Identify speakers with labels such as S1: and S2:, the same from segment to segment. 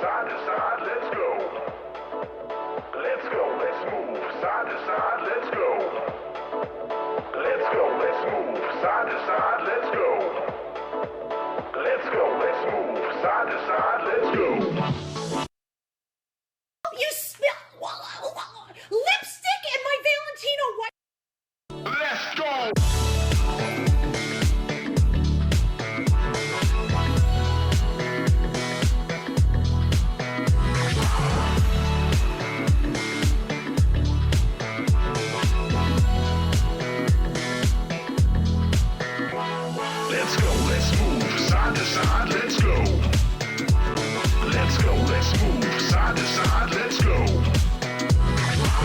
S1: side to side, let's go. Let's go, let's move, side to side, let's go. Let's go, let's move, side to side, let's go. Let's go, let's move, side to side, let's go.
S2: You smell lipstick and my Valentino white.
S1: Let's go! Let's go, let's move, side to side, let's go. Let's go, let's move, side to side, let's go.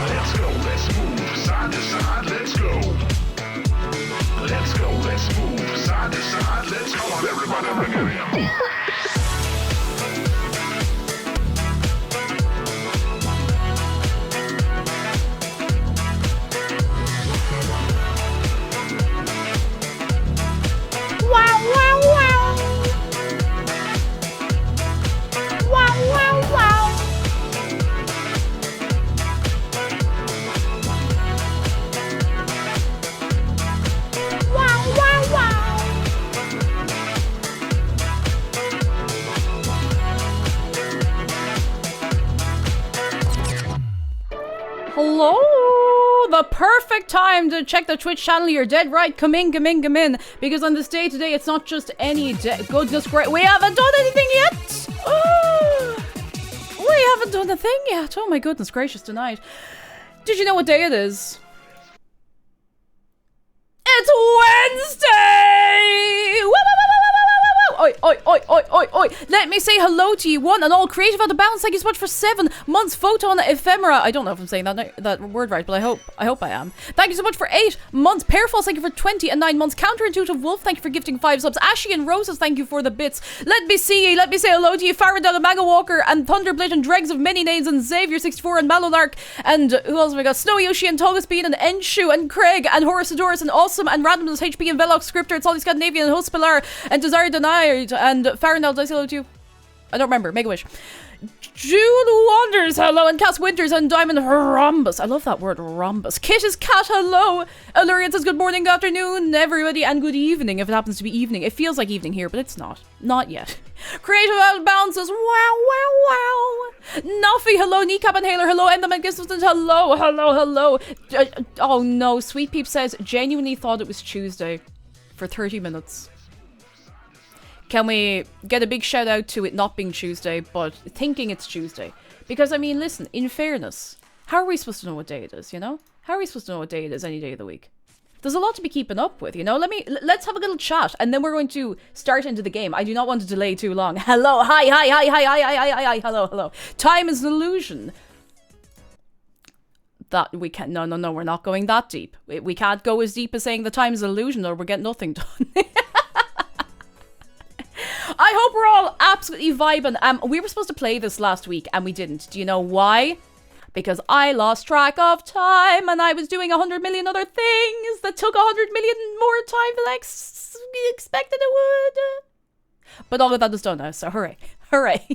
S1: Let's go, let's move, side to side, let's go. Let's go, let's move, side to side, let's go. Come on, everybody, bring it in.
S3: Hello! The perfect time to check the Twitch channel. You're dead right. Come in, come in, come in. Because on this day today, it's not just any day. Goodness great. We haven't done anything yet! Oh, we haven't done a thing yet. Oh my goodness gracious tonight. Did you know what day it is? It's Wednesday! Woo, woo, woo, woo, woo, woo, woo. Oi, oi, oi, oi, oi, oi. Let me say hello to you, one and all. Creative out of bounds, thank you so much for 7 months. Photon ephemera. I don't know if I'm saying that word right, but I hope I am. Thank you so much for 8 months. Pearfalls, thank you for 20 and 9 months. Counterintuitive Wolf, thank you for gifting 5 subs. Ashy and Roses, thank you for the bits. Let me see ye. Let me say hello to you. Faradell and Maga Walker and Thunderblade and Dregs of many names and Xavier64 and Malolark and who else have we got? Snow Yoshi and Togus Bean and Enshu and Craig and Horace Adoris and Awesome and Randomness HP and Velox Scripter and Solly Scandinavian and Hospilar and Desire Denied and Farendell, did I say hello to you? I don't remember. Make a wish. June Wanders, hello, and Cass Winters and Diamond Rhombus. I love that word, rhombus. Kit is cat, hello. Allurian says good morning, good afternoon, everybody, and good evening if it happens to be evening. It feels like evening here, but it's not. Not yet. Creative Outbound says wow, wow, wow. Nuffy, hello. Kneecap Inhaler, hello. Enderman Gisselton, hello, hello, hello. Oh no, Sweet Peep says genuinely thought it was Tuesday for 30 minutes. Can we get a big shout out to it not being Tuesday, but thinking it's Tuesday? Because, I mean, listen, in fairness, how are we supposed to know what day it is, you know? How are we supposed to know what day it is any day of the week? There's a lot to be keeping up with, you know? Let's have a little chat, and then we're going to start into the game. I do not want to delay too long. Hello, hi, hello. Time is an illusion. That we can't, no, we're not going that deep. We can't go as deep as saying the time is an illusion or we're getting nothing done. I hope we're all absolutely vibing. We were supposed to play this last week and we didn't. Do you know why? Because I lost track of time and I was doing 100 million other things that took 100 million more time than I expected it would. But all of that is done now, so hooray. Hooray.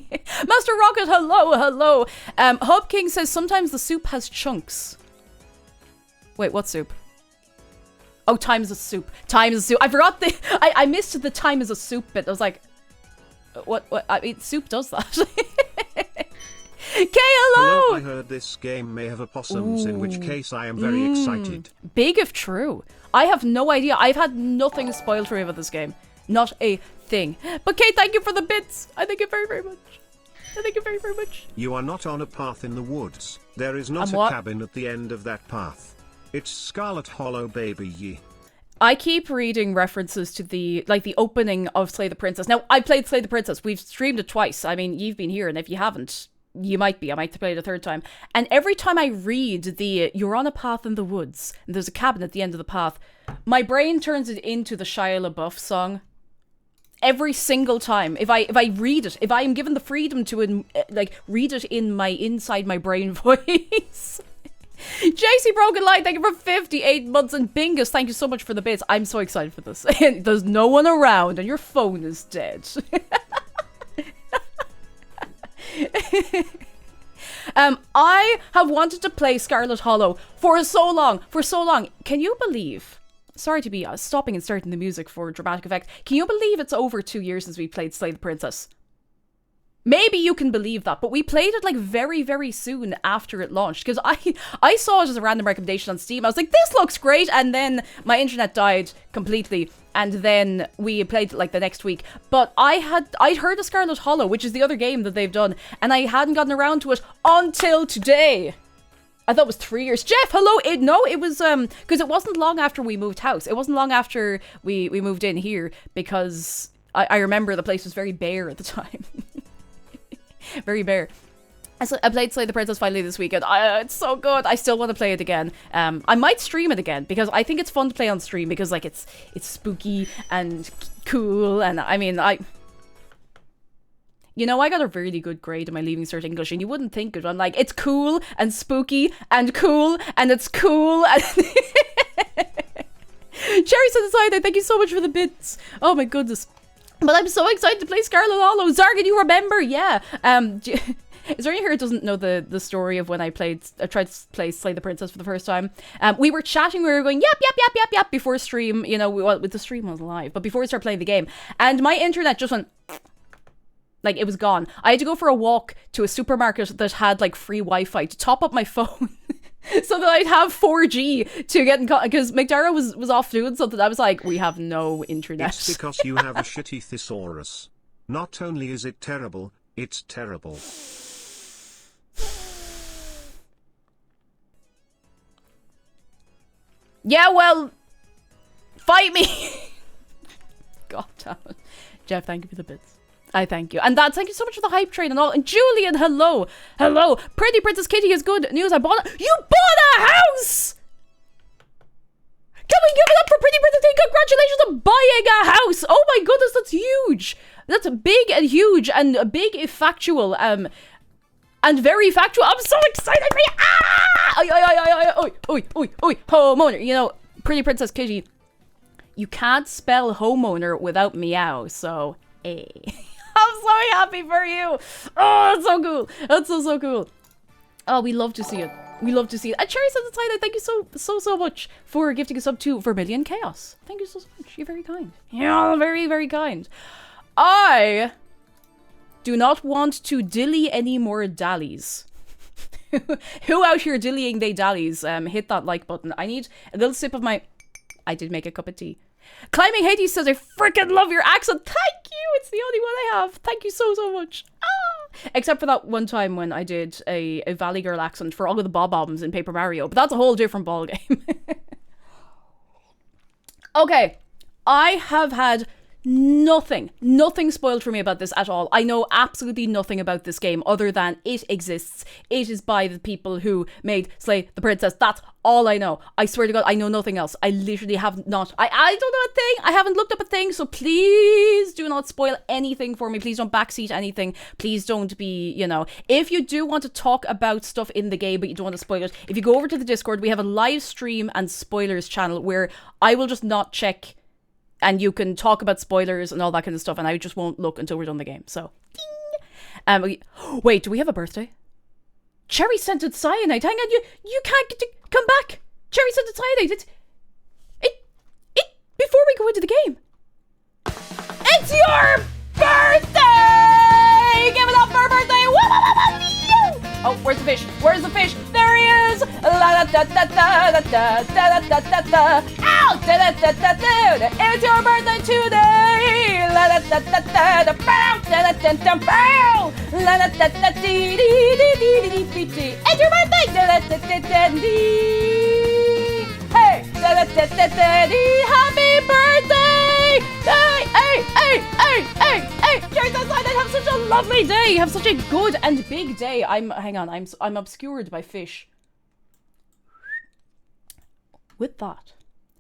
S3: Master Rocket, hello. Hub King says sometimes the soup has chunks. Wait, what soup? Oh, time is a soup. Time is a soup. I forgot I missed the time is a soup bit. I was like, what? I mean, soup does that. hello!
S4: I heard this game may have opossums, in which case I am very excited.
S3: Big if true. I have no idea. I've had nothing spoiled for me about this game. Not a thing. But Kate, thank you for the bits. I thank you very, very much. Thank you very, very much.
S4: You are not on a path in the woods. There is not a cabin at the end of that path. It's Scarlet Hollow, baby ye.
S3: I keep reading references to the opening of Slay the Princess. Now, I played Slay the Princess. We've streamed it twice. I mean, you've been here, and if you haven't, you might be. I might play it a third time. And every time I read you're on a path in the woods, and there's a cabin at the end of the path, my brain turns it into the Shia LaBeouf song. Every single time. If I read it, if I am given the freedom to, read it in inside my brain voice... JC Broken Light, thank you for 58 months, and Bingus, thank you so much for the bits. I'm so excited for this. There's no one around and your phone is dead. I have wanted to play Scarlet Hollow for so long. Can you believe? Sorry to be stopping and starting the music for dramatic effect. Can you believe it's over 2 years since we played Slay the Princess? Maybe you can believe that, but we played it like very, very soon after it launched, because I saw it as a random recommendation on Steam. I was like, this looks great, and then my internet died completely, and then we played it like the next week. But I'd heard of Scarlet Hollow, which is the other game that they've done, and I hadn't gotten around to it until today. I thought it was 3 years. Jeff, hello. It was because it wasn't long after we moved house. It wasn't long after we moved in here, because I remember the place was very bare at the time. Very bare. I played Slay the Princess finally this weekend. It's so good. I still want to play it again. I might stream it again, because I think it's fun to play on stream, because like it's spooky and cool, and I mean you know, I got a really good grade in my Leaving Cert English, and you wouldn't think it. I'm like, it's cool and spooky and cool and it's cool. And Cherry said aside, thank you so much for the bits. Oh my goodness. But I'm so excited to play Scarlet Hollow. Zargan, you remember? Yeah. Is there anyone here who doesn't know the story of when I tried to play Slay the Princess for the first time? We were chatting, we were going, yep, before stream, you know, with the stream was live, but before we started playing the game. And my internet just went, like, it was gone. I had to go for a walk to a supermarket that had, like, free Wi-Fi to top up my phone. So that I'd have 4G to get in contact, because McDara was off doing something. I was like, we have no internet.
S4: It's because you have a shitty thesaurus. Not only is it terrible, it's terrible.
S3: Yeah, well, fight me. God damn it. Jeff, thank you for the bits. I thank you. And Dad, thank you so much for the hype train and all. And Julian, hello. Hello. Pretty Princess Kitty has good news. You bought a house! Can we give it up for Pretty Princess Kitty? Congratulations on buying a house! Oh my goodness, that's huge. That's big and huge and big factual. And very factual. I'm so excited for you. Oi, homeowner. You know, Pretty Princess Kitty, you can't spell homeowner without meow, so I'm so happy for you. Oh, that's so cool. That's so cool. Oh, we love to see it. We love to see it. And Cherry says it's hi. Thank you so much for gifting a sub to Vermilion Chaos. Thank you so much. You're very kind. Yeah, very, very kind. I do not want to dilly any more dallies. Who out here dillying they dallies? Hit that like button. I need a little sip of my... I did make a cup of tea. Climbing Hades says, I freaking love your accent. Thank you. It's the only one I have. Thank you so much. Except for that one time when I did a Valley Girl accent for all of the Bob-Ombs in Paper Mario. But that's a whole different ballgame. Okay. I have had nothing spoiled for me about this at all. I know absolutely nothing about this game other than it exists. It is by the people who made Slay the Princess. That's all I know. I swear to God, I know nothing else. I literally have not. I don't know a thing. I haven't looked up a thing, so please do not spoil anything for me. Please don't backseat anything. Please don't be, you know. If you do want to talk about stuff in the game, but you don't want to spoil it, if you go over to the Discord, we have a live stream and spoilers channel where I will just not check. And you can talk about spoilers and all that kind of stuff, and I just won't look until we're done the game. So, ding. Wait, do we have a birthday? Cherry scented cyanide. Hang on, you can't come back. Cherry scented cyanide. It. Before we go into the game, it's your birthday. Give it up for a birthday. Oh, where's the fish? Where's the fish? There he is! La da da da da da da da da da da. Ow! Da da da da da. It's your birthday today! La da da da da da. Bow! Da da da da. Bow! La da da da dee dee dee dee dee dee dee. It's your birthday! Da da da da da dee. Hey! Da da da da da dee. Happy birthday! Hey! Cheers outside! I have such a lovely day. You have such a good and big day. I'm obscured by fish. With that,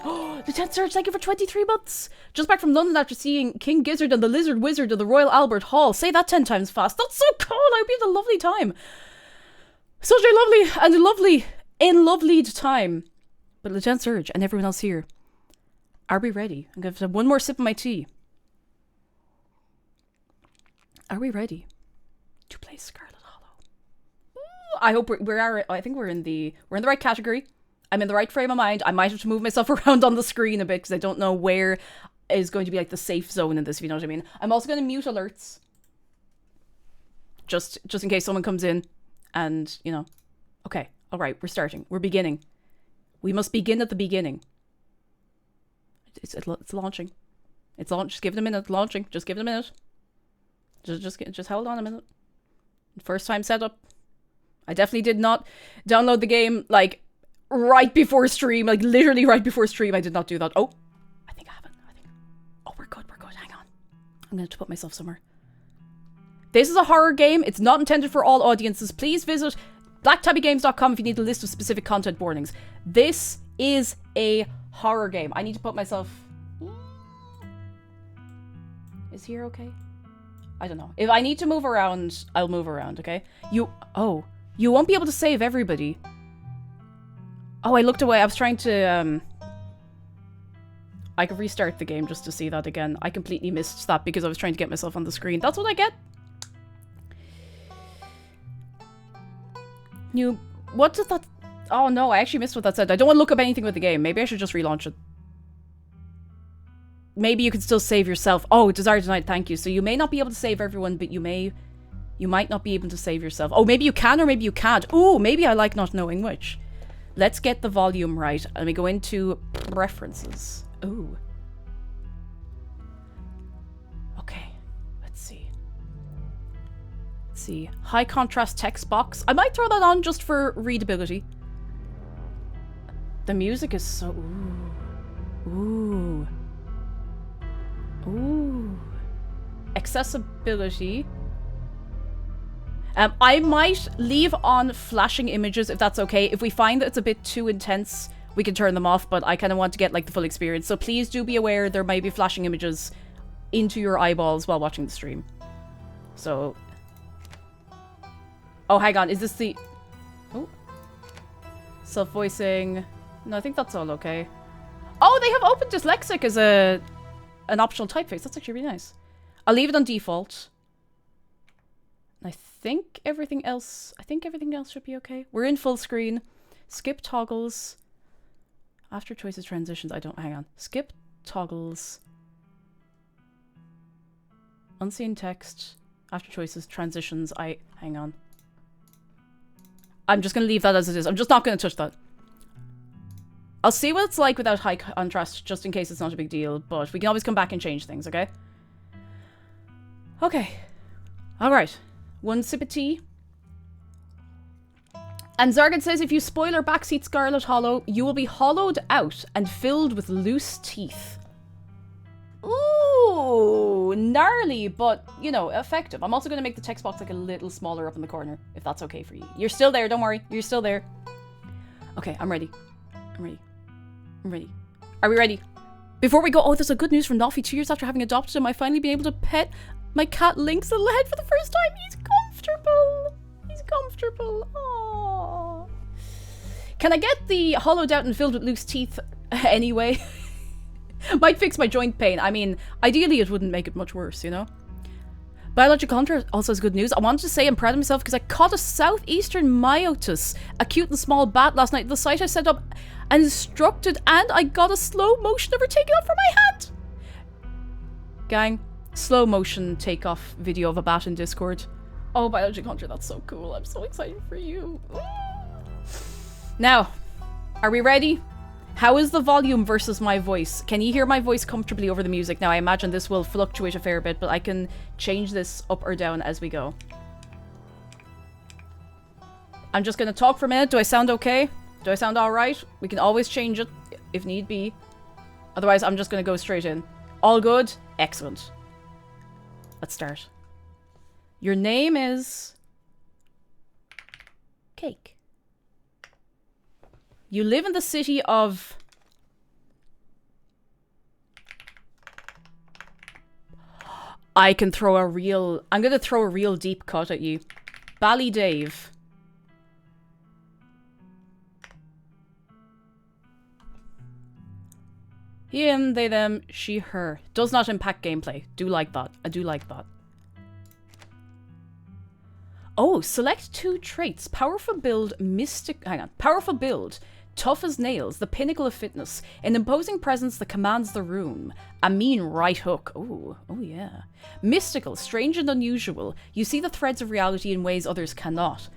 S3: Lieutenant Surge, thank you for 23 months. Just back from London after seeing King Gizzard and the Lizard Wizard of the Royal Albert Hall. Say that 10 times fast. That's so cool. I hope you had a lovely time. Such a lovely time. But Lieutenant Surge and everyone else here, are we ready? I'm going to have one more sip of my tea. Are we ready to play Scarlet Hollow. Ooh, I hope I think we're in the right category. I'm in the right frame of mind. I might have to move myself around on the screen a bit because I don't know where is going to be like the safe zone in this, if you know what I mean. I'm also going to mute alerts. Just in case someone comes in and, you know. Okay, all right, we're starting. We're beginning. We must begin at the beginning. It's launching. It's launch. Just give it a minute. Launching. Just give it a minute. Just hold on a minute. First time setup. I definitely did not download the game like right before stream, like literally right before stream. I did not do that. Oh, I think I haven't. Oh, we're good. We're good. Hang on. I'm going to put myself somewhere. This is a horror game. It's not intended for all audiences. Please visit blacktabbygames.com if you need a list of specific content warnings. This is a horror game. I need to put myself... Is here okay? I don't know. If I need to move around, I'll move around, okay? You won't be able to save everybody. Oh, I looked away. I was trying to, I could restart the game just to see that again. I completely missed that because I was trying to get myself on the screen. That's what I get. What did that... Oh no, I actually missed what that said. I don't want to look up anything with the game. Maybe I should just relaunch it. Maybe you can still save yourself. Oh, desire denied, thank you. So you may not be able to save everyone, but you might not be able to save yourself. Oh, maybe you can or maybe you can't. Ooh, maybe I like not knowing which. Let's get the volume right. And we go into preferences. Ooh. Okay, let's see. Let's see. High contrast text box. I might throw that on just for readability. The music is so... Ooh. Ooh. Ooh. Accessibility. I might leave on flashing images if that's okay. If we find that it's a bit too intense, we can turn them off, but I kind of want to get like the full experience. So please do be aware there might be flashing images into your eyeballs while watching the stream. So... Oh, hang on. Is this the... Oh. Self-voicing. No, I think that's all okay. Oh, they have Open Dyslexic as an optional typeface. That's actually really nice. I'll leave it on default. I think everything else should be okay. We're in full screen. Skip toggles. After choices, transitions. Hang on. Skip toggles. Unseen text. After choices, transitions. Hang on. I'm just going to leave that as it is. I'm just not going to touch that. I'll see what it's like without high contrast, just in case it's not a big deal, but we can always come back and change things, okay? Okay. Alright. One sip of tea. And Zargan says, if you spoil our backseat Scarlet Hollow, you will be hollowed out and filled with loose teeth. Ooh, gnarly, but, you know, effective. I'm also going to make the text box like a little smaller up in the corner, if that's okay for you. You're still there, don't worry. You're still there. Okay, I'm ready. I'm ready. I'm ready. Are we ready? Before we go, oh, there's a good news from Noffy. 2 years after having adopted him, I finally been able to pet my cat Link's little head for the first time. He's comfortable. He's comfortable. Aww. Can I get the hollowed out and filled with loose teeth anyway? Might fix my joint pain. I mean, ideally it wouldn't make it much worse, you know? Biological Hunter also has good news. I wanted to say I'm proud of myself because I caught a southeastern myotis, a cute and small bat last night at the site I set up and instructed, and I got a slow motion of her taking off from my hand. Gang, slow motion takeoff video of a bat in Discord. Oh, Biological Hunter, that's so cool. I'm so excited for you. Now, are we ready? How is the volume versus my voice? Can you hear my voice comfortably over the music? Now, I imagine this will fluctuate a fair bit, but I can change this up or down as we go. I'm just going to talk for a minute. Do I sound okay? Do I sound alright? We can always change it if need be. Otherwise, I'm just going to go straight in. All good? Excellent. Let's start. Your name is... Cake. You live in the city of... I can throw a real... I'm going to throw a real deep cut at you. Ballydave. Him, they, them, she, her. Does not impact gameplay. Do like that. I do like that. Oh, select 2 traits. Powerful build, Powerful build. Tough as nails, the pinnacle of fitness. An imposing presence that commands the room. A mean right hook. Oh yeah. Mystical, strange and unusual. You see the threads of reality in ways others cannot.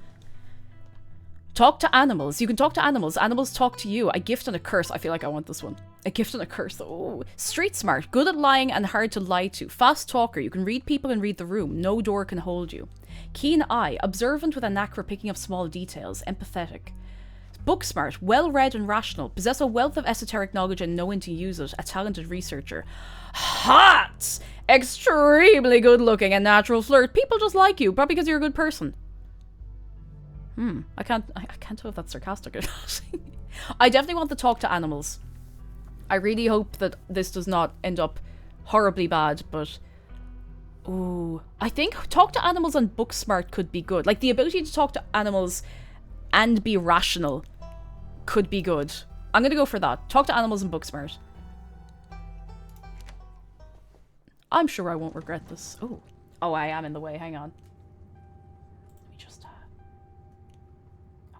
S3: Talk to animals. You can talk to animals. Animals talk to you. A gift and a curse. I feel like I want this one. A gift and a curse. Oh. Street smart. Good at lying and hard to lie to. Fast talker. You can read people and read the room. No door can hold you. Keen eye. Observant with a knack for picking up small details. Empathetic. Book smart. Well-read and rational. Possess a wealth of esoteric knowledge and know when to use it. A talented researcher. Hot! Extremely good looking and natural flirt. People just like you. Probably because you're a good person. I can't tell if that's sarcastic or not. I definitely want to talk to animals. I really hope that this does not end up horribly bad, but... Ooh. I think talk to animals and book smart could be good. Like, the ability to talk to animals and be rational could be good. I'm gonna go for that. Talk to animals and book smart. I'm sure I won't regret this. Oh, I am in the way. Hang on. Let me just... I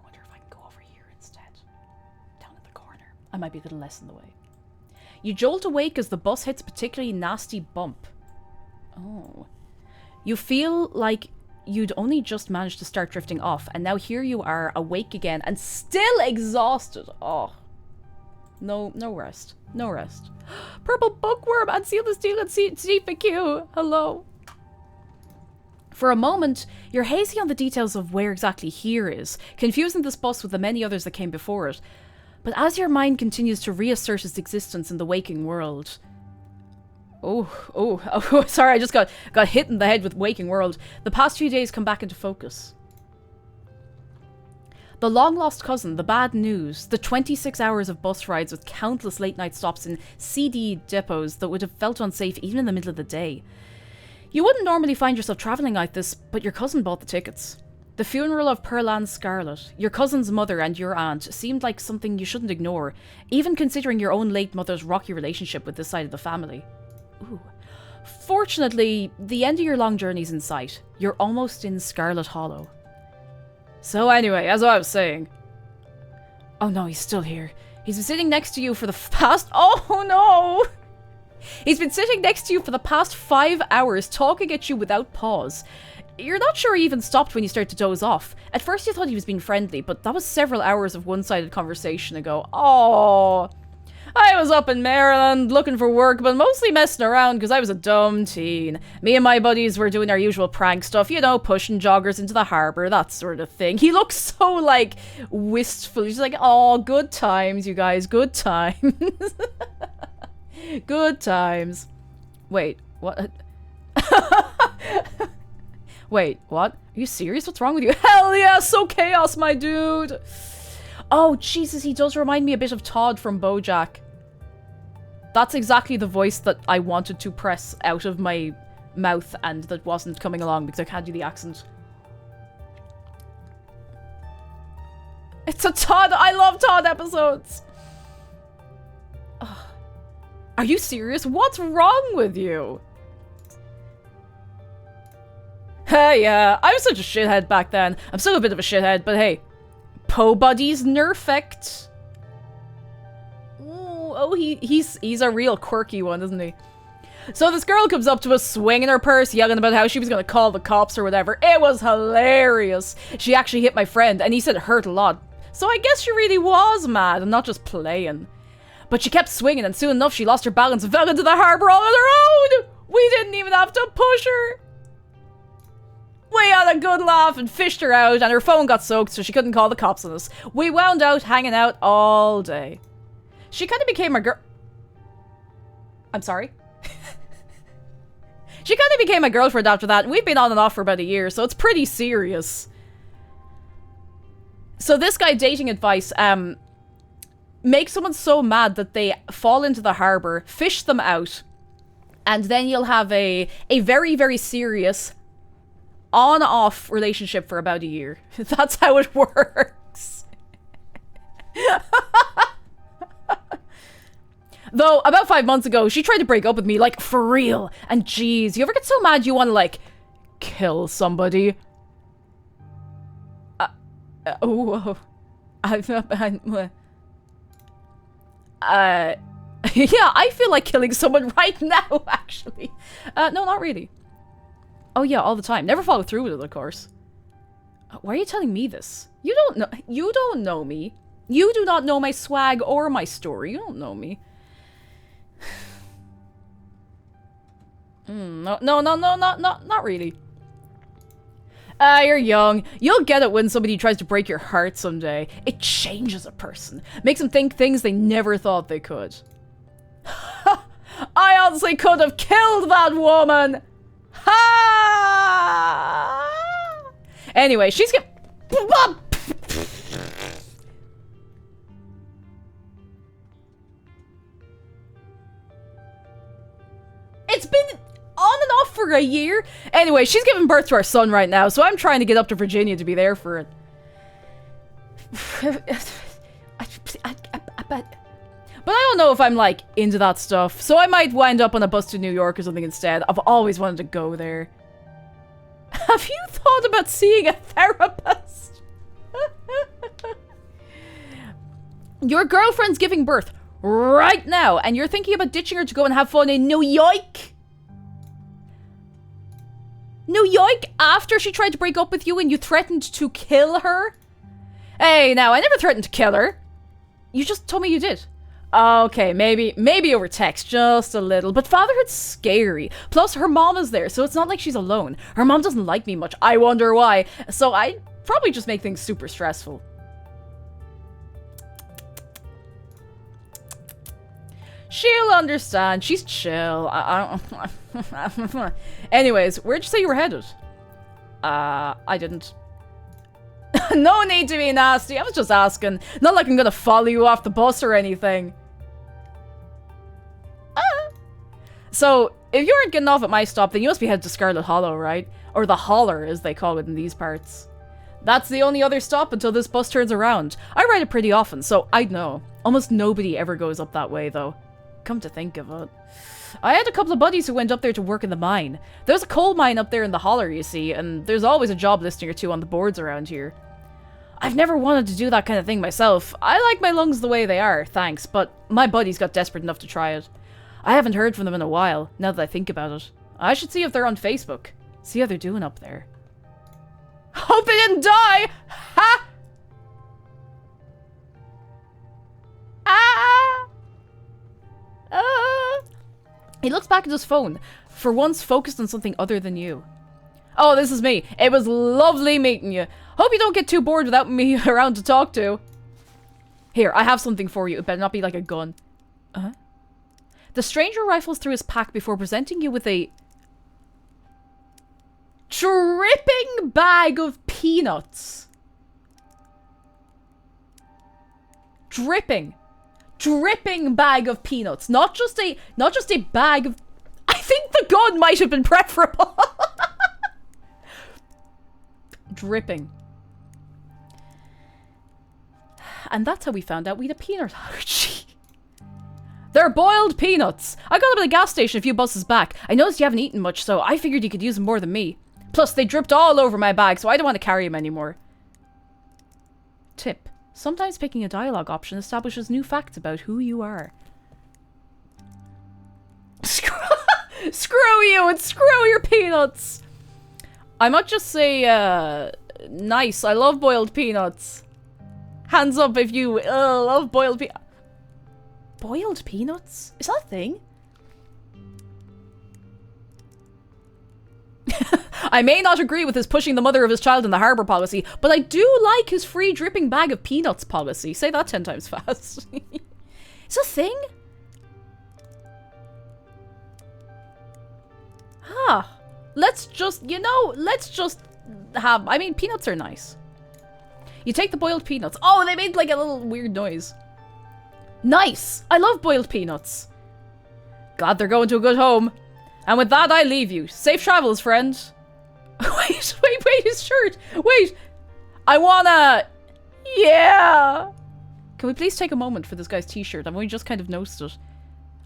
S3: wonder if I can go over here instead. Down in the corner. I might be a little less in the way. You jolt awake as the bus hits a particularly nasty bump. Oh. You feel like you'd only just managed to start drifting off, and now here you are, awake again, and still exhausted. Oh. No rest. No rest. Purple bookworm and seal the steel and CFQ. Hello. For a moment, you're hazy on the details of where exactly here is, confusing this bus with the many others that came before it. But as your mind continues to reassert its existence in the waking world... Oh, sorry, I just got hit in the head with waking world. The past few days come back into focus. The long-lost cousin, the bad news, the 26 hours of bus rides with countless late-night stops in CD depots that would have felt unsafe even in the middle of the day. You wouldn't normally find yourself travelling like this, but your cousin bought the tickets. The funeral of Pearl Ann Scarlet, your cousin's mother and your aunt, seemed like something you shouldn't ignore, even considering your own late mother's rocky relationship with this side of the family. Ooh. Fortunately, the end of your long journey's in sight. You're almost in Scarlet Hollow. So anyway, as I was saying... Oh no, he's still here. He's been sitting next to you for the past... Oh no! He's been sitting next to you for the past 5 hours, talking at you without pause. You're not sure he even stopped when you start to doze off. At first you thought he was being friendly, but that was several hours of one-sided conversation ago. Oh, I was up in Maryland looking for work, but mostly messing around because I was a dumb teen. Me and my buddies were doing our usual prank stuff, you know, pushing joggers into the harbour, that sort of thing. He looks so, like, wistful. He's like, oh, good times, you guys, good times. Good times. Wait, what? Wait, what? Are you serious? What's wrong with you? Hell yeah, so chaos, my dude! Oh, Jesus, he does remind me a bit of Todd from BoJack. That's exactly the voice that I wanted to press out of my mouth and that wasn't coming along because I can't do the accent. It's a Todd! I love Todd episodes! Ugh. Are you serious? What's wrong with you? Hey, yeah, I was such a shithead back then. I'm still a bit of a shithead, but hey. Po buddies nerfect. Oh, he's a real quirky one, isn't he? So this girl comes up to us swinging her purse, yelling about how she was going to call the cops or whatever. It was hilarious. She actually hit my friend, and he said it hurt a lot. So I guess she really was mad and not just playing. But she kept swinging, and soon enough she lost her balance and fell into the harbour all on her own. We didn't even have to push her. We had a good laugh and fished her out, and her phone got soaked so she couldn't call the cops on us. We wound out hanging out all day. She kind of became a girl... I'm sorry? She kind of became my girlfriend after that, and we've been on and off for about a year, so it's pretty serious. So this guy, dating advice, make someone so mad that they fall into the harbour, fish them out, and then you'll have a very, very serious... on-off relationship for about a year. That's how it works. Though, about 5 months ago, she tried to break up with me, like, for real. And geez, you ever get so mad you want to, like, kill somebody? Oh. Yeah, I feel like killing someone right now, actually. No, not really. Oh yeah, all the time. Never follow through with it, of course. Why are you telling me this? You don't know me. You do not know my swag or my story. You don't know me. No, not really. You're young. You'll get it when somebody tries to break your heart someday. It changes a person. Makes them think things they never thought they could. I honestly could have killed that woman! Ha! Anyway, she's get. It's been on and off for a year. Anyway, she's giving birth to our son right now, so I'm trying to get up to Virginia to be there for it. But I don't know if I'm, like, into that stuff, so I might wind up on a bus to New York or something instead. I've always wanted to go there. Have you thought about seeing a therapist? Your girlfriend's giving birth right now, and you're thinking about ditching her to go and have fun in New York? New York after she tried to break up with you and you threatened to kill her? Hey, now, I never threatened to kill her. You just told me you did. Okay, maybe over text, just a little. But fatherhood's scary. Plus, her mom is there, so it's not like she's alone. Her mom doesn't like me much. I wonder why. So I probably just make things super stressful. She'll understand. She's chill. Anyways, where'd you say you were headed? I didn't. No need to be nasty. I was just asking. Not like I'm gonna follow you off the bus or anything. So, if you aren't getting off at my stop, then you must be headed to Scarlet Hollow, right? Or the Holler, as they call it in these parts. That's the only other stop until this bus turns around. I ride it pretty often, so I'd know. Almost nobody ever goes up that way, though. Come to think of it. I had a couple of buddies who went up there to work in the mine. There's a coal mine up there in the Holler, you see, and there's always a job listing or two on the boards around here. I've never wanted to do that kind of thing myself. I like my lungs the way they are, thanks, but my buddies got desperate enough to try it. I haven't heard from them in a while, now that I think about it. I should see if they're on Facebook. See how they're doing up there. Hope they didn't die! Ha! He looks back at his phone, for once focused on something other than you. Oh, this is me. It was lovely meeting you. Hope you don't get too bored without me around to talk to. Here, I have something for you. It better not be like a gun. The stranger rifles through his pack before presenting you with a dripping bag of peanuts. Dripping bag of peanuts. Not just a bag of... I think the gun might have been preferable. Dripping. And that's how we found out we had a peanut allergy. They're boiled peanuts. I got them at the gas station a few buses back. I noticed you haven't eaten much, so I figured you could use them more than me. Plus, they dripped all over my bag, so I don't want to carry them anymore. Tip. Sometimes picking a dialogue option establishes new facts about who you are. Screw you and screw your peanuts! I might just say, nice. I love boiled peanuts. Hands up if you love boiled peanuts. Boiled peanuts? Is that a thing? I may not agree with his pushing the mother of his child in the harbour policy, but I do like his free dripping bag of peanuts policy. Say that 10 times fast. Is that a thing? Let's just have... I mean, peanuts are nice. You take the boiled peanuts. Oh, they made like a little weird noise. Nice! I love boiled peanuts. Glad they're going to a good home. And with that, I leave you. Safe travels, friend. Wait, his shirt. Wait. I wanna... Yeah. Can we please take a moment for this guy's t-shirt? I've only just kind of noticed it.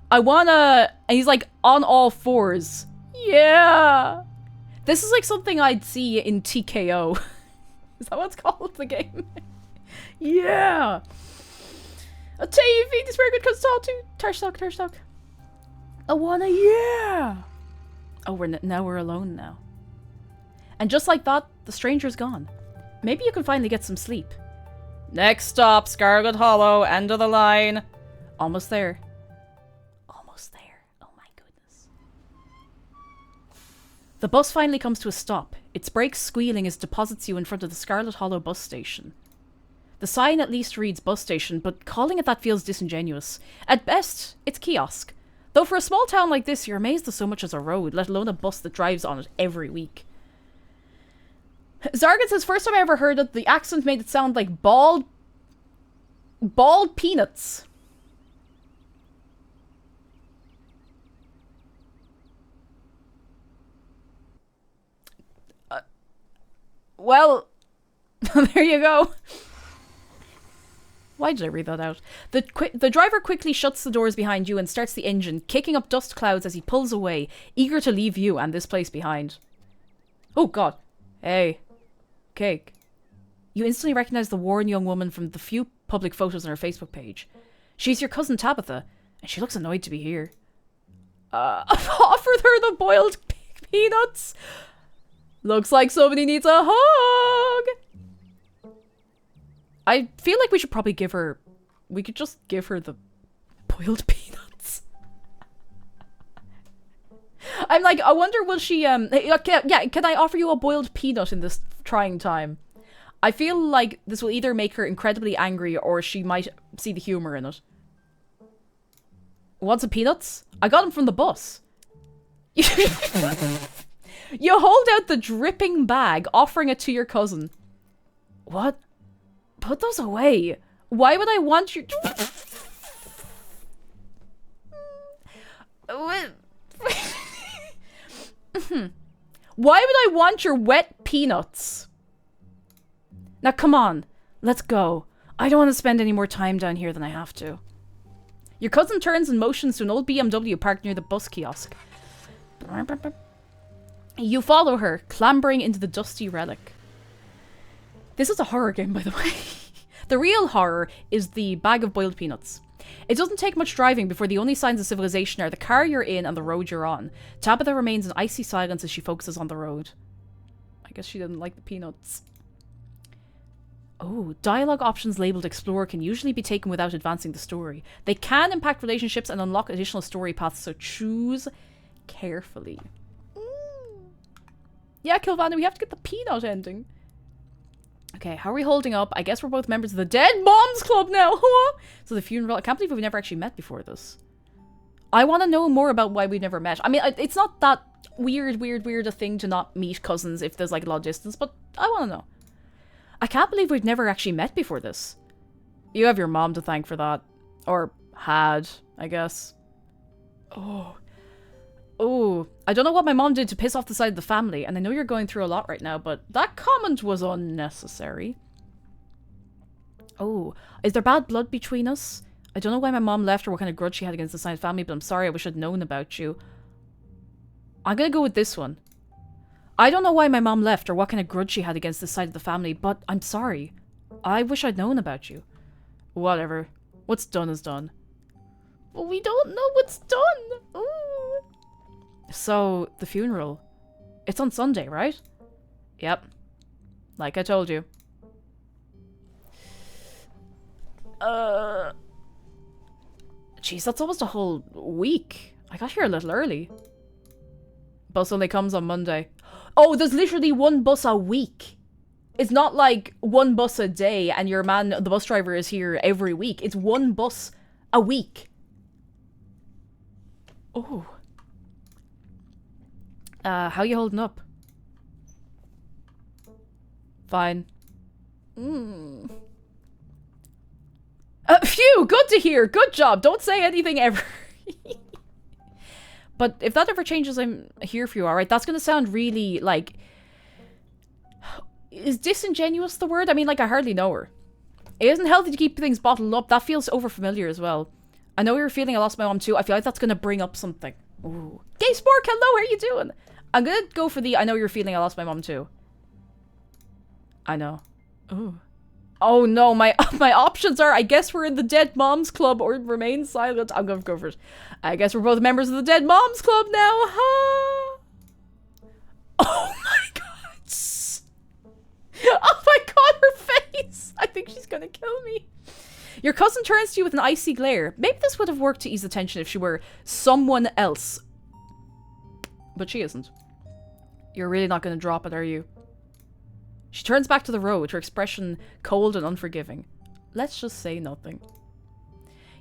S3: I wanna... And he's like on all fours. Yeah. This is like something I'd see in TKO. Is that what it's called, the game? Yeah! I'll tell you, feed this very good because it's all too... Tarstock. I wanna, yeah! Oh, now we're alone now. And just like that, the stranger's gone. Maybe you can finally get some sleep. Next stop, Scarlet Hollow, end of the line. Almost there. Almost there. Oh my goodness. The bus finally comes to a stop. Its brakes squealing as it deposits you in front of the Scarlet Hollow bus station. The sign at least reads bus station, but calling it that feels disingenuous. At best, it's kiosk. Though for a small town like this, you're amazed there's so much as a road, let alone a bus that drives on it every week. Zargan says, first time I ever heard it, the accent made it sound like bald peanuts. Well, there you go. Why did I read that out? The driver quickly shuts the doors behind you and starts the engine, kicking up dust clouds as he pulls away, eager to leave you and this place behind. Oh god. Hey. Cake. You instantly recognize the worn young woman from the few public photos on her Facebook page. She's your cousin Tabitha, and she looks annoyed to be here. I've offered her the boiled peanuts. Looks like somebody needs a hug. I feel like we should probably give her... We could just give her the boiled peanuts. I'm like, I wonder will she... yeah, can I offer you a boiled peanut in this trying time? I feel like this will either make her incredibly angry or she might see the humor in it. Want some peanuts? I got them from the bus. You hold out the dripping bag, offering it to your cousin. What? Put those away. Why would I want your... Why would I want your wet peanuts? Now come on, let's go. I don't want to spend any more time down here than I have to. Your cousin turns and motions to an old BMW parked near the bus kiosk. You follow her, clambering into the dusty relic. This is a horror game, by the way. The real horror is the bag of boiled peanuts. It doesn't take much driving before the only signs of civilization are the car you're in and the road you're on. Tabitha remains in icy silence as she focuses on the road. I guess she didn't like the peanuts. Oh, dialogue options labelled Explore can usually be taken without advancing the story. They can impact relationships and unlock additional story paths, so choose carefully. Yeah, Kilvana, we have to get the peanut ending. Okay, how are we holding up? I guess we're both members of the Dead Moms Club now. So the funeral... I can't believe we've never actually met before this. I want to know more about why we've never met. I mean, it's not that weird a thing to not meet cousins if there's like a lot of distance, but I want to know. I can't believe we've never actually met before this. You have your mom to thank for that. Or had, I guess. Oh, I don't know what my mom did to piss off the side of the family, and I know you're going through a lot right now, but that comment was unnecessary. Oh, is there bad blood between us? I don't know why my mom left or what kind of grudge she had against the side family, but I'm sorry, I wish I'd known about you. I'm gonna go with this one. I don't know why my mom left or what kind of grudge she had against this side of the family, but I'm sorry. I wish I'd known about you. Whatever. What's done is done. But we don't know what's done. Ooh. So, the funeral. It's on Sunday, right? Yep. Like I told you. Jeez, that's almost a whole week. I got here a little early. Bus only comes on Monday. Oh, there's literally one bus a week. It's not like one bus a day and your man, the bus driver, is here every week. It's one bus a week. Oh. How you holding up? Fine. Phew, good to hear. Good job. Don't say anything ever. But if that ever changes, I'm here for you, alright? That's gonna sound really, like... Is disingenuous the word? I mean, like, I hardly know her. It isn't healthy to keep things bottled up. That feels overfamiliar as well. I know you're feeling I lost my mom too. I feel like that's gonna bring up something. Ooh. Gay Spork, hello, how are you doing? I'm gonna go for the I know you're feeling I lost my mom too. I know. Oh. Oh no, my options are, I guess we're in the Dead Moms Club or remain silent. I'm gonna go for it. I guess we're both members of the Dead Moms Club now, huh? Oh my god. Oh my god, her face! I think she's gonna kill me. Your cousin turns to you with an icy glare. Maybe this would have worked to ease the tension if she were someone else. But she isn't. You're really not gonna drop it, are you? She turns back to the road, her expression cold and unforgiving. Let's just say nothing.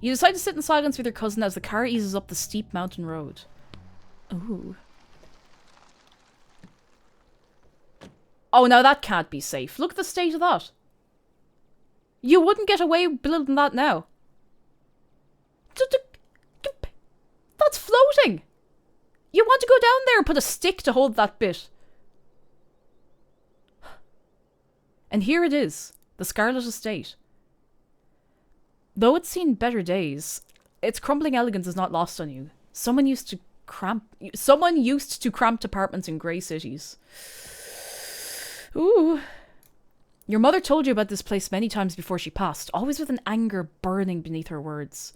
S3: You decide to sit in silence with your cousin as the car eases up the steep mountain road. Ooh. Oh, now that can't be safe. Look at the state of that. You wouldn't get away building that now. That's floating. You want to go down there and put a stick to hold that bit. And here it is, the Scarlet Estate. Though it's seen better days, its crumbling elegance is not lost on you. Someone used to cramped apartments in grey cities. Ooh. Your mother told you about this place many times before she passed, always with an anger burning beneath her words.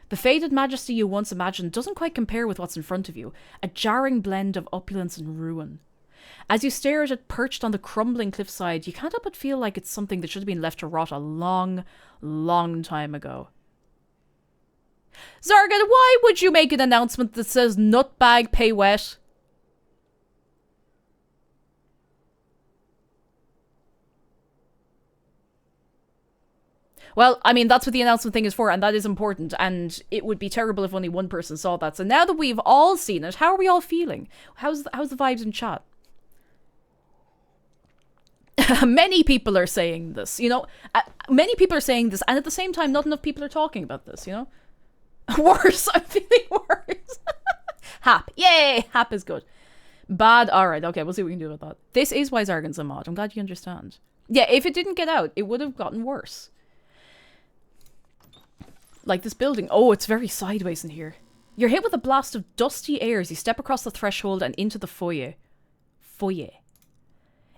S3: The faded majesty you once imagined doesn't quite compare with what's in front of you, a jarring blend of opulence and ruin. As you stare at it perched on the crumbling cliffside, you can't help but feel like it's something that should have been left to rot a long, long time ago. Zargan, why would you make an announcement that says nutbag pay wet? Well, I mean, that's what the announcement thing is for, and that is important, and it would be terrible if only one person saw that. So now that we've all seen it, how are we all feeling? How's the vibes in chat? Many people are saying this, you know. Many people are saying this, and at the same time, not enough people are talking about this, you know. Worse. I'm feeling worse. Hap. Yay! Hap is good. Bad. Alright, okay, we'll see what we can do about that. This is why Zargan's a mod. I'm glad you understand. Yeah, if it didn't get out, it would have gotten worse. Like this building. Oh, it's very sideways in here. You're hit with a blast of dusty air as you step across the threshold and into the foyer. Foyer.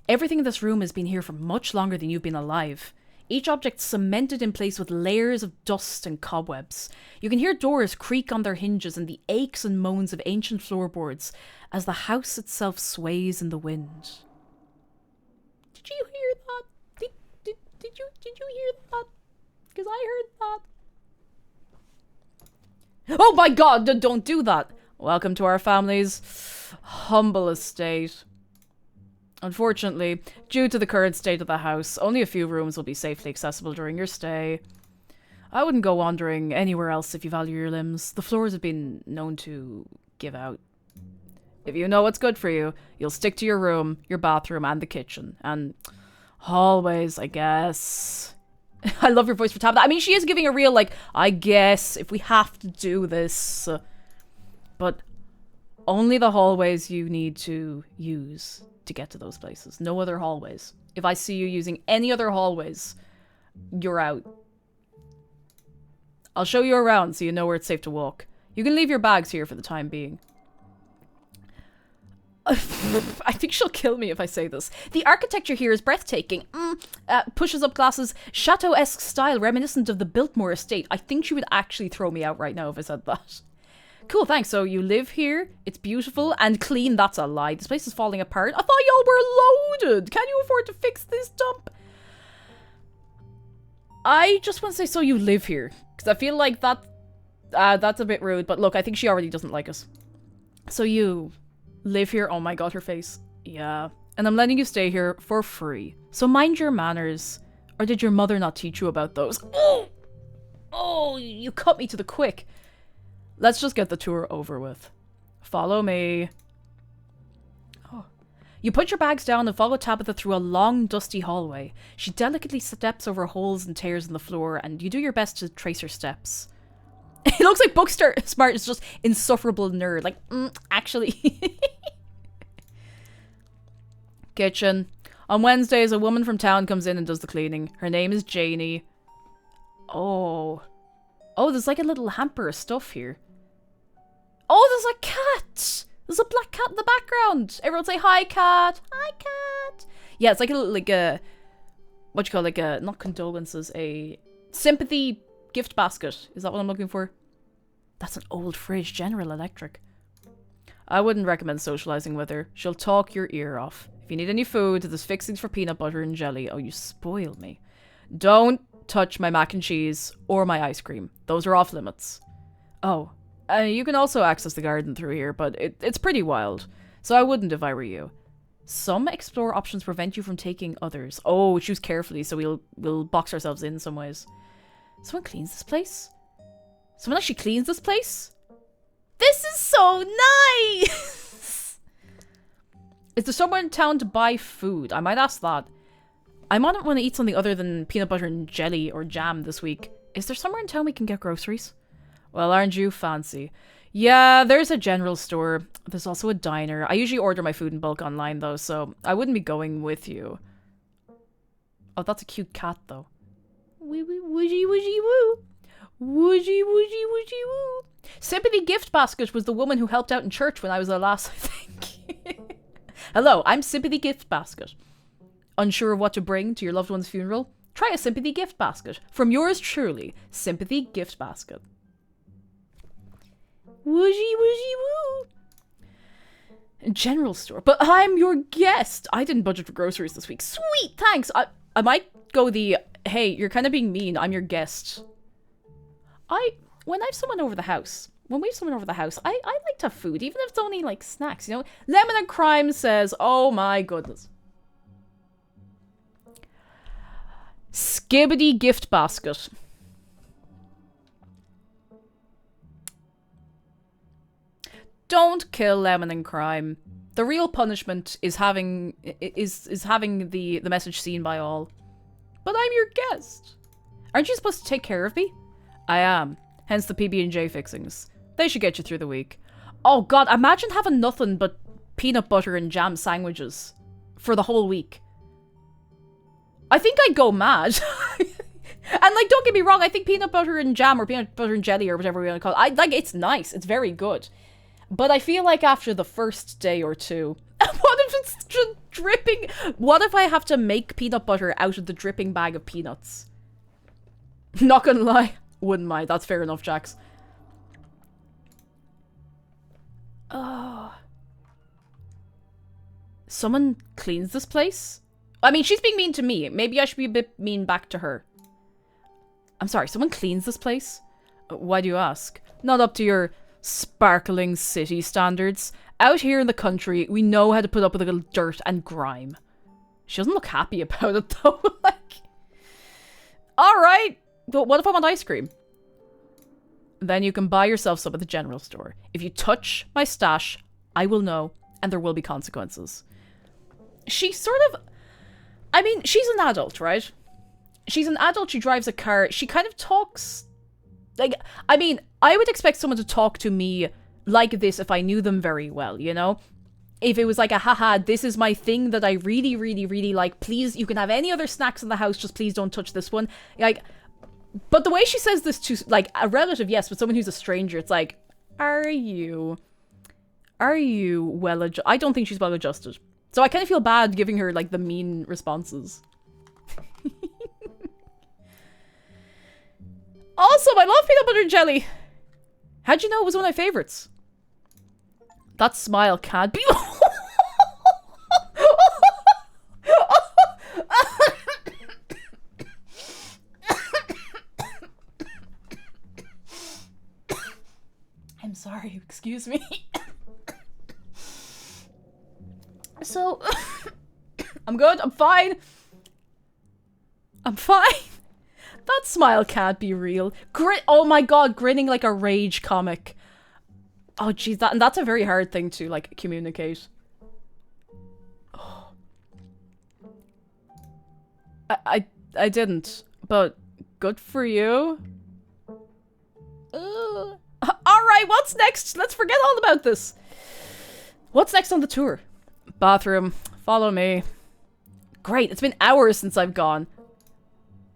S3: Everything in this room has been here for much longer than you've been alive. Each object cemented in place with layers of dust and cobwebs. You can hear doors creak on their hinges and the aches and moans of ancient floorboards as the house itself sways in the wind. Did you hear that? Did you hear that? Because I heard that. Oh my god, don't do that. Welcome to our family's humble estate. Unfortunately, due to the current state of the house, only a few rooms will be safely accessible during your stay. I wouldn't go wandering anywhere else if you value your limbs. The floors have been known to give out. If you know what's good for you, you'll stick to your room, your bathroom, and the kitchen. And hallways, I guess. I love your voice for Tabitha. I mean, she is giving a real, like, I guess, if we have to do this. But only the hallways you need to use to get to those places. No other hallways. If I see you using any other hallways, you're out. I'll show you around so you know where it's safe to walk. You can leave your bags here for the time being. I think she'll kill me if I say this. The architecture here is breathtaking. Pushes up glasses, chateau-esque style reminiscent of the Biltmore estate. I think she would actually throw me out right now if I said that. Cool, thanks. So you live here, it's beautiful and clean. That's a lie. This place is falling apart. I thought y'all were loaded. Can you afford to fix this dump? I just want to say, so you live here. Because I feel like that's a bit rude. But look, I think she already doesn't like us. So you live here. Oh my god, her face. Yeah. And I'm letting you stay here for free. So mind your manners. Or did your mother not teach you about those? Oh, you cut me to the quick. Let's just get the tour over with. Follow me. Oh. You put your bags down and follow Tabitha through a long, dusty hallway. She delicately steps over holes and tears in the floor, and you do your best to trace her steps. It looks like Booksmart is just insufferable nerd. Like, actually. Kitchen. On Wednesdays, a woman from town comes in and does the cleaning. Her name is Janie. Oh. Oh, there's like a little hamper of stuff here. Oh, there's a cat! There's a black cat in the background. Everyone say, hi, cat. Hi, cat. Yeah, it's like a what you call, like, a, not condolences, a sympathy gift basket. Is that what I'm looking for? That's an old fridge, General Electric. I wouldn't recommend socializing with her. She'll talk your ear off. If you need any food, there's fixings for peanut butter and jelly. Oh, you spoil me. Don't touch my mac and cheese or my ice cream. Those are off limits. Oh, you can also access the garden through here, but it's pretty wild. So I wouldn't if I were you. Some explore options prevent you from taking others. Oh, choose carefully so we'll box ourselves in some ways. Someone cleans this place? Someone actually cleans this place? This is so nice! Is there someone in town to buy food? I might ask that. I might want to eat something other than peanut butter and jelly or jam this week. Is there somewhere in town we can get groceries? Well, aren't you fancy? Yeah, there's a general store. There's also a diner. I usually order my food in bulk online, though, so I wouldn't be going with you. Oh, that's a cute cat, though. Wee wee woogey woogey woo. Woogey woogey woogey woo. Sympathy gift basket was the woman who helped out in church when I was there last, I think. Hello, I'm Sympathy gift basket. Unsure of what to bring to your loved one's funeral? Try a sympathy gift basket. From yours truly, Sympathy gift basket. Woogey woogey woo. General store. But I'm your guest. I didn't budget for groceries this week. Sweet, thanks. I might go the, hey, you're kind of being mean. I'm your guest. When I have someone over the house, I like to have food, even if it's only like snacks, you know? Lemon and Crime says, oh my goodness. Skibbity gift basket. Don't kill Lemon and Crime. The real punishment is having the message seen by all. But I'm your guest. Aren't you supposed to take care of me? I am. Hence the PB&J fixings. They should get you through the week. Oh god, imagine having nothing but peanut butter and jam sandwiches for the whole week. I think I'd go mad. And like, don't get me wrong, I think peanut butter and jam or peanut butter and jelly or whatever we want to call it, it's nice. It's very good. But I feel like after the first day or two, what if it's just dripping? What if I have to make peanut butter out of the dripping bag of peanuts? Not gonna lie. Wouldn't mind. That's fair enough, Jax. Oh. Someone cleans this place? I mean, she's being mean to me. Maybe I should be a bit mean back to her. I'm sorry, someone cleans this place? Why do you ask? Not up to your sparkling city standards. Out here in the country, we know how to put up with a little dirt and grime. She doesn't look happy about it, though. Like, alright. But what if I want ice cream? Then you can buy yourself some at the general store. If you touch my stash, I will know, and there will be consequences. She sort of... I mean, she's an adult, right? She's an adult, she drives a car, she kind of talks... Like, I mean, I would expect someone to talk to me like this if I knew them very well, you know? If it was like a, haha, this is my thing that I really, really, really like, please, you can have any other snacks in the house, just please don't touch this one. Like... But the way she says this to, like, a relative, yes, but someone who's a stranger, it's like, are you well-adjusted? I don't think she's well-adjusted. So I kind of feel bad giving her, like, the mean responses. Awesome, I love peanut butter and jelly. How'd you know it was one of my favorites? That smile can't be... I'm sorry, excuse me. So, I'm good, I'm fine. I'm fine. That smile can't be real. Oh my god, grinning like a rage comic. Oh jeez, that's a very hard thing to, like, communicate. I didn't, but good for you. Alright, what's next? Let's forget all about this. What's next on the tour? Bathroom. Follow me. Great, it's been hours since I've gone.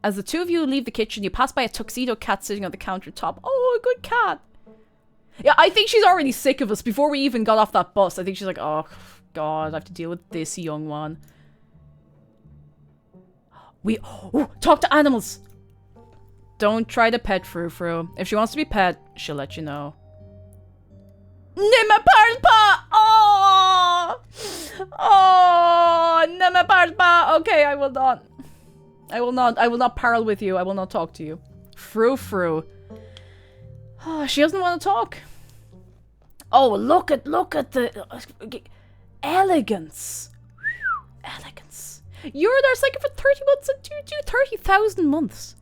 S3: As the two of you leave the kitchen, you pass by a tuxedo cat sitting on the countertop. Oh, a good cat. Yeah, I think she's already sick of us before we even got off that bus. I think she's like, oh, God, I have to deal with this young one. Talk to animals. Don't try to pet Frou Frou. If she wants to be pet, she'll let you know. Ne me parle pas! Oh! Oh! Ne me parle pas! Okay, I will not. I will not parle with you. I will not talk to you. Frou Frou. Oh, she doesn't want to talk. Oh, look at the elegance. Elegance. You're there second for 30 months and 30,000 months.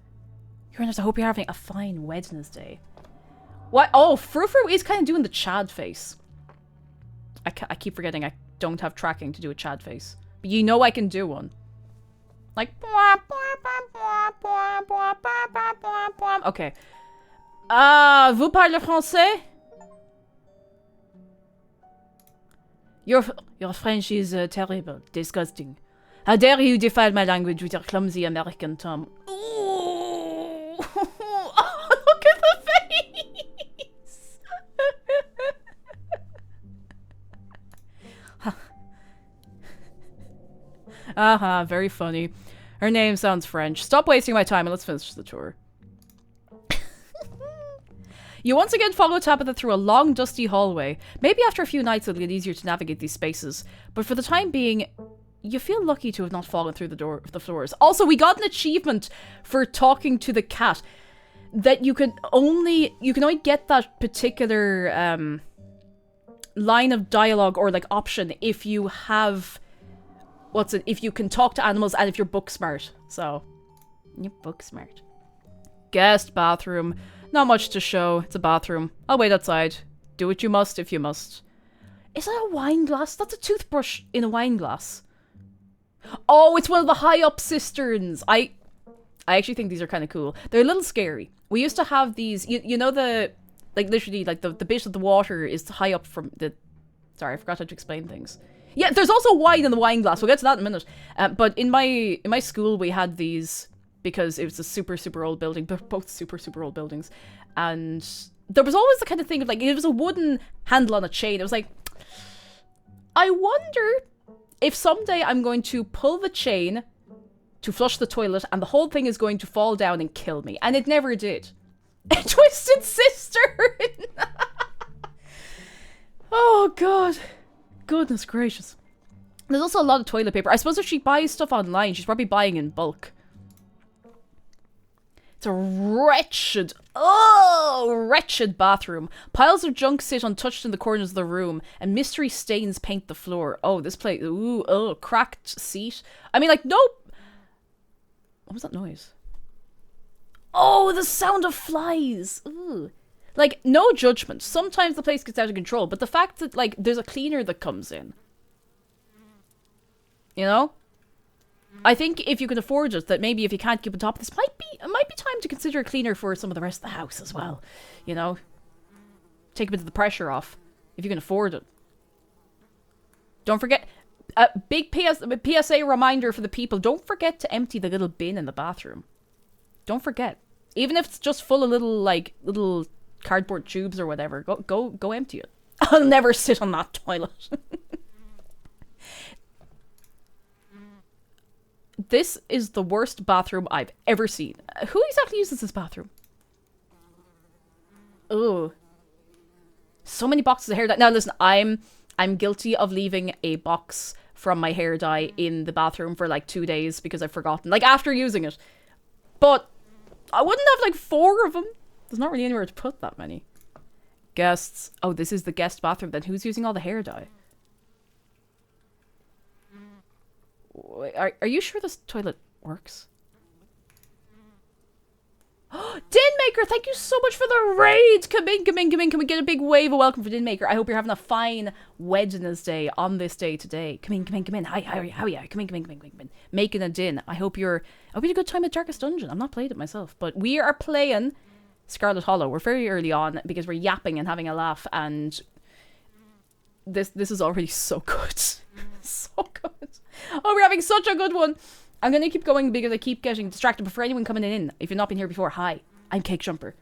S3: You're I hope you're having a fine Wednesday. What? Oh, Frou Frou is kind of doing the Chad face. I keep forgetting I don't have tracking to do a Chad face. But you know I can do one. Like... Okay. Vous parlez français? Your French is terrible. Disgusting. How dare you defile my language with your clumsy American tongue? Ooh. Look at the face! Aha, very funny. Her name sounds French. Stop wasting my time and let's finish the tour. You once again follow Tabitha through a long, dusty hallway. Maybe after a few nights it'll get easier to navigate these spaces, but for the time being, you feel lucky to have not fallen through the floors. Also, we got an achievement for talking to the cat. That you can only get that particular line of dialogue or like option if you have if you can talk to animals and if you're book smart. So you're book smart. Guest bathroom. Not much to show. It's a bathroom. I'll wait outside. Do what you must if you must. Is that a wine glass? That's a toothbrush in a wine glass. Oh, it's one of the high up cisterns. I actually think these are kind of cool. They're a little scary. We used to have these, you know literally the bit of the water is high up from the... Sorry, I forgot how to explain things. Yeah, there's also wine in the wine glass. We'll get to that in a minute. But in my school we had these because it was a super, super old building. They're both super, super old buildings. And there was always the kind of thing of like, it was a wooden handle on a chain. It was like, I wonder if someday I'm going to pull the chain to flush the toilet and the whole thing is going to fall down and kill me. And it never did. A twisted sister! Oh, God. Goodness gracious. There's also a lot of toilet paper. I suppose if she buys stuff online, she's probably buying in bulk. It's a wretched, wretched bathroom. Piles of junk sit untouched in the corners of the room, and mystery stains paint the floor. Oh, this place, cracked seat. I mean, like, nope. What was that noise? Oh, the sound of flies. Ooh. Like, no judgment. Sometimes the place gets out of control, but the fact that, like, there's a cleaner that comes in. You know? I think if you can afford it, that maybe if you can't keep on top of this, it might be time to consider a cleaner for some of the rest of the house as well. You know? Take a bit of the pressure off, if you can afford it. Don't forget, a big PSA reminder for the people, don't forget to empty the little bin in the bathroom. Don't forget. Even if it's just full of little cardboard tubes or whatever, go empty it. I'll never sit on that toilet. This is the worst bathroom I've ever seen. Who exactly uses this bathroom? Oh, so many boxes of hair dye. Now listen, I'm guilty of leaving a box from my hair dye in the bathroom for like 2 days because I've forgotten, like after using it. But I wouldn't have like 4 of them. There's not really anywhere to put that many. Guests. Oh, this is the guest bathroom then. Who's using all the hair dye? Are you sure this toilet works? Dinmaker, thank you so much for the raid. Come in. Can we get a big wave of welcome for Dinmaker? I hope you're having a fine Wednesday on this day today. Come in. Hi, how are you? Come in. Making a din. I hope you had a good time at Darkest Dungeon. I'm not played it myself, but we are playing Scarlet Hollow. We're very early on because we're yapping and having a laugh, and this is already so good. So good. Oh, we're having such a good one. I'm going to keep going because I keep getting distracted. But for anyone coming in, if you've not been here before, hi, I'm Cake Jumper.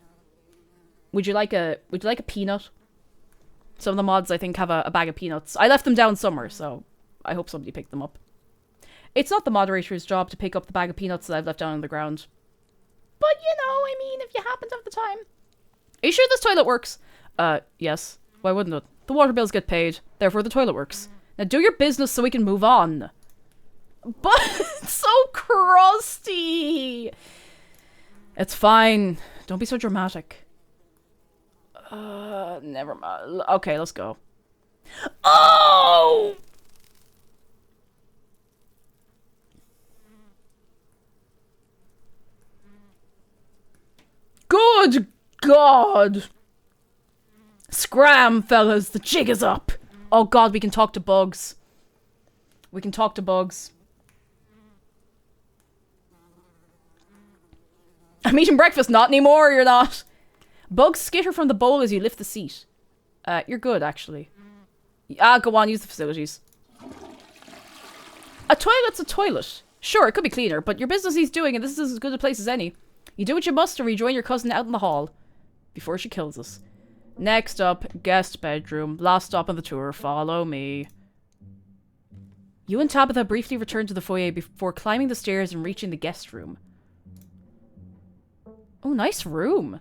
S3: Would you like a peanut? Some of the mods, I think, have a bag of peanuts. I left them down somewhere, so I hope somebody picked them up. It's not the moderator's job to pick up the bag of peanuts that I've left down on the ground. But, you know, I mean, if you happen to have the time. Are you sure this toilet works? Yes. Why wouldn't it? The water bills get paid, therefore the toilet works. Now do your business so we can move on. But it's so crusty. It's fine. Don't be so dramatic. Never mind. Okay, let's go. Oh! Good God! Scram, fellas, the jig is up. Oh God, we can talk to bugs. We can talk to bugs. I'm eating breakfast, not anymore, you're not. Bugs skitter from the bowl as you lift the seat. You're good, actually. Go on, use the facilities. A toilet's a toilet. Sure, it could be cleaner, but your business he's doing, and this is as good a place as any. You do what you must to rejoin your cousin out in the hall. Before she kills us. Next up, guest bedroom. Last stop on the tour. Follow me. You and Tabitha briefly return to the foyer before climbing the stairs and reaching the guest room. Oh, nice room.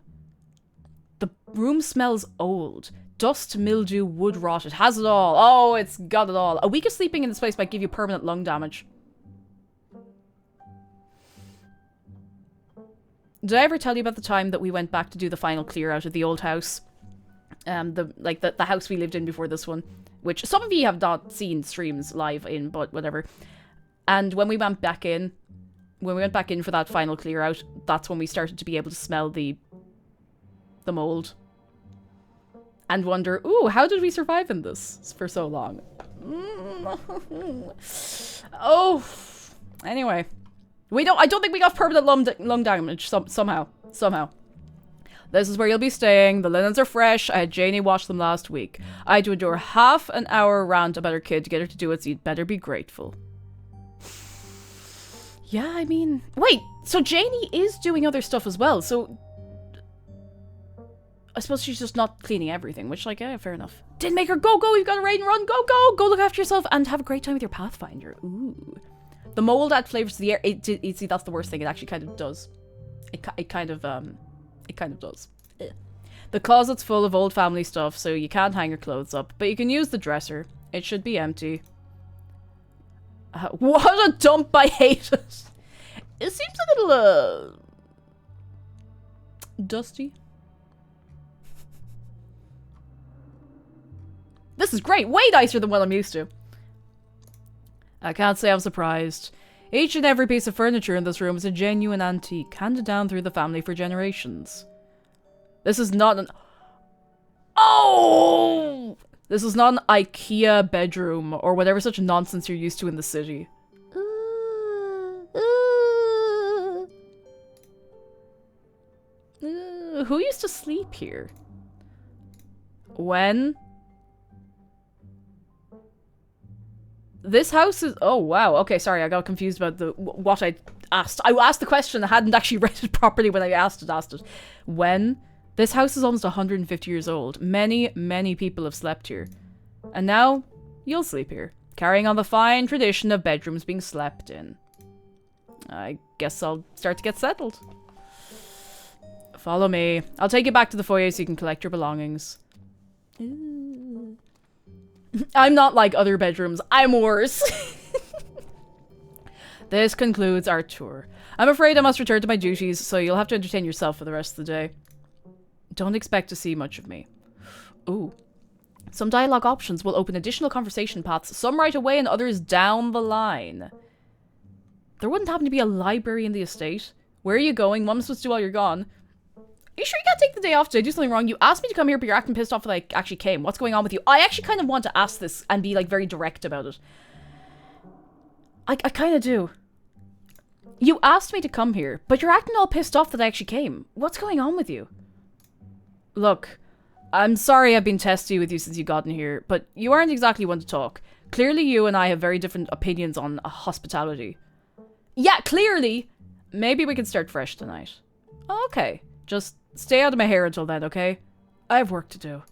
S3: The room smells old. Dust, mildew, wood rot. It has it all. Oh, it's got it all. A week of sleeping in this place might give you permanent lung damage. Did I ever tell you about the time that we went back to do the final clear out of the old house? The house we lived in before this one, which some of you have not seen streams live in, but whatever. And when we went back in for that final clear out, that's when we started to be able to smell the mold. And wonder, ooh, how did we survive in this for so long? Oh, anyway. I don't think we got permanent lung damage somehow. This is where you'll be staying. The linens are fresh. I had Janie wash them last week. I had to endure half an hour rant about her kid to get her to do it, so you'd better be grateful. Yeah, I mean... Wait, so Janie is doing other stuff as well, so... I suppose she's just not cleaning everything, which, like, yeah, fair enough. Didn't make her go, you've got a raid and run, go, look after yourself, and have a great time with your Pathfinder. Ooh. The mold adds flavors to the air. See, that's the worst thing. It actually kind of does. It kind of does. Ugh. The closet's full of old family stuff, so you can't hang your clothes up. But you can use the dresser. It should be empty. What a dump! I hate it. It seems a little, dusty. This is great! Way nicer than what I'm used to. I can't say I'm surprised. Each and every piece of furniture in this room is a genuine antique, handed down through the family for generations. This is not an... Oh! This is not an IKEA bedroom, or whatever such nonsense you're used to in the city. Who used to sleep here? When? This house is... Oh, wow. Okay, sorry. I got confused about what I asked. I asked the question. I hadn't actually read it properly when I asked it. When? This house is almost 150 years old. Many, many people have slept here. And now, you'll sleep here. Carrying on the fine tradition of bedrooms being slept in. I guess I'll start to get settled. Follow me. I'll take you back to the foyer so you can collect your belongings. I'm not like other bedrooms. I'm worse. This concludes our tour. I'm afraid I must return to my duties, so you'll have to entertain yourself for the rest of the day. Don't expect to see much of me. Ooh. Some dialogue options will open additional conversation paths, some right away and others down the line. There wouldn't happen to be a library in the estate. Where are you going? What am I supposed to do while you're gone? Are you sure you can't take the day off? Did I do something wrong? You asked me to come here, but you're acting pissed off that I actually came. What's going on with you? I actually kind of want to ask this and be, like, very direct about it. I kind of do. You asked me to come here, but you're acting all pissed off that I actually came. What's going on with you? Look, I'm sorry I've been testy with you since you got in here, but you aren't exactly one to talk. Clearly you and I have very different opinions on hospitality. Yeah, clearly! Maybe we can start fresh tonight. Okay, just stay out of my hair until then, okay? I have work to do.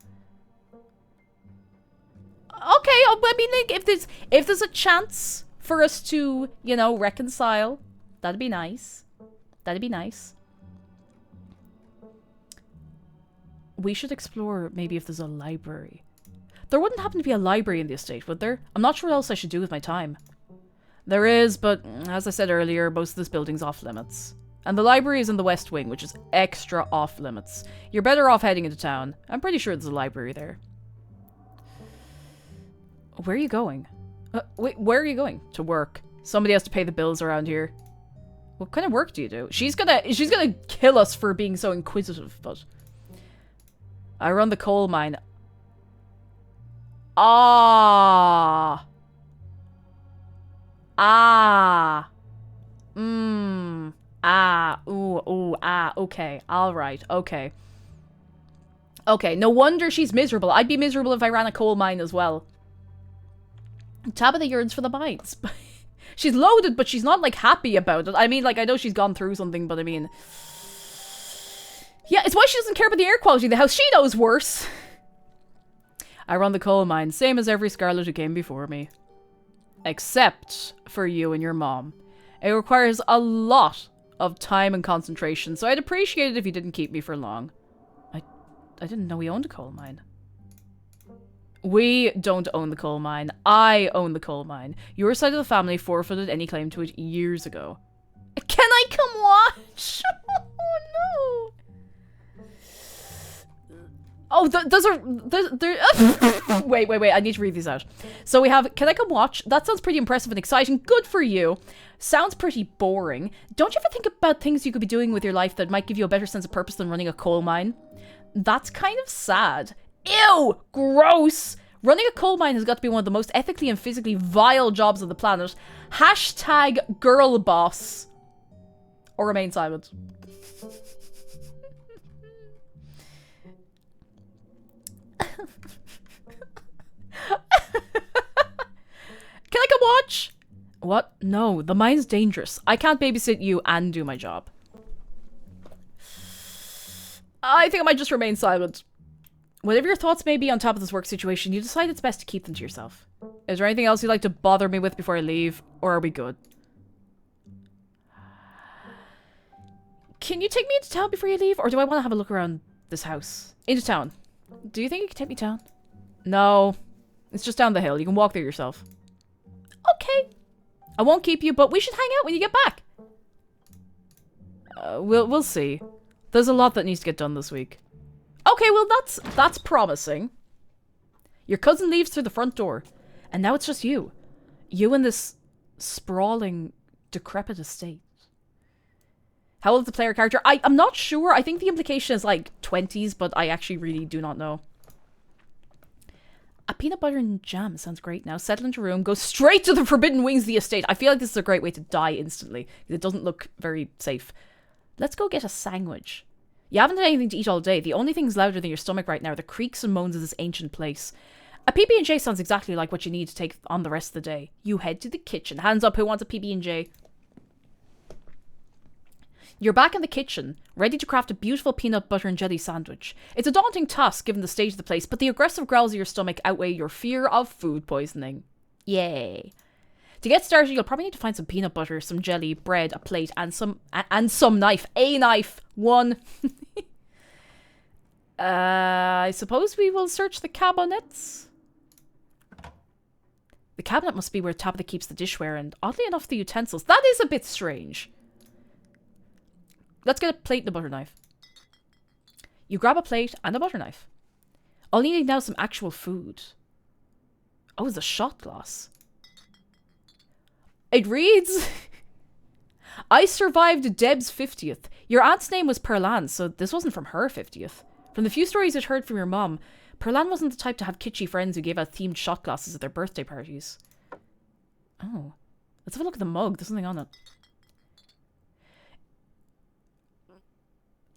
S3: Okay, I mean, like, if there's a chance for us to, you know, reconcile. That'd be nice. That'd be nice. We should explore maybe if there's a library. There wouldn't happen to be a library in the estate, would there? I'm not sure what else I should do with my time. There is, but as I said earlier, most of this building's off limits. And the library is in the West Wing, which is extra off limits. You're better off heading into town. I'm pretty sure there's a library there. Where are you going? Wait, where are you going? To work. Somebody has to pay the bills around here. What kind of work do you do? She's gonna kill us for being so inquisitive, but... I run the coal mine. Ah. Ah. Mmm. Ah. Ooh. Ooh. Ah. Okay. Alright. Okay. Okay. No wonder she's miserable. I'd be miserable if I ran a coal mine as well. Tabitha yearns for the mines. She's loaded, but she's not, like, happy about it. I mean, like, I know she's gone through something, but I mean... Yeah, it's why she doesn't care about the air quality of the house. She knows worse. I run the coal mine, same as every Scarlet who came before me. Except for you and your mom. It requires a lot of time and concentration, so I'd appreciate it if you didn't keep me for long. I didn't know we owned a coal mine. We don't own the coal mine. I own the coal mine. Your side of the family forfeited any claim to it years ago. Can I come watch? Oh no! Oh, those are... Wait, I need to read these out. So we have, can I come watch? That sounds pretty impressive and exciting. Good for you. Sounds pretty boring. Don't you ever think about things you could be doing with your life that might give you a better sense of purpose than running a coal mine? That's kind of sad. Ew! Gross! Running a coal mine has got to be one of the most ethically and physically vile jobs on the planet. Hashtag girl boss. Or remain silent. Can I come watch? What? No, the mine's dangerous. I can't babysit you and do my job. I think I might just remain silent. Whatever your thoughts may be on top of this work situation, you decide it's best to keep them to yourself. Is there anything else you'd like to bother me with before I leave? Or are we good? Can you take me into town before you leave? Or do I want to have a look around this house? Into town. Do you think you can take me down? No. It's just down the hill. You can walk there yourself. Okay. I won't keep you, but we should hang out when you get back. We'll see. There's a lot that needs to get done this week. Okay, well that's promising. Your cousin leaves through the front door, and now it's just you. You and this sprawling, decrepit estate. How old is the player character? I'm not sure. I think the implication is like 20s, but I actually really do not know. A peanut butter and jam sounds great now. Settle into a room, go straight to the forbidden wings of the estate. I feel like this is a great way to die instantly. It doesn't look very safe. Let's go get a sandwich. You haven't had anything to eat all day. The only things louder than your stomach right now are the creaks and moans of this ancient place. A PB&J sounds exactly like what you need to take on the rest of the day. You head to the kitchen. Hands up, who wants a PB&J? You're back in the kitchen, ready to craft a beautiful peanut butter and jelly sandwich. It's a daunting task given the state of the place, but the aggressive growls of your stomach outweigh your fear of food poisoning. Yay. To get started, you'll probably need to find some peanut butter, some jelly, bread, a plate, and some knife. A knife. One. I suppose we will search the cabinets. The cabinet must be where Tabitha keeps the dishware and, oddly enough, the utensils. That is a bit strange. Let's get a plate and a butter knife. You grab a plate and a butter knife. All you need now is some actual food. Oh, it's a shot glass. It reads... I survived Deb's 50th. Your aunt's name was Perlan, so this wasn't from her 50th. From the few stories I'd heard from your mom, Perlan wasn't the type to have kitschy friends who gave out themed shot glasses at their birthday parties. Oh. Let's have a look at the mug. There's something on it.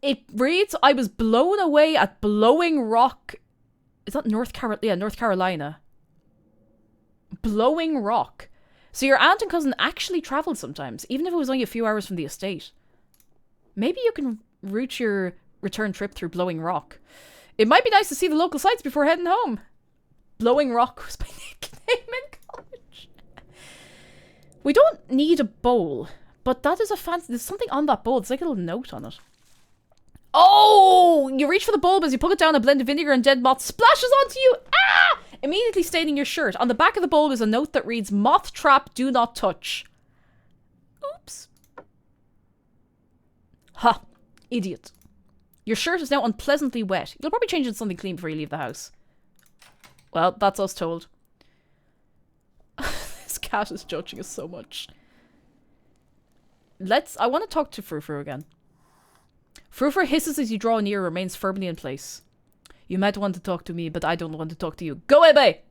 S3: It reads, I was blown away at Blowing Rock. Is that North Carolina? Yeah, North Carolina. Blowing Rock. So your aunt and cousin actually travelled sometimes, even if it was only a few hours from the estate. Maybe you can route your return trip through Blowing Rock. It might be nice to see the local sites before heading home. Blowing Rock was my nickname in college. We don't need a bowl, but that is a fancy... There's something on that bowl. It's like a little note on it. Oh! You reach for the bowl, but as you put it down, a blend of vinegar and dead moth splashes onto you. Ah! Immediately staining your shirt. On the back of the bowl is a note that reads, "Moth trap, do not touch." Oops. Ha! Idiot. Your shirt is now unpleasantly wet. You'll probably change it to something clean before you leave the house. Well, that's us told. This cat is judging us so much. I want to talk to Frou-Frou again. Frou-Frou hisses as you draw near, remains firmly in place. You might want to talk to me, but I don't want to talk to you. Go away!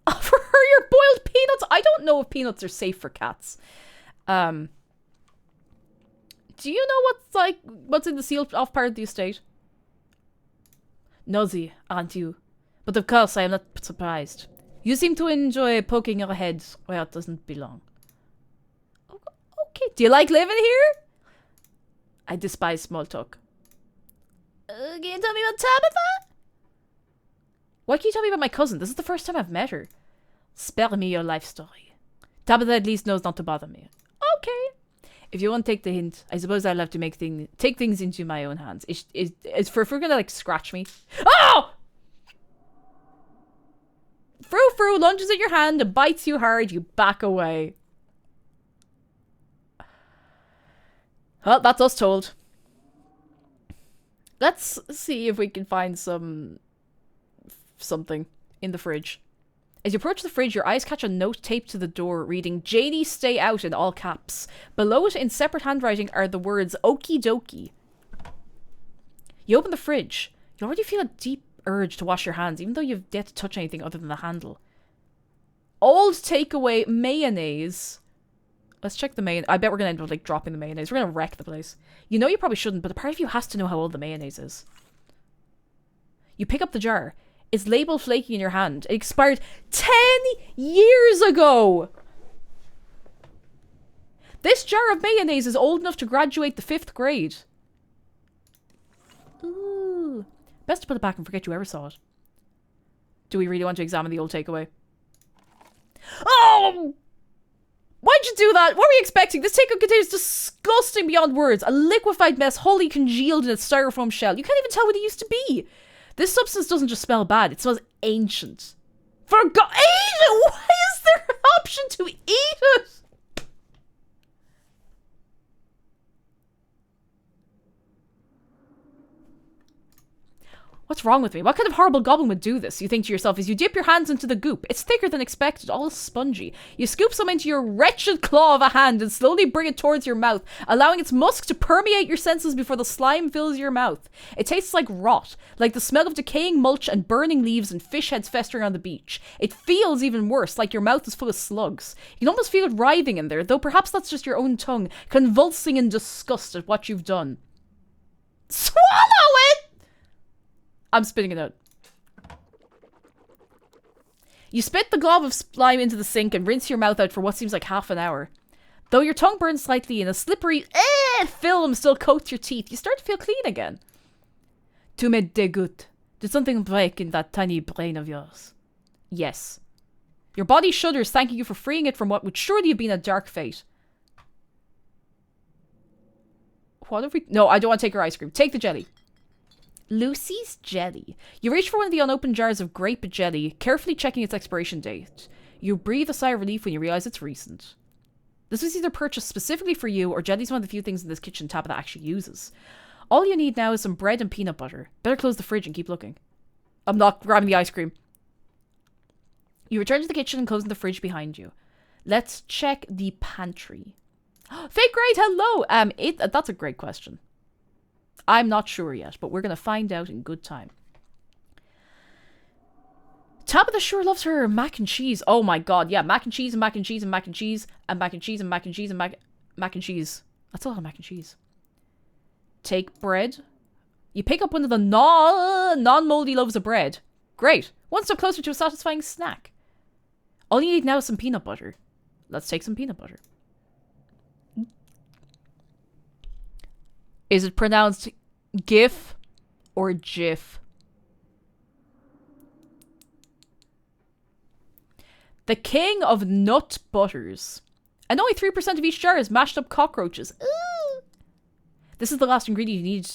S3: Offer her your boiled peanuts! I don't know if peanuts are safe for cats. Do you know what's in the sealed off part of the estate? Nosy, aren't you? But of course I am not surprised. You seem to enjoy poking your head where it doesn't belong. Okay, do you like living here? I despise small talk. Can you tell me about Tabitha? Why can't you tell me about my cousin? This is the first time I've met her. Spare me your life story. Tabitha at least knows not to bother me. Okay. If you won't take the hint, I suppose I'll have to take things into my own hands. Is Frou-Frou gonna, like, scratch me? Oh! Frou-Frou lunges at your hand and bites you hard. You back away. Well, that's us told. Let's see if we can find something in the fridge. As you approach the fridge, your eyes catch a note taped to the door reading, "JD, stay out," in all caps. Below it, in separate handwriting, are the words, "Okie dokie." You open the fridge. You already feel a deep urge to wash your hands, even though you've yet to touch anything other than the handle. Old takeaway mayonnaise. Let's check the mayonnaise. I bet we're going to end up, like, dropping the mayonnaise. We're going to wreck the place. You know you probably shouldn't, but a part of you has to know how old the mayonnaise is. You pick up the jar. Its label flaking in your hand. It expired 10 years ago! This jar of mayonnaise is old enough to graduate the 5th grade. Ooh. Best to put it back and forget you ever saw it. Do we really want to examine the old takeaway? Oh! Why'd you do that? What were you expecting? This takeout contains disgusting beyond words. A liquefied mess wholly congealed in its styrofoam shell. You can't even tell what it used to be. This substance doesn't just smell bad. It smells ancient. For God, eat it! Why is there an option to eat it? What's wrong with me? What kind of horrible goblin would do this? You think to yourself as you dip your hands into the goop. It's thicker than expected, all spongy. You scoop some into your wretched claw of a hand and slowly bring it towards your mouth, allowing its musk to permeate your senses before the slime fills your mouth. It tastes like rot, like the smell of decaying mulch and burning leaves and fish heads festering on the beach. It feels even worse, like your mouth is full of slugs. You can almost feel it writhing in there, though perhaps that's just your own tongue, convulsing in disgust at what you've done. Swallow it! I'm spitting it out. You spit the glob of slime into the sink and rinse your mouth out for what seems like half an hour. Though your tongue burns slightly and a slippery film still coats your teeth, you start to feel clean again. Tu me dégoûtes. Did something break in that tiny brain of yours? Yes. Your body shudders, thanking you for freeing it from what would surely have been a dark fate. What have we... No, I don't want to take your ice cream. Take the jelly. Lucy's jelly. You reach for one of the unopened jars of grape jelly, carefully checking its expiration date. You breathe a sigh of relief when you realize it's recent. This was either purchased specifically for you, or jelly's one of the few things in this kitchen Tabitha actually uses. All you need now is some bread and peanut butter. Better close the fridge and keep looking. I'm not grabbing the ice cream. You return to the kitchen and close the fridge behind you. Let's check the pantry. Fake grade, hello! That's a great question. I'm not sure yet, but we're going to find out in good time. Tabitha sure loves her mac and cheese. Oh my god, yeah, mac and cheese and mac and cheese and mac and cheese and mac and cheese and mac and cheese and mac and cheese. That's a lot of mac and cheese. Take bread. You pick up one of the non-moldy loaves of bread. Great. One step closer to a satisfying snack. All you need now is some peanut butter. Let's take some peanut butter. Is it pronounced GIF or GIF? The king of nut butters. And only 3% of each jar is mashed up cockroaches. Ooh. This is the last ingredient you need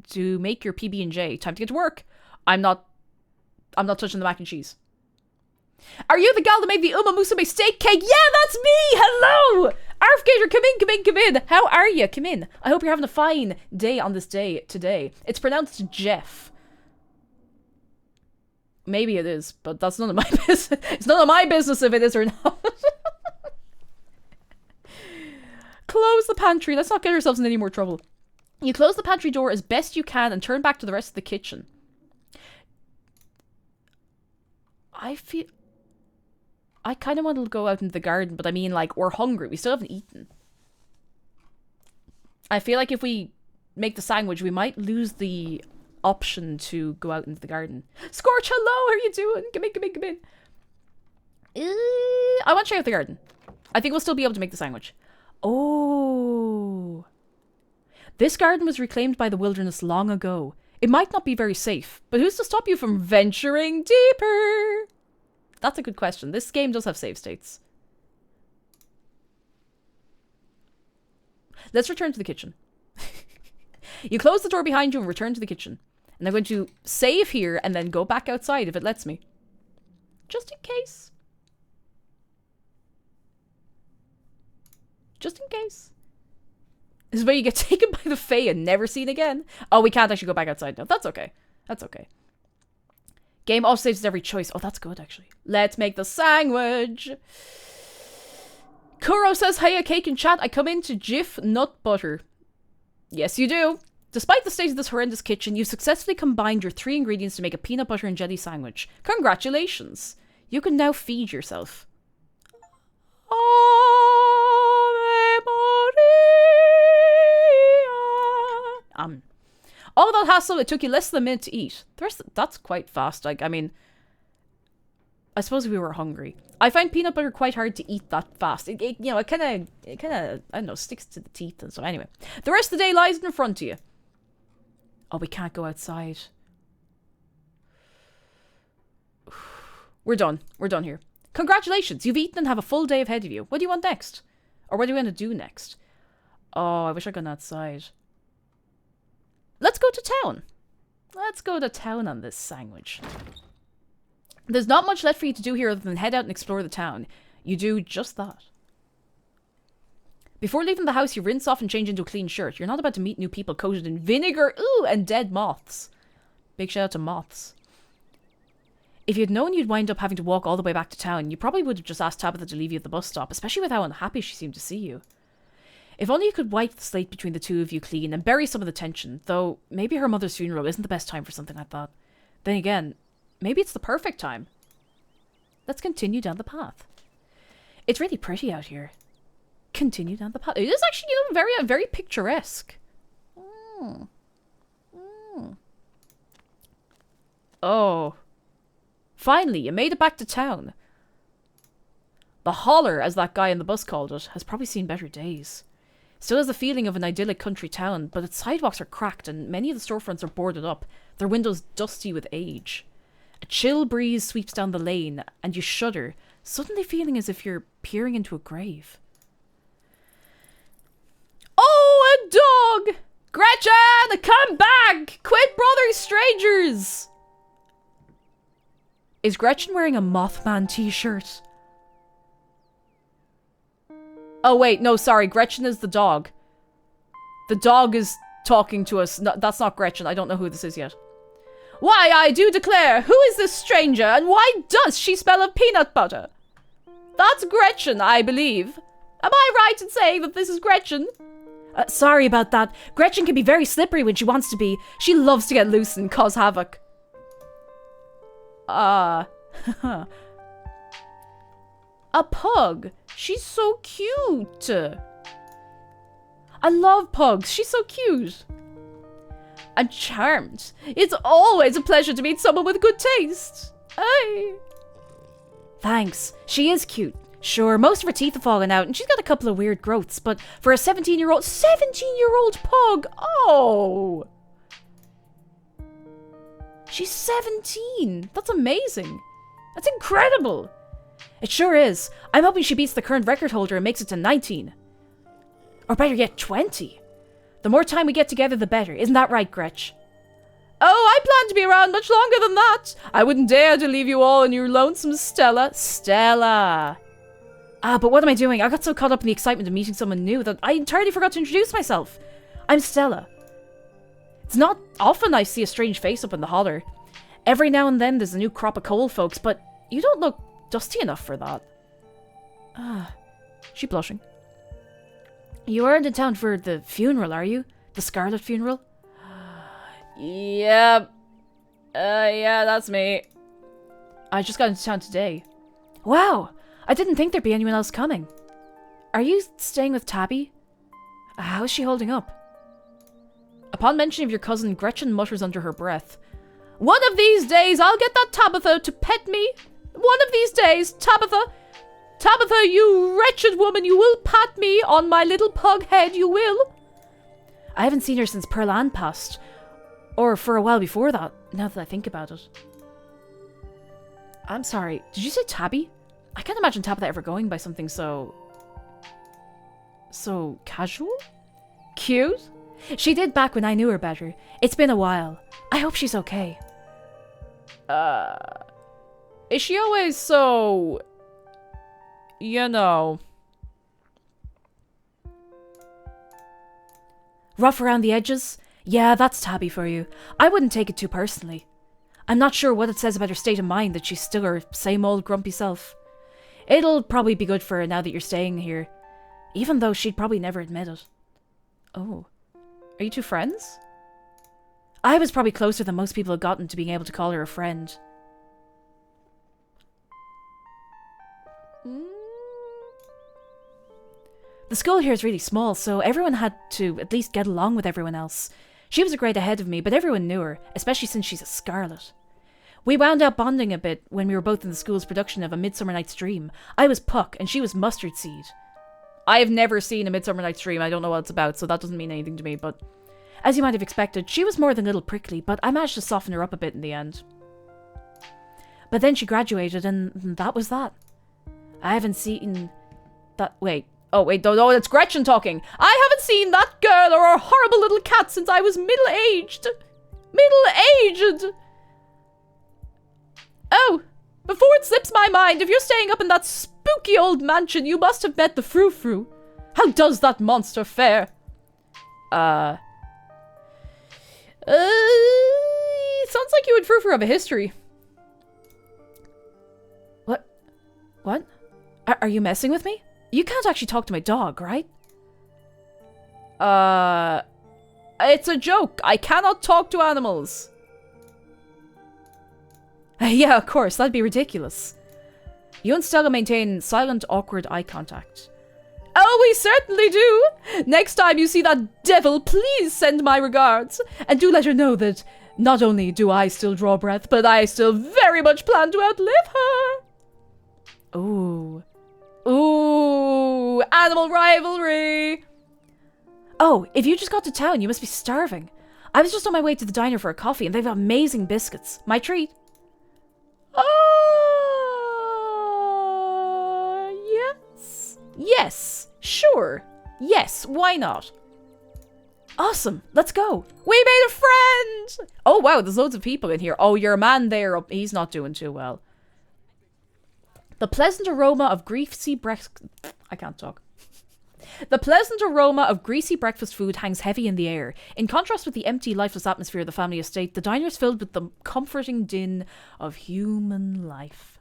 S3: to make your PB&J. Time to get to work. I'm not touching the mac and cheese. Are you the gal that made the Uma Musume steak cake? Yeah, that's me! Hello! Arfgator, come in. How are you? Come in. I hope you're having a fine day on this day today. It's pronounced Jeff. Maybe it is, but that's none of my business. It's none of my business if it is or not. Close the pantry. Let's not get ourselves in any more trouble. You close the pantry door as best you can and turn back to the rest of the kitchen. I kind of want to go out into the garden, but I mean, like, we're hungry. We still haven't eaten. I feel like if we make the sandwich, we might lose the option to go out into the garden. Scorch, hello! How are you doing? Come in. I want to check out the garden. I think we'll still be able to make the sandwich. Oh. This garden was reclaimed by the wilderness long ago. It might not be very safe, but who's to stop you from venturing deeper? That's a good question. This game does have save states. Let's return to the kitchen. You close the door behind you and return to the kitchen. And I'm going to save here and then go back outside if it lets me. Just in case. Just in case. This is where you get taken by the Fae and never seen again. Oh, we can't actually go back outside now. That's okay. That's okay. Game off saves every choice. Oh, that's good, actually. Let's make the sandwich. Kuro says, hey, a cake in chat. I come into Jif Nut Butter. Yes, you do. Despite the state of this horrendous kitchen, you've successfully combined your 3 ingredients to make a peanut butter and jelly sandwich. Congratulations. You can now feed yourself. All that hassle, it took you less than a minute to eat. That's quite fast. I mean, I suppose we were hungry. I find peanut butter quite hard to eat that fast. It kind of, I don't know, sticks to the teeth and so. Anyway, the rest of the day lies in front of you. Oh, we can't go outside. We're done. We're done here. Congratulations, you've eaten and have a full day ahead of you. What do you want next? Or what do you want to do next? Oh, I wish I'd gone outside. Let's go to town. Let's go to town on this sandwich. There's not much left for you to do here other than head out and explore the town. You do just that. Before leaving the house, you rinse off and change into a clean shirt. You're not about to meet new people coated in vinegar, ooh, and dead moths. Big shout out to moths. If you'd known you'd wind up having to walk all the way back to town, you probably would have just asked Tabitha to leave you at the bus stop, especially with how unhappy she seemed to see you. If only you could wipe the slate between the two of you clean and bury some of the tension, though maybe her mother's funeral isn't the best time for something like that. Then again, maybe it's the perfect time. Let's continue down the path. It's really pretty out here. Continue down the path. It is actually, very picturesque. Oh. Finally, you made it back to town. The holler, as that guy in the bus called it, has probably seen better days. Still has the feeling of an idyllic country town, but its sidewalks are cracked and many of the storefronts are boarded up, their windows dusty with age. A chill breeze sweeps down the lane, and you shudder, suddenly feeling as if you're peering into a grave. Oh, a dog! Gretchen, come back! Quit bothering strangers! Is Gretchen wearing a Mothman t-shirt? Oh wait, no, sorry, Gretchen is the dog. The dog is talking to us. No, that's not Gretchen, I don't know who this is yet. Why, I do declare, who is this stranger, and why does she smell of peanut butter? That's Gretchen, I believe. Am I right in saying that this is Gretchen? Sorry about that. Gretchen can be very slippery when she wants to be. She loves to get loose and cause havoc. A pug. She's so cute. I love pugs. She's so cute. I'm charmed. It's always a pleasure to meet someone with good taste. Hey. Thanks. She is cute. Sure, most of her teeth have fallen out and she's got a couple of weird growths, but for a 17-year-old pug, oh. She's 17. That's amazing. That's incredible. It sure is. I'm hoping she beats the current record holder and makes it to 19. Or better yet, 20. The more time we get together, the better. Isn't that right, Gretch? Oh, I plan to be around much longer than that. I wouldn't dare to leave you all in your lonesome Stella. Stella. But what am I doing? I got so caught up in the excitement of meeting someone new that I entirely forgot to introduce myself. I'm Stella. It's not often I see a strange face up in the holler. Every now and then there's a new crop of coal folks, but you don't look dusty enough for that. She blushing. You aren't in town for the funeral, are you? The Scarlet funeral? Yeah. Yeah, that's me. I just got into town today. Wow, I didn't think there'd be anyone else coming. Are you staying with Tabby? How's she holding up? Upon mention of your cousin, Gretchen mutters under her breath. One of these days, I'll get that Tabitha to pet me. One of these days, Tabitha. Tabitha, you wretched woman, you will pat me on my little pug head, you will. I haven't seen her since Pearl Ann passed. Or for a while before that, now that I think about it. I'm sorry, did you say Tabby? I can't imagine Tabitha ever going by something so casual? Cute? She did back when I knew her better. It's been a while. I hope she's okay. Is she always so... you know... rough around the edges? Yeah, that's Tabby for you. I wouldn't take it too personally. I'm not sure what it says about her state of mind that she's still her same old grumpy self. It'll probably be good for her now that you're staying here. Even though she'd probably never admit it. Oh. Are you two friends? I was probably closer than most people had gotten to being able to call her a friend. The school here is really small, so everyone had to at least get along with everyone else. She was a grade ahead of me, but everyone knew her, especially since she's a Scarlet. We wound up bonding a bit when we were both in the school's production of A Midsummer Night's Dream. I was Puck, and she was Mustard Seed. I have never seen A Midsummer Night's Dream. I don't know what it's about, so that doesn't mean anything to me, but... as you might have expected, she was more than a little prickly, but I managed to soften her up a bit in the end. But then she graduated, and that was that. I haven't seen... that... wait. Oh, wait, no, that's Gretchen talking. I haven't seen that girl or her horrible little cat since I was middle-aged. Middle-aged! Oh, before it slips my mind, if you're staying up in that spooky old mansion, you must have met the Frou-Frou. How does that monster fare? Sounds like you and Frou-Frou have a history. What? What? Are you messing with me? You can't actually talk to my dog, right? It's a joke. I cannot talk to animals. Yeah, of course. That'd be ridiculous. You and Stella maintain silent, awkward eye contact. Oh, we certainly do. Next time you see that devil, please send my regards. And do let her know that not only do I still draw breath, but I still very much plan to outlive her. Ooh. Ooh, animal rivalry. Oh, if you just got to town, you must be starving. I was just on my way to the diner for a coffee, and they've amazing biscuits. My treat. Yes. Yes, sure. Yes, why not? Awesome, let's go. We made a friend. Oh, wow, there's loads of people in here. Oh, your man there, he's not doing too well. The pleasant aroma of greasy I can't talk. The pleasant aroma of greasy breakfast food hangs heavy in the air. In contrast with the empty, lifeless atmosphere of the family estate, the diner is filled with the comforting din of human life.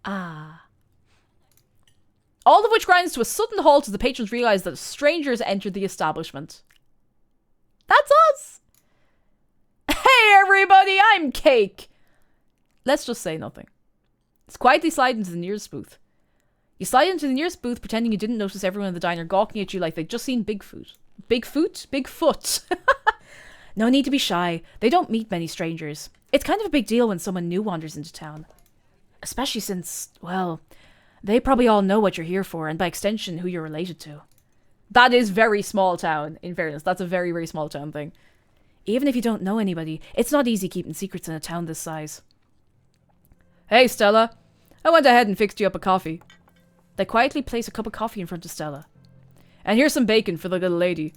S3: Ah. All of which grinds to a sudden halt as the patrons realize that strangers entered the establishment. That's us! Hey everybody, I'm Cake! Let's just say nothing. Let's quietly slide into the nearest booth. You slide into the nearest booth pretending you didn't notice everyone in the diner gawking at you like they'd just seen Bigfoot. Bigfoot? Bigfoot. No need to be shy. They don't meet many strangers. It's kind of a big deal when someone new wanders into town. Especially since, well, they probably all know what you're here for, and by extension, who you're related to. That is very small town, in fairness. That's a very, very small town thing. Even if you don't know anybody, it's not easy keeping secrets in a town this size. Hey, Stella. I went ahead and fixed you up a coffee. They quietly place a cup of coffee in front of Stella. And here's some bacon for the little lady.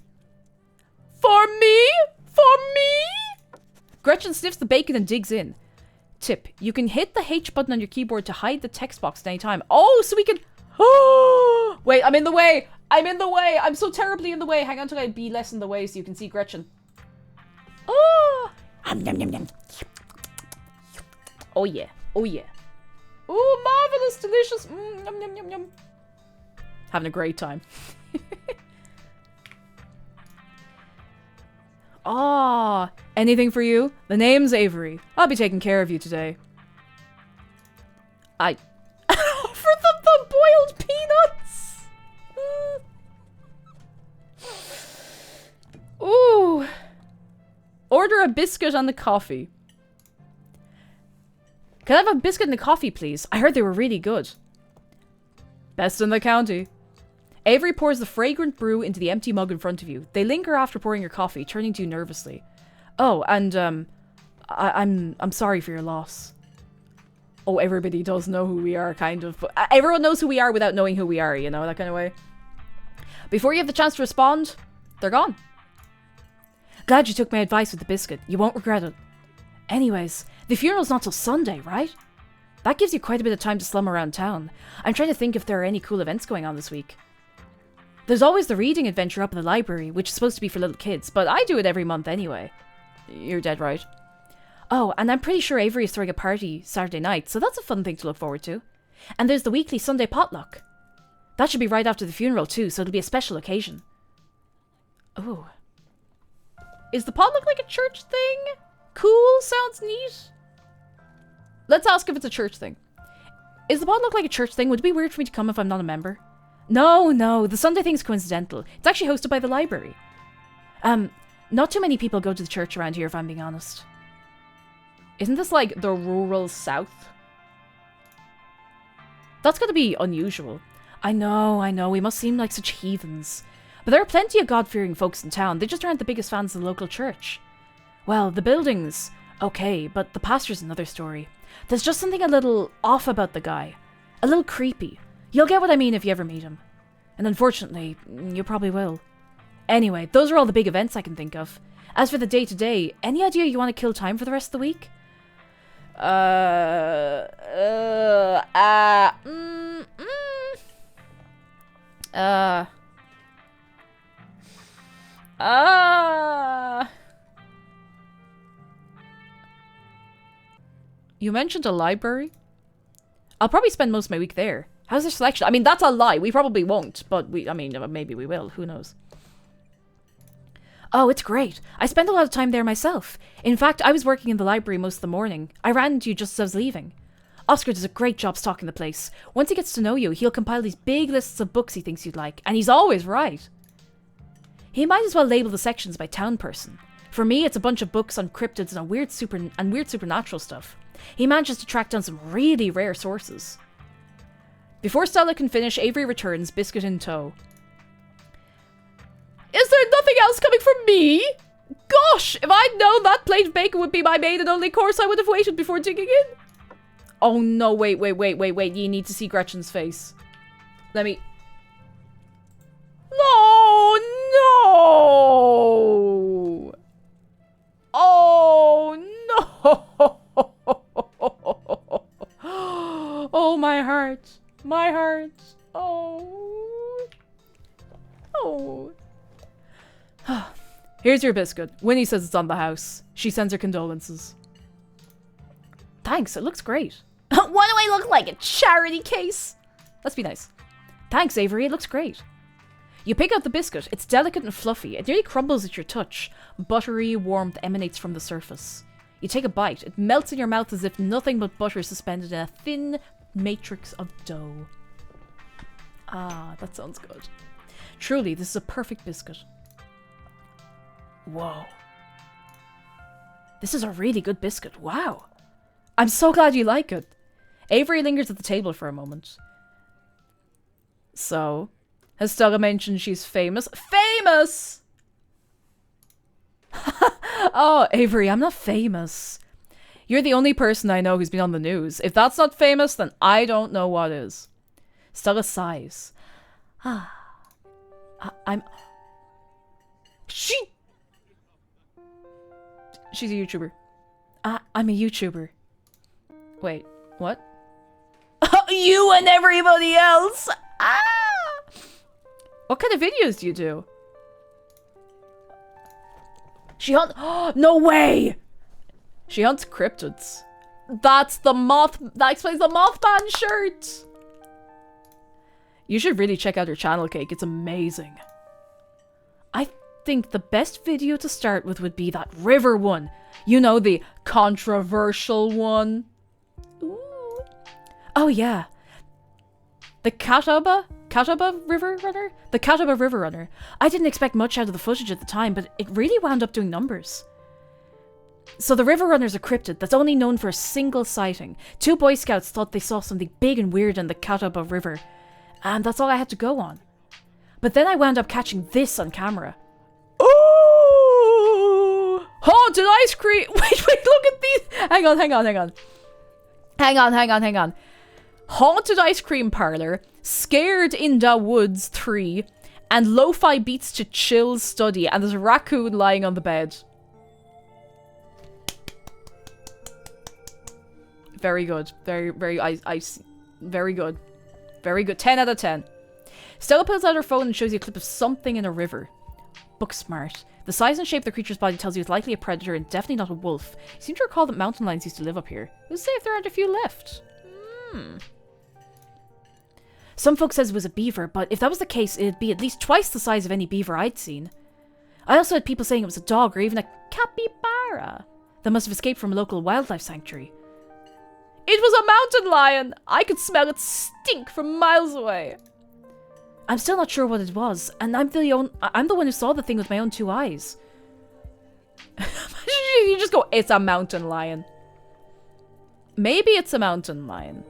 S3: For me? For me? Gretchen sniffs the bacon and digs in. Tip, you can hit the H button on your keyboard to hide the text box at any time. Oh, so we can... Oh! Wait, I'm in the way. I'm in the way. I'm so terribly in the way. Hang on till I be less in the way so you can see Gretchen. Oh! Yum, yum, yum. Oh, yeah. Oh, yeah. Oh, marvelous, delicious. Yum, yum, yum, yum. Having a great time. Ah, anything for you? The name's Avery. I'll be taking care of you today. I offer them the boiled peanuts. Ooh. Order a biscuit and a coffee. Can I have a biscuit and a coffee, please? I heard they were really good. Best in the county. Avery pours the fragrant brew into the empty mug in front of you. They linger after pouring your coffee, turning to you nervously. Oh, and, I'm sorry for your loss. Oh, everybody does know who we are, kind of. But everyone knows who we are without knowing who we are, you know, that kind of way. Before you have the chance to respond, they're gone. Glad you took my advice with the biscuit. You won't regret it. Anyways, the funeral's not till Sunday, right? That gives you quite a bit of time to slum around town. I'm trying to think if there are any cool events going on this week. There's always the reading adventure up in the library, which is supposed to be for little kids, but I do it every month anyway. You're dead right. Oh, and I'm pretty sure Avery is throwing a party Saturday night, so that's a fun thing to look forward to. And there's the weekly Sunday potluck. That should be right after the funeral too, so it'll be a special occasion. Oh. Is the potluck like a church thing? Cool, sounds neat. Let's ask if it's a church thing. Is the potluck like a church thing? Would it be weird for me to come if I'm not a member? No, the Sunday thing's coincidental. It's actually hosted by the library. Not too many people go to the church around here, if I'm being honest. Isn't this like the rural south? That's gotta be unusual. I know, we must seem like such heathens. But there are plenty of God-fearing folks in town, they just aren't the biggest fans of the local church. Well, the building's okay, but the pastor's another story. There's just something a little off about the guy. A little creepy. You'll get what I mean if you ever meet him. And unfortunately, you probably will. Anyway, those are all the big events I can think of. As for the day-to-day, any idea you want to kill time for the rest of the week? You mentioned a library? I'll probably spend most of my week there. How's their selection? I mean, that's a lie. We probably won't, but maybe we will. Who knows? Oh, it's great. I spend a lot of time there myself. In fact, I was working in the library most of the morning. I ran into you just as I was leaving. Oscar does a great job stocking the place. Once he gets to know you, he'll compile these big lists of books he thinks you'd like, and he's always right. He might as well label the sections by town person. For me, it's a bunch of books on cryptids and weird supernatural stuff. He manages to track down some really rare sources. Before Stella can finish, Avery returns, biscuit in tow. Is there nothing else coming from me? Gosh, if I'd known that plate of bacon would be my main and only course, I would have waited before digging in. Oh no, wait. You need to see Gretchen's face. Let me... No! Oh no! Oh, my heart. My heart. Oh. Here's your biscuit. Winnie says it's on the house. She sends her condolences. Thanks, it looks great. What do I look like? A charity case? Let's be nice. Thanks, Avery, it looks great. You pick out the biscuit. It's delicate and fluffy. It nearly crumbles at your touch. Buttery warmth emanates from the surface. You take a bite. It melts in your mouth as if nothing but butter suspended in a thin matrix of dough. Ah, that sounds good. Truly, this is a perfect biscuit. Whoa. This is a really good biscuit. Wow. I'm so glad you like it. Avery lingers at the table for a moment. So, has Stella mentioned she's famous? Famous! Oh, Avery, I'm not famous. You're the only person I know who's been on the news. If that's not famous, then I don't know what is. Stella sighs. I'm... She's a YouTuber. I'm a YouTuber. Wait, what? You and everybody else! What kind of videos do you do? She hunts... No way! She hunts cryptids. That's the moth... That explains the Mothman shirt! You should really check out her channel, Cake. It's amazing. I think the best video to start with would be that river one. You know, the controversial one. Ooh. Oh, yeah. The Catawba River Runner? The Catawba River Runner. I didn't expect much out of the footage at the time, but it really wound up doing numbers. So the River Runner's a cryptid that's only known for a single sighting. 2 Boy Scouts thought they saw something big and weird in the Catawba River, and that's all I had to go on. But then I wound up catching this on camera. Oh! Haunted ice cream! Wait, look at these! Hang on. Haunted ice cream parlor, Scared in the Woods 3, and Lo-Fi Beats to Chill Study, and there's a raccoon lying on the bed. Very good. Very good. Very good. 10 out of 10. Stella pulls out her phone and shows you a clip of something in a river. Book smart. The size and shape of the creature's body tells you it's likely a predator and definitely not a wolf. You seem to recall that mountain lions used to live up here. Who's to say if there aren't a few left? Some folks says it was a beaver, but if that was the case, it'd be at least twice the size of any beaver I'd seen. I also had people saying it was a dog or even a capybara that must have escaped from a local wildlife sanctuary. It was a mountain lion! I could smell its stink from miles away. I'm still not sure what it was, and I'm the one who saw the thing with my own 2 eyes. You just go, it's a mountain lion. Maybe it's a mountain lion.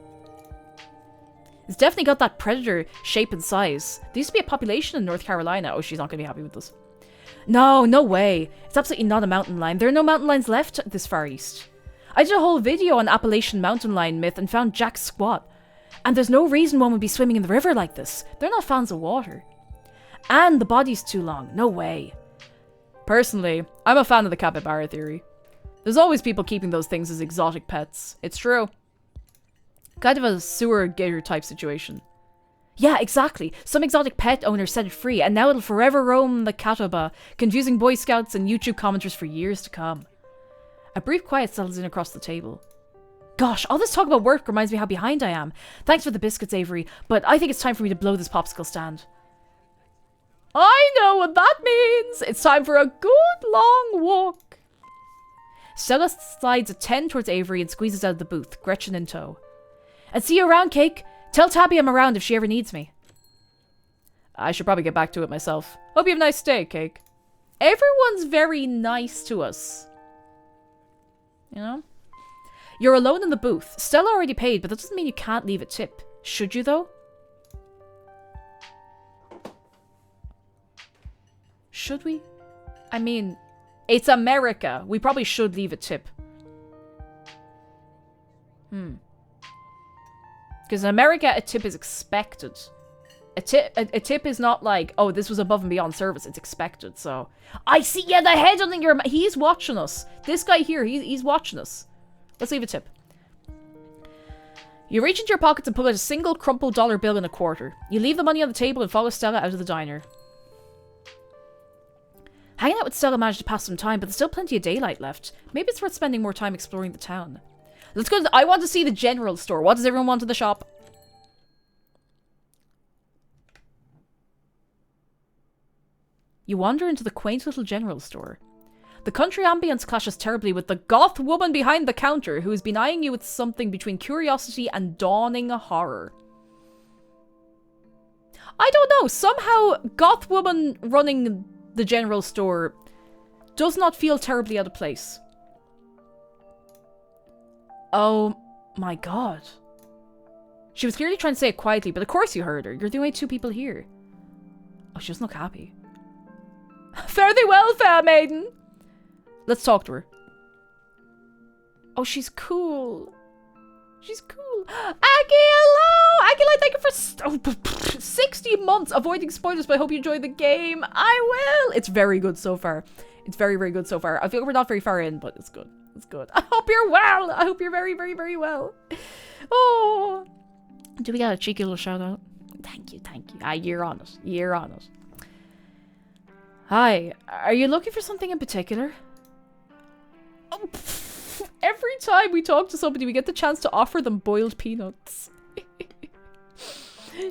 S3: It's definitely got that predator shape and size. There used to be a population in North Carolina. Oh, she's not going to be happy with this. No way. It's absolutely not a mountain lion. There are no mountain lions left this far east. I did a whole video on Appalachian mountain lion myth and found Jack squat. And there's no reason one would be swimming in the river like this. They're not fans of water. And the body's too long. No way. Personally, I'm a fan of the capybara theory. There's always people keeping those things as exotic pets. It's true. Kind of a sewer gator type situation. Yeah, exactly. Some exotic pet owner set it free, and now it'll forever roam the Catawba, confusing Boy Scouts and YouTube commenters for years to come. A brief quiet settles in across the table. Gosh, all this talk about work reminds me how behind I am. Thanks for the biscuits, Avery, but I think it's time for me to blow this popsicle stand. I know what that means! It's time for a good long walk. Stella slides a 10 towards Avery and squeezes out of the booth, Gretchen in tow. And see you around, Cake. Tell Tabby I'm around if she ever needs me. I should probably get back to it myself. Hope you have a nice day, Cake. Everyone's very nice to us. You know? You're alone in the booth. Stella already paid, but that doesn't mean you can't leave a tip. Should you, though? Should we? I mean, it's America. We probably should leave a tip. Because in America, a tip is expected. A tip is not like, oh, this was above and beyond service. It's expected, so... I see, yeah, the head on your... He's watching us. This guy here, he's watching us. Let's leave a tip. You reach into your pockets and pull out a single crumpled dollar bill and a quarter. You leave the money on the table and follow Stella out of the diner. Hanging out with Stella managed to pass some time, but there's still plenty of daylight left. Maybe it's worth spending more time exploring the town. Let's go to I want to see the general store. What does everyone want in the shop? You wander into the quaint little general store. The country ambience clashes terribly with the goth woman behind the counter who has been eyeing you with something between curiosity and dawning horror. I don't know. Somehow, goth woman running the general store does not feel terribly out of place. Oh my god. She was clearly trying to say it quietly, but of course you heard her. You're the only 2 people here. Oh, she doesn't look happy. Fare thee well, fair maiden. Let's talk to her. Oh, she's cool. She's cool. Aki, hello! Aki, thank you for 60 months avoiding spoilers, but I hope you enjoy the game. I will! It's very good so far. It's very, very good so far. I feel we're not very far in, but it's good. It's good. I hope you're well. I hope you're very, very, very well. Oh. Do we got a cheeky little shout out? Thank you, thank you. Ah, you're on it. You're on it. Hi. Are you looking for something in particular? Oh, every time we talk to somebody, we get the chance to offer them boiled peanuts.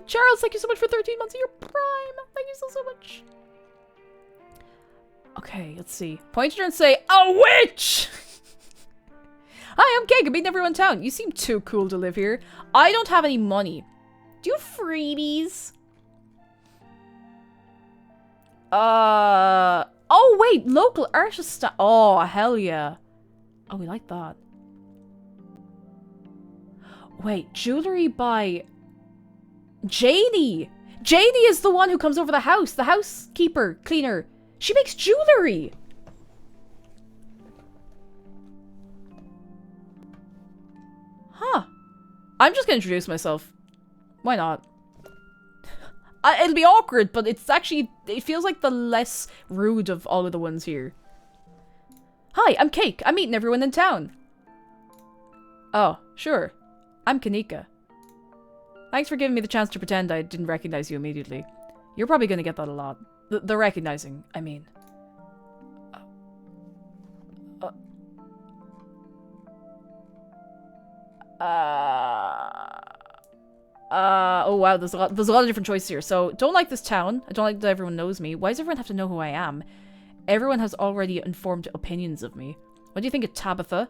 S3: Charles, thank you so much for 13 months of your prime. Thank you so much. Okay, let's see. Point to her and say, a witch! Hi, I'm Cake. I'm meeting everyone in town. You seem too cool to live here. I don't have any money. Do you have freebies? Oh, wait. Local artist. Oh, hell yeah. Oh, we like that. Wait, jewelry by Janie. Janie is the one who comes over the house. The housekeeper, cleaner. She makes jewelry. Huh. I'm just gonna introduce myself. Why not? It'll be awkward, but it's actually, it feels like the less rude of all of the ones here. Hi, I'm Cake. I'm meeting everyone in town. Oh, sure. I'm Kanika. Thanks for giving me the chance to pretend I didn't recognize you immediately. You're probably gonna get that a lot. The recognizing, I mean. Oh wow, there's a lot of different choices here. So, don't like this town. I don't like that everyone knows me. Why does everyone have to know who I am? Everyone has already informed opinions of me. What do you think of Tabitha?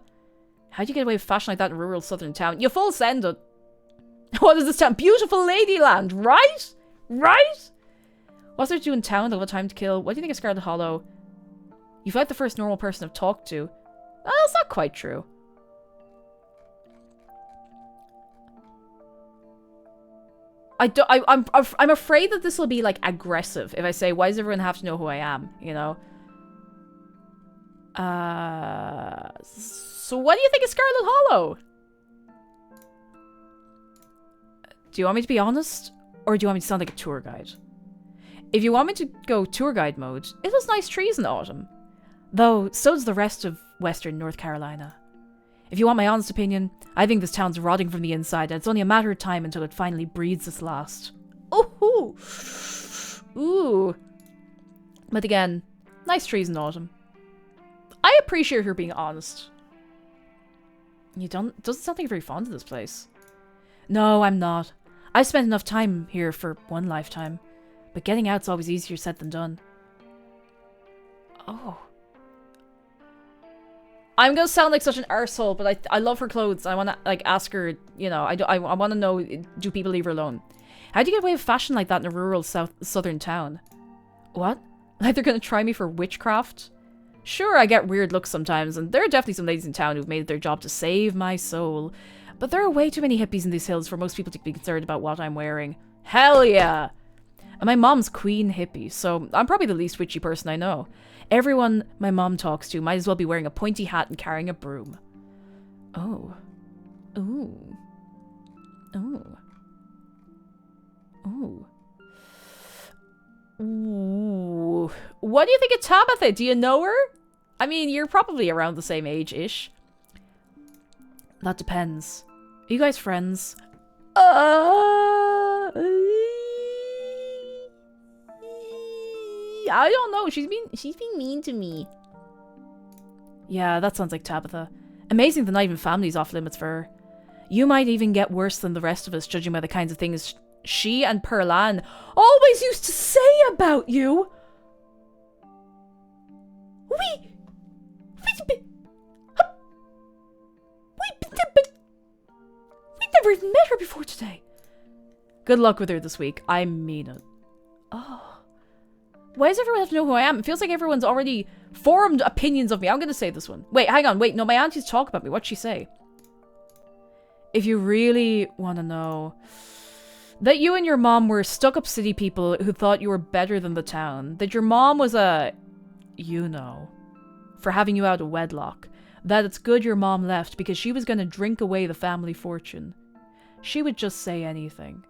S3: How do you get away with fashion like that in a rural southern town? You full send it. What is this town? Beautiful ladyland, right? Right? What's there to do in town? They'll have time to kill. What do you think of Scarlet Hollow? You feel like the first normal person I've talked to. Oh, that's not quite true. I'm afraid that this will be like aggressive if I say, why does everyone have to know who I am? You know? So what do you think of Scarlet Hollow? Do you want me to be honest? Or do you want me to sound like a tour guide? If you want me to go tour guide mode, it was nice trees in the autumn. Though, so does the rest of western North Carolina. If you want my honest opinion, I think this town's rotting from the inside, and it's only a matter of time until it finally breathes its last. Ooh. Ooh. But again, nice trees in the autumn. I appreciate her being honest. Doesn't sound like you're very fond of this place. No, I'm not. I've spent enough time here for one lifetime. But getting out's always easier said than done. Oh. I'm gonna sound like such an arsehole, but I love her clothes. I wanna, like, ask her, you know, I wanna know, do people leave her alone? How do you get away with fashion like that in a rural southern town? What? Like they're gonna try me for witchcraft? Sure, I get weird looks sometimes, and there are definitely some ladies in town who've made it their job to save my soul. But there are way too many hippies in these hills for most people to be concerned about what I'm wearing. Hell yeah! And my mom's queen hippie, so I'm probably the least witchy person I know. Everyone my mom talks to might as well be wearing a pointy hat and carrying a broom. Oh. Ooh. Ooh. Ooh. Ooh. What do you think of Tabitha? Do you know her? I mean, you're probably around the same age-ish. That depends. Are you guys friends? I don't know. She's being mean to me. Yeah, that sounds like Tabitha. Amazing that not even family's off limits for her. You might even get worse than the rest of us, judging by the kinds of things she and Perlan always used to say about you. We never even met her before today. Good luck with her this week. I mean it. Oh. Why does everyone have to know who I am? It feels like everyone's already formed opinions of me. I'm gonna say this one. Wait, hang on. Wait, no, my aunties talk about me. What'd she say? If you really want to know, that you and your mom were stuck-up city people who thought you were better than the town. That your mom was a, you know, for having you out of wedlock. that it's good your mom left because she was going to drink away the family fortune. She would just say anything.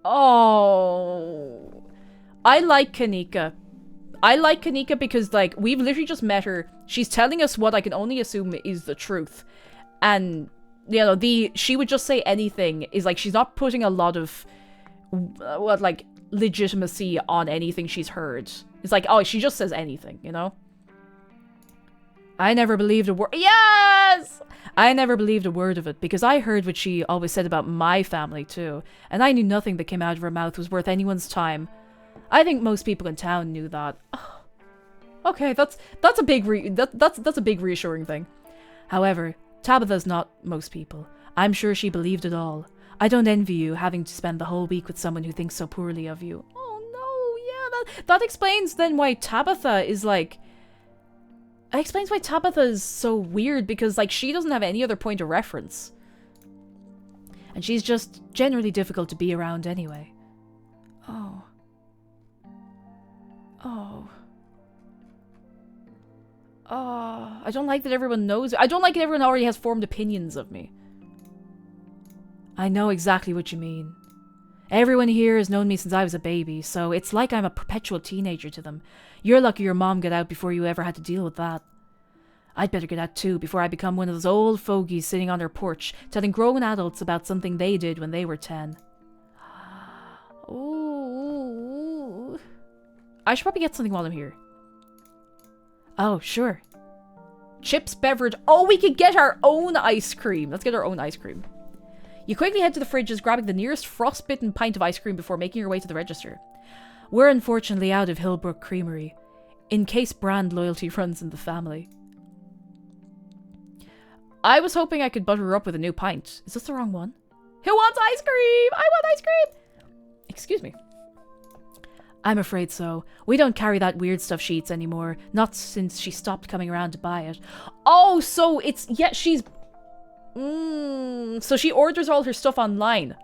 S3: Oh. I like Kanika. I like Kanika because, like, we've literally just met her. She's telling us what I can only assume is the truth. And, you know, she would just say anything is, like, she's not putting a lot of, legitimacy on anything she's heard. It's like, oh, she just says anything, you know? I never believed a word. Yes! I never believed a word of it because I heard what she always said about my family too, and I knew nothing that came out of her mouth was worth anyone's time. I think most people in town knew that. Okay, that's a big that's a big reassuring thing. However, Tabitha's not most people. I'm sure she believed it all. I don't envy you having to spend the whole week with someone who thinks so poorly of you. Oh no, yeah, that explains then why Tabitha is like. It explains why Tabitha is so weird because, like, she doesn't have any other point of reference. And she's just generally difficult to be around anyway. Oh. Oh. Oh. I don't like that everyone knows. I don't like that everyone already has formed opinions of me. I know exactly what you mean. Everyone here has known me since I was a baby, so it's like I'm a perpetual teenager to them. You're lucky your mom got out before you ever had to deal with that. I'd better get out too before I become one of those old fogies sitting on their porch telling grown adults about something they did when they were 10. Ooh. I should probably get something while I'm here. Oh, sure. Chips, beverage. Oh, we could get our own ice cream. Let's get our own ice cream. You quickly head to the fridges, grabbing the nearest frostbitten pint of ice cream before making your way to the register. We're unfortunately out of Hillbrook Creamery, in case brand loyalty runs in the family. I was hoping I could butter her up with a new pint. Is this the wrong one? Who wants ice cream? I want ice cream! Excuse me. I'm afraid so. We don't carry that weird stuff she eats anymore. Not since she stopped coming around to buy it. Oh, so it's... Yeah, she's... so she orders all her stuff online.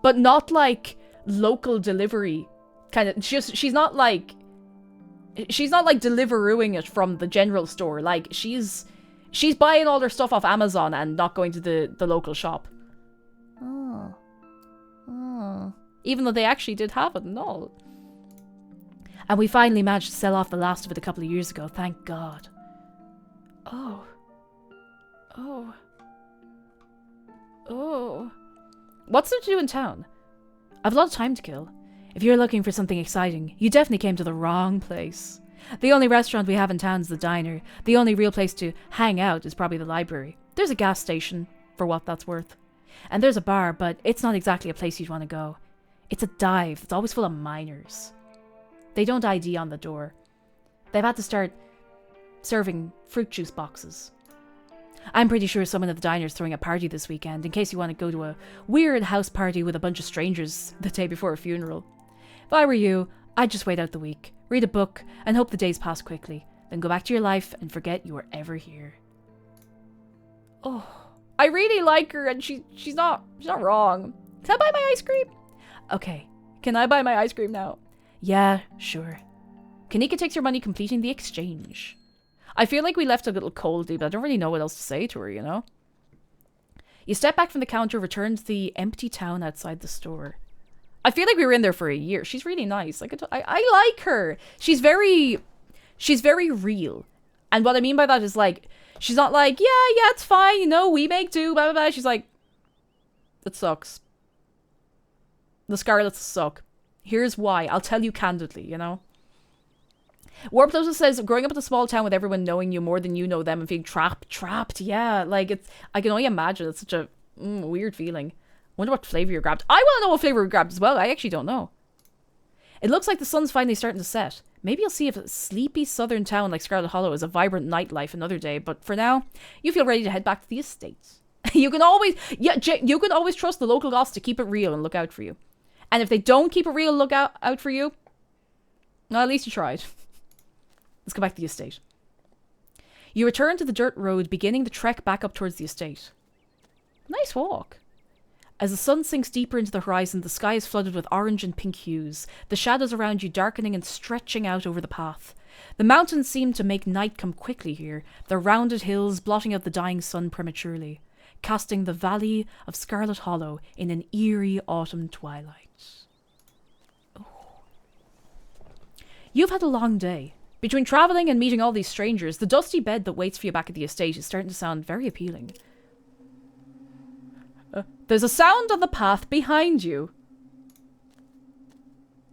S3: But not like local delivery. Kind of... She's not like... She's not like Deliverooing it from the general store. Like, she's buying all her stuff off Amazon and not going to the local shop. Oh. Oh. Even though they actually did have it and all. And we finally managed to sell off the last of it a couple of years ago, thank God. Oh. Oh. Oh. What's there to do in town? I've a lot of time to kill. If you're looking for something exciting, you definitely came to the wrong place. The only restaurant we have in town is the diner. The only real place to hang out is probably the library. There's a gas station, for what that's worth. And there's a bar, but it's not exactly a place you'd want to go. It's a dive that's always full of minors. They don't ID on the door. They've had to start serving fruit juice boxes. I'm pretty sure someone at the diner's throwing a party this weekend, in case you want to go to a weird house party with a bunch of strangers the day before a funeral. If I were you, I'd just wait out the week, read a book, and hope the days pass quickly. Then go back to your life and forget you were ever here. Oh, I really like her, and she's not wrong. Can I buy my ice cream? Okay, can I buy my ice cream now? Yeah, sure. Kanika takes your money, completing the exchange. I feel like we left a little coldly, but I don't really know what else to say to her, you know? You step back from the counter, return to the empty town outside the store. I feel like we were in there for a year. She's really nice. Like I like her. She's very real. And what I mean by that is, like, she's not like, yeah, it's fine, you know, we make do, blah, blah, blah. She's like, it sucks. The Scarlets suck. Here's why. I'll tell you candidly, you know? Warped also says, growing up in a small town with everyone knowing you more than you know them and feeling trapped, yeah. Like, it's, I can only imagine it's such a weird feeling. Wonder what flavor you grabbed. I want to know what flavor we grabbed as well. I actually don't know. It looks like the sun's finally starting to set. Maybe you'll see if a sleepy southern town like Scarlet Hollow is a vibrant nightlife another day, but for now, you feel ready to head back to the estate. You can always trust the local goths to keep it real and look out for you. And if they don't keep it real and look out for you, well, at least you tried. Let's go back to the estate. You return to the dirt road, beginning the trek back up towards the estate. Nice walk. As the sun sinks deeper into the horizon, the sky is flooded with orange and pink hues, the shadows around you darkening and stretching out over the path. The mountains seemed to make night come quickly here, their rounded hills blotting out the dying sun prematurely, casting the valley of Scarlet Hollow in an eerie autumn twilight. Oh. You've had a long day. Between travelling and meeting all these strangers, the dusty bed that waits for you back at the estate is starting to sound very appealing. There's a sound on the path behind you.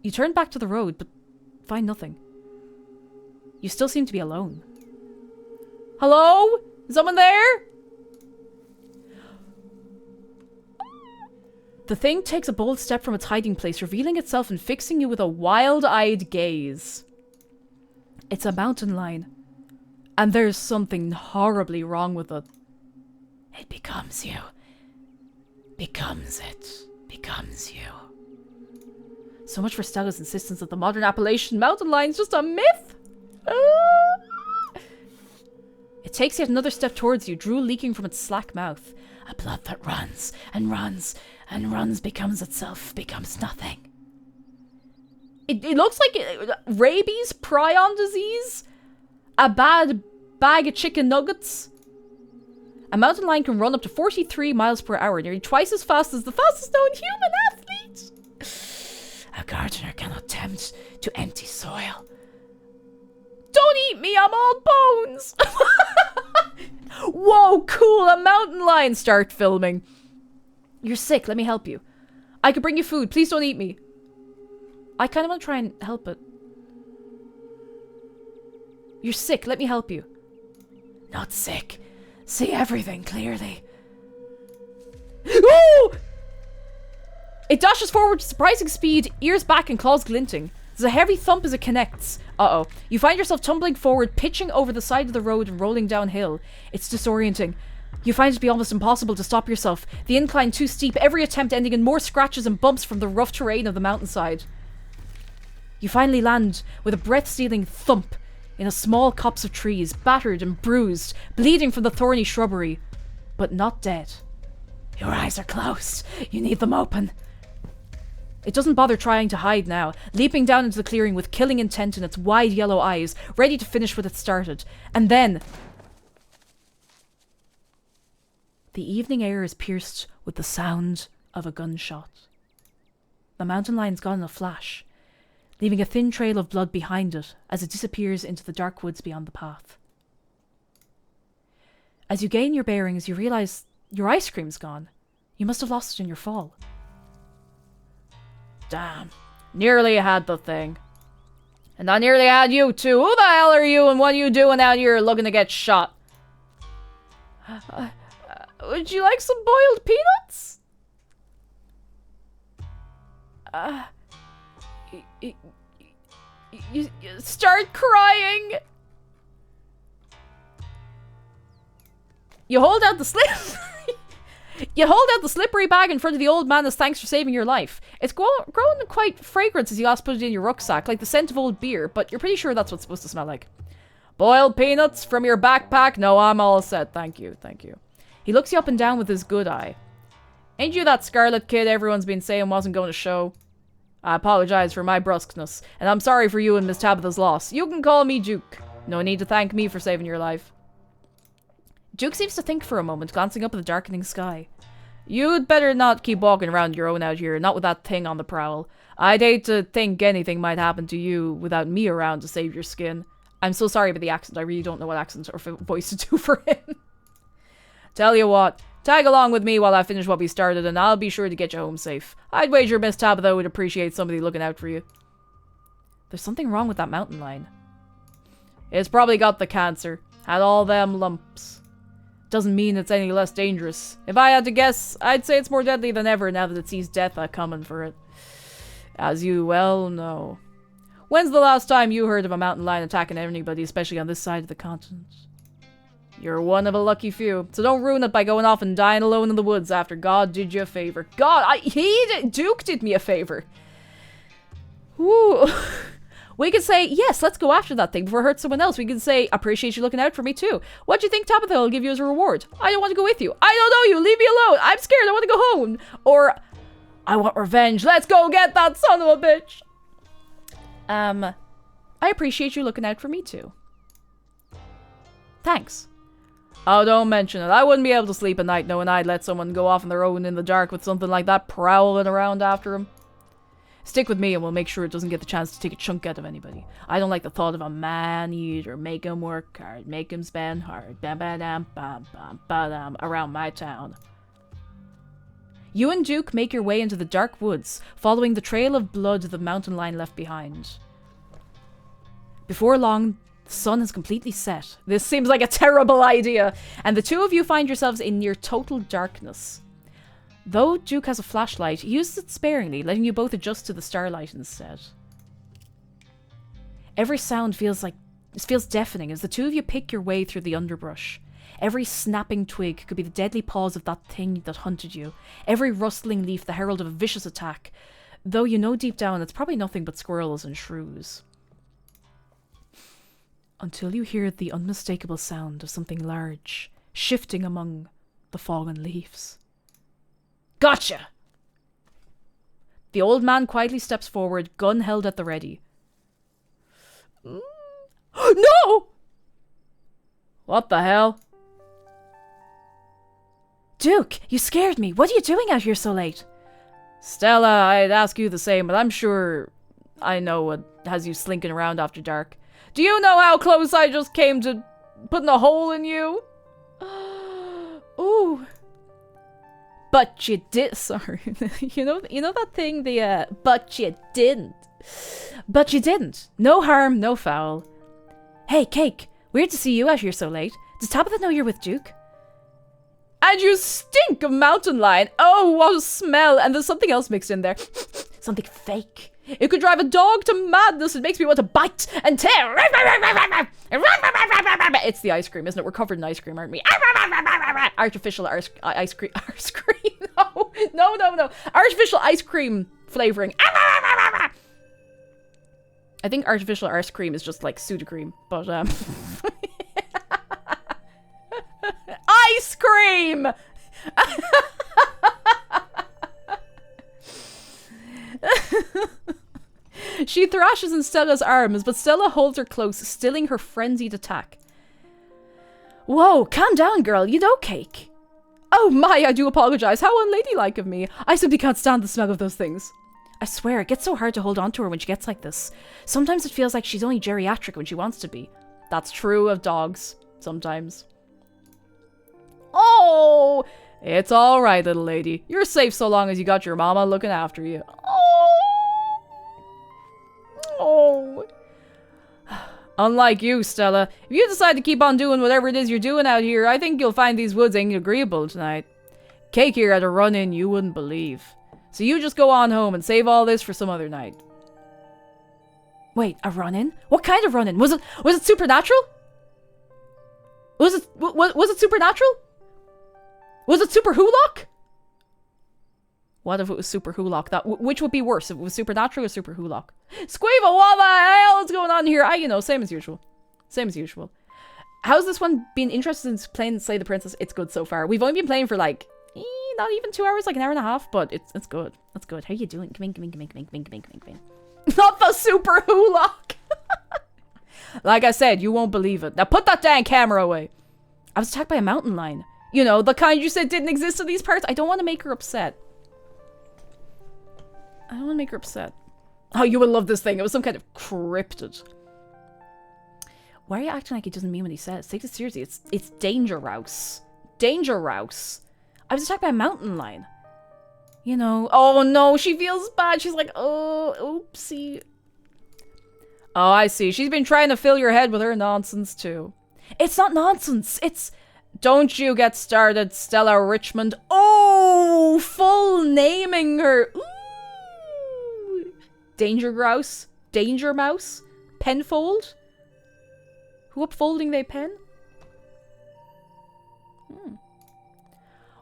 S3: You turn back to the road, but find nothing. You still seem to be alone. Hello? Is someone there? The thing takes a bold step from its hiding place, revealing itself and fixing you with a wild-eyed gaze. It's a mountain lion, and there's something horribly wrong with it. It becomes you. Becomes it. Becomes you. So much for Stella's insistence that the modern Appalachian mountain lion's just a myth. It takes yet another step towards you, drool leaking from its slack mouth. A blood that runs and runs and runs, becomes itself, becomes nothing. It looks like rabies, prion disease, a bad bag of chicken nuggets. A mountain lion can run up to 43 miles per hour, nearly twice as fast as the fastest known human athlete. A gardener cannot tempt to empty soil. Don't eat me, I'm all bones! Whoa, cool, a mountain lion. Start filming. You're sick, let me help you. I could bring you food, please don't eat me. I kind of want to try and help it. You're sick, let me help you. Not sick. See everything clearly. Ooh! It dashes forward with surprising speed, ears back and claws glinting. There's a heavy thump as it connects. Uh-oh. You find yourself tumbling forward, pitching over the side of the road and rolling downhill. It's disorienting. You find it to be almost impossible to stop yourself. The incline too steep, every attempt ending in more scratches and bumps from the rough terrain of the mountainside. You finally land with a breath-stealing thump in a small copse of trees, battered and bruised, bleeding from the thorny shrubbery, but not dead. Your eyes are closed. You need them open. It doesn't bother trying to hide now, leaping down into the clearing with killing intent in its wide yellow eyes, ready to finish what it started. And then... the evening air is pierced with the sound of a gunshot. The mountain lion's gone in a flash, leaving a thin trail of blood behind it as it disappears into the dark woods beyond the path. As you gain your bearings, you realise your ice cream's gone. You must have lost it in your fall. Damn. Nearly had the thing. And I nearly had you too. Who the hell are you and what are you doing out here looking to get shot? Would you like some boiled peanuts? You start crying. You hold out the You hold out the slippery bag in front of the old man as thanks for saving your life. It's grown quite fragrant as you last put it in your rucksack, like the scent of old beer, but you're pretty sure that's what it's supposed to smell like. Boiled peanuts from your backpack? No, I'm all set. Thank you, thank you. He looks you up and down with his good eye. Ain't you that Scarlet kid everyone's been saying wasn't going to show? I apologize for my brusqueness, and I'm sorry for you and Miss Tabitha's loss. You can call me Duke. No need to thank me for saving your life. Duke seems to think for a moment, glancing up at the darkening sky. You'd better not keep walking around your own out here, not with that thing on the prowl. I'd hate to think anything might happen to you without me around to save your skin. I'm so sorry about the accent. I really don't know what accent or voice to do for him. Tell you what, tag along with me while I finish what we started, and I'll be sure to get you home safe. I'd wager Miss Tabitha would appreciate somebody looking out for you. There's something wrong with that mountain lion. It's probably got the cancer. Had all them lumps. Doesn't mean it's any less dangerous. If I had to guess, I'd say it's more deadly than ever now that it sees death coming for it. As you well know. When's the last time you heard of a mountain lion attacking anybody, especially on this side of the continent? You're one of a lucky few, so don't ruin it by going off and dying alone in the woods after God did you a favor. Duke did me a favor. Woo. We could say, yes, let's go after that thing before it hurts someone else. We could say, appreciate you looking out for me too. What do you think Tabitha will give you as a reward? I don't want to go with you. I don't know you. Leave me alone. I'm scared. I want to go home. Or, I want revenge. Let's go get that son of a bitch. I appreciate you looking out for me too. Thanks. Oh, don't mention it. I wouldn't be able to sleep at night knowing I'd let someone go off on their own in the dark with something like that prowling around after him. Stick with me and we'll make sure it doesn't get the chance to take a chunk out of anybody. I don't like the thought of a man-eater. Make him work hard. Make him spend hard. Bam-ba-dam-bam-bam-ba-dam around my town. You and Duke make your way into the dark woods, following the trail of blood the mountain lion left behind. Before long, the sun has completely set. This seems like a terrible idea, and the two of you find yourselves in near total darkness. Though Duke has a flashlight, he uses it sparingly, letting you both adjust to the starlight instead. Every sound feels deafening as the two of you pick your way through the underbrush. Every snapping twig could be the deadly paws of that thing that hunted you. Every rustling leaf the herald of a vicious attack. Though you know deep down it's probably nothing but squirrels and shrews. Until you hear the unmistakable sound of something large, shifting among the fallen leaves. Gotcha! The old man quietly steps forward, gun held at the ready. No! What the hell? Duke, you scared me. What are you doing out here so late? Stella, I'd ask you the same, but I'm sure I know what has you slinking around after dark. Do you know how close I just came to putting a hole in you? Ooh. But you did, sorry. you know that thing, but you didn't. But you didn't. No harm, no foul. Hey, Cake, weird to see you out here so late. Does Tabitha know you're with Duke? And you stink of mountain lion. Oh, what a smell. And there's something else mixed in there. Something fake. It could drive a dog to madness. It makes me want to bite and tear. It's the ice cream, isn't it? We're covered in ice cream, aren't we? Artificial ice cream. No. Artificial ice cream flavoring. I think artificial ice cream is just like Sudocrem, but ice cream! She thrashes in Stella's arms, but Stella holds her close, stilling her frenzied attack. Whoa, calm down, girl. You know, Cake. Oh my, I do apologize. How unladylike of me. I simply can't stand the smell of those things. I swear, it gets so hard to hold on to her when she gets like this. Sometimes it feels like she's only geriatric when she wants to be. That's true of dogs. Sometimes. Oh! It's alright, little lady. You're safe so long as you got your mama looking after you. Oh. Unlike you, Stella, if you decide to keep on doing whatever it is you're doing out here, I think you'll find these woods ain't agreeable tonight. Cake here had a run-in you wouldn't believe. So you just go on home and save all this for some other night. Wait, a run-in? What kind of run-in? Was it supernatural? Was it supernatural? Was it super hulock? What if it was super hulock? Which would be worse, if it was supernatural or super hulock? Squeeva, what the hell is going on here? Same as usual. Same as usual. How's this one been interested in playing Slay the Princess? It's good so far. We've only been playing for like, not even 2 hours, like an hour and a half, but it's good. That's good. How you doing? Come in. Not the super hulock! Like I said, you won't believe it. Now put that dang camera away. I was attacked by a mountain lion. You know, the kind you said didn't exist in these parts. I don't want to make her upset. Oh, you would love this thing. It was some kind of cryptid. Why are you acting like he doesn't mean what he says? Take this seriously. It's Danger Rouse. Danger Rouse. I was attacked by a mountain lion. You know. Oh no, she feels bad. She's like, oh, oopsie. Oh, I see. She's been trying to fill your head with her nonsense too. It's not nonsense. It's... Don't you get started, Stella Richmond. Oh, full naming her. Ooh. Danger Grouse. Danger Mouse. Penfold. Who upfolding they pen?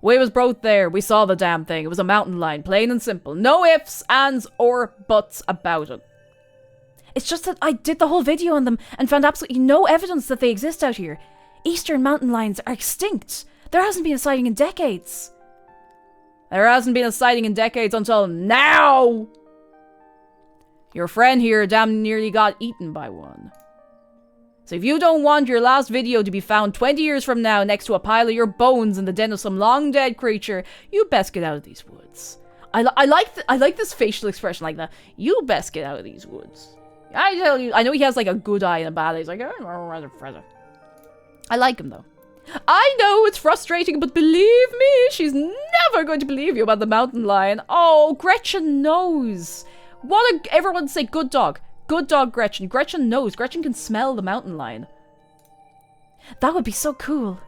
S3: We was both there. We saw the damn thing. It was a mountain lion, plain and simple. No ifs, ands, or buts about it. It's just that I did the whole video on them and found absolutely no evidence that they exist out here. Eastern mountain lions are extinct. There hasn't been a sighting in decades. There hasn't been a sighting in decades until now. Your friend here damn nearly got eaten by one. So if you don't want your last video to be found 20 years from now next to a pile of your bones in the den of some long dead creature, you best get out of these woods. I like this facial expression like that. You best get out of these woods. I tell you, I know he has like a good eye and a bad eye. He's like, I like him though. I know it's frustrating, but believe me, she's never going to believe you about the mountain lion. Oh, Gretchen knows. Everyone say good dog. Good dog, Gretchen. Gretchen knows. Gretchen can smell the mountain lion. That would be so cool.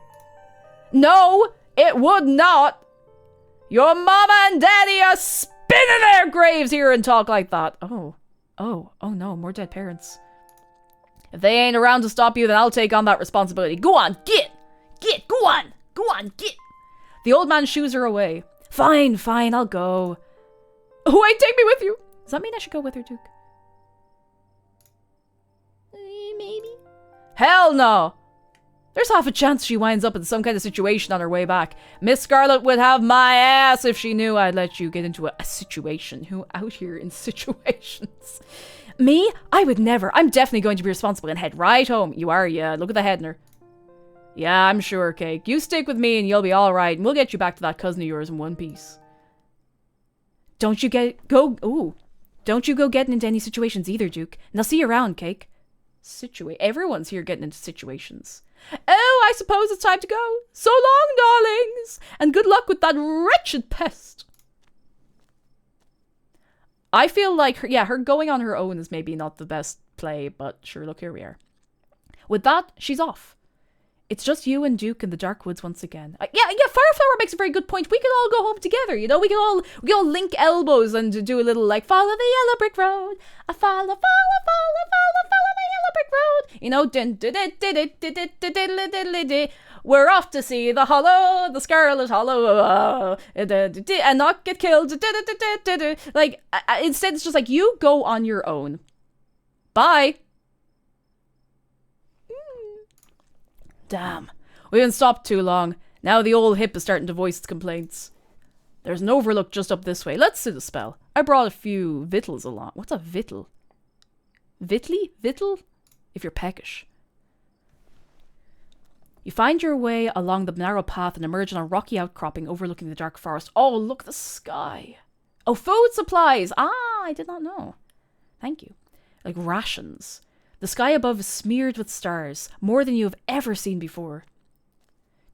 S3: No, it would not. Your mama and daddy are spinning their graves here and talk like that. Oh no, more dead parents. If they ain't around to stop you, then I'll take on that responsibility. Go on, get, go on, get. The old man shoos her away. Fine, I'll go. Wait, take me with you. Does that mean I should go with her, Duke? Maybe. Hell no! There's half a chance she winds up in some kind of situation on her way back. Miss Scarlet would have my ass if she knew I'd let you get into a situation. Who out here in situations? Me? I would never. I'm definitely going to be responsible and head right home. You are, yeah. Look at the head in her. Yeah, I'm sure, Cake. You stick with me and you'll be alright, and we'll get you back to that cousin of yours in one piece. Don't you go getting into any situations either, Duke. And I'll see you around, Cake. Everyone's here getting into situations. Oh, I suppose it's time to go. So long, darlings. And good luck with that wretched pest. I feel like, her going on her own is maybe not the best play, but sure, look, here we are. With that, she's off. It's just you and Duke in the dark woods once again. Yeah, Fireflower makes a very good point. We can all go home together, you know? We can all link elbows and do a little, like, follow the yellow brick road. I follow the yellow brick road. You know, we're off to see the hollow, the Scarlet Hollow, and not get killed. Like, instead it's just like, you go on your own. Bye. Damn. We haven't stopped too long. Now the old hip is starting to voice its complaints. There's an overlook just up this way. Let's do the spell. I brought a few victuals along. What's a victual? Victual? If you're peckish. You find your way along the narrow path and emerge on a rocky outcropping overlooking the dark forest. Oh, look at the sky. Oh, food supplies. Ah, I did not know. Thank you. Like rations. The sky above is smeared with stars, more than you have ever seen before.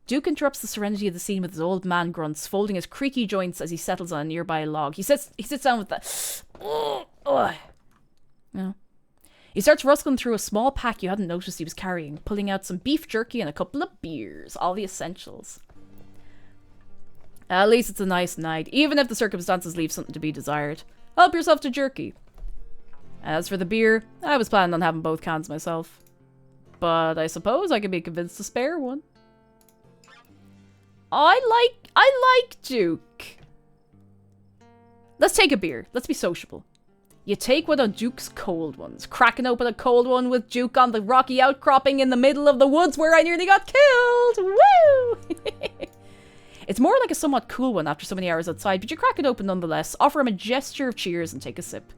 S3: Duke interrupts the serenity of the scene with his old man grunts, folding his creaky joints as he settles on a nearby log. He sits down with the... No. He starts rustling through a small pack you hadn't noticed he was carrying, pulling out some beef jerky and a couple of beers, all the essentials. At least it's a nice night, even if the circumstances leave something to be desired. Help yourself to jerky. As for the beer, I was planning on having both cans myself. But I suppose I can be convinced to spare one. I like Duke. Let's take a beer. Let's be sociable. You take one of Duke's cold ones. Cracking open a cold one with Duke on the rocky outcropping in the middle of the woods where I nearly got killed. Woo! It's more like a somewhat cool one after so many hours outside, but you crack it open nonetheless, offer him a gesture of cheers and take a sip.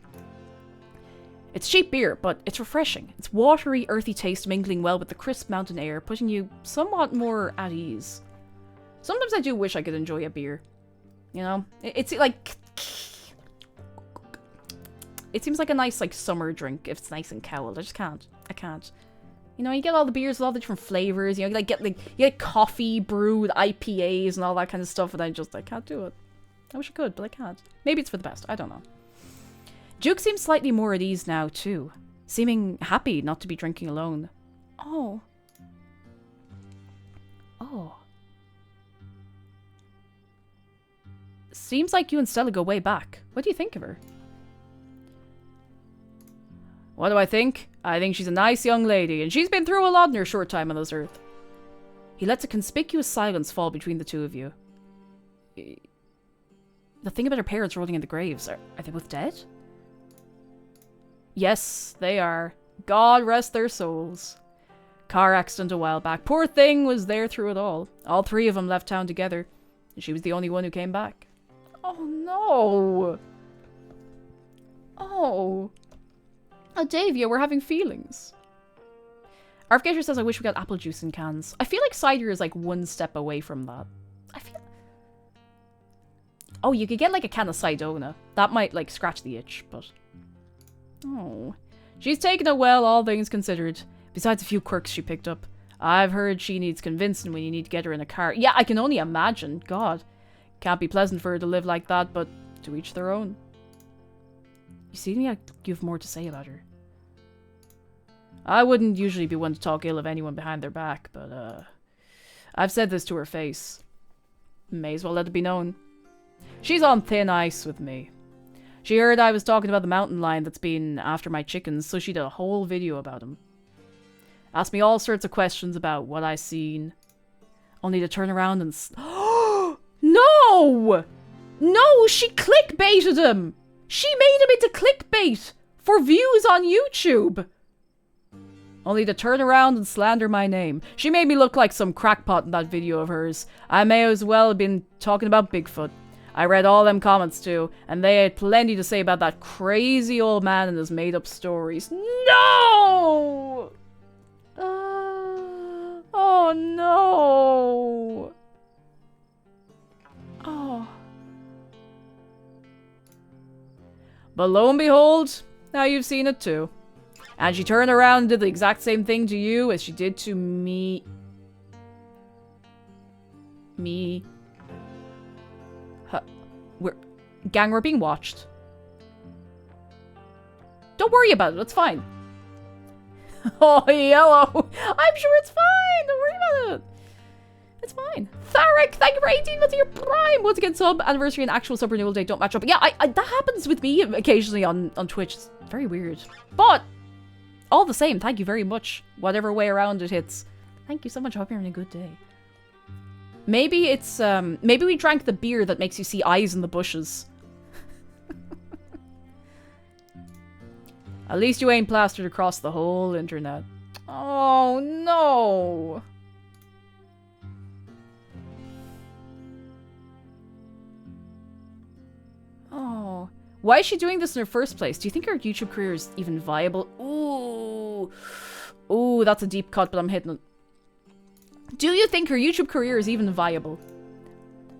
S3: It's cheap beer, but it's refreshing. Its watery, earthy taste mingling well with the crisp mountain air, putting you somewhat more at ease. Sometimes I do wish I could enjoy a beer. You know? It's like... It seems like a nice, like, summer drink if it's nice and cold. I just can't. I can't. You know, you get all the beers with all the different flavors. You know, you get coffee brewed IPAs and all that kind of stuff, and I can't do it. I wish I could, but I can't. Maybe it's for the best. I don't know. Duke seems slightly more at ease now, too. Seeming happy not to be drinking alone. Oh. Oh. Seems like you and Stella go way back. What do you think of her? What do I think? I think she's a nice young lady, and she's been through a lot in her short time on this earth. He lets a conspicuous silence fall between the two of you. The thing about her parents rolling in the graves, are they both dead? Yes, they are. God rest their souls. Car accident a while back. Poor thing was there through it all. All three of them left town together, and she was the only one who came back. Oh no! Oh. Oh, Davia, we're having feelings. Arfgator says, I wish we got apple juice in cans. I feel like cider is like one step away from that. I feel... Oh, you could get like a can of Sidona. That might like scratch the itch, but... Oh. She's taken it well, all things considered. Besides a few quirks she picked up. I've heard she needs convincing when you need to get her in a car. Yeah, I can only imagine. God. Can't be pleasant for her to live like that, but to each their own. You seem like you have more to say about her. I wouldn't usually be one to talk ill of anyone behind their back, but, I've said this to her face. May as well let it be known. She's on thin ice with me. She heard I was talking about the mountain lion that's been after my chickens, so she did a whole video about him. Asked me all sorts of questions about what I seen. Only to turn around and No! No, she clickbaited him! She made him into clickbait! For views on YouTube! Only to turn around and slander my name. She made me look like some crackpot in that video of hers. I may as well have been talking about Bigfoot. I read all them comments too, and they had plenty to say about that crazy old man and his made-up stories. No! Oh no! Oh. But lo and behold, now you've seen it too. And she turned around and did the exact same thing to you as she did to me. We're being watched. Don't worry about it, it's fine. Oh, yellow. I'm sure it's fine. Don't worry about it. It's fine. Tharek, thank you for 18 months of your prime. Once again, sub, anniversary and actual sub renewal date don't match up. Yeah, that happens with me occasionally on Twitch. It's very weird. But, all the same, thank you very much. Whatever way around it hits. Thank you so much. I hope you're having a good day. Maybe it's, maybe we drank the beer that makes you see eyes in the bushes. At least you ain't plastered across the whole internet. Oh, no. Oh. Why is she doing this in her first place? Do you think her YouTube career is even viable? Ooh. Ooh, that's a deep cut, but I'm hitting it. Do you think her YouTube career is even viable?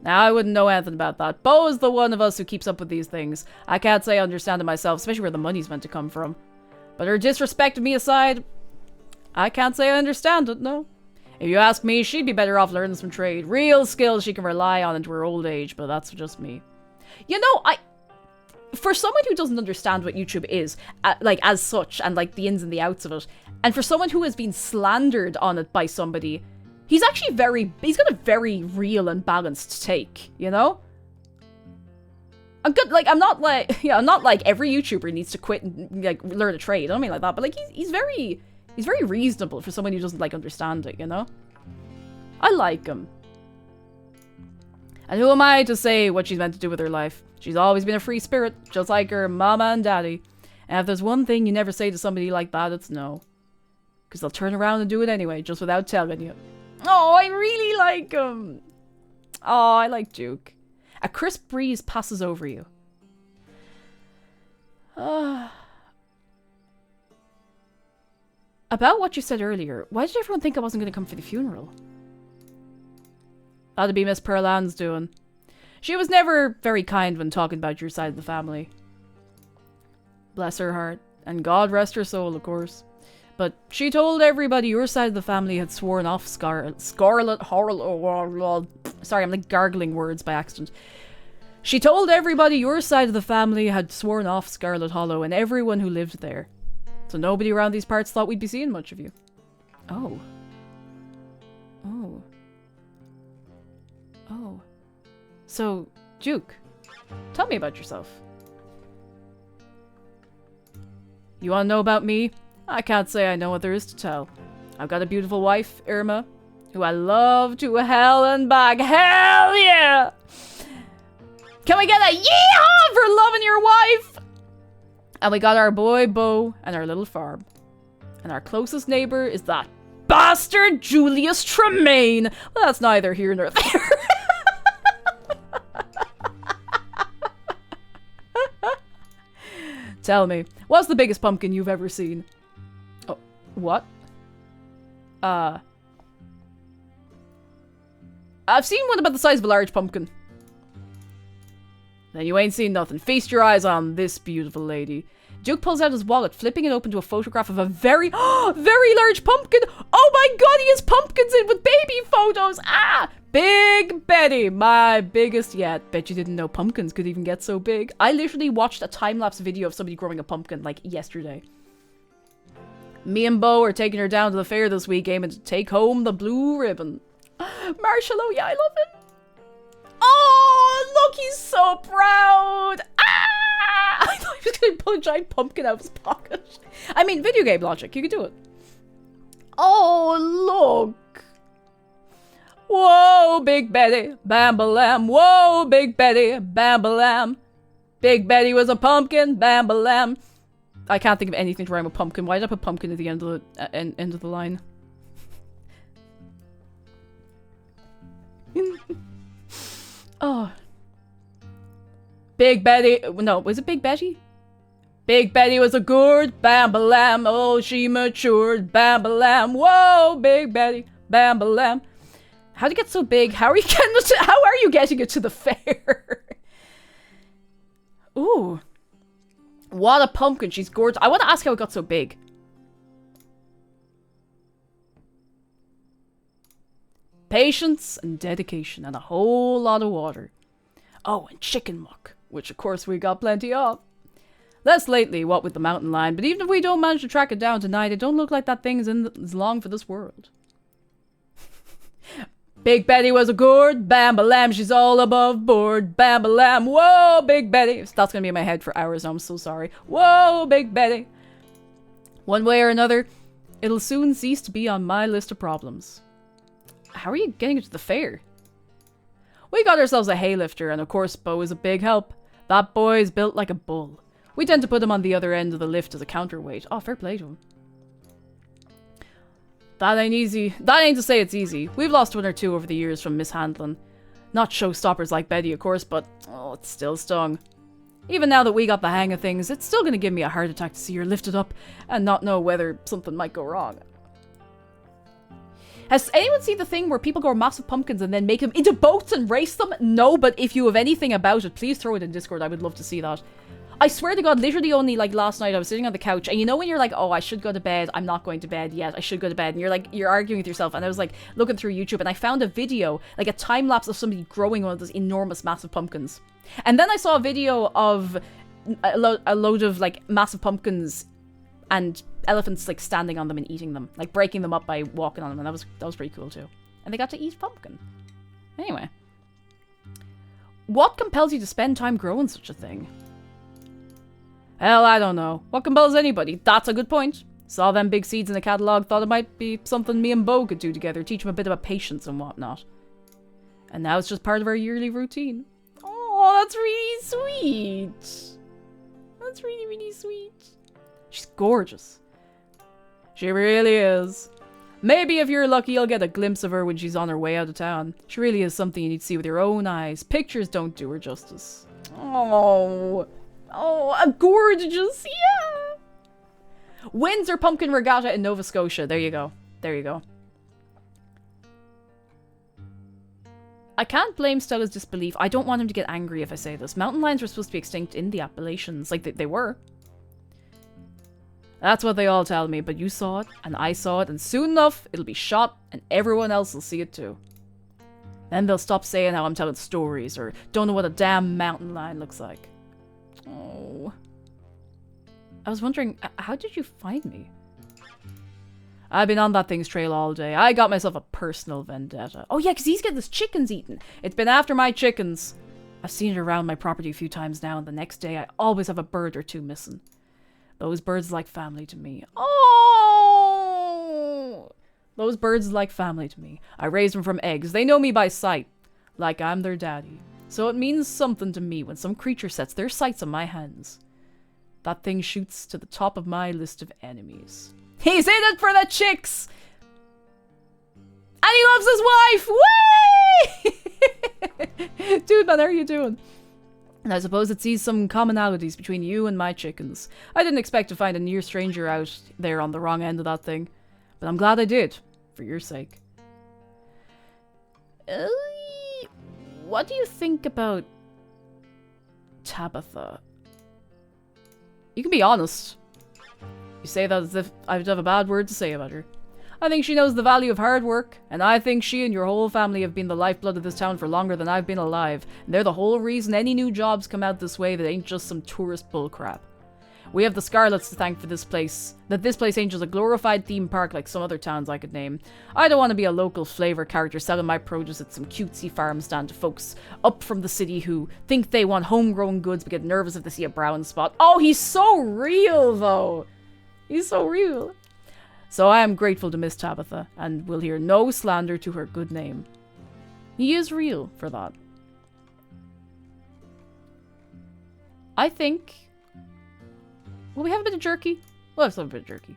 S3: Now, I wouldn't know anything about that. Bo is the one of us who keeps up with these things. I can't say I understand it myself, especially where the money's meant to come from. But her disrespect of me aside, I can't say I understand it, no. If you ask me, she'd be better off learning some trade. Real skills she can rely on into her old age, but that's just me. You know, for someone who doesn't understand what YouTube is, like, as such, and, like, the ins and the outs of it, and for someone who has been slandered on it by somebody... He's actually he's got a very real and balanced take, you know? I'm not like every YouTuber needs to quit and, like, learn a trade, I don't mean like that, but, like, he's very reasonable for someone who doesn't, like, understand it, you know? I like him. And who am I to say what she's meant to do with her life? She's always been a free spirit, just like her mama and daddy. And if there's one thing you never say to somebody like that, it's no. Because they'll turn around and do it anyway, just without telling you. Oh, I really like him. Oh, I like Duke. A crisp breeze passes over you. About what you said earlier, why did everyone think I wasn't going to come for the funeral? That'd be Miss Pearl Ann's doing. She was never very kind when talking about your side of the family. Bless her heart. And God rest her soul, of course. But she told everybody your side of the family had sworn off Scarlet Hollow. Sorry, I'm like gargling words by accident. She told everybody your side of the family had sworn off Scarlet Hollow and everyone who lived there. So nobody around these parts thought we'd be seeing much of you. Oh. Oh. Oh. So, Duke, tell me about yourself. You want to know about me? I can't say I know what there is to tell. I've got a beautiful wife, Irma, who I love to hell and back. Hell yeah! Can we get a yeehaw for loving your wife? And we got our boy Bo and our little farm. And our closest neighbor is that bastard Julius Tremaine. Well, that's neither here nor there. Tell me, what's the biggest pumpkin you've ever seen? Oh, what? I've seen one about the size of a large pumpkin. Then you ain't seen nothing. Feast your eyes on this beautiful lady. Duke pulls out his wallet, flipping it open to a photograph of a very large pumpkin. Oh my god, he has pumpkins in with baby photos. Ah! Big Betty, my biggest yet. Bet you didn't know pumpkins could even get so big. I literally watched a time-lapse video of somebody growing a pumpkin, like, yesterday. Me and Bo are taking her down to the fair this week, aiming to take home the blue ribbon. Marshall, oh yeah, I love it. Oh, look, he's so proud. Ah! I thought he was going to pull a giant pumpkin out of his pocket. I mean, video game logic, you could do it. Oh, look. Whoa, Big Betty, bam-ba-lam. Whoa, Big Betty, bam-ba-lam. Big Betty was a pumpkin, bam-ba-lam. I can't think of anything to rhyme with pumpkin. Why did I put pumpkin at the end of the end of the line? Oh. Big Betty. No, was it Big Betty? Big Betty was a gourd, bam-ba-lam. Oh, she matured, bam-ba-lam. Whoa, Big Betty, bam-ba-lam. How'd it get so big? How are you getting it to the fair? Ooh. What a pumpkin. She's gorgeous. I want to ask how it got so big. Patience and dedication and a whole lot of water. Oh, and chicken muck, which of course we got plenty of. Less lately, what with the mountain lion, but even if we don't manage to track it down tonight, it don't look like that thing is long for this world. Big Betty was a gourd, bam-ba-lam, she's all above board, bam-ba-lam, whoa, Big Betty. That's gonna be in my head for hours now, I'm so sorry. Whoa, Big Betty. One way or another, it'll soon cease to be on my list of problems. How are you getting it to the fair? We got ourselves a hay lifter, and of course Bo is a big help. That boy is built like a bull. We tend to put him on the other end of the lift as a counterweight. Oh, fair play to him. That ain't easy. That ain't to say it's easy. We've lost one or two over the years from mishandling. Not showstoppers like Betty, of course, but oh, it still stung. Even now that we got the hang of things, it's still gonna give me a heart attack to see her lifted up and not know whether something might go wrong. Has anyone seen the thing where people grow massive pumpkins and then make them into boats and race them? No, but if you have anything about it, please throw it in Discord. I would love to see that. I swear to God, literally only like last night I was sitting on the couch and you know when you're like, oh, I should go to bed, I'm not going to bed yet, I should go to bed, and you're arguing with yourself, and I was like looking through YouTube and I found a video, like a time lapse of somebody growing one of those enormous massive pumpkins. And then I saw a video of a load of like massive pumpkins and elephants like standing on them and eating them, like breaking them up by walking on them, and that was pretty cool too. And they got to eat pumpkin. Anyway. What compels you to spend time growing such a thing? Hell, I don't know. What compels anybody? That's a good point. Saw them big seeds in the catalogue, thought it might be something me and Bo could do together, teach him a bit about patience and whatnot. And now it's just part of our yearly routine. Oh, that's really sweet. That's really, really sweet. She's gorgeous. She really is. Maybe if you're lucky, you'll get a glimpse of her when she's on her way out of town. She really is something you need to see with your own eyes. Pictures don't do her justice. Oh... Oh, a gorgeous, yeah! Windsor Pumpkin Regatta in Nova Scotia. There you go. There you go. I can't blame Stella's disbelief. I don't want him to get angry if I say this. Mountain lions were supposed to be extinct in the Appalachians. Like, they were. That's what they all tell me, but you saw it, and I saw it, and soon enough, it'll be shot, and everyone else will see it too. Then they'll stop saying how I'm telling stories, or don't know what a damn mountain lion looks like. Oh. I was wondering, how did you find me? I've been on that thing's trail all day. I got myself a personal vendetta. Oh yeah, because he's getting his chickens eaten. It's been after my chickens. I've seen it around my property a few times now, and the next day I always have a bird or two missing. Those birds like family to me. Oh! Those birds like family to me. I raise them from eggs. They know me by sight. Like I'm their daddy. So it means something to me when some creature sets their sights on my hands. That thing shoots to the top of my list of enemies. He's in it for the chicks! And he loves his wife! Whee! Dude, man, how are you doing? And I suppose it sees some commonalities between you and my chickens. I didn't expect to find a near stranger out there on the wrong end of that thing. But I'm glad I did, for your sake. What do you think about Tabitha? You can be honest. You say that as if I would have a bad word to say about her. I think she knows the value of hard work, and I think she and your whole family have been the lifeblood of this town for longer than I've been alive, and they're the whole reason any new jobs come out this way that ain't just some tourist bullcrap. We have the Scarlets to thank for this place, that this place ain't just a glorified theme park like some other towns I could name. I don't want to be a local flavor character selling my produce at some cutesy farm stand to folks up from the city who think they want homegrown goods but get nervous if they see a brown spot. Oh, he's so real, though! He's so real. So I am grateful to Miss Tabitha, and will hear no slander to her good name. He is real for that. I think... Will we have a bit of jerky? We'll have some bit of jerky.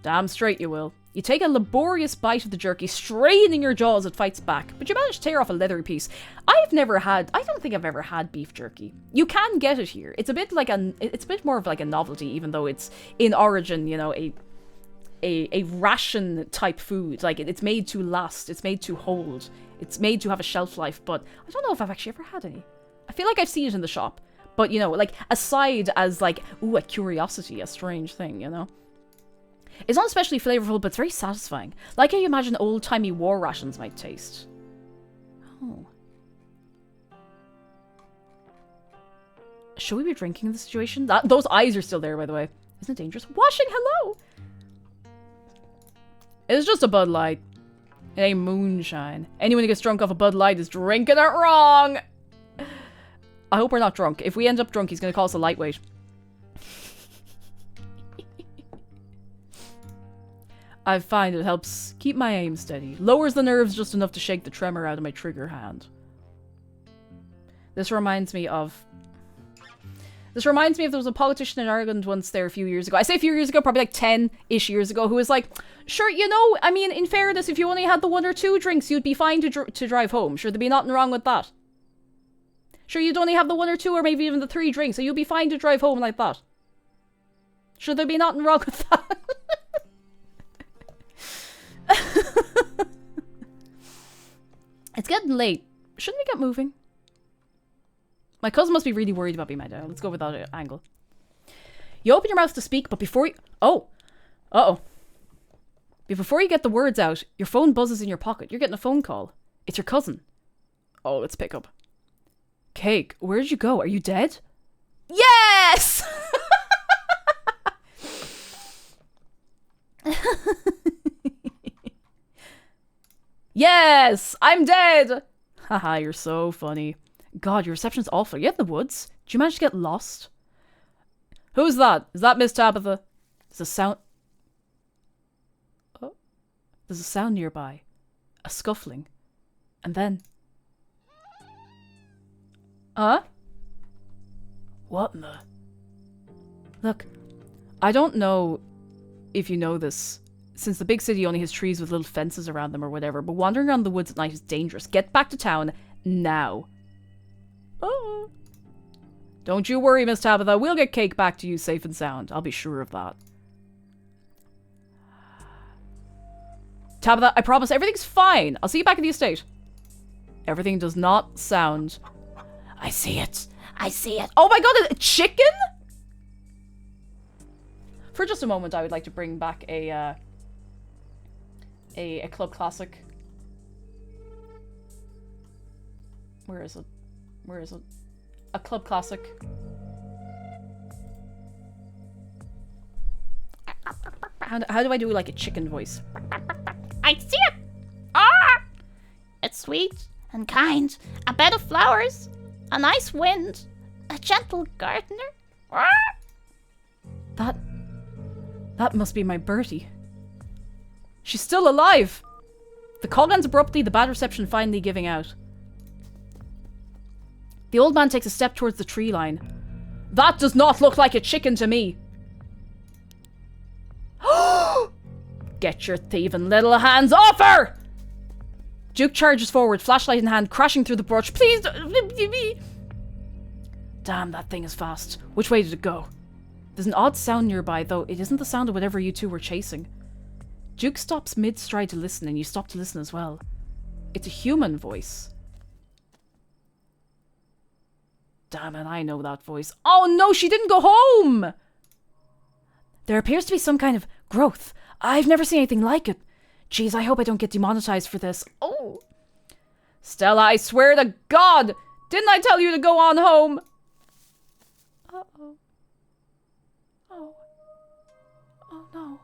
S3: Damn straight you will. You take a laborious bite of the jerky, straining your jaw as it fights back, but you manage to tear off a leathery piece. I don't think I've ever had beef jerky. You can get it here. It's a bit more of like a novelty, even though it's in origin, you know, a ration type food. Like, it's made to last, it's made to hold, it's made to have a shelf life, but I don't know if I've actually ever had any. I feel like I've seen it in the shop, but, you know, like, aside as, like, ooh, a curiosity, a strange thing, you know? It's not especially flavorful, but it's very satisfying. Like how you imagine old-timey war rations might taste. Oh. Should we be drinking in this situation? Those eyes are still there, by the way. Isn't it dangerous? Washing, hello! It's just a Bud Light. It ain't moonshine. Anyone who gets drunk off a Bud Light is drinking it wrong! I hope we're not drunk. If we end up drunk, he's gonna call us a lightweight. I find it helps keep my aim steady. Lowers the nerves just enough to shake the tremor out of my trigger hand. This reminds me of there was a politician in Ireland once there a few years ago. I say a few years ago, probably like 10-ish years ago, who was like, sure, you know, I mean, in fairness, if you only had the 1 or 2 drinks, you'd be fine to drive home. Sure, there'd be nothing wrong with that. Sure, you'd only have the 1 or 2 or maybe even the 3 drinks, so you'd be fine to drive home like that. Sure, there'd be nothing wrong with that. It's getting late. Shouldn't we get moving? My cousin must be really worried about me, my dad. Let's go with that angle. You open your mouth to speak, but before you... Oh. Uh-oh. But before you get the words out, your phone buzzes in your pocket. You're getting a phone call. It's your cousin. Oh, let's pick up. Cake, where did you go? Are you dead? Yes! Yes! I'm dead! Haha, you're so funny. God, your reception's awful. You're in the woods. Did you manage to get lost? Who's that? Is that Miss Tabitha? There's a sound... Oh. There's a sound nearby. A scuffling. And then... Huh? What in the... Look, I don't know if you know this, since the big city only has trees with little fences around them or whatever, but wandering around the woods at night is dangerous. Get back to town now. Oh. Don't you worry, Miss Tabitha. We'll get Cake back to you safe and sound. I'll be sure of that. Tabitha, I promise everything's fine. I'll see you back at the estate. Everything does not sound... I see it. I see it. Oh my god, a chicken? For just a moment, I would like to bring back a club classic. Where is it? Where is it? A club classic. How do I do like a chicken voice?
S5: I see it! Ah! It's sweet and kind. A bed of flowers. A nice wind. A gentle gardener. Ah!
S3: That must be my Bertie. She's still alive! The call ends abruptly, the bad reception finally giving out. The old man takes a step towards the tree line. That does not look like a chicken to me! Get your thieving little hands off her! Duke charges forward, flashlight in hand, crashing through the brush. Please don't... Damn, that thing is fast. Which way did it go? There's an odd sound nearby, though it isn't the sound of whatever you two were chasing. Duke stops mid-stride to listen, and you stop to listen as well. It's a human voice. Damn it, I know that voice. Oh no, she didn't go home! There appears to be some kind of growth. I've never seen anything like it. Jeez, I hope I don't get demonetized for this. Oh. Stella, I swear to God! Didn't I tell you to go on home? Uh-oh. Oh. Oh no.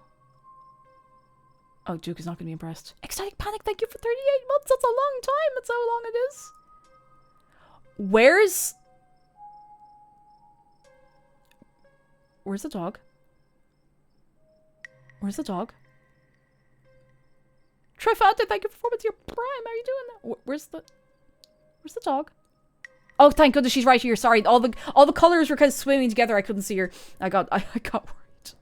S3: Oh, Duke is not going to be impressed. Ecstatic Panic, thank you for 38 months. That's a long time. That's how long it is. Where's the dog? Where's the dog? Trifante, thank you for 4 months. Your prime. How are you doing? Where's the dog? Oh, thank goodness she's right here. Sorry, all the colors were kind of swimming together. I couldn't see her. I got worried.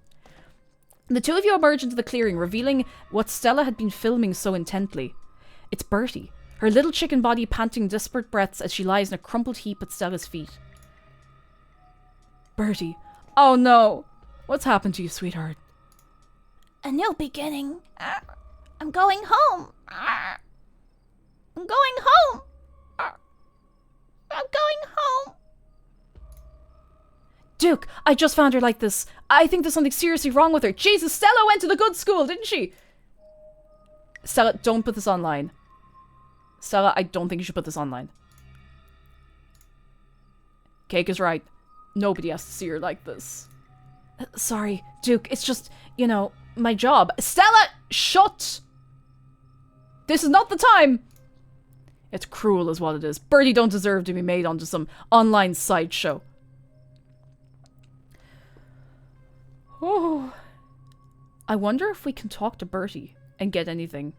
S3: The two of you emerge into the clearing, revealing what Stella had been filming so intently. It's Bertie, her little chicken body panting desperate breaths as she lies in a crumpled heap at Stella's feet. Bertie, oh no, what's happened to you, sweetheart?
S5: A new beginning. I'm going home. I'm going home. I'm going home.
S3: Duke, I just found her like this. I think there's something seriously wrong with her. Jesus, Stella went to the good school, didn't she? Stella, don't put this online. Stella, I don't think you should put this online. Cake is right. Nobody has to see her like this. Sorry, Duke, it's just, you know, my job. Stella, shut! This is not the time! It's cruel is what it is. Bertie don't deserve to be made onto some online sideshow. Oh. I wonder if we can talk to Bertie and get anything.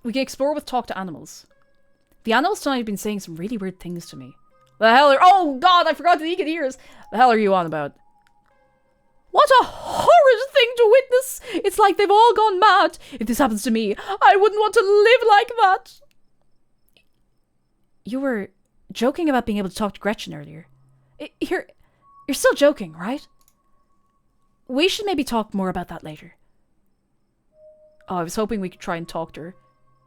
S3: We can explore with talk to animals. The animals tonight have been saying some really weird things to me. The hell are— oh god, I forgot that he could hear us. The hell are you on about? What a horrid thing to witness! It's like they've all gone mad. If this happens to me, I wouldn't want to live like that. You were joking about being able to talk to Gretchen earlier. You're still joking, right? We should maybe talk more about that later. Oh, I was hoping we could try and talk to her.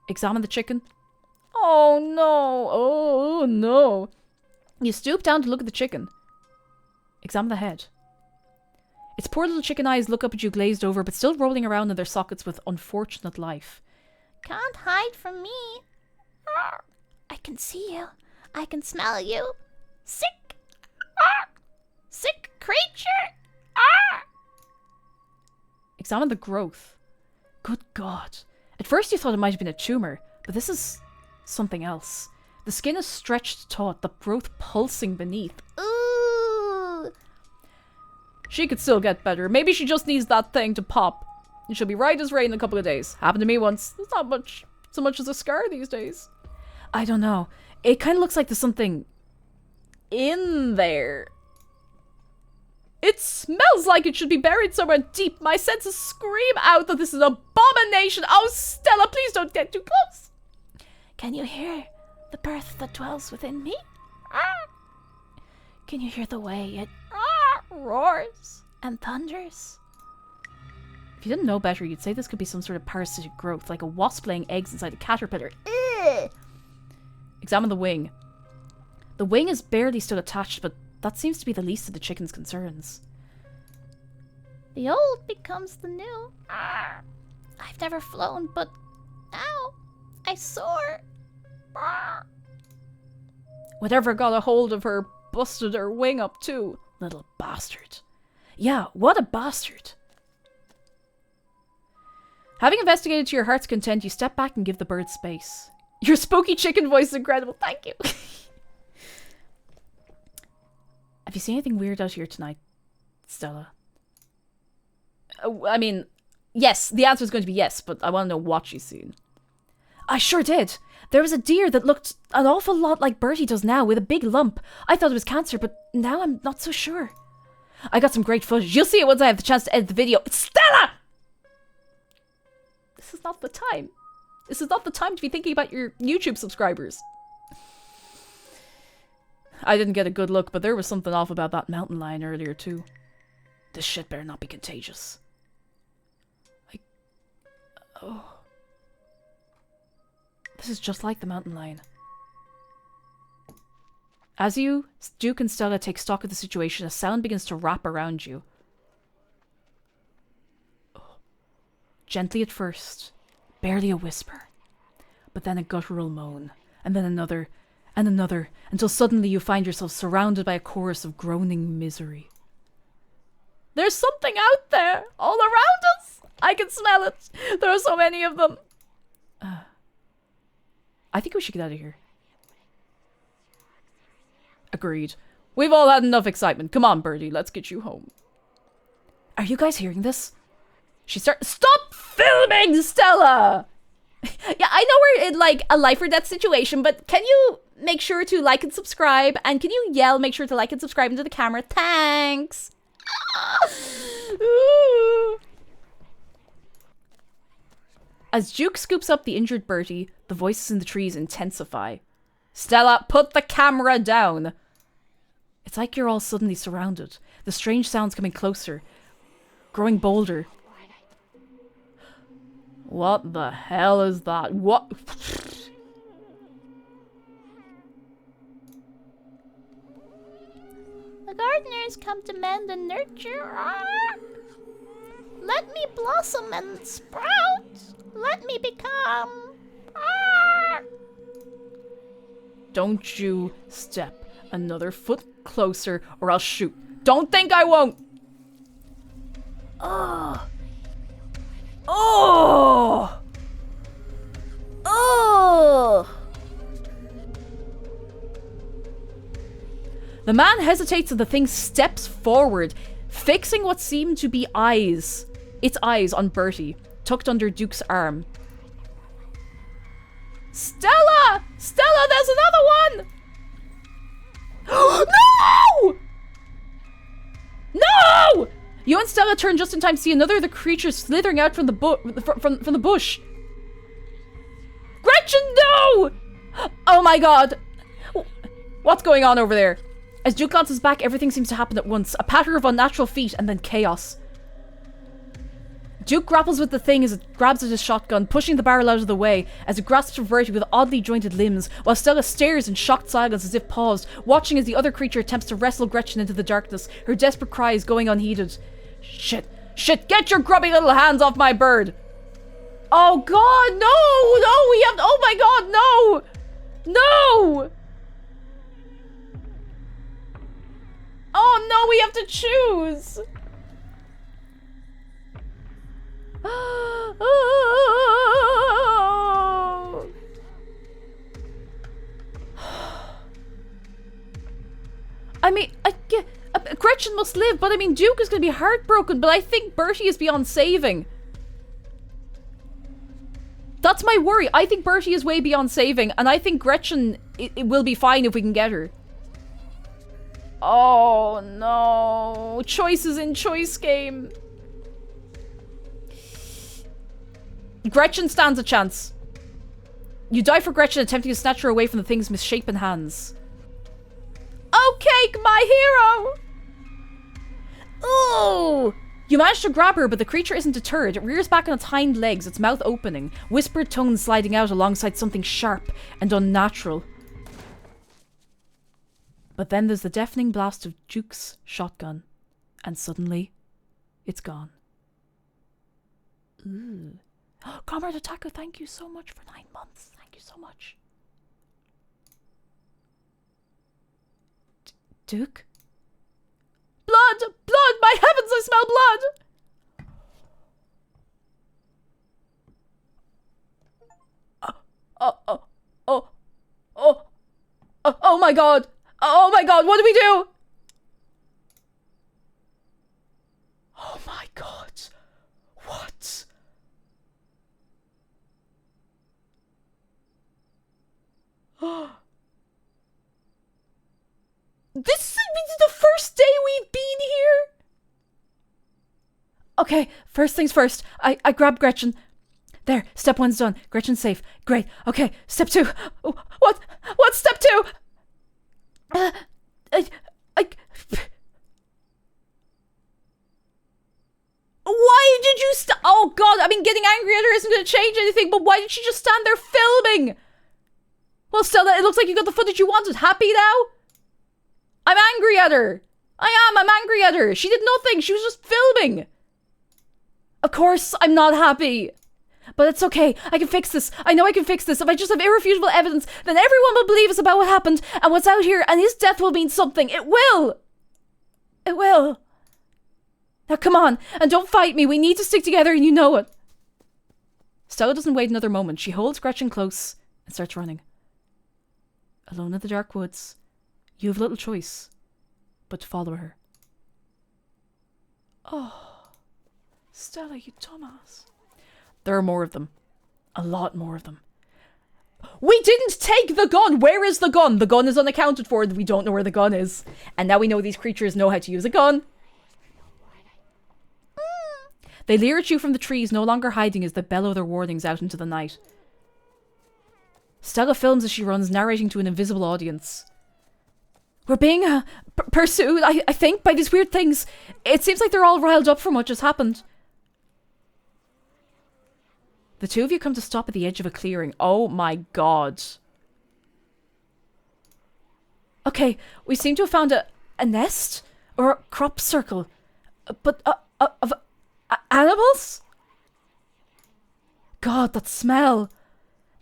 S3: Examine the chicken. Oh no, oh no. You stoop down to look at the chicken. Examine the head. Its poor little chicken eyes look up at you glazed over, but still rolling around in their sockets with unfortunate life.
S5: Can't hide from me. I can see you. I can smell you. Sick. Sick creature.
S3: Examine the growth. Good God. At first you thought it might have been a tumor, but this is something else. The skin is stretched taut, the growth pulsing beneath.
S5: Ooh.
S3: She could still get better. Maybe she just needs that thing to pop. And she'll be right as rain in a couple of days. Happened to me once. There's not so much as a scar these days. I don't know. It kind of looks like there's something in there. It smells like it should be buried somewhere deep. My senses scream out that this is an abomination. Oh, Stella, please don't get too close.
S5: Can you hear the birth that dwells within me? Can you hear the way it roars and thunders?
S3: If you didn't know better, you'd say this could be some sort of parasitic growth, like a wasp laying eggs inside a caterpillar. Ugh. Examine the wing. The wing is barely still attached, but that seems to be the least of the chicken's concerns.
S5: The old becomes the new. I've never flown, but now I soar.
S3: Whatever got a hold of her busted her wing up too. Little bastard. Yeah, what a bastard. Having investigated to your heart's content, you step back and give the bird space. Your spooky chicken voice is incredible. Thank you. Have you seen anything weird out here tonight, Stella? I mean, yes. The answer is going to be yes, but I want to know what she's seen. I sure did. There was a deer that looked an awful lot like Bertie does now, with a big lump. I thought it was cancer, but now I'm not so sure. I got some great footage. You'll see it once I have the chance to edit the video. Stella! This is not the time. This is not the time to be thinking about your YouTube subscribers. I didn't get a good look, but there was something off about that mountain lion earlier too. This shit better not be contagious. Oh. This is just like the mountain lion. As you, Duke and Stella, take stock of the situation, a sound begins to wrap around you. Oh. Gently at first, barely a whisper, but then a guttural moan, and then another, and another, until suddenly you find yourself surrounded by a chorus of groaning misery. There's something out there, all around us! I can smell it! There are so many of them! I think we should get out of here. Agreed. We've all had enough excitement. Come on, Birdie, let's get you home. Are you guys hearing this? Stop filming, Stella! Yeah, I know we're in, like, a life or death situation, but can you make sure to like and subscribe? And can you yell, make sure to like and subscribe into the camera? Thanks! As Duke scoops up the injured Bertie, the voices in the trees intensify. Stella, put the camera down! It's like you're all suddenly surrounded. The strange sounds coming closer, growing bolder. What the hell is that? What?
S5: The gardeners come to mend and nurture. Let me blossom and sprout. Let me become.
S3: Don't you step another foot closer or I'll shoot. Don't think I won't. Oh. Oh. Oh. The man hesitates and the thing steps forward, fixing what seem to be eyes. Its eyes on Bertie, tucked under Duke's arm. Stella! Stella, there's another one! No! No! You and Stella turn just in time to see another of the creatures slithering out from the from the bush. Gretchen, no! Oh my god! What's going on over there? As Duke glances back, everything seems to happen at once. A patter of unnatural feet and then chaos. Duke grapples with the thing as it grabs at his shotgun, pushing the barrel out of the way as it grasps for Verity with oddly jointed limbs, while Stella stares in shocked silence as if paused, watching as the other creature attempts to wrestle Gretchen into the darkness, her desperate cries going unheeded. Shit! Shit! Get your grubby little hands off my bird! Oh god, no! No, we have- oh my god, no! No! Oh no, we have to choose! I mean, Gretchen must live, but I mean, Duke is going to be heartbroken, but I think Bertie is beyond saving. That's my worry. I think Bertie is way beyond saving, and I think Gretchen it will be fine if we can get her. Oh no. Choices in choice game. Gretchen stands a chance. You die for Gretchen attempting to snatch her away from the thing's misshapen hands. Okay, my hero! Ooh! You manage to grab her, but the creature isn't deterred. It rears back on its hind legs, its mouth opening, whispered tones sliding out alongside something sharp and unnatural. But then there's the deafening blast of Duke's shotgun, and suddenly, it's gone. Ooh. Comrade Attacker, thank you so much for 9 months. Thank you so much. Duke? Blood! Blood! My heavens, I smell blood! Oh my god! Oh my god, what do we do? Oh my god. What? This is the first day we've been here? Okay, first things first. I grab Gretchen. There, step 1's done. Gretchen's safe. Great. Okay, step 2. What? What's step 2? Why did you oh god, I mean, getting angry at her isn't going to change anything, but why did she just stand there filming? Well, Stella, it looks like you got the footage you wanted. Happy now? I'm angry at her. I'm angry at her. She did nothing. She was just filming. Of course, I'm not happy. But it's okay. I can fix this. I know I can fix this. If I just have irrefutable evidence, then everyone will believe us about what happened and what's out here, and his death will mean something. It will. It will. Now come on, and don't fight me. We need to stick together, and you know it. Stella doesn't wait another moment. She holds Gretchen close and starts running. Alone in the dark woods, you have little choice but to follow her. Oh, Stella, you dumbass. There are more of them. A lot more of them. We didn't take the gun! Where is the gun? The gun is unaccounted for. We don't know where the gun is. And now we know these creatures know how to use a gun. They leer at you from the trees, no longer hiding as they bellow their warnings out into the night. Stella films as she runs, narrating to an invisible audience. We're being pursued, I think, by these weird things. It seems like they're all riled up from what just happened. The two of you come to stop at the edge of a clearing. Oh my god. Okay, we seem to have found a nest? Or a crop circle. But, of animals? God, that smell.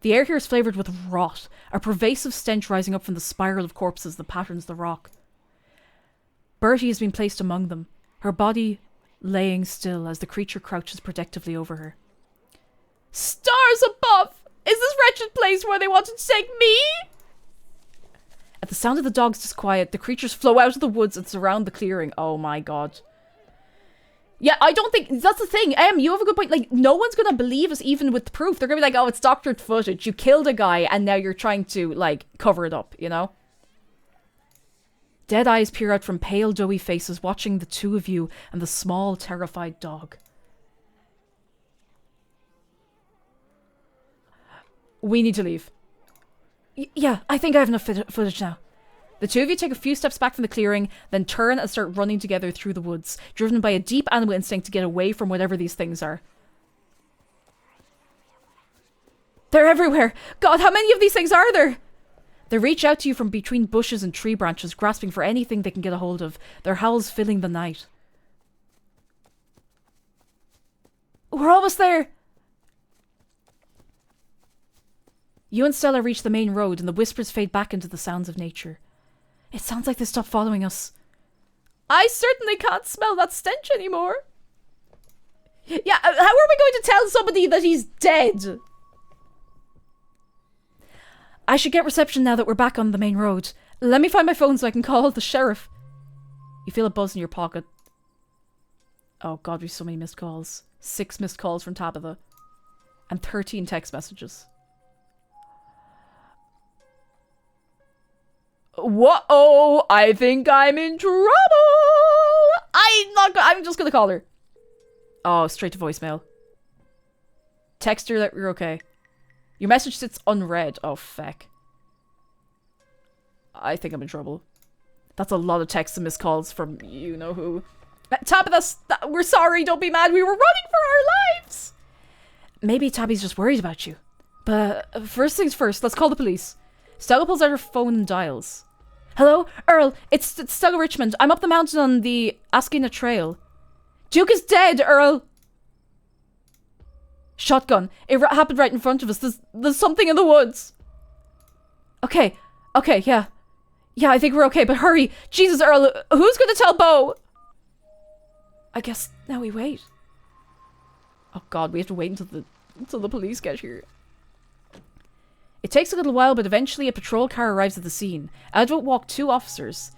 S3: The air here is flavoured with rot, a pervasive stench rising up from the spiral of corpses that patterns the rock. Bertie has been placed among them, her body laying still as the creature crouches protectively over her. Stars above! Is this wretched place where they wanted to take me? At the sound of the dog's disquiet, the creatures flow out of the woods and surround the clearing. Oh my god. Yeah, I don't think... That's the thing. You have a good point. Like, no one's going to believe us even with proof. They're going to be like, oh, it's doctored footage. You killed a guy and now you're trying to, like, cover it up, you know? Dead eyes peer out from pale, doughy faces, watching the two of you and the small, terrified dog. We need to leave. Yeah, I think I have enough footage now. The two of you take a few steps back from the clearing, then turn and start running together through the woods, driven by a deep animal instinct to get away from whatever these things are. They're everywhere! God, how many of these things are there? They reach out to you from between bushes and tree branches, grasping for anything they can get a hold of, their howls filling the night. We're almost there! You and Stella reach the main road, and the whispers fade back into the sounds of nature. It sounds like they stopped following us. I certainly can't smell that stench anymore. Yeah, how are we going to tell somebody that he's dead? I should get reception now that we're back on the main road. Let me find my phone so I can call the sheriff. You feel a buzz in your pocket. Oh god, we've so many missed calls. 6 missed calls from Tabitha. And 13 text messages. Whoa, I think I'm in trouble. I'm just gonna call her. Oh, straight to voicemail. Text her that you're okay. Your message sits unread. Oh, feck. I think I'm in trouble. That's a lot of texts and missed calls from you-know-who. Tabitha, we're sorry, don't be mad. We were running for our lives. Maybe Tabby's just worried about you. But first things first, let's call the police. Stella pulls out her phone and dials. Hello? Earl, it's Stella Richmond. I'm up the mountain on the Askina Trail. Duke is dead, Earl! Shotgun. It happened right in front of us. There's something in the woods. Okay, yeah. Yeah, I think we're okay, but hurry. Jesus, Earl, who's gonna tell Bo? I guess now we wait. Oh god, we have to wait until the police get here. It takes a little while, but eventually a patrol car arrives at the scene. Out of it walk 2 officers.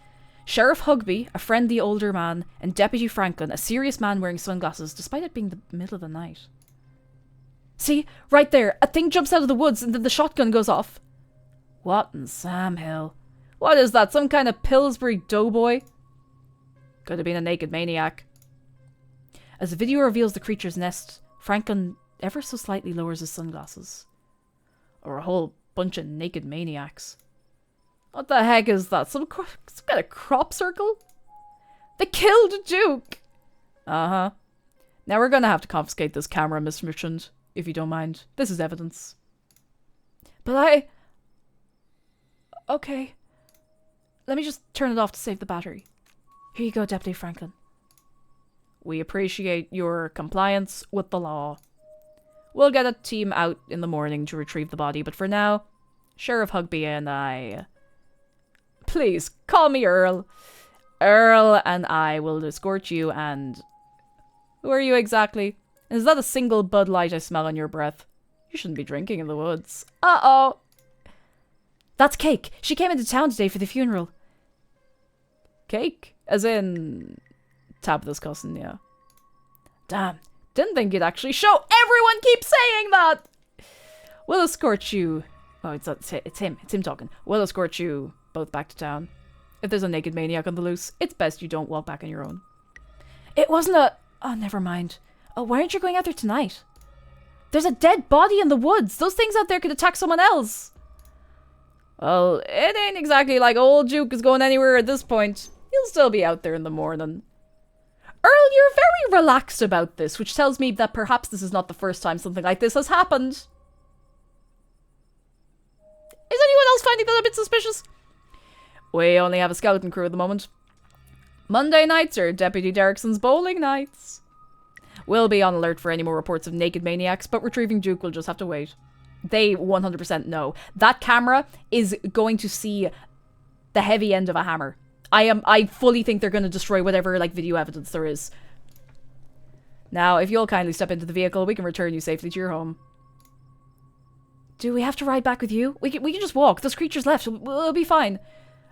S3: Sheriff Hugby, a friendly older man, and Deputy Franklin, a serious man wearing sunglasses, despite it being the middle of the night. See? Right there. A thing jumps out of the woods and then the shotgun goes off. What in Sam Hill? What is that? Some kind of Pillsbury doughboy? Could have been a naked maniac. As the video reveals the creature's nest, Franklin ever so slightly lowers his sunglasses. Or a whole bunch of naked maniacs. What the heck is that? Some kind of crop circle? They killed Duke! Uh-huh. Now we're gonna have to confiscate this camera, Miss Merchant, if you don't mind. This is evidence. But okay. Let me just turn it off to save the battery. Here you go, Deputy Franklin. We appreciate your compliance with the law. We'll get a team out in the morning to retrieve the body, but for now, Sheriff Hugby and I... Please, call me Earl. Earl and I will escort you and... Who are you exactly? Is that a single Bud Light I smell on your breath? You shouldn't be drinking in the woods. Uh-oh. That's Cake. She came into town today for the funeral. Cake? As in... Tabitha's cousin, yeah. Damn. Didn't think you'd actually show. Everyone keeps saying that! We'll escort you... Oh, it's him. It's him talking. We'll escort you both back to town. If there's a naked maniac on the loose, it's best you don't walk back on your own. It wasn't a... Oh, never mind. Oh, why aren't you going out there tonight? There's a dead body in the woods. Those things out there could attack someone else. Well, it ain't exactly like old Duke is going anywhere at this point. He'll still be out there in the morning. Earl, you're very relaxed about this, which tells me that perhaps this is not the first time something like this has happened. Is anyone else finding that a bit suspicious? We only have a skeleton crew at the moment. Monday nights are Deputy Derrickson's bowling nights. We'll be on alert for any more reports of naked maniacs, but retrieving Duke will just have to wait. They 100% know. That camera is going to see the heavy end of a hammer. I fully think they're going to destroy whatever, like, video evidence there is. Now, if you'll kindly step into the vehicle, we can return you safely to your home. Do we have to ride back with you? We can just walk. Those creatures left. We'll be fine.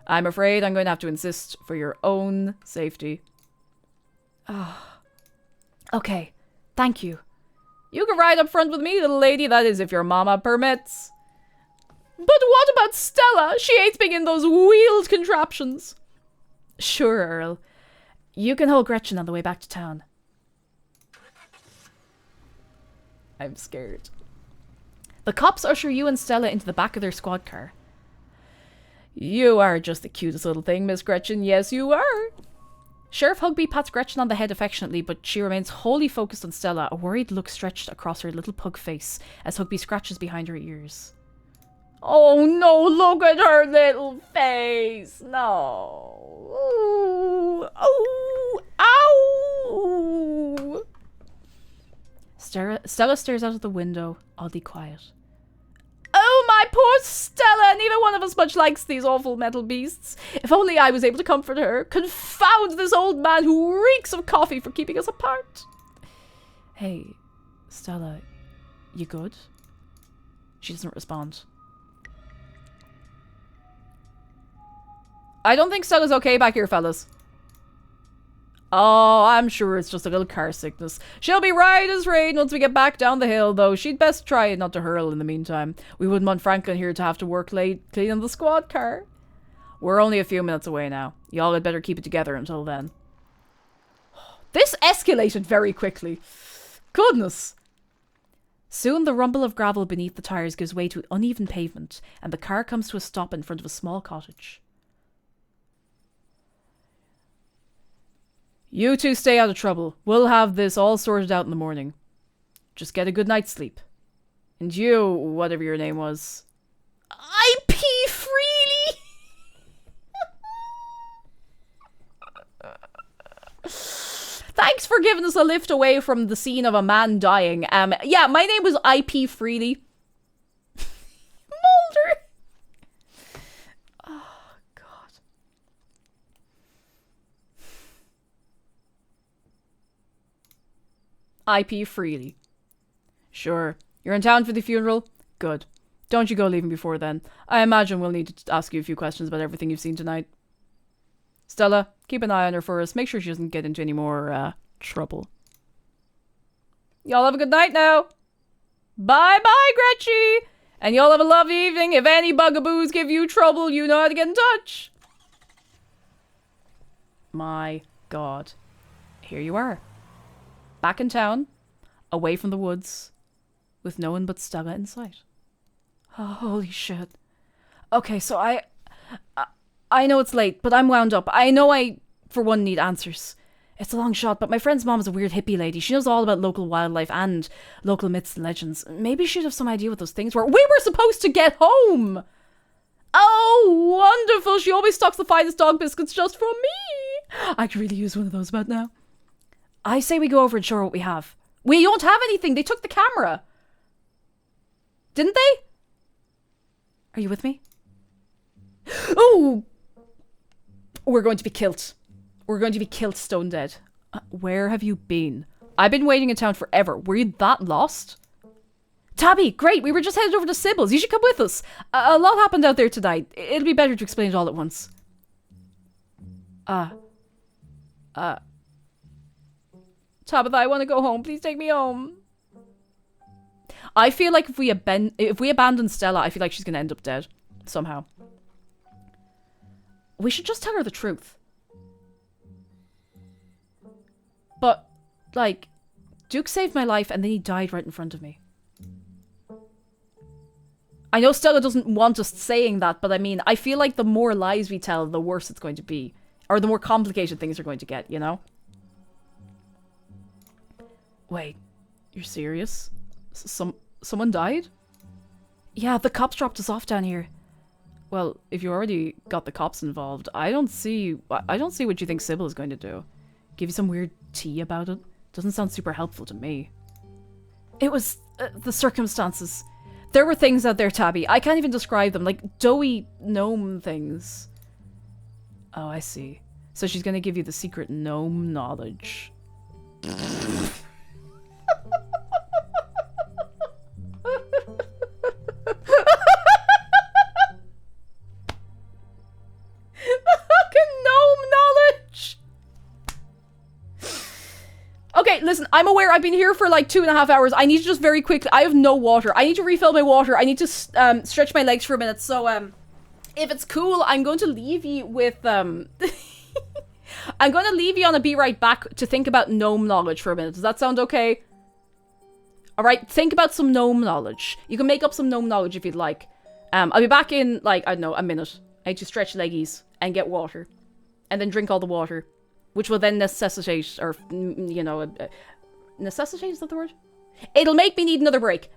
S3: I'm afraid I'm going to have to insist for your own safety. Ah. Okay. Thank you. You can ride up front with me, little lady. That is, if your mama permits. But what about Stella? She hates being in those wheeled contraptions. Sure, Earl. You can hold Gretchen on the way back to town. I'm scared. The cops usher you and Stella into the back of their squad car. You are just the cutest little thing, Miss Gretchen. Yes, you are. Sheriff Hugby pats Gretchen on the head affectionately, but she remains wholly focused on Stella, a worried look stretched across her little pug face as Hugby scratches behind her ears. Oh no, look at her little face. No. Ooh. Oh. Ow. Stella stares out of the window, oddly quiet. Oh, my poor Stella! Neither one of us much likes these awful metal beasts. If only I was able to comfort her. Confound this old man who reeks of coffee for keeping us apart. Hey, Stella, you good? She doesn't respond. I don't think Stella's okay back here, fellas. Oh, I'm sure it's just a little car sickness. She'll be right as rain once we get back down the hill, though. She'd best try not to hurl in the meantime. We wouldn't want Franklin here to have to work late cleaning the squad car. We're only a few minutes away now. Y'all had better keep it together until then. This escalated very quickly. Goodness. Soon the rumble of gravel beneath the tires gives way to uneven pavement, and the car comes to a stop in front of a small cottage. You two stay out of trouble. We'll have this all sorted out in the morning. Just get a good night's sleep. And you, whatever your name was... I pee freely! Thanks for giving us a lift away from the scene of a man dying. Yeah, my name was I.P. Freely. Mulder! Oh, God. I.P. Freely. Sure. You're in town for the funeral? Good. Don't you go leaving before then. I imagine we'll need to ask you a few questions about everything you've seen tonight. Stella, keep an eye on her for us. Make sure she doesn't get into any more, trouble. Y'all have a good night now. Bye-bye, Gretchy. And y'all have a lovely evening. If any bugaboos give you trouble, you know how to get in touch. My God. Here you are. Back in town. Away from the woods. with no one but Stella in sight. Oh, holy shit. Okay, so I know it's late, but I'm wound up. I know I, for one, need answers. It's a long shot, but my friend's mom is a weird hippie lady. She knows all about local wildlife and local myths and legends. Maybe she'd have some idea what those things were. We were supposed to get home! Oh, wonderful. She always stocks the finest dog biscuits just for me. I could really use one of those about now. I say we go over and show her what we have. We don't have anything. They took the camera. Didn't they? Are you with me? Oh! We're going to be killed. We're going to be killed stone dead. Where have you been? I've been waiting in town forever. Were you that lost? Tabby, great. We were just headed over to Sybil's. You should come with us. A lot happened out there tonight. It'll be better to explain it all at once. Tabitha, I want to go home. Please take me home. I feel like if we abandon Stella, I feel like she's going to end up dead. Somehow. We should just tell her the truth. But, like, Duke saved my life and then he died right in front of me. I know Stella doesn't want us saying that, but I mean, I feel like the more lies we tell, the worse it's going to be. Or the more complicated things are going to get, you know? Wait, you're serious? Someone died? Yeah, the cops dropped us off down here. Well, if you already got the cops involved, I don't see what you think Sybil is going to do. Give you some weird tea about it? Doesn't sound super helpful to me. It was the circumstances. There were things out there, Tabby. I can't even describe them. Like doughy gnome things. Oh, I see. So she's gonna give you the secret gnome knowledge. Okay, listen, I'm aware I've been here for like 2.5 hours. I need to just very quickly... I have no water. I need to refill my water. I need to stretch my legs for a minute. So, if it's cool, I'm going to leave you with... I'm going to leave you on a be right back to think about gnome knowledge for a minute. Does that sound okay? Alright, think about some gnome knowledge. You can make up some gnome knowledge if you'd like. I'll be back in, like, I don't know, a minute. I need to stretch leggies and get water. And then drink all the water. Which will then necessitate, or, you know, necessitate, is that the word? It'll make me need another break.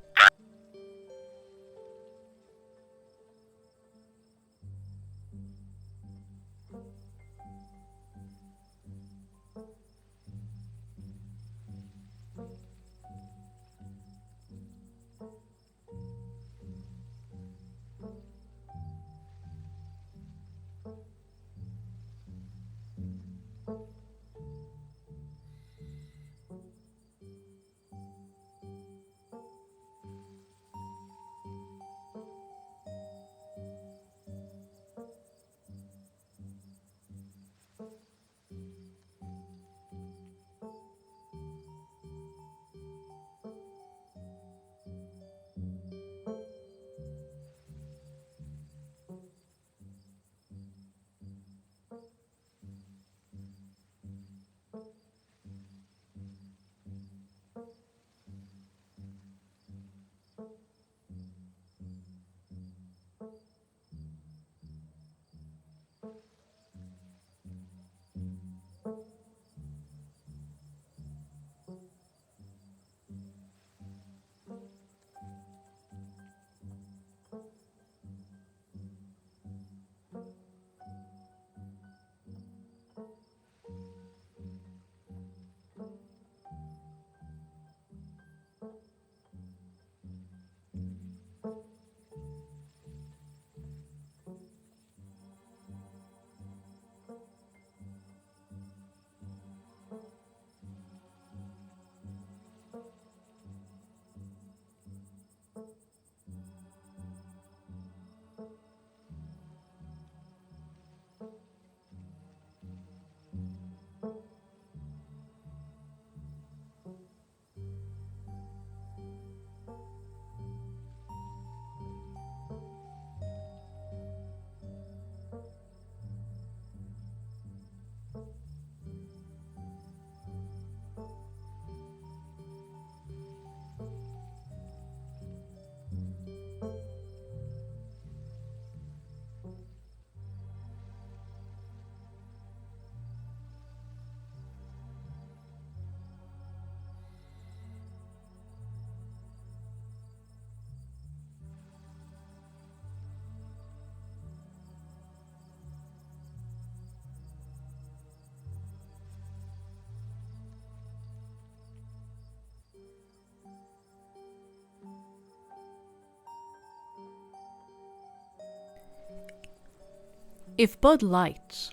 S3: If Bud Light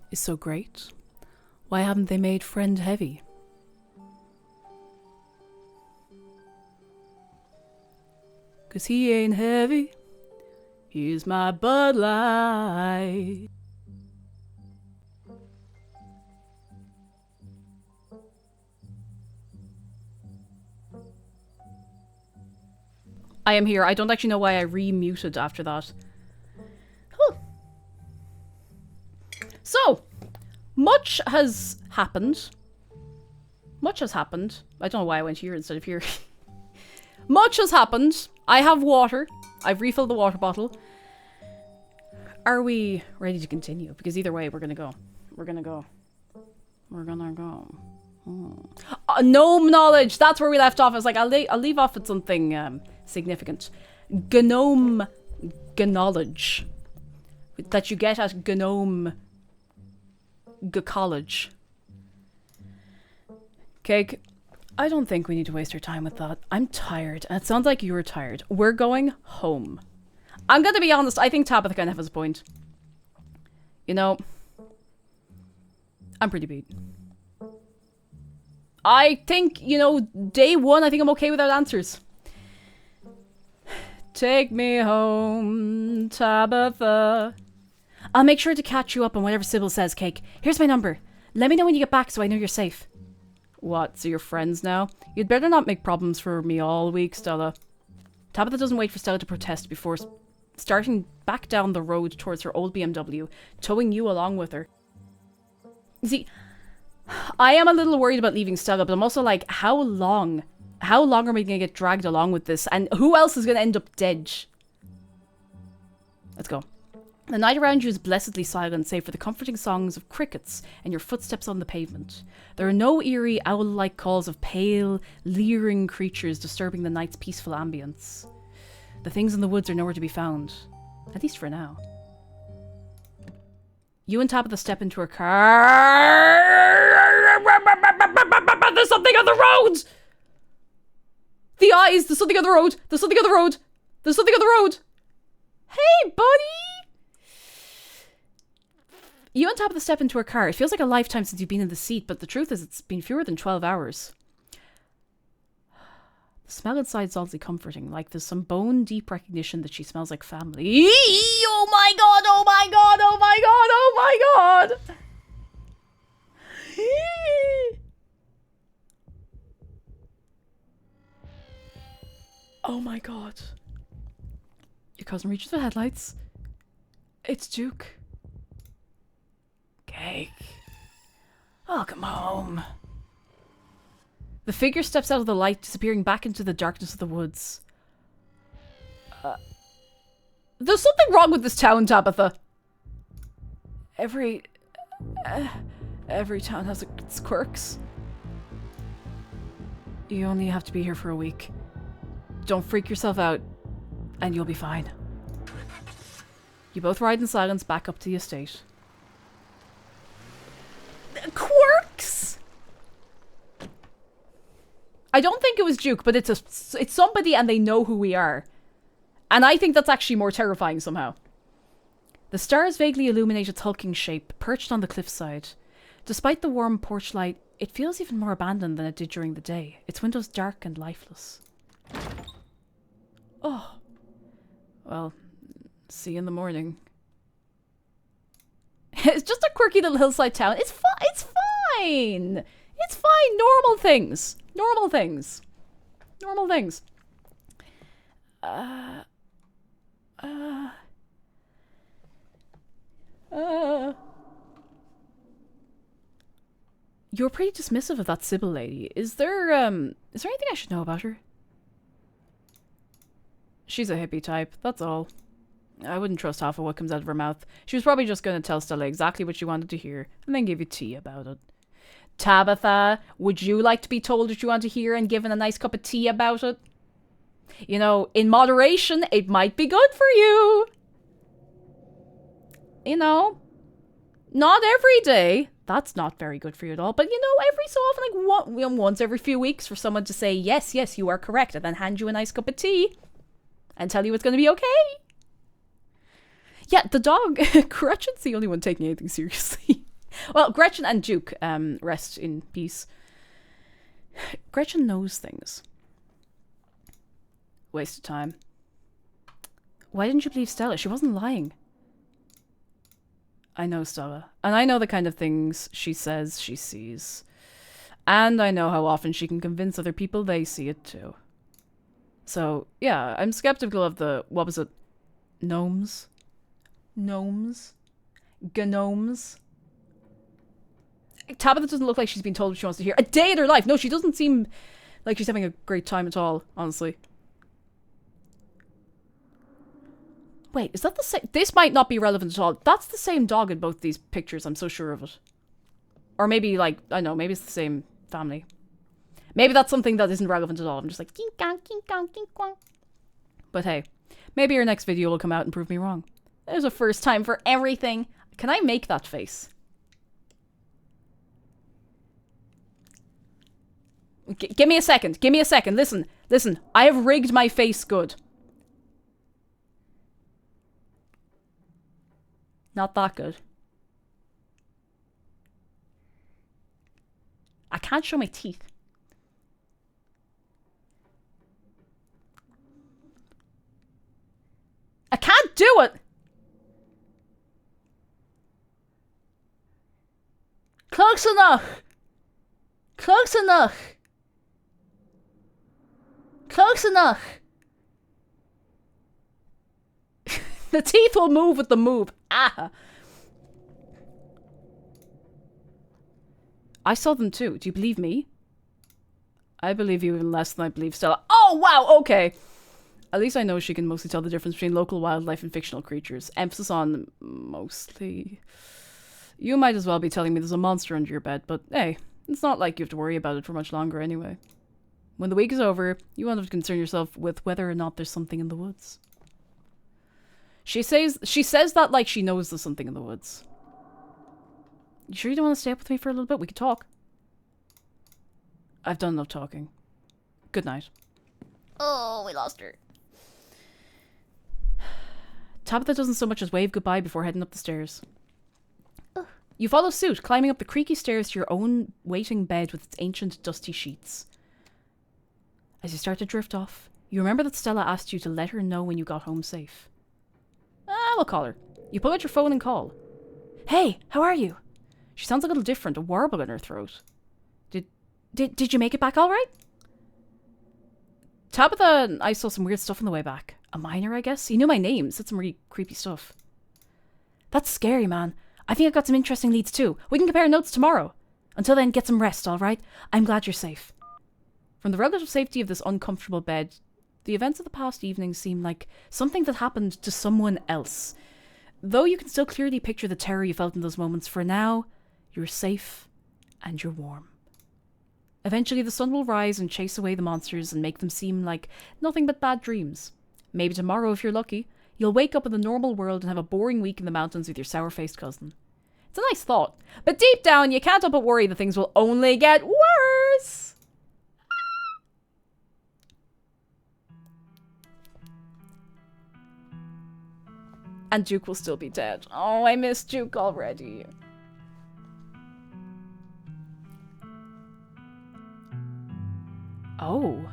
S3: is so great, why haven't they made Friend Heavy? Cause he ain't heavy, he's my Bud Light. I am here. I don't actually know why I re-muted after that. Huh. So, much has happened. Much has happened. I don't know why I went here instead of here. Much has happened. I have water. I've refilled the water bottle. Are we ready to continue? Because either way, we're gonna go. We're gonna go. We're gonna go. Gnome knowledge! That's where we left off. I was like, I'll leave off at something significant. Gnome knowledge. That you get at Gnome College. Cake, I don't think we need to waste our time with that. I'm tired, and it sounds like you're tired. We're going home. I'm gonna be honest, I think Tabitha kind of has a point. You know, I'm pretty beat. I think, you know, day one, I think I'm okay without answers. Take me home, Tabitha. I'll make sure to catch you up on whatever Sybil says, Cake. Here's my number. Let me know when you get back so I know you're safe. What, so you're friends now? You'd better not make problems for me all week, Stella. Tabitha doesn't wait for Stella to protest before starting back down the road towards her old BMW, towing you along with her. See, I am a little worried about leaving Stella, but I'm also like, how long? How long are we going to get dragged along with this? And who else is going to end up dead? Let's go. The night around you is blessedly silent, save for the comforting songs of crickets and your footsteps on the pavement. There are no eerie, owl-like calls of pale, leering creatures disturbing the night's peaceful ambience. The things in the woods are nowhere to be found. At least for now. You and Tabitha step into her car. There's something on the road! The eyes! There's something on the road! There's something on the road! There's something on the road! Hey, buddy! You and Tabitha step into her car. It feels like a lifetime since you've been in the seat, but the truth is it's been fewer than 12 hours. The smell inside is oddly comforting, like there's some bone-deep recognition that she smells like family. Oh my god, oh my god, oh my god, oh my god! Oh my god. Your cousin reaches for headlights. It's Duke. Cake. Welcome home. The figure steps out of the light, disappearing back into the darkness of the woods. There's something wrong with this town, Tabitha. Every town has its quirks. You only have to be here for a week. Don't freak yourself out, and you'll be fine. You both ride in silence back up to the estate. Quirks? I don't think it was Duke, but it's somebody and they know who we are. And I think that's actually more terrifying somehow. The stars vaguely illuminate its hulking shape, perched on the cliffside. Despite the warm porch light, it feels even more abandoned than it did during the day, its windows dark and lifeless. Oh. Well, see you in the morning. It's just a quirky little hillside town. It's fine. It's fine. It's fine. Normal things. Normal things. Normal things. You're pretty dismissive of that Sybil lady. Is there anything I should know about her? She's a hippie type, that's all. I wouldn't trust half of what comes out of her mouth. She was probably just going to tell Stella exactly what she wanted to hear, and then give you tea about it. Tabitha, would you like to be told what you want to hear and given a nice cup of tea about it? You know, in moderation, it might be good for you. You know, not every day. That's not very good for you at all. But, you know, every so often, like once every few weeks for someone to say, yes, yes, you are correct, and then hand you a nice cup of tea and tell you it's going to be okay. Yeah, the dog. Gretchen's the only one taking anything seriously. Well, Gretchen and Duke, rest in peace. Gretchen knows things. Waste of time. Why didn't you believe Stella? She wasn't lying. I know Stella. And I know the kind of things she says she sees. And I know how often she can convince other people they see it too. So, yeah, I'm skeptical of the... What was it? Gnomes? Gnomes? Gnomes? Tabitha doesn't look like she's been told what she wants to hear. A day in her life! No, she doesn't seem like she's having a great time at all, honestly. Wait, is that the same... This might not be relevant at all. That's the same dog in both these pictures, I'm so sure of it. Or maybe, like, I don't know, maybe it's the same family. Maybe that's something that isn't relevant at all. I'm just like, king kong, king kong, king kong. But hey, maybe your next video will come out and prove me wrong. There's a first time for everything. Can I make that face? Give me a second. Give me a second. Listen. Listen. I have rigged my face good. Not that good. I can't show my teeth. I can't do it! Close enough! Close enough! Close enough! The teeth will move with the move. Ah! I saw them too. Do you believe me? I believe you even less than I believe Stella. Oh, wow! Okay. At least I know she can mostly tell the difference between local wildlife and fictional creatures. Emphasis on mostly. You might as well be telling me there's a monster under your bed, but hey, it's not like you have to worry about it for much longer anyway. When the week is over, you won't have to concern yourself with whether or not there's something in the woods. She says that like she knows there's something in the woods. You sure you don't want to stay up with me for a little bit? We could talk. I've done enough talking. Good night.
S5: Oh, we lost her.
S3: Tabitha doesn't so much as wave goodbye before heading up the stairs. Ugh. You follow suit, climbing up the creaky stairs to your own waiting bed with its ancient, dusty sheets. As you start to drift off, you remember that Stella asked you to let her know when you got home safe. We'll call her. You pull out your phone and call. Hey, how are you? She sounds a little different, a warble in her throat. Did you make it back all right? Tabitha and I saw some weird stuff on the way back. A miner, I guess? He knew my name, said some really creepy stuff. That's scary, man. I think I've got some interesting leads too. We can compare notes tomorrow. Until then, get some rest, alright? I'm glad you're safe. From the relative safety of this uncomfortable bed, the events of the past evening seem like something that happened to someone else. Though you can still clearly picture the terror you felt in those moments, for now, you're safe and you're warm. Eventually, the sun will rise and chase away the monsters and make them seem like nothing but bad dreams. Maybe tomorrow, if you're lucky, you'll wake up in the normal world and have a boring week in the mountains with your sour-faced cousin. It's a nice thought, but deep down, you can't help but worry that things will only get worse. And Duke will still be dead. Oh, I miss Duke already. Oh.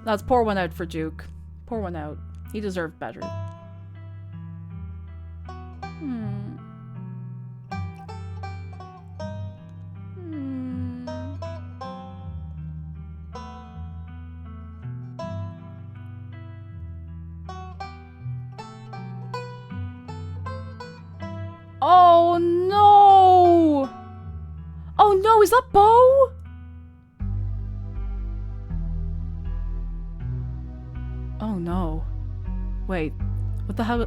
S3: Let's pour one out for Duke. Pour one out. He deserved better. Oh no! Oh no, is that Bo? Oh no. Wait, what the hell?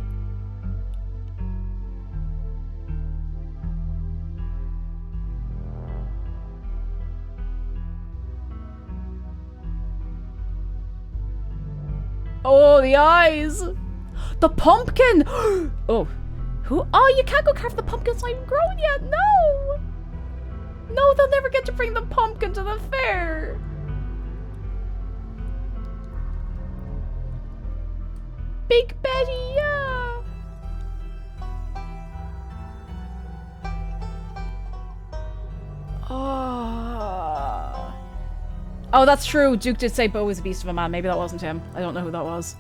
S3: Oh, the eyes! The pumpkin! Oh. Who? Oh, you can't go carve the pumpkin, it's not even grown yet! No! No, they'll never get to bring the pumpkin to the fair! Big Betty, yeah. Oh, that's true. Duke did say Bo was a beast of a man. Maybe that wasn't him. I don't know who that was.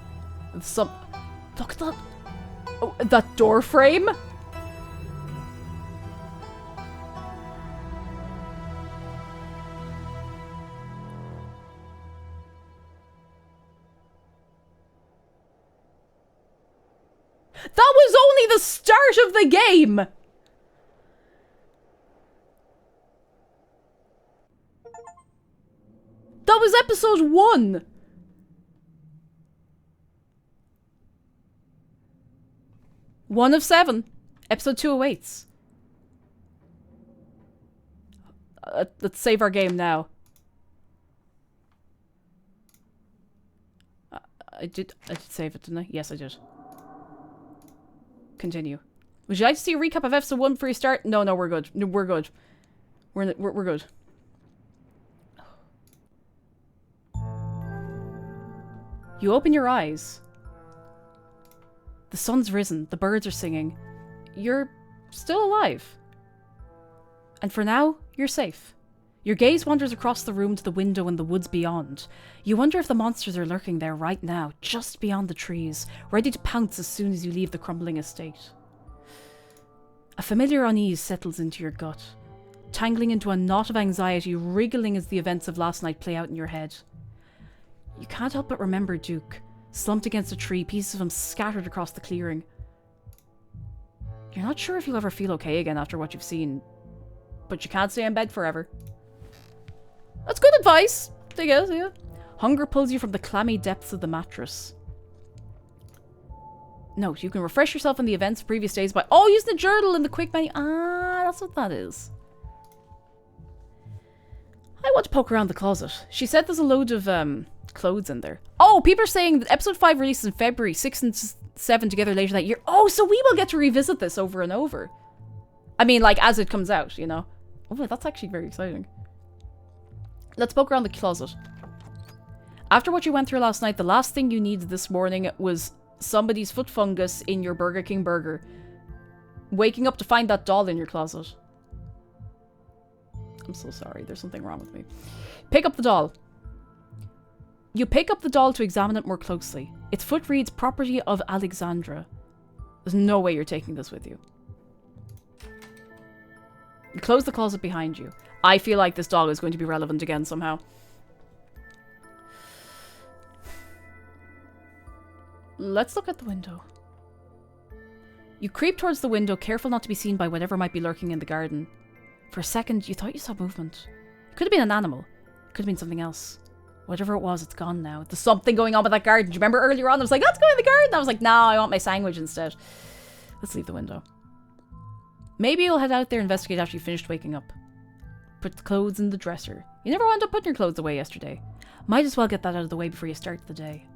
S3: Look at that. Oh, that door frame. That was only the start of the game! That was episode 1! One of 7. Episode 2 awaits. Let's save our game now. I did save it, didn't I? Yes, I did. Continue. Would you like to see a recap of episode 1 before you start? No, we're good. No, we're good. We're good. You open your eyes. The sun's risen. The birds are singing. You're still alive. And for now, you're safe. Your gaze wanders across the room to the window and the woods beyond. You wonder if the monsters are lurking there right now, just beyond the trees, ready to pounce as soon as you leave the crumbling estate. A familiar unease settles into your gut, tangling into a knot of anxiety, wriggling as the events of last night play out in your head. You can't help but remember Duke, slumped against a tree, pieces of him scattered across the clearing. You're not sure if you'll ever feel okay again after what you've seen, but you can't stay in bed forever. That's good advice, I guess, yeah. Hunger pulls you from the clammy depths of the mattress. Note, you can refresh yourself on the events of previous days by using the journal in the quick menu. Ah, that's what that is. I want to poke around the closet. She said there's a load of clothes in there. Oh, people are saying that episode 5 releases in February, 6 and 7 together later that year. Oh, so we will get to revisit this over and over. I mean, like, as it comes out, you know. Oh, that's actually very exciting. Let's poke around the closet. After what you went through last night, the last thing you needed this morning was somebody's foot fungus in your Burger King burger. Waking up to find that doll in your closet. I'm so sorry. There's something wrong with me. Pick up the doll. You pick up the doll to examine it more closely. Its foot reads property of Alexandra. There's no way you're taking this with you. You close the closet behind you. I feel like this doll is going to be relevant again somehow. Let's look at the window. You creep towards the window, careful not to be seen by whatever might be lurking in the garden. For a second, you thought you saw movement. It could have been an animal. It could have been something else. Whatever it was, it's gone now. There's something going on with that garden. Do you remember earlier on? I was like, let's go in the garden. I was like, no, I want my sandwich instead. Let's leave the window. Maybe you'll head out there and investigate after you finished waking up. Put the clothes in the dresser. You never wound up putting your clothes away yesterday. Might as well get that out of the way before you start the day.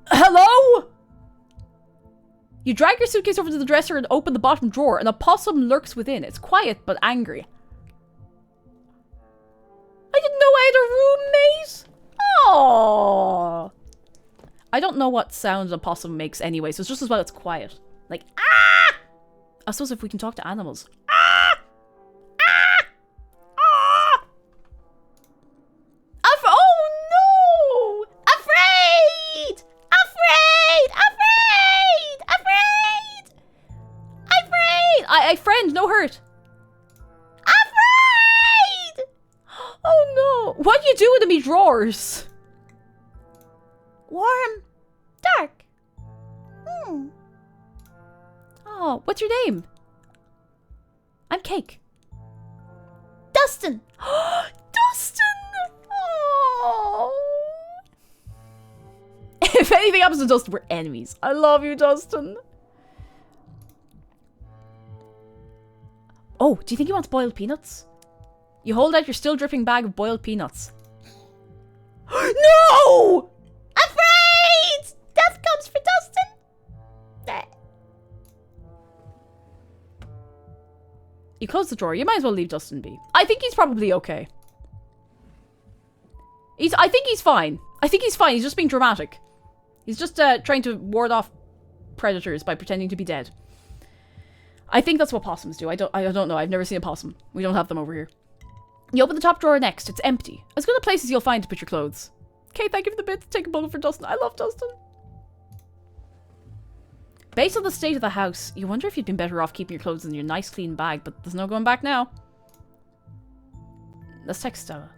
S3: Hello? You drag your suitcase over to the dresser and open the bottom drawer. An opossum lurks within. It's quiet but angry. I didn't know I had a roommate. Oh. I don't know what sound an opossum makes anyway, so it's just as well it's quiet. Like, ah! I suppose if we can talk to animals. Ah! Ah! Ah! Oh no! Afraid! Afraid! Afraid! Afraid! Afraid! Friend, no hurt. Afraid! Oh no! What are you doing to me drawers?
S5: Warm. Dark.
S3: Oh, what's your name? I'm Cake.
S5: Dustin.
S3: Dustin! Oh. If anything happens to Dustin, we're enemies. I love you, Dustin. Oh, do you think he wants boiled peanuts? You hold out your still dripping bag of boiled peanuts. No!
S5: Afraid! Death comes for Dustin.
S3: You close the drawer. You might as well leave Dustin be. I think he's probably okay. I think he's fine. I think he's fine. He's just being dramatic. He's just trying to ward off predators by pretending to be dead. I think that's what possums do. I don't know. I've never seen a possum. We don't have them over here. You open the top drawer next. It's empty. As good a place as you'll find to put your clothes. Okay, thank you for the bit. Take a bullet for Dustin. I love Dustin. Based on the state of the house, you wonder if you'd been better off keeping your clothes in your nice clean bag, but there's no going back now. Let's text Stella.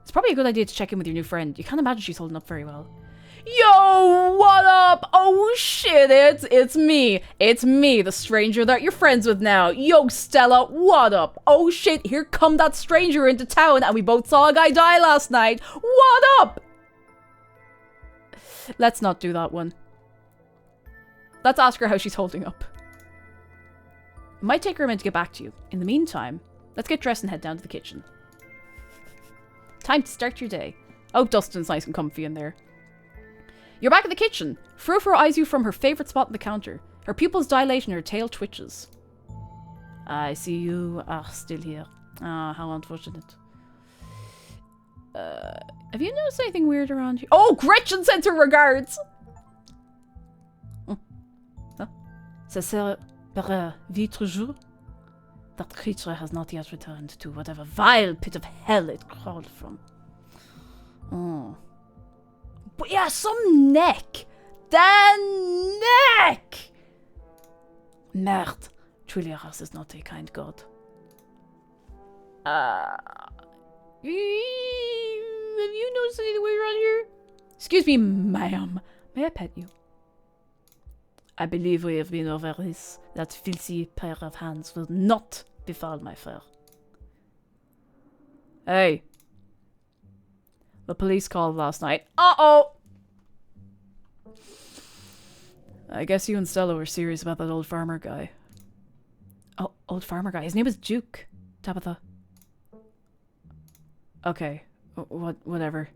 S3: It's probably a good idea to check in with your new friend. You can't imagine she's holding up very well. Yo, what up? Oh shit, it's me. It's me, the stranger that you're friends with now. Yo, Stella, what up? Oh shit, here come that stranger into town and we both saw a guy die last night. What up? Let's not do that one. Let's ask her how she's holding up. It might take her a minute to get back to you. In the meantime, let's get dressed and head down to the kitchen. Time to start your day. Oh, Dustin's nice and comfy in there. You're back in the kitchen. Frou-Frou eyes you from her favourite spot on the counter. Her pupils dilate and her tail twitches. I see you are still here. Ah, how unfortunate. Have you noticed anything weird around you? Oh, Gretchen sends her regards! Huh? Ça sert par vitre jour? That creature has not yet returned to whatever vile pit of hell it crawled from. Oh. But yeah, some neck! The neck! Merde. Truly, Arras is not a kind god. Have you noticed anything weird around here? Excuse me, ma'am. May I pet you? I believe we have been over this. That filthy pair of hands will not befall my fur. Hey. The police called last night. Uh-oh! I guess you and Stella were serious about that old farmer guy. Oh, old farmer guy. His name was Duke. Tabitha. Okay. Whatever.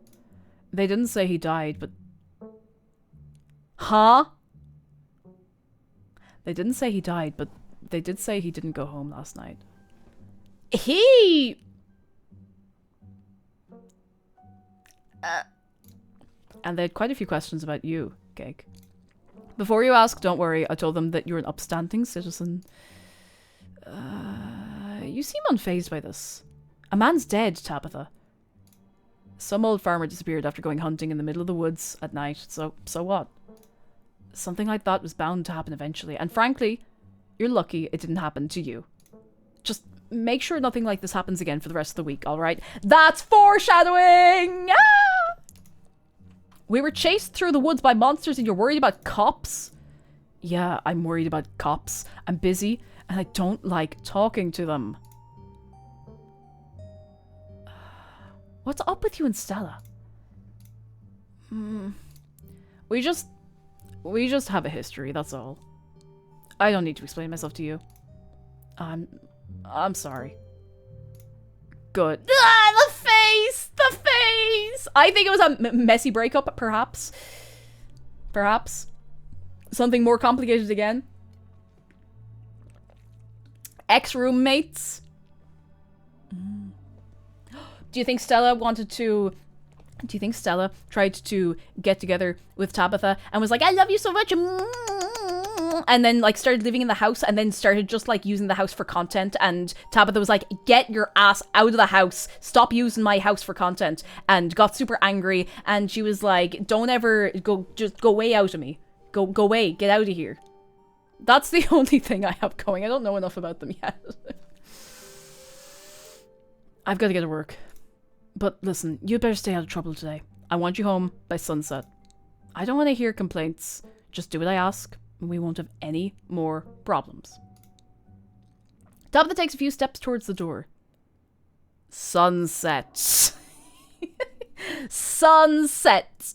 S3: They didn't say he died, but... Huh? They didn't say he died, but they did say he didn't go home last night. And they had quite a few questions about you, Geg. Before you ask, don't worry. I told them that you're an upstanding citizen. You seem unfazed by this. A man's dead, Tabitha. Some old farmer disappeared after going hunting in the middle of the woods at night, so what? Something like that was bound to happen eventually, and frankly, you're lucky it didn't happen to you. Just make sure nothing like this happens again for the rest of the week, alright? That's foreshadowing! Ah! We were chased through the woods by monsters and you're worried about cops? Yeah, I'm worried about cops. I'm busy, and I don't like talking to them. What's up with you and Stella? We just have a history, that's all. I don't need to explain myself to you. I'm sorry. Good. Ah, the face! The face! I think it was a messy breakup, perhaps. Perhaps. Something more complicated again. Ex-roommates. Do you think Stella tried to get together with Tabitha and was like, I love you so much, and then like started living in the house and then started just like using the house for content, and Tabitha was like, get your ass out of the house, stop using my house for content, and got super angry, and she was like, don't ever just go way out of me, go away, get out of here. That's the only thing I have going. I don't know enough about them yet. I've got to get to work. But listen, you'd better stay out of trouble today. I want you home by sunset. I don't want to hear complaints. Just do what I ask, and we won't have any more problems. Tabitha takes a few steps towards the door. Sunset. Sunset.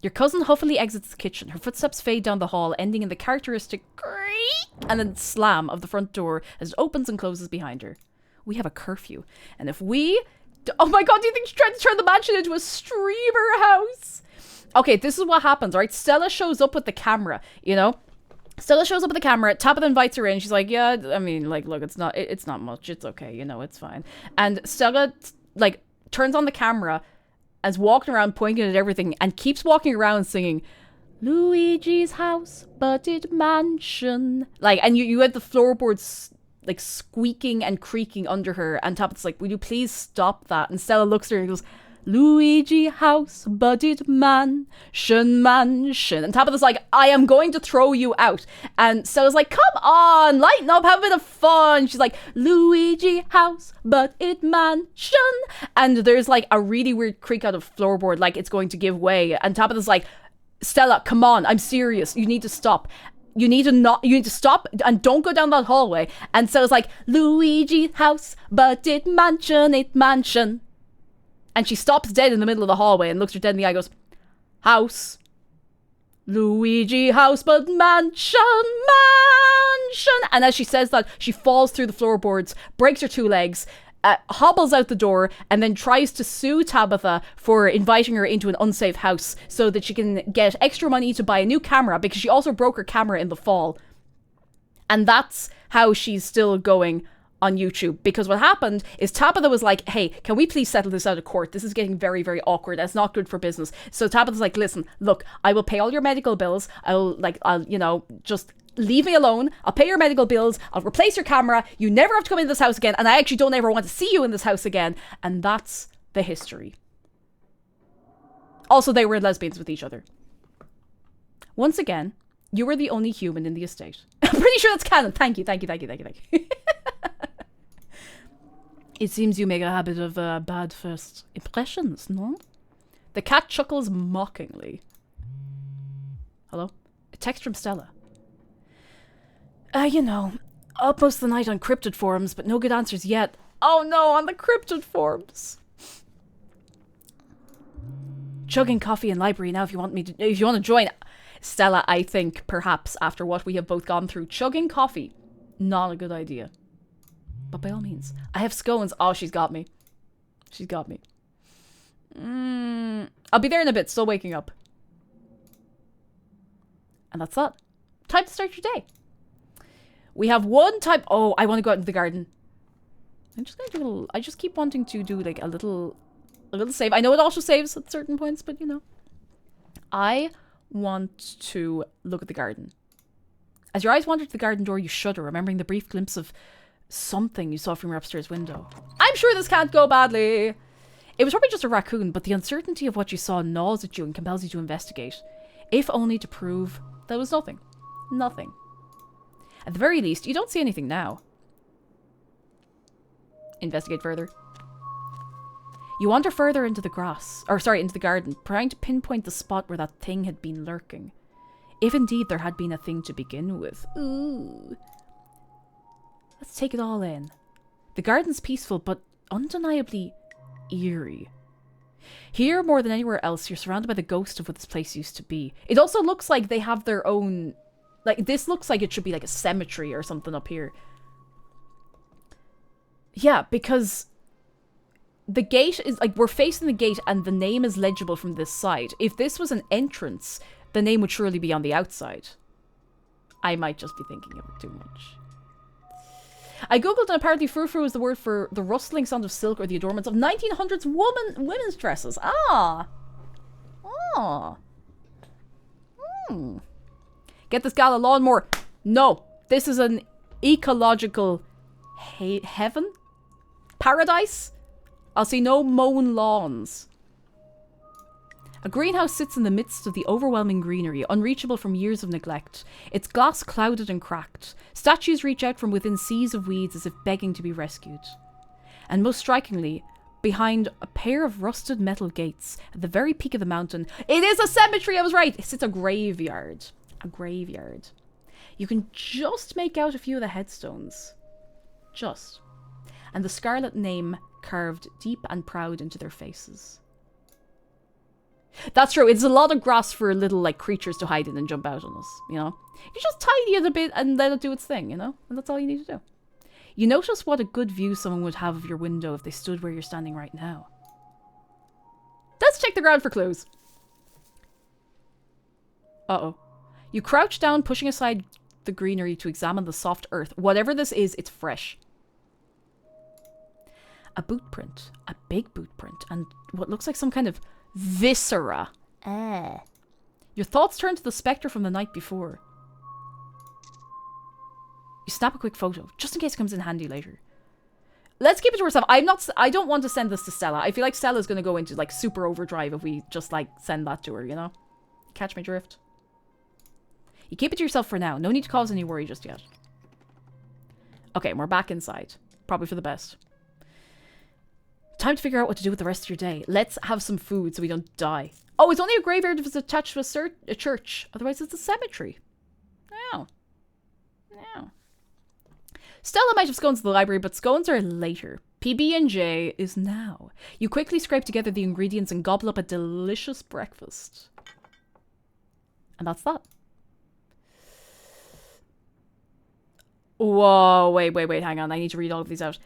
S3: Your cousin huffily exits the kitchen. Her footsteps fade down the hall, ending in the characteristic creak and then slam of the front door as it opens and closes behind her. We have a curfew. And if we... Oh my god, do you think she tried to turn the mansion into a streamer house? Okay, this is what happens, right? Stella shows up with the camera, you know? Stella shows up with the camera. Tabitha invites her in. She's like, yeah, I mean, like, look, it's not much. It's okay, you know, it's fine. And Stella, like, turns on the camera and is walking around pointing at everything and keeps walking around singing Luigi's house, budget mansion. Like, and you had the floorboards like squeaking and creaking under her, and Tabitha's like, will you please stop that? And Stella looks at her and goes, Luigi house, budget mansion. And Tabitha's like, I am going to throw you out. And Stella's like, come on, lighten up, have a bit of fun. She's like, Luigi house, budget mansion. And there's like a really weird creak out of floorboard, like it's going to give way. And Tabitha's like, Stella, come on, I'm serious. You need to stop. You need to stop and don't go down that hallway. And so it's like, Luigi house, but it mansion. And she stops dead in the middle of the hallway and looks her dead in the eye and goes, house. Luigi house, but mansion. And as she says that, she falls through the floorboards, breaks her 2 legs, hobbles out the door, and then tries to sue Tabitha for inviting her into an unsafe house so that she can get extra money to buy a new camera, because she also broke her camera in the fall. And that's how she's still going on YouTube, because what happened is Tabitha was like, hey, can we please settle this out of court? This is getting very, very awkward. That's not good for business. So Tabitha's like, listen, look, I will pay all your medical bills. I'll just leave me alone. I'll pay your medical bills. I'll replace your camera. You never have to come into this house again. And I actually don't ever want to see you in this house again. And that's the history. Also, they were lesbians with each other. Once again, you were the only human in the estate. I'm pretty sure that's canon. Thank you. It seems you make a habit of bad first impressions, no? The cat chuckles mockingly. Hello? A text from Stella. Up most of the night on cryptid forums, but no good answers yet. Oh no, on the cryptid forums. Chugging coffee in library now if you want to join. Stella, I think perhaps after what we have both gone through, chugging coffee, not a good idea. But by all means, I have scones. Oh, she's got me. I'll be there in a bit, still waking up. And that's that. Time to start your day. We have one time. Oh, I want to go out into the garden. I'm just gonna do a little. I just keep wanting to do like a little save. I know it also saves at certain points, but I want to look at the garden. As your eyes wander to the garden door, you shudder, remembering the brief glimpse of something you saw from your upstairs window. I'm sure this can't go badly. It was probably just a raccoon, but the uncertainty of what you saw gnaws at you and compels you to investigate, if only to prove that it was nothing. Nothing. At the very least, you don't see anything now. Investigate further. You wander further into the garden, trying to pinpoint the spot where that thing had been lurking. If indeed there had been a thing to begin with. Ooh. Let's take it all in. The garden's peaceful, but undeniably eerie. Here, more than anywhere else, you're surrounded by the ghost of what this place used to be. It also looks like they have their own... Like, this looks like it should be like a cemetery or something up here. Yeah, because the gate is... Like, we're facing the gate and the name is legible from this side. If this was an entrance, the name would surely be on the outside. I might just be thinking of it too much. I googled and apparently frou-frou is the word for the rustling sound of silk or the adornments of 1900s women's dresses. Ah. Get this gal a lawnmower. No. This is an ecological heaven? Paradise? I'll see no mown lawns. A greenhouse sits in the midst of the overwhelming greenery, unreachable from years of neglect. Its glass clouded and cracked. Statues reach out from within seas of weeds as if begging to be rescued. And most strikingly, behind a pair of rusted metal gates, at the very peak of the mountain, it is a cemetery, I was right! It sits a graveyard. A graveyard. You can just make out a few of the headstones. Just. And the scarlet name carved deep and proud into their faces. That's true. It's a lot of grass for little, like, creatures to hide in and jump out on us, You just tidy it a bit and let it do its thing, And that's all you need to do. You notice what a good view someone would have of your window if they stood where you're standing right now. Let's check the ground for clues. Uh-oh. You crouch down, pushing aside the greenery to examine the soft earth. Whatever this is, it's fresh. A boot print. A big boot print. And what looks like some kind of Viscera. Your thoughts turn to the spectre from the night before. You snap a quick photo, just in case it comes in handy later. Let's keep it to ourselves. I don't want to send this to Stella. I feel like Stella's going to go into, like, super overdrive if we just, like, send that to her, you know? Catch my drift? You keep it to yourself for now. No need to cause any worry just yet. Okay, and we're back inside. Probably for the best. Time to figure out what to do with the rest of your day. Let's have some food so we don't die. Oh, it's only a graveyard if it's attached to a church. Otherwise, it's a cemetery. Oh. No. Stella might have scones to the library, but scones are later. PB&J is now. You quickly scrape together the ingredients and gobble up a delicious breakfast. And that's that. Whoa, wait, hang on. I need to read all of these out.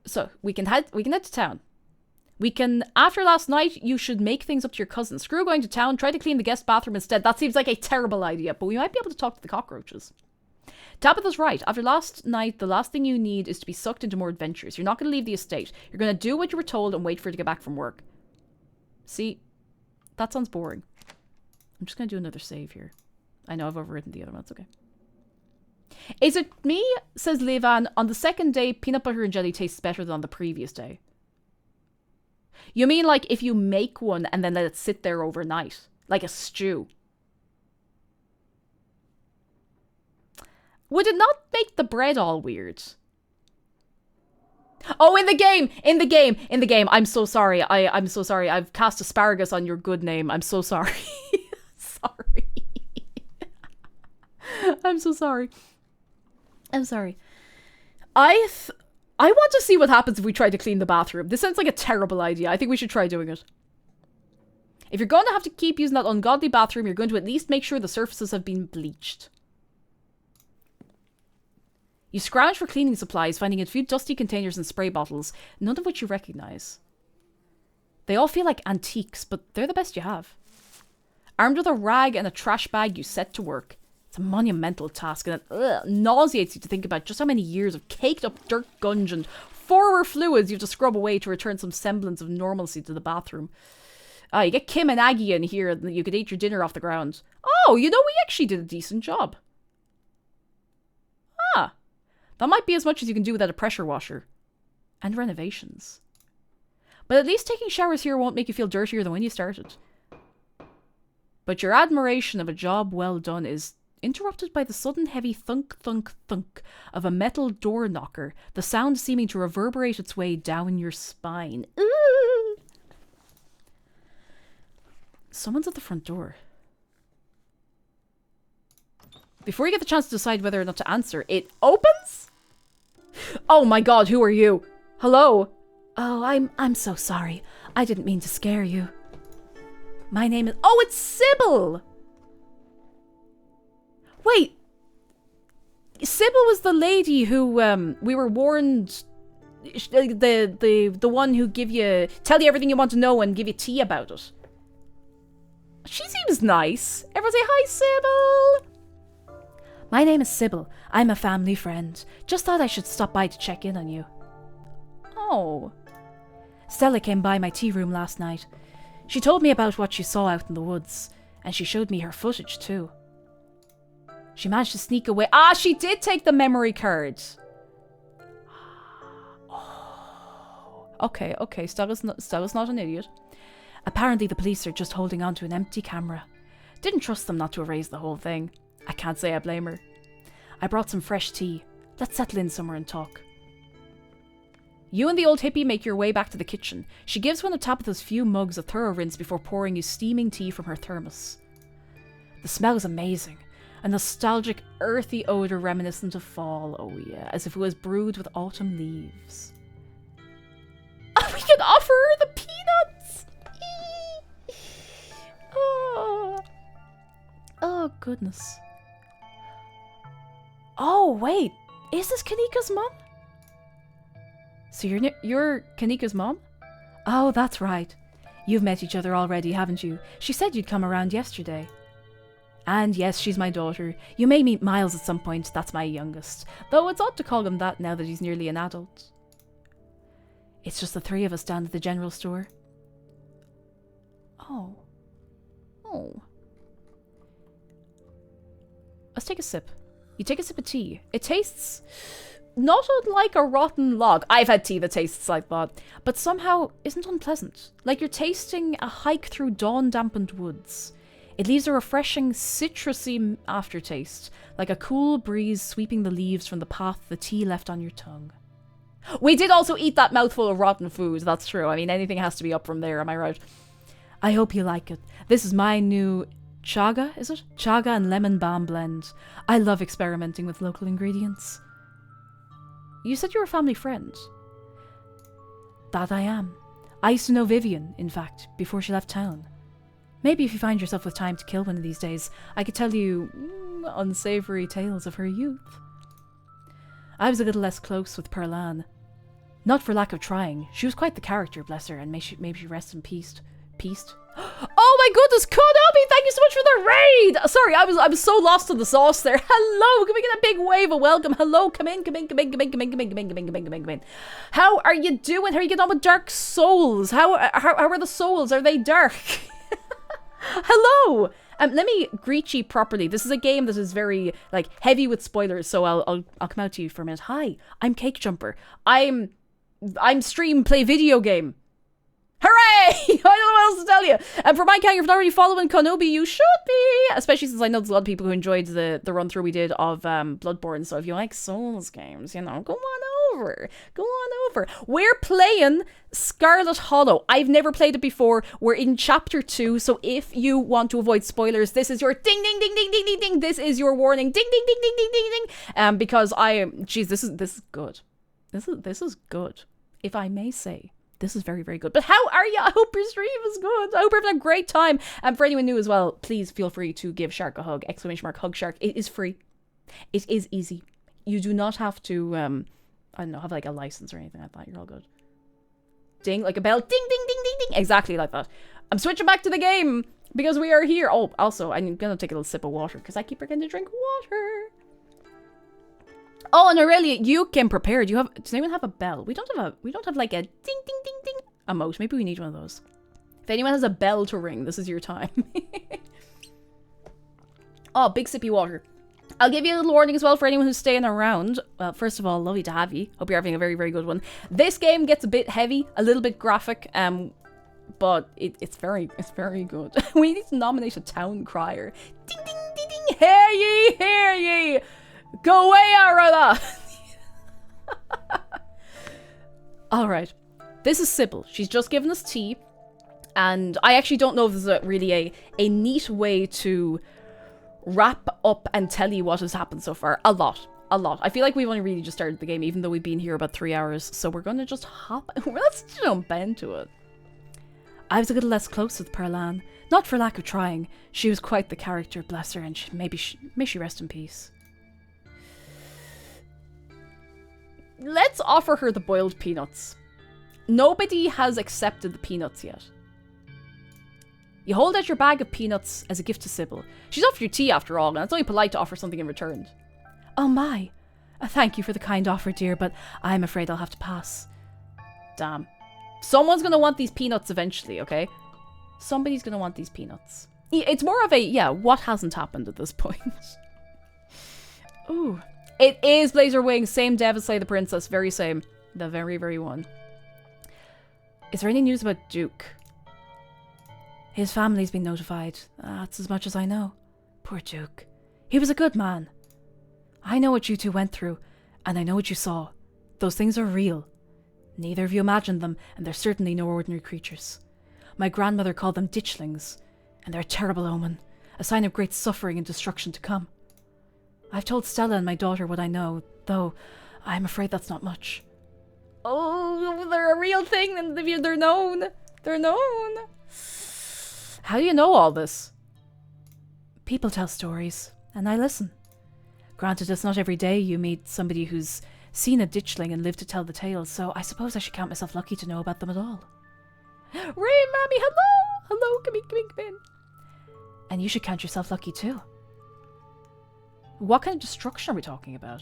S3: So, we can head to town. After last night, you should make things up to your cousin. Screw going to town, try to clean the guest bathroom instead. That seems like a terrible idea, but we might be able to talk to the cockroaches. Tabitha's right. After last night, the last thing you need is to be sucked into more adventures. You're not going to leave the estate. You're going to do what you were told and wait for her to get back from work. See? That sounds boring. I'm just going to do another save here. I know I've overwritten the other one. That's okay. Is it me, says Levan, on the second day, peanut butter and jelly tastes better than on the previous day? You mean like if you make one and then let it sit there overnight? Like a stew? Would it not make the bread all weird? Oh, in the game. I'm so sorry. I'm so sorry. I've cast asparagus on your good name. I'm so sorry. Sorry. I'm so sorry. I'm sorry. I want to see what happens if we try to clean the bathroom. This sounds like a terrible idea. I think we should try doing it. If you're going to have to keep using that ungodly bathroom, you're going to at least make sure the surfaces have been bleached. You scrounge for cleaning supplies, finding a few dusty containers and spray bottles, none of which you recognize. They all feel like antiques, but they're the best you have. Armed with a rag and a trash bag, you set to work. It's a monumental task, and it nauseates you to think about just how many years of caked up dirt gunge and forward fluids you have to scrub away to return some semblance of normalcy to the bathroom. You get Kim and Aggie in here, and you could eat your dinner off the ground. Oh, you know, we actually did a decent job. That might be as much as you can do without a pressure washer. And renovations. But at least taking showers here won't make you feel dirtier than when you started. But your admiration of a job well done is interrupted by the sudden heavy thunk, thunk, thunk of a metal door knocker, the sound seeming to reverberate its way down your spine. Ooh. Someone's at the front door. Before you get the chance to decide whether or not to answer, it opens? Oh my god, who are you? Hello? Oh, I'm so sorry. I didn't mean to scare you. My name is... Oh, it's Sybil! Wait. Sybil was the lady who, we were warned... The one who tell you everything you want to know and give you tea about it. She seems nice. Everyone say, hi, Sybil! My name is Sybil. I'm a family friend. Just thought I should stop by to check in on you. Oh. Stella came by my tea room last night. She told me about what she saw out in the woods, and she showed me her footage too. She managed to sneak away. Ah, she did take the memory card. Oh. Okay. Stella's not an idiot. Apparently the police are just holding on to an empty camera. Didn't trust them not to erase the whole thing. I can't say I blame her. I brought some fresh tea. Let's settle in somewhere and talk. You and the old hippie make your way back to the kitchen. She gives one of Tabitha's few mugs a thorough rinse before pouring you steaming tea from her thermos. The smell is amazing. A nostalgic, earthy odour reminiscent of fall. Oh yeah, as if it was brewed with autumn leaves. Oh, we can offer her the peanuts! Oh, goodness. Oh, wait. Is this Kanika's mom? So you're Kanika's mom? Oh, that's right. You've met each other already, haven't you? She said you'd come around yesterday. And yes, she's my daughter. You may meet Miles at some point. That's my youngest. Though it's odd to call him that now that he's nearly an adult. It's just the three of us down at the general store. Oh. Oh. Let's take a sip. You take a sip of tea. It tastes not unlike a rotten log. I've had tea that tastes like that, but somehow isn't unpleasant. Like you're tasting a hike through dawn-dampened woods. It leaves a refreshing, citrusy aftertaste, like a cool breeze sweeping the leaves from the path the tea left on your tongue. We did also eat that mouthful of rotten food, that's true. I mean, anything has to be up from there, am I right? I hope you like it. This is my new chaga, is it? Chaga and lemon balm blend. I love experimenting with local ingredients. You said you were a family friend. That I am. I used to know Vivian, in fact, before she left town. Maybe if you find yourself with time to kill one of these days, I could tell you unsavory tales of her youth. I was a little less close with Perlan. Not for lack of trying. She was quite the character, bless her, and maybe she rests in peace. Peace? Oh my goodness, Konobi, thank you so much for the raid! Sorry, I was so lost in the sauce there. Hello, can we get a big wave of welcome? Hello, come in. How are you doing? How are you getting on with Dark Souls? How are the souls? Are they dark? Hello! Let me greet you properly. This is a game that is very, like, heavy with spoilers, so I'll come out to you for a minute. Hi, I'm Cake Jumper. I'm stream play video game. Hooray! I don't know what else to tell you. And for my account, if you're not already following Konobi, you should be. Especially since I know there's a lot of people who enjoyed the run through we did of Bloodborne. So if you like Souls games, you know, go on over. Go on over. We're playing Scarlet Hollow. I've never played it before. We're in chapter 2. So if you want to avoid spoilers, this is your ding ding ding ding ding ding ding. This is your warning. Ding ding ding ding ding ding ding. Because this is good. This is good, if I may say. This is very, very good. But how are you? I hope your stream is good. I hope you're having a great time. And for anyone new as well, please feel free to give Shark a hug. ! Hug Shark. It is free. It is easy. You do not have to, I don't know, have like a license or anything like that. You're all good. Ding, like a bell. Ding, ding, ding, ding, ding. Exactly like that. I'm switching back to the game because we are here. Oh, also, I'm going to take a little sip of water because I keep forgetting to drink water. Oh, and Aurelia, you came prepared. Does anyone have a bell? We don't have like a ding ding ding ding emote. Maybe we need one of those. If anyone has a bell to ring, this is your time. Oh, big sippy water. I'll give you a little warning as well for anyone who's staying around. Well, first of all, lovely to have you. Hope you're having a very, very good one. This game gets a bit heavy, a little bit graphic, but it's very good. We need to nominate a town crier. Ding ding ding ding. Hear ye, hear ye. Go away, Arada! Alright. This is Sybil. She's just given us tea. And I actually don't know if there's really a neat way to wrap up and tell you what has happened so far. A lot. I feel like we've only really just started the game, even though we've been here about 3 hours. So we're going to just hop... Let's jump into it. I was a little less close with Perlan. Not for lack of trying. She was quite the character, bless her, and may she rest in peace. Let's offer her the boiled peanuts. Nobody has accepted the peanuts yet. You hold out your bag of peanuts as a gift to Sybil. She's offered you tea after all, and it's only polite to offer something in return. Oh my. Thank you for the kind offer, dear, but I'm afraid I'll have to pass. Damn. Someone's gonna want these peanuts eventually, okay? Somebody's gonna want these peanuts. It's more of a, yeah, what hasn't happened at this point? Ooh. It is Blazer Wings, same dev as Slay the Princess, very same. The very, very one. Is there any news about Duke? His family's been notified. That's as much as I know. Poor Duke. He was a good man. I know what you two went through, and I know what you saw. Those things are real. Neither of you imagined them, and they're certainly no ordinary creatures. My grandmother called them ditchlings, and they're a terrible omen, a sign of great suffering and destruction to come. I've told Stella and my daughter what I know, though I'm afraid that's not much. Oh, they're a real thing, and they're known. They're known. How do you know all this? People tell stories, and I listen. Granted, it's not every day you meet somebody who's seen a ditchling and lived to tell the tales, so I suppose I should count myself lucky to know about them at all. Rain, Mammy, hello! Hello, come in. And you should count yourself lucky too. What kind of destruction are we talking about?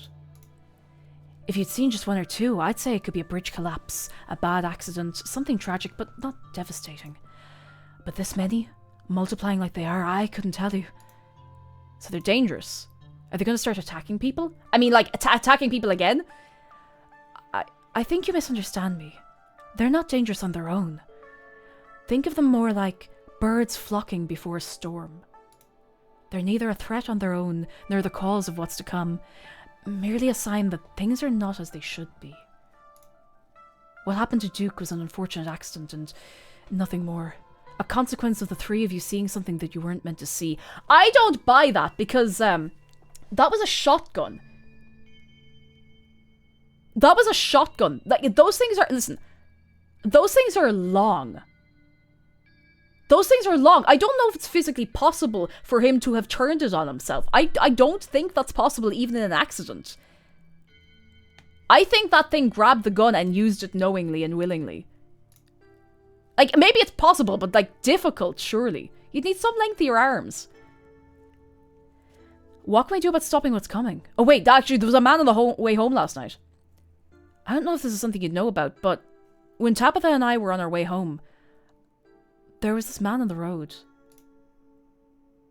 S3: If you'd seen just one or two, I'd say it could be a bridge collapse, a bad accident, something tragic, but not devastating. But this many? Multiplying like they are, I couldn't tell you. So they're dangerous. Are they going to start attacking people? I mean, like, attacking people again? I think you misunderstand me. They're not dangerous on their own. Think of them more like birds flocking before a storm. They're neither a threat on their own, nor the cause of what's to come. Merely a sign that things are not as they should be. What happened to Duke was an unfortunate accident and nothing more. A consequence of the three of you seeing something that you weren't meant to see. I don't buy that because, that was a shotgun. That was a shotgun. Like, those things are, listen, those things are long. Those things are long. I don't know if it's physically possible for him to have turned it on himself. I don't think that's possible even in an accident. I think that thing grabbed the gun and used it knowingly and willingly. Like, maybe it's possible, but, like, difficult, surely. You'd need some lengthier arms. What can we do about stopping what's coming? Oh, wait, actually, there was a man on the way home last night. I don't know if this is something you'd know about, but when Tabitha and I were on our way home, there was this man on the road.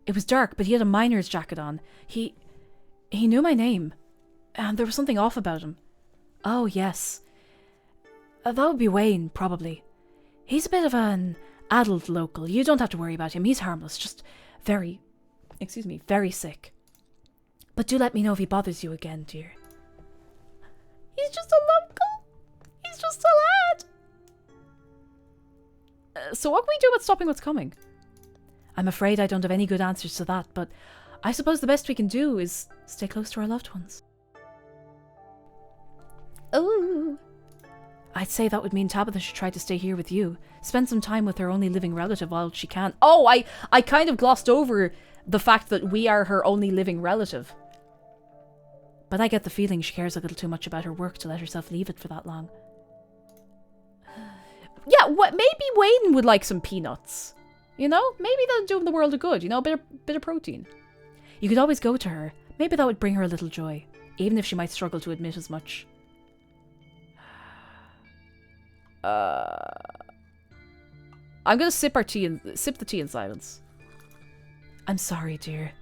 S3: It was dark, but he had a miner's jacket on. He knew my name, and there was something off about him. Oh, yes. That would be Wayne, probably. He's a bit of an adult local. You don't have to worry about him. He's harmless, just very sick. But do let me know if he bothers you again, dear. He's just a local. He's just a lad. So what can we do about stopping what's coming? I'm afraid I don't have any good answers to that, but I suppose the best we can do is stay close to our loved ones. Ooh. I'd say that would mean Tabitha should try to stay here with you. Spend some time with her only living relative while she can. Oh, I kind of glossed over the fact that we are her only living relative. But I get the feeling she cares a little too much about her work to let herself leave it for that long. Yeah, maybe Wayne would like some peanuts. You know? Maybe that'll do him the world of good. You know, a bit of protein. You could always go to her. Maybe that would bring her a little joy. Even if she might struggle to admit as much. I'm gonna sip the tea in silence. I'm sorry, dear.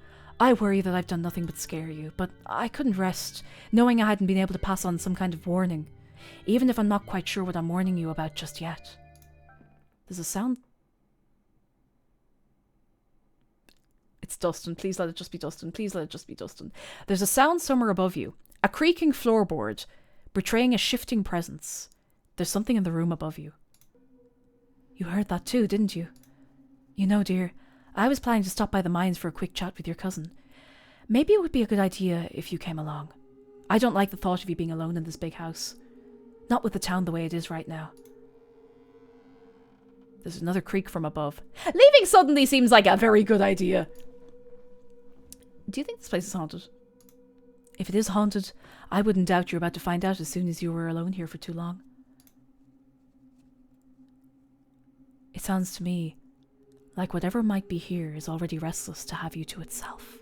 S3: I worry that I've done nothing but scare you, but I couldn't rest, knowing I hadn't been able to pass on some kind of warning, even if I'm not quite sure what I'm warning you about just yet. There's a sound. It's Dustin. Please let it just be Dustin. Please let it just be Dustin. There's a sound somewhere above you. A creaking floorboard, betraying a shifting presence. There's something in the room above you. You heard that too, didn't you? You know, dear, I was planning to stop by the mines for a quick chat with your cousin. Maybe it would be a good idea if you came along. I don't like the thought of you being alone in this big house. Not with the town the way it is right now. There's another creak from above. Leaving suddenly seems like a very good idea. Do you think this place is haunted? If it is haunted, I wouldn't doubt you're about to find out as soon as you were alone here for too long. It sounds to me like whatever might be here is already restless to have you to itself.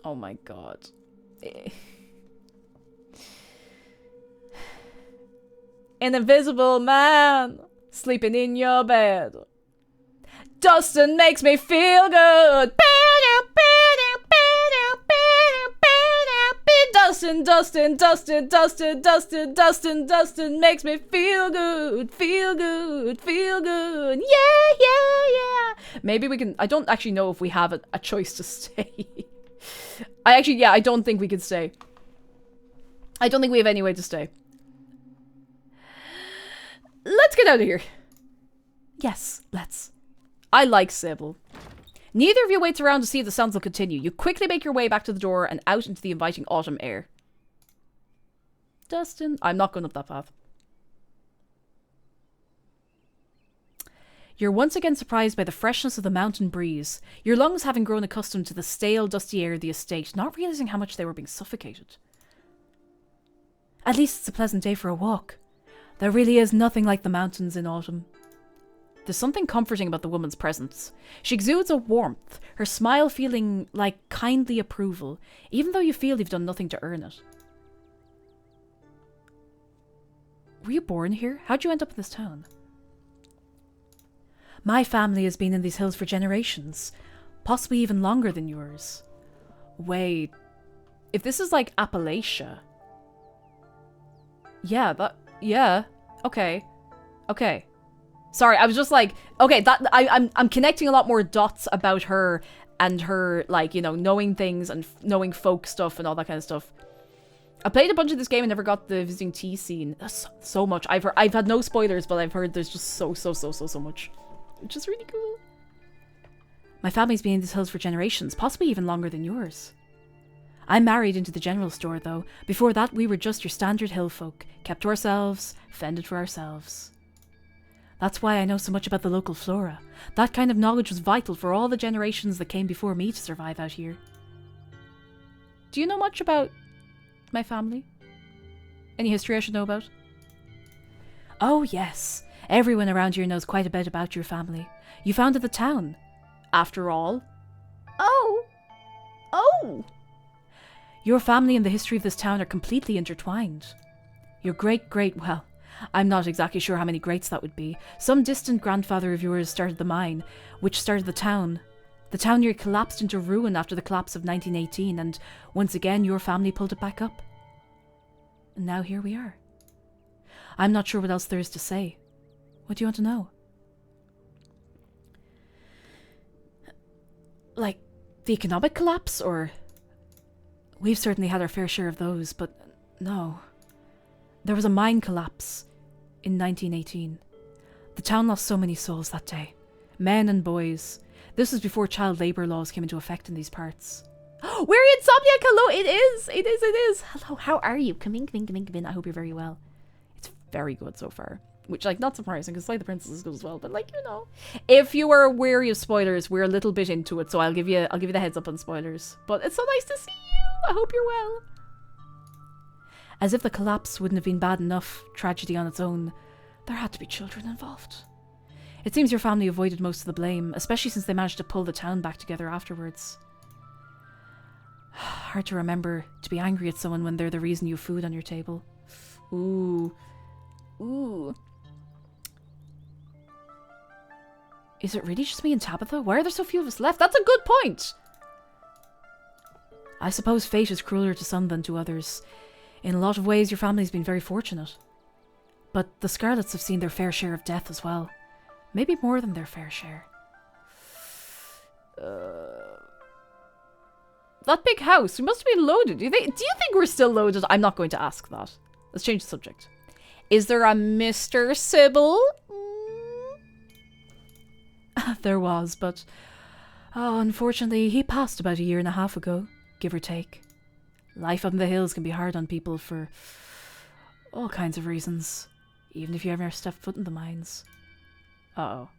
S3: Oh my god. An invisible man sleeping in your bed. Dustin makes me feel good. Dustin makes me feel good, feel good, feel good. Yeah. Maybe we can. I don't actually know if we have a choice to stay. I don't think we can stay. I don't think we have any way to stay. Let's get out of here. Yes, let's. I like Sybil. Neither of you waits around to see if the sounds will continue. You quickly make your way back to the door and out into the inviting autumn air. Dustin. I'm not going up that path. You're once again surprised by the freshness of the mountain breeze, your lungs having grown accustomed to the stale, dusty air of the estate, not realizing how much they were being suffocated. At least it's a pleasant day for a walk. There really is nothing like the mountains in autumn. There's something comforting about the woman's presence. She exudes a warmth, her smile feeling like kindly approval, even though you feel you've done nothing to earn it. Were you born here? How'd you end up in this town? My family has been in these hills for generations, possibly even longer than yours. Wait, if this is like Appalachia... Yeah, okay. Sorry, I was just like, okay, that I'm connecting a lot more dots about her and her, like, you know, knowing things and knowing folk stuff and all that kind of stuff. I played a bunch of this game and never got the visiting tea scene. So much. I've had no spoilers, but I've heard there's just so much. Which is really cool. My family's been in these hills for generations, possibly even longer than yours. I married into the general store, though. Before that, we were just your standard hill folk, kept to ourselves, fended for ourselves. That's why I know so much about the local flora. That kind of knowledge was vital for all the generations that came before me to survive out here. Do you know much about my family? Any history I should know about? Oh, yes. Everyone around here knows quite a bit about your family. You founded the town, after all. Oh! Your family and the history of this town are completely intertwined. Your well, I'm not exactly sure how many greats that would be. Some distant grandfather of yours started the mine, which started the town. The town near collapsed into ruin after the collapse of 1918, and once again your family pulled it back up. And now here we are. I'm not sure what else there is to say. What do you want to know? Like, the economic collapse, or... We've certainly had our fair share of those, but no. There was a mine collapse in 1918. The town lost so many souls that day. Men and boys. This was before child labour laws came into effect in these parts. We're Insomniac! Hello! It is! Hello, how are you? Come in. I hope you're very well. It's very good so far. Which, like, not surprising, because Slay the Princess is good as well, but, like, you know. If you are wary of spoilers, we're a little bit into it, so I'll give you the heads up on spoilers. But it's so nice to see you! I hope you're well. As if the collapse wouldn't have been bad enough, tragedy on its own, there had to be children involved. It seems your family avoided most of the blame, especially since they managed to pull the town back together afterwards. Hard to remember to be angry at someone when they're the reason you have food on your table. Ooh. Is it really just me and Tabitha? Why are there so few of us left? That's a good point! I suppose fate is crueler to some than to others. In a lot of ways, your family's been very fortunate. But the Scarlets have seen their fair share of death as well. Maybe more than their fair share. That big house, we must have been loaded. Do you think we're still loaded? I'm not going to ask that. Let's change the subject. Is there a Mr. Sybil? There was, but... unfortunately, he passed about 1.5 years ago, give or take. Life up in the hills can be hard on people for all kinds of reasons, even if you ever step foot in the mines. Uh-oh.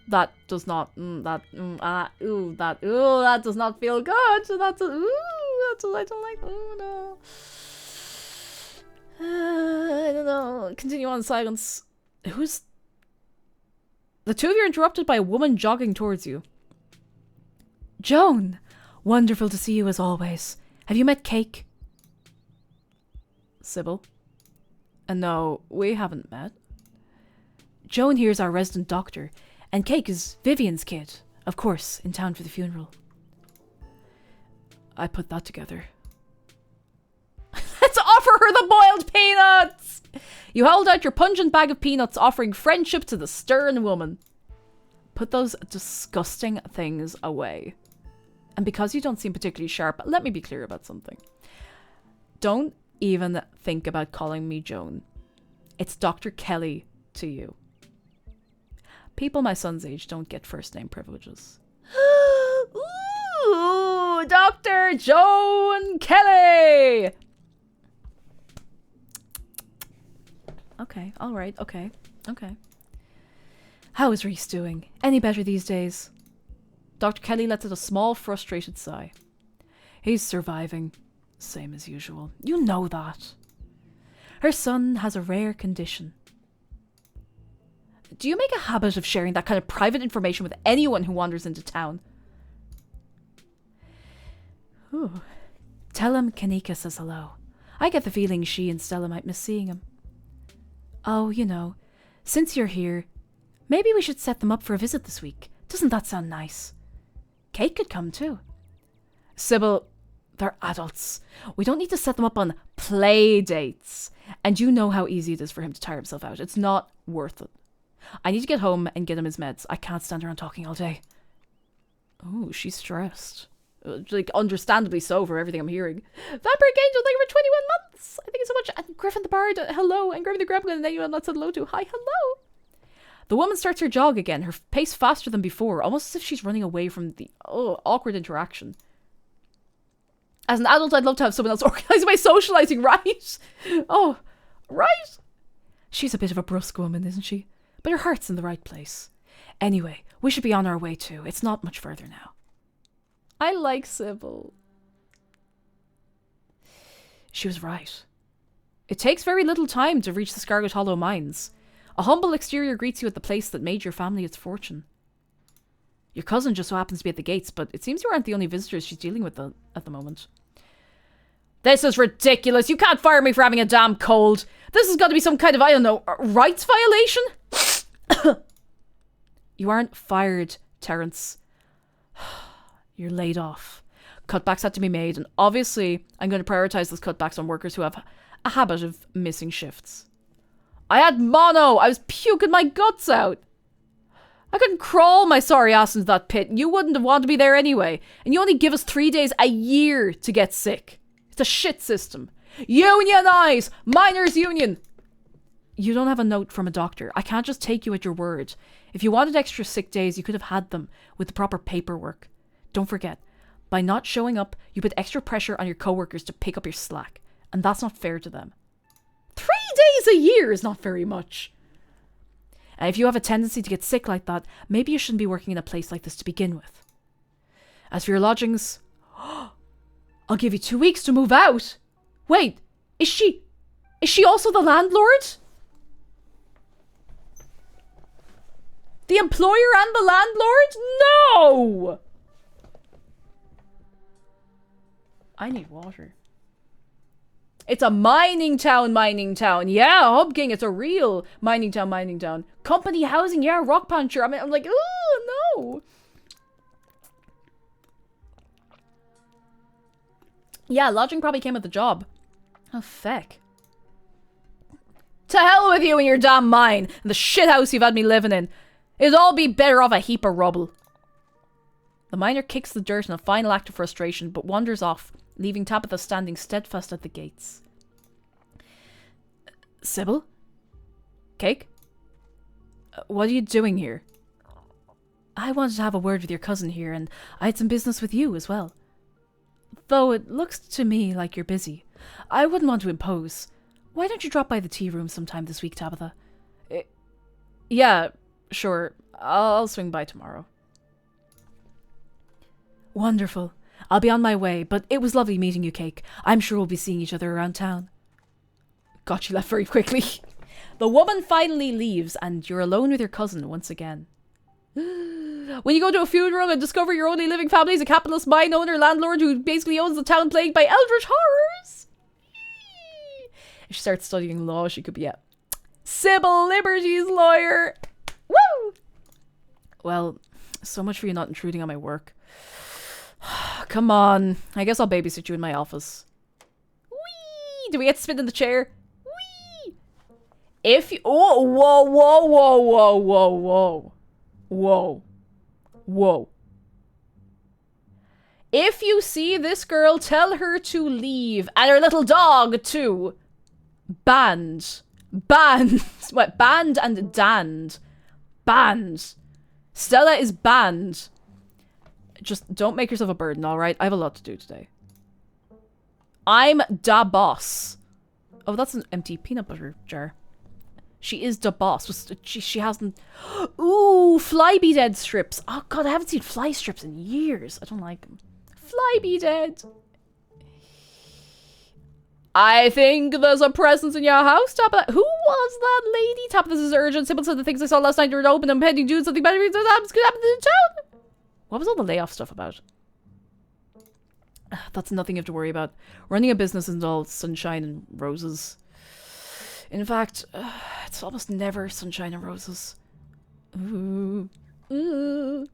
S3: That does not... that does not feel good. I don't like... no. I don't know. Continue on in silence. Who's... The two of you are interrupted by a woman jogging towards you. Joan! Wonderful to see you as always. Have you met Cake? Sybil? No, we haven't met. Joan here is our resident doctor, and Cake is Vivian's kid, of course, in town for the funeral. I put that together. Let's offer her the boiled peanuts! You hold out your pungent bag of peanuts, offering friendship to the stern woman. Put those disgusting things away. And because you don't seem particularly sharp, let me be clear about something. Don't even think about calling me Joan. It's Dr. Kelly to you. People my son's age don't get first name privileges. Ooh, Dr. Joan Kelly! Okay, alright, okay. How is Reese doing? Any better these days? Dr. Kelly lets out a small, frustrated sigh. He's surviving. Same as usual. You know that. Her son has a rare condition. Do you make a habit of sharing that kind of private information with anyone who wanders into town? Ooh. Tell him Kanika says hello. I get the feeling she and Stella might miss seeing him. Oh, you know, since you're here, Maybe we should set them up for a visit this week. Doesn't that sound nice? Kate could come too. Sybil, they're adults. We don't need to set them up on play dates. And you know how easy it is for him to tire himself out. It's not worth it. I need to get home and get him his meds. I can't stand around talking all day. Oh, she's stressed. Like, understandably so for everything I'm hearing. Vampire Angel, thank you for 21 months. I thank you so much. And Griffin the Bard, hello. And Griffin the Gremlin, and anyone not said hello to. Hi, hello. The woman starts her jog again, her pace faster than before, almost as if she's running away from the awkward interaction. As an adult, I'd love to have someone else organize my socializing, right? Oh, right? She's a bit of a brusque woman, isn't she? But her heart's in the right place. Anyway, we should be on our way too. It's not much further now. I like Sybil. She was right. It takes very little time to reach the Scarlet Hollow mines. A humble exterior greets you at the place that made your family its fortune. Your cousin just so happens to be at the gates, but it seems you aren't the only visitors she's dealing with at the moment. This is ridiculous. You can't fire me for having a damn cold. This has got to be some kind of, I don't know, rights violation? You aren't fired, Terence. You're laid off. Cutbacks had to be made, and obviously I'm going to prioritise those cutbacks on workers who have a habit of missing shifts. I had mono! I was puking my guts out! I couldn't crawl my sorry ass into that pit. You wouldn't have wanted to be there anyway. And you only give us 3 days a year to get sick. It's a shit system. Unionize! Miners' union! You don't have a note from a doctor. I can't just take you at your word. If you wanted extra sick days, you could have had them with the proper paperwork. Don't forget, by not showing up, you put extra pressure on your coworkers to pick up your slack. And that's not fair to them. 3 days a year is not very much. And if you have a tendency to get sick like that, maybe you shouldn't be working in a place like this to begin with. As for your lodgings, I'll give you 2 weeks to move out. Wait, is she also the landlord? The employer and the landlord? No! I need water. It's a mining town. Yeah, Hub King, it's a real mining town. Company housing, yeah, rock puncher. I mean, I'm like, oh, no. Yeah, lodging probably came with the job. Oh, feck. To hell with you and your damn mine, and the shithouse you've had me living in. It'd all be better off a heap of rubble. The miner kicks the dirt in a final act of frustration, but wanders off, leaving Tabitha standing steadfast at the gates. Sybil? Cake? What are you doing here? I wanted to have a word with your cousin here, and I had some business with you as well. Though it looks to me like you're busy. I wouldn't want to impose. Why don't you drop by the tea room sometime this week, Tabitha? Yeah, sure. I'll swing by tomorrow. Wonderful. I'll be on my way, but it was lovely meeting you, Cake. I'm sure we'll be seeing each other around town. God, she left very quickly. The woman finally leaves, and you're alone with your cousin once again. When you go to a funeral and discover your only living family is a capitalist mine owner landlord who basically owns the town plagued by eldritch horrors. If she starts studying law, she could be a Sybil Liberty's lawyer. Woo! Well, so much for you not intruding on my work. Come on. I guess I'll babysit you in my office. Whee! Do we get to spin in the chair? Whee! If you... Oh, whoa. If you see this girl, tell her to leave. And her little dog, too. Banned. What? Banned and danned. Banned. Stella is banned. Just don't make yourself a burden, alright? I have a lot to do today. I'm da boss. Oh, that's an empty peanut butter jar. She is da boss. She hasn't... Ooh, fly be dead strips. Oh god, I haven't seen fly strips in years. I don't like them. Fly be dead. I think there's a presence in your house, Tabitha. Who was that lady? Tabitha, this is urgent. Sybil said the things I saw last night are open. I'm pending doing something better. Could happen in town. What was all the layoff stuff about? That's nothing you have to worry about. Running a business isn't all sunshine and roses. In fact, it's almost never sunshine and roses. Ooh. Ooh.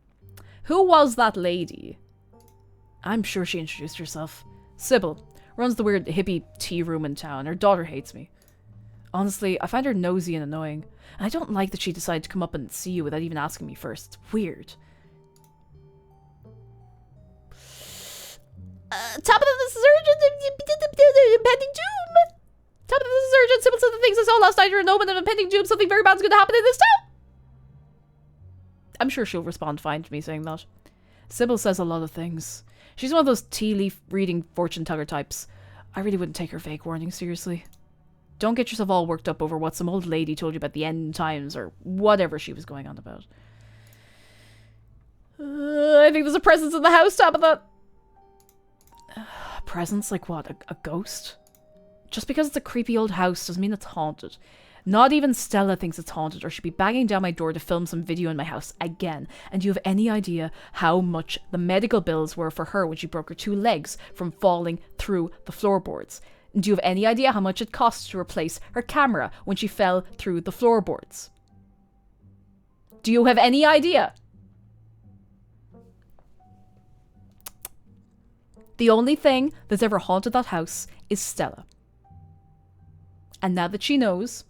S3: Who was that lady? I'm sure she introduced herself. Sybil. Runs the weird hippie tea room in town. Her daughter hates me. Honestly, I find her nosy and annoying. And I don't like that she decided to come up and see you without even asking me first. It's weird. Tabitha, this is urgent. Impending doom. Tabitha, this is urgent. Sybil said the things I saw last night are an omen of impending doom. Something very bad's going to happen in this town. I'm sure she'll respond fine to me saying that. Sybil says a lot of things. She's one of those tea leaf reading fortune teller types. I really wouldn't take her fake warning seriously. Don't get yourself all worked up over what some old lady told you about the end times or whatever she was going on about. I think there's a presence in the house, Tabitha. Presence? Like what? A ghost? Just because it's a creepy old house doesn't mean it's haunted. Not even Stella thinks it's haunted or she'd be banging down my door to film some video in my house again. And do you have any idea how much the medical bills were for her when she broke her 2 legs from falling through the floorboards? And do you have any idea how much it cost to replace her camera when she fell through the floorboards? Do you have any idea? The only thing that's ever haunted that house is Stella. And now that she knows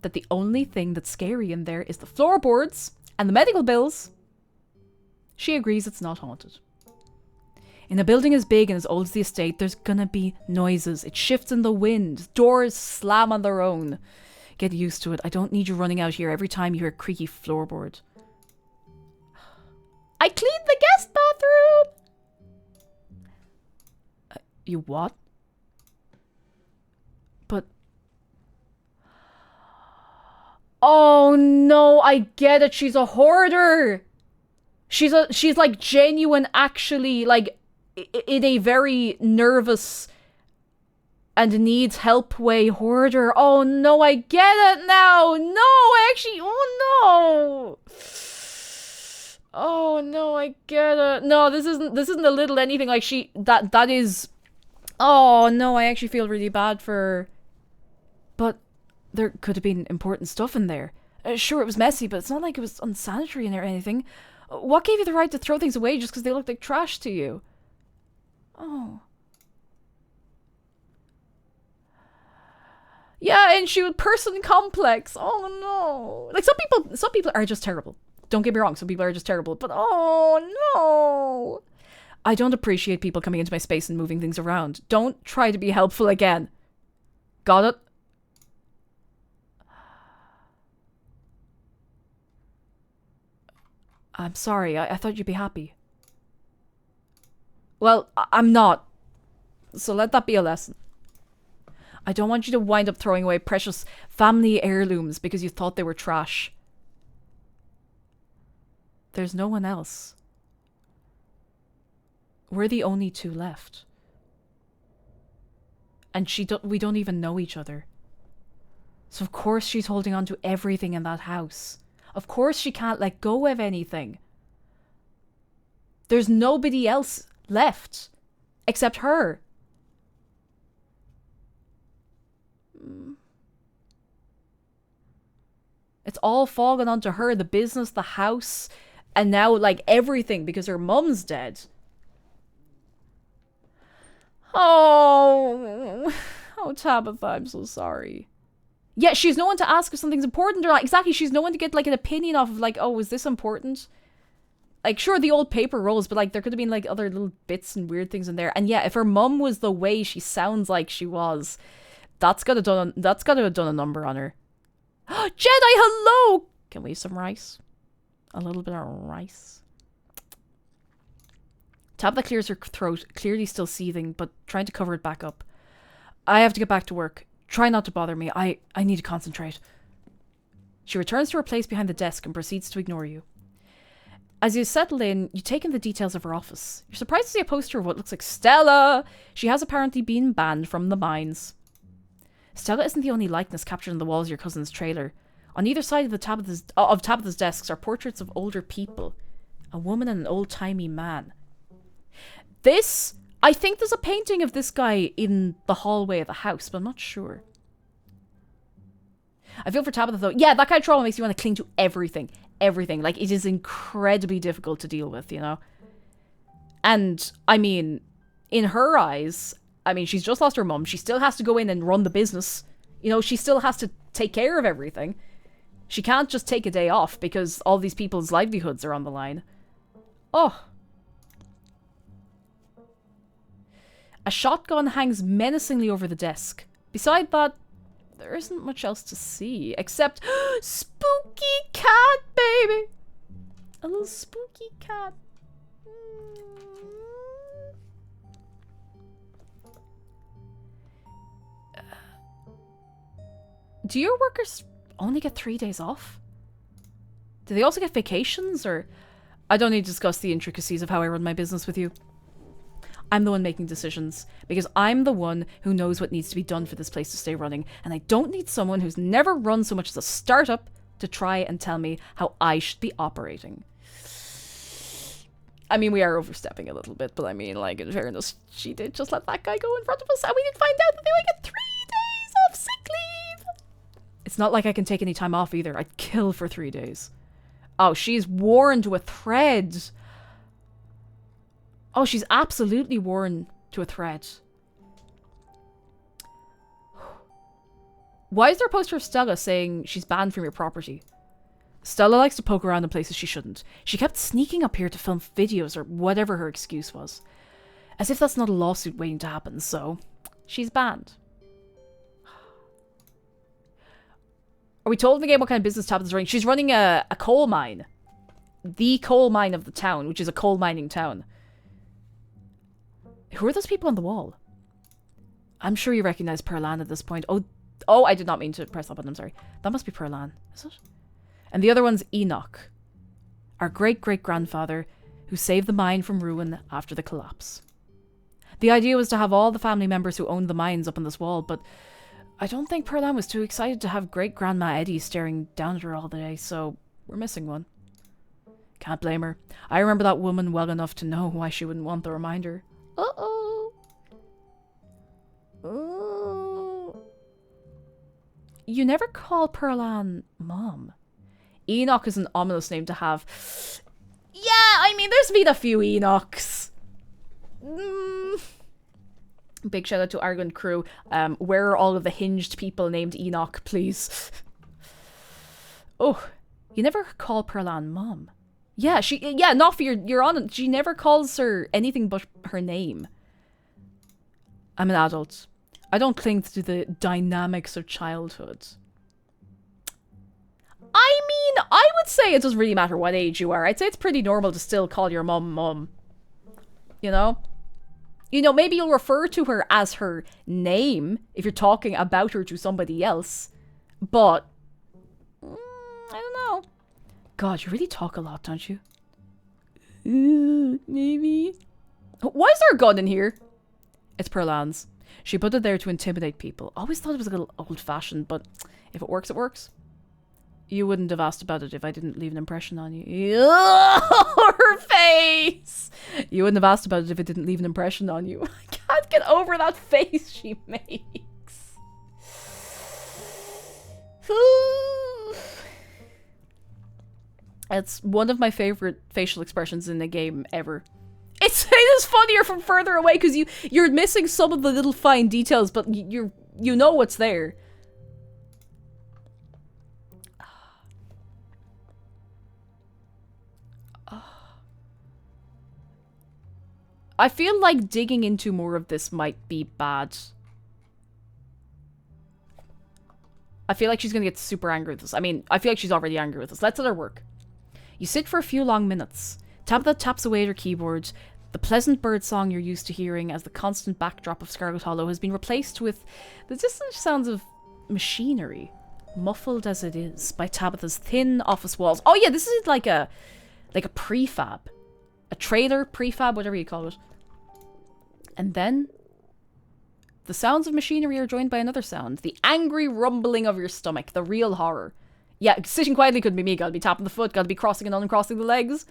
S3: that the only thing that's scary in there is the floorboards and the medical bills, she agrees it's not haunted. In a building as big and as old as the estate, there's gonna be noises. It shifts in the wind. Doors slam on their own. Get used to it. I don't need you running out here every time you hear a creaky floorboard. I cleaned the guest bathroom! You what? But... Oh no, I get it. She's a hoarder. She's like genuine, actually, like in a very nervous and needs help way hoarder. Oh no, I get it now. No, I actually, oh no. Oh no, I get it. No, this isn't a little anything. Like that is, oh no, I actually feel really bad for her. But there could have been important stuff in there. Sure, it was messy, but it's not like it was unsanitary or anything. What gave you the right to throw things away just because they looked like trash to you? Oh. Yeah, and she was person complex. Oh no. Like some people are just terrible. Don't get me wrong, some people are just terrible, but oh no. I don't appreciate people coming into my space and moving things around. Don't try to be helpful again. Got it? I'm sorry, I thought you'd be happy. Well, I'm not. So let that be a lesson. I don't want you to wind up throwing away precious family heirlooms because you thought they were trash. There's no one else. We're the only 2 left. And we don't even know each other. So of course she's holding on to everything in that house. Of course she can't let go of anything. There's nobody else left except her. It's all fallen onto her, the business, the house, and now like everything because her mum's dead. Oh, Tabitha, I'm so sorry. Yeah, she's no one to ask if something's important or not. Exactly, she's no one to get like an opinion off of like, oh, is this important? Like, sure, the old paper rolls, but like there could have been like other little bits and weird things in there. And yeah, if her mum was the way she sounds like she was, that's gotta have done a number on her. Jedi, hello! Can we have some rice? A little bit of rice. Tabitha clears her throat, clearly still seething, but trying to cover it back up. I have to get back to work. Try not to bother me. I need to concentrate. She returns to her place behind the desk and proceeds to ignore you. As you settle in, you take in the details of her office. You're surprised to see a poster of what looks like Stella. She has apparently been banned from the mines. Stella isn't the only likeness captured on the walls of your cousin's trailer. On either side of Tabitha's desks are portraits of older people. A woman and an old-timey man. I think there's a painting of this guy in the hallway of the house, but I'm not sure. I feel for Tabitha though. Yeah, that kind of trauma makes you want to cling to everything. Everything. Like, it is incredibly difficult to deal with, you know? And, I mean, in her eyes, I mean, she's just lost her mum. She still has to go in and run the business. You know, she still has to take care of everything. She can't just take a day off because all these people's livelihoods are on the line. Oh. A shotgun hangs menacingly over the desk. Beside that, there isn't much else to see, except spooky cat, baby. A little spooky cat. Do your workers only get 3 days off? Do they also get vacations, or... I don't need to discuss the intricacies of how I run my business with you. I'm the one making decisions, because I'm the one who knows what needs to be done for this place to stay running, and I don't need someone who's never run so much as a startup to try and tell me how I should be operating. I mean, we are overstepping a little bit, but I mean, like, in fairness, she did just let that guy go in front of us, and we did find out that they only get 3 days of sick leave! It's not like I can take any time off either. I'd kill for 3 days. Oh, she's worn to a thread. Oh, she's absolutely worn to a thread. Why is there a poster of Stella saying she's banned from your property? Stella likes to poke around in places she shouldn't. She kept sneaking up here to film videos or whatever her excuse was. As if that's not a lawsuit waiting to happen, so she's banned. Are we told in the game what kind of business Tabitha's running? She's running a coal mine. The coal mine of the town, which is a coal mining town. Who are those people on the wall? I'm sure you recognize Perlan at this point. Oh, I did not mean to press that button, I'm sorry. That must be Perlan, is it? And the other one's Enoch, our great-great-grandfather who saved the mine from ruin after the collapse. The idea was to have all the family members who owned the mines up on this wall, but I don't think Perlan was too excited to have great-grandma Eddie staring down at her all day, so we're missing one. Can't blame her. I remember that woman well enough to know why she wouldn't want the reminder. Uh-oh. Oh. You never call Perlan Mom. Enoch is an ominous name to have. Yeah, I mean, there's been a few Enochs. Big shout out to Argon crew. Where are all of the hinged people named Enoch, please? Oh, you never call Perlan Mom. Yeah, not for you're on. She never calls her anything but her name. I'm an adult. I don't cling to the dynamics of childhood. I mean, I would say it doesn't really matter what age you are. I'd say it's pretty normal to still call your mum Mum. You know? You know, maybe you'll refer to her as her name if you're talking about her to somebody else. But, I don't know. God, you really talk a lot, don't you? Maybe. Why is there a gun in here? It's Perlan's. She put it there to intimidate people. Always thought it was a little old-fashioned, but if it works, it works. You wouldn't have asked about it if I didn't leave an impression on you. Her face! You wouldn't have asked about it if it didn't leave an impression on you. I can't get over that face she makes. It's one of my favorite facial expressions in the game ever. It is funnier from further away because you're missing some of the little fine details, but you know what's there. I feel like digging into more of this might be bad. I feel like she's gonna get super angry with us. I mean, I feel like she's already angry with us. Let's let her work. You sit for a few long minutes. Tabitha taps away at her keyboard. The pleasant bird song you're used to hearing as the constant backdrop of Scarlet Hollow has been replaced with the distant sounds of machinery, muffled as it is by Tabitha's thin office walls. Oh yeah, this is like a prefab. A trailer, prefab, whatever you call it. And then the sounds of machinery are joined by another sound. The angry rumbling of your stomach. The real horror. Yeah, sitting quietly couldn't be me. Gotta be tapping the foot. Gotta be crossing and uncrossing the legs.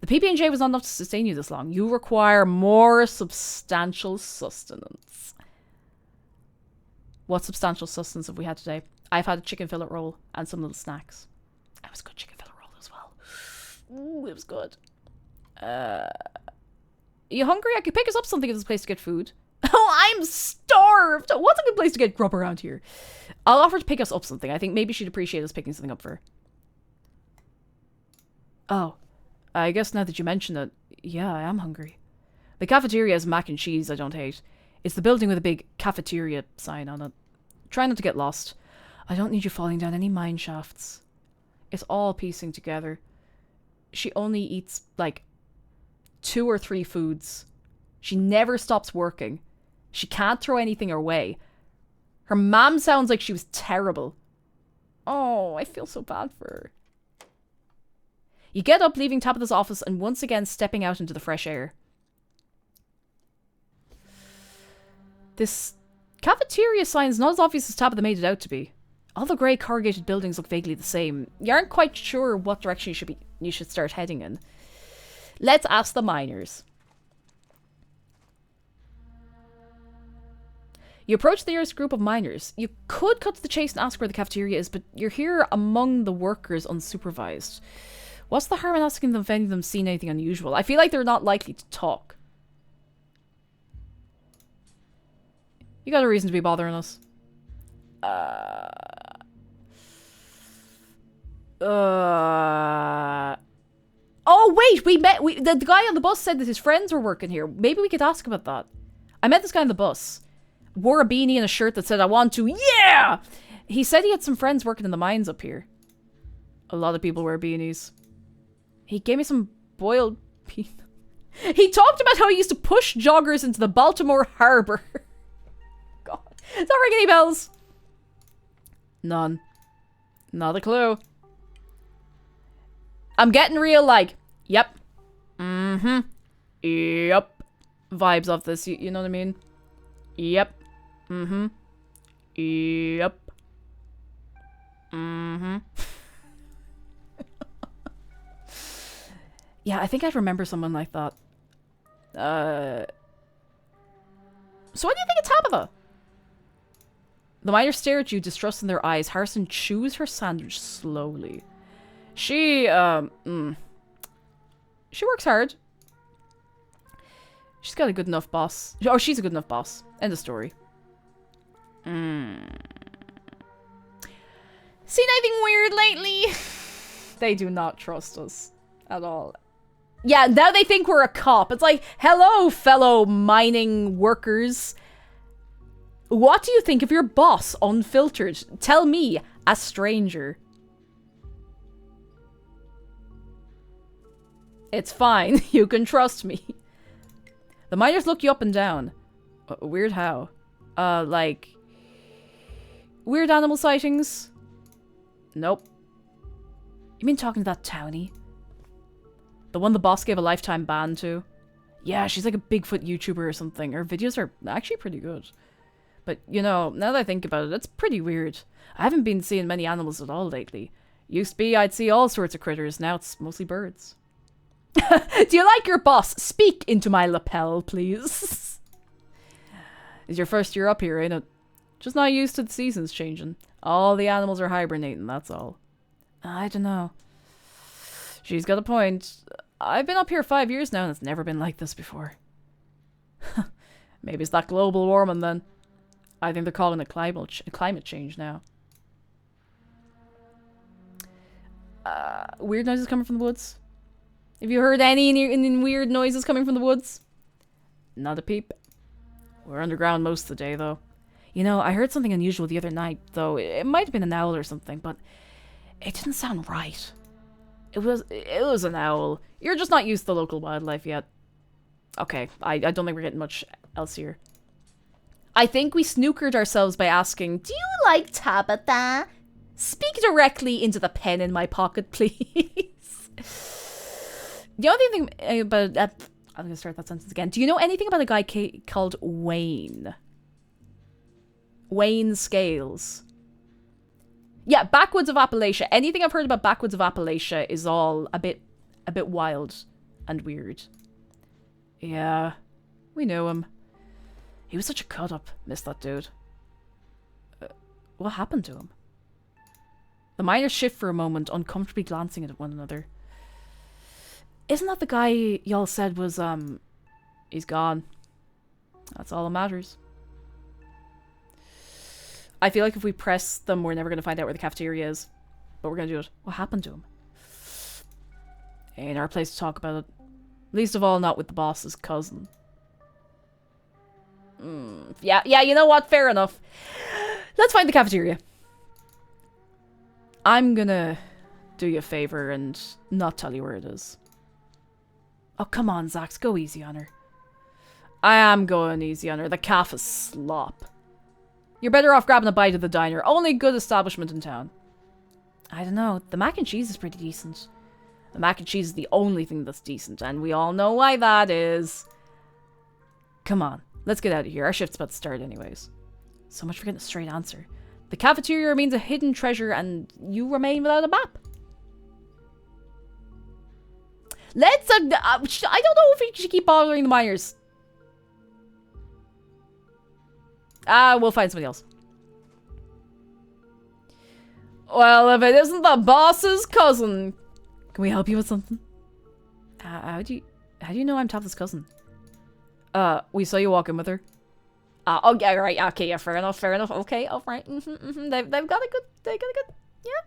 S3: The PB&J was not enough to sustain you this long. You require more substantial sustenance. What substantial sustenance have we had today? I've had a chicken fillet roll and some little snacks. It was a good chicken fillet roll as well. Ooh, it was good. You hungry? I could pick us up something at this place to get food. Oh, I'm starved! What's a good place to get grub around here? I'll offer to pick us up something. I think maybe she'd appreciate us picking something up for her. Oh, I guess now that you mention it, yeah, I am hungry. The cafeteria has mac and cheese I don't hate. It's the building with a big cafeteria sign on it. Try not to get lost. I don't need you falling down any mine shafts. It's all piecing together. She only eats, like, 2 or 3 foods. She never stops working. She can't throw anything away. Her mom sounds like she was terrible. Oh, I feel so bad for her. You get up, leaving Tabitha's office, and once again stepping out into the fresh air. This cafeteria sign's not as obvious as Tabitha made it out to be. All the grey corrugated buildings look vaguely the same. You aren't quite sure what direction you should start heading in. Let's ask the miners. You approach the nearest group of miners. You could cut to the chase and ask where the cafeteria is, but you're here among the workers unsupervised. What's the harm in asking them if any of them seen anything unusual? I feel like they're not likely to talk. You got a reason to be bothering us. Oh, wait! The guy on the bus said that his friends were working here. Maybe we could ask about that. I met this guy on the bus. Wore a beanie and a shirt that said, I want to, yeah! He said he had some friends working in the mines up here. A lot of people wear beanies. He gave me some boiled peanut. He talked about how he used to push joggers into the Baltimore Harbor. God. Does that ring any bells? None. Not a clue. I'm getting real, like, yep. Mm-hmm. Yep. Vibes of this, you know what I mean? Yep. Mm-hmm. Yep. Mm-hmm. Yeah, I think I'd remember someone like that. So what do you think of Tabitha? The miners stare at you, distrust in their eyes. Harrison chews her sandwich slowly. She works hard. She's got a good enough boss. Oh, she's a good enough boss. End of story. Seen anything weird lately? They do not trust us at all. Yeah, now they think we're a cop. It's like, hello, fellow mining workers. What do you think of your boss, unfiltered? Tell me, a stranger. It's fine. You can trust me. The miners look you up and down. Weird how? Like... Weird animal sightings? Nope. You mean talking to that townie? The one the boss gave a lifetime ban to? Yeah, she's like a Bigfoot YouTuber or something. Her videos are actually pretty good. But, you know, now that I think about it, it's pretty weird. I haven't been seeing many animals at all lately. Used to be, I'd see all sorts of critters. Now it's mostly birds. Do you like your boss? Speak into my lapel, please. It's your first year up here, ain't it? Just not used to the seasons changing. All the animals are hibernating, that's all. I don't know. She's got a point. I've been up here 5 years now and it's never been like this before. Maybe it's that global warming then. I think they're calling it climate change now. Weird noises coming from the woods. Have you heard any weird noises coming from the woods? Not a peep. We're underground most of the day, though. You know, I heard something unusual the other night, though. It might have been an owl or something, but it didn't sound right. It was an owl. You're just not used to the local wildlife yet. Okay, I don't think we're getting much else here. I think we snookered ourselves by asking, do you like Tabitha? Speak directly into the pen in my pocket, please. The only thing about... I'm going to start that sentence again. Do you know anything about a guy called Wayne? Wayne Scales. Yeah, Backwoods of Appalachia. Anything I've heard about Backwoods of Appalachia is all a bit wild and weird. Yeah, we know him. He was such a cut-up. Missed that dude. What happened to him? The miners shift for a moment, uncomfortably glancing at one another. Isn't that the guy y'all said was, he's gone? That's all that matters. I feel like if we press them, we're never going to find out where the cafeteria is. But we're going to do it. What happened to him? Ain't our place to talk about it. Least of all, not with the boss's cousin. Yeah, you know what? Fair enough. Let's find the cafeteria. I'm gonna do you a favor and not tell you where it is. Oh, come on, Zax. Go easy on her. I am going easy on her. The calf is slop. You're better off grabbing a bite at the diner. Only good establishment in town. I don't know. The mac and cheese is pretty decent. The mac and cheese is the only thing that's decent, and we all know why that is. Come on. Let's get out of here. Our shift's about to start anyways. So much for getting a straight answer. The cafeteria remains a hidden treasure, and you remain without a map. Let's, I don't know if we should keep bothering the miners. We'll find somebody else. Well, if it isn't the boss's cousin. Can we help you with something? How do you know I'm Tabitha's cousin? We saw you walking with her. Oh, yeah, right, okay, yeah, fair enough, okay, alright, They've got a good, yeah.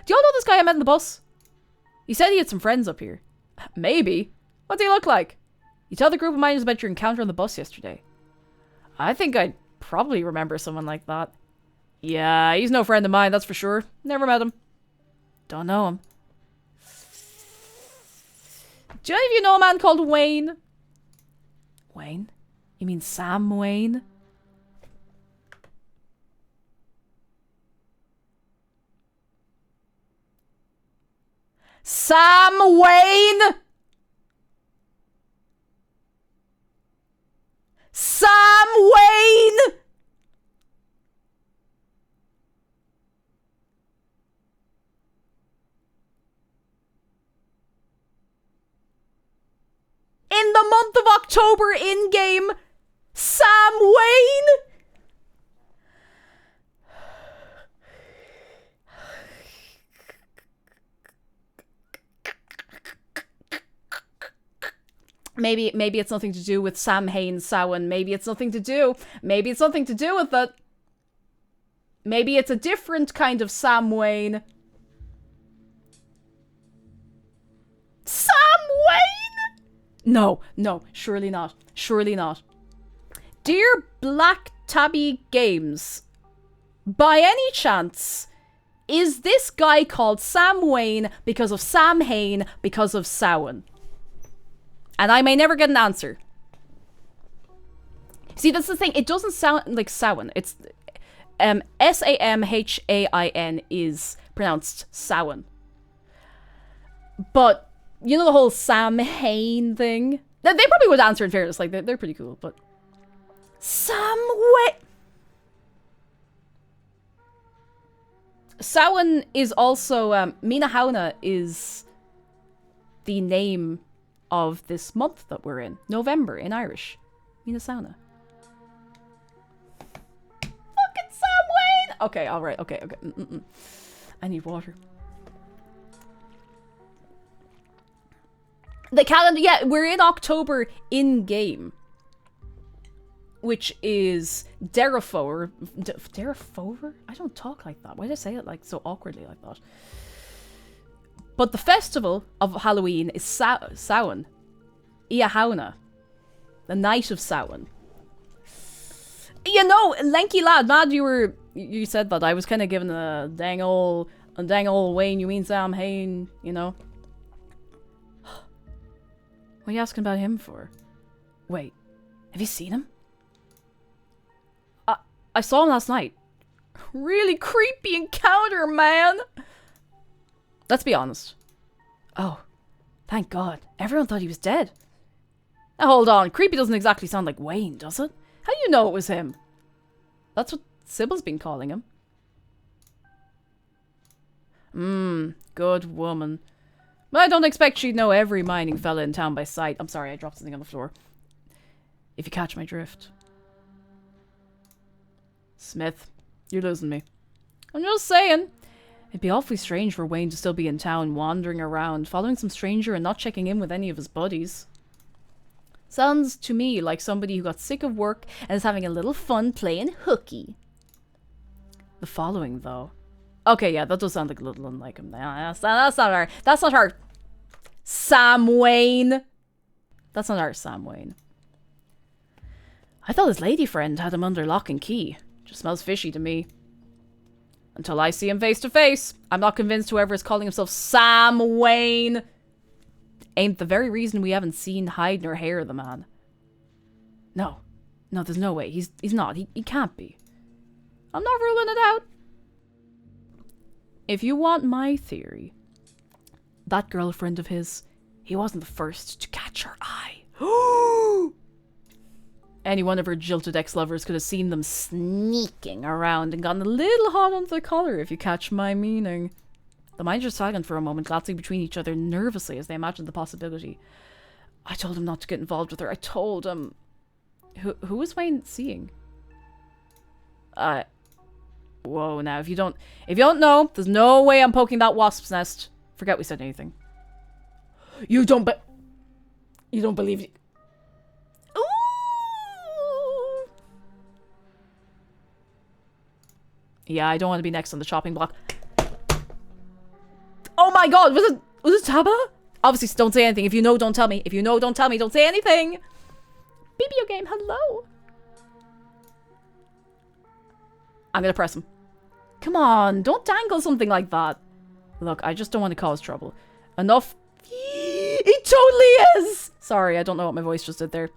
S3: Do y'all know this guy I met in the bus? He said he had some friends up here. Maybe. What's he look like? You tell the group of miners about your encounter on the bus yesterday. I think I'd probably remember someone like that. Yeah, he's no friend of mine, that's for sure. Never met him. Don't know him. Do any of you know a man called Wayne? Wayne? You mean Sam Wayne? Sam Wayne? Sam Wayne? In the month of October in-game, Sam Wayne? Maybe it's nothing to do with Sam Hain Samhain. Maybe it's nothing to do with it. Maybe it's a different kind of Sam Wayne. Sam Wayne? No, surely not. Surely not. Dear Black Tabby Games, by any chance, is this guy called Sam Wayne because of Sam Hain because of Samhain? And I may never get an answer. See, that's the thing. It doesn't sound like Samhain. It's Samhain is pronounced Samhain. But you know the whole Sam Hain thing? They probably would answer in fairness. Like, they're pretty cool, but... Sam Wayne... Samhain is also... Mina Hauna is the name of this month that we're in. November in Irish. Mina Sauna. Fucking Sam Wayne! Okay, alright, okay. I need water. The calendar, yeah, we're in October in-game. Which is Derifover. Derifover? I don't talk like that. Why did I say it like so awkwardly like that? But the festival of Halloween is Samhain. Iahauna. The night of Samhain. You know, lanky lad, mad you said that. I was kind of giving a dang old Wayne, you mean Sam Hain, you know? What are you asking about him for? Wait, have you seen him? I saw him last night. Really creepy encounter, man! Let's be honest. Oh, thank God. Everyone thought he was dead. Now hold on, creepy doesn't exactly sound like Wayne, does it? How do you know it was him? That's what Sybil's been calling him. Good woman. But I don't expect she'd know every mining fella in town by sight. I'm sorry, I dropped something on the floor. If you catch my drift. Smith, you're losing me. I'm just saying. It'd be awfully strange for Wayne to still be in town, wandering around, following some stranger and not checking in with any of his buddies. Sounds to me like somebody who got sick of work and is having a little fun playing hooky. The following, though. Okay, yeah, that does sound like a little unlike him. That's not her. That's not her. Sam Wayne. That's not our Sam Wayne. I thought his lady friend had him under lock and key. Just smells fishy to me. Until I see him face to face. I'm not convinced whoever is calling himself Sam Wayne ain't the very reason we haven't seen hide nor hair of the man. No. No, there's no way. He's not. He can't be. I'm not ruling it out. If you want my theory, that girlfriend of his, he wasn't the first to catch her eye. Any one of her jilted ex-lovers could have seen them sneaking around and gotten a little hot under the collar, if you catch my meaning. The minds are silent for a moment, glancing between each other nervously as they imagined the possibility. I told him not to get involved with her. I told him... Who was Wayne seeing? Whoa, now, if you don't know, there's no way I'm poking that wasp's nest. Forget we said anything. You don't believe it. Ooh! Yeah, I don't want to be next on the chopping block. Oh my god, was it Tabitha? Obviously, don't say anything. If you know, don't tell me. If you know, don't tell me. Don't say anything. BBO game, hello. I'm gonna press him. Come on, don't dangle something like that. Look, I just don't want to cause trouble. Enough. He totally is! Sorry, I don't know what my voice just did there.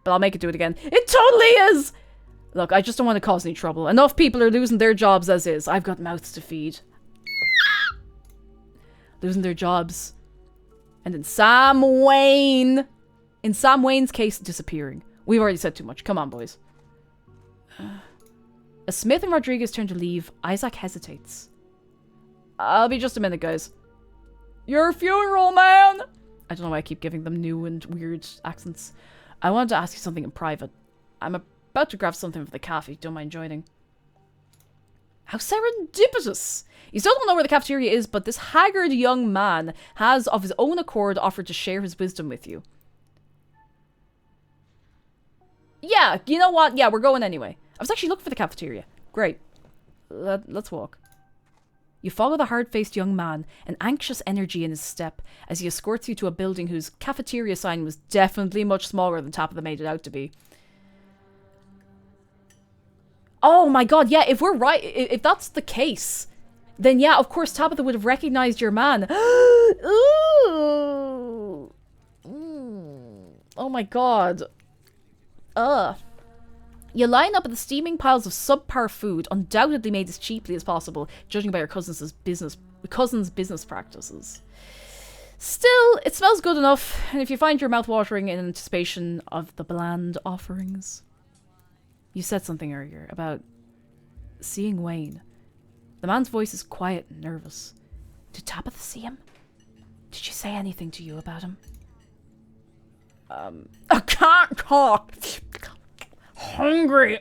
S3: But I'll make it do it again. It totally is! Look, I just don't want to cause any trouble. Enough people are losing their jobs as is. I've got mouths to feed. Losing their jobs. And in Sam Wayne's case, disappearing. We've already said too much. Come on, boys. As Smith and Rodriguez turn to leave, Isaac hesitates. I'll be just a minute, guys. Your funeral, man! I don't know why I keep giving them new and weird accents. I wanted to ask you something in private. I'm about to grab something from the cafe. Don't mind joining. How serendipitous! You still don't know where the cafeteria is, but this haggard young man has, of his own accord, offered to share his wisdom with you. Yeah, you know what? Yeah, we're going anyway. I was actually looking for the cafeteria. Great. Let's walk. You follow the hard-faced young man, an anxious energy in his step, as he escorts you to a building whose cafeteria sign was definitely much smaller than Tabitha made it out to be. Oh my god, yeah, if we're right, if that's the case, then yeah, of course Tabitha would have recognized your man. Ooh. Oh my god. You line up at the steaming piles of subpar food, undoubtedly made as cheaply as possible, judging by your cousin's business practices. Still, it smells good enough, and if you find your mouth watering in anticipation of the bland offerings. You said something earlier about seeing Wayne. The man's voice is quiet and nervous. Did Tabitha see him? Did she say anything to you about him? I can't talk. Hungry.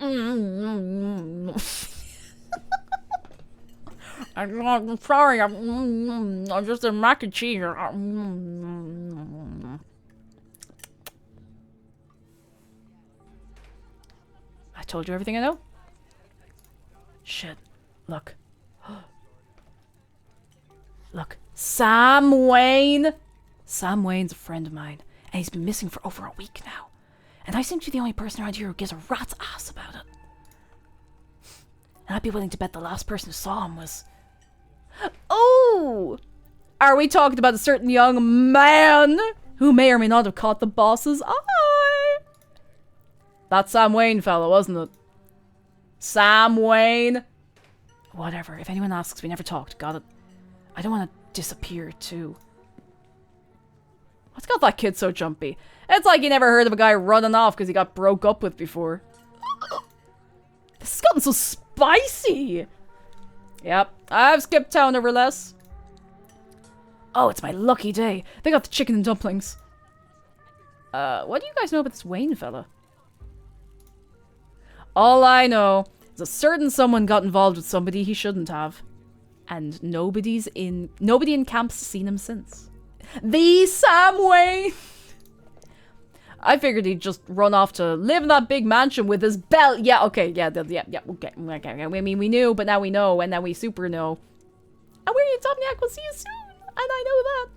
S3: I'm sorry. I'm just a mac and cheese. I told you everything I know. Shit. Look. Look. Sam Wayne. Sam Wayne's a friend of mine, and he's been missing for over a week now. And I seem to be the only person around here who gives a rat's ass about it. And I'd be willing to bet the last person who saw him was... Oh! Are we talking about a certain young man who may or may not have caught the boss's eye? That Sam Wayne fella, wasn't it? Sam Wayne? Whatever. If anyone asks, we never talked. Got it? I don't want to disappear, too. What's got that kid so jumpy? It's like you never heard of a guy running off because he got broke up with before. This has gotten so spicy. Yep, I've skipped town over less. Oh, it's my lucky day. They got the chicken and dumplings. What do you guys know about this Wayne fella? All I know is a certain someone got involved with somebody he shouldn't have. And nobody in camp's seen him since. The Sam Wayne! I figured he'd just run off to live in that big mansion with his belt. Yeah, okay, yeah, okay. I mean, we knew, but now we know, and now we super know. And we're Insomniac, we'll see you soon, and I know that.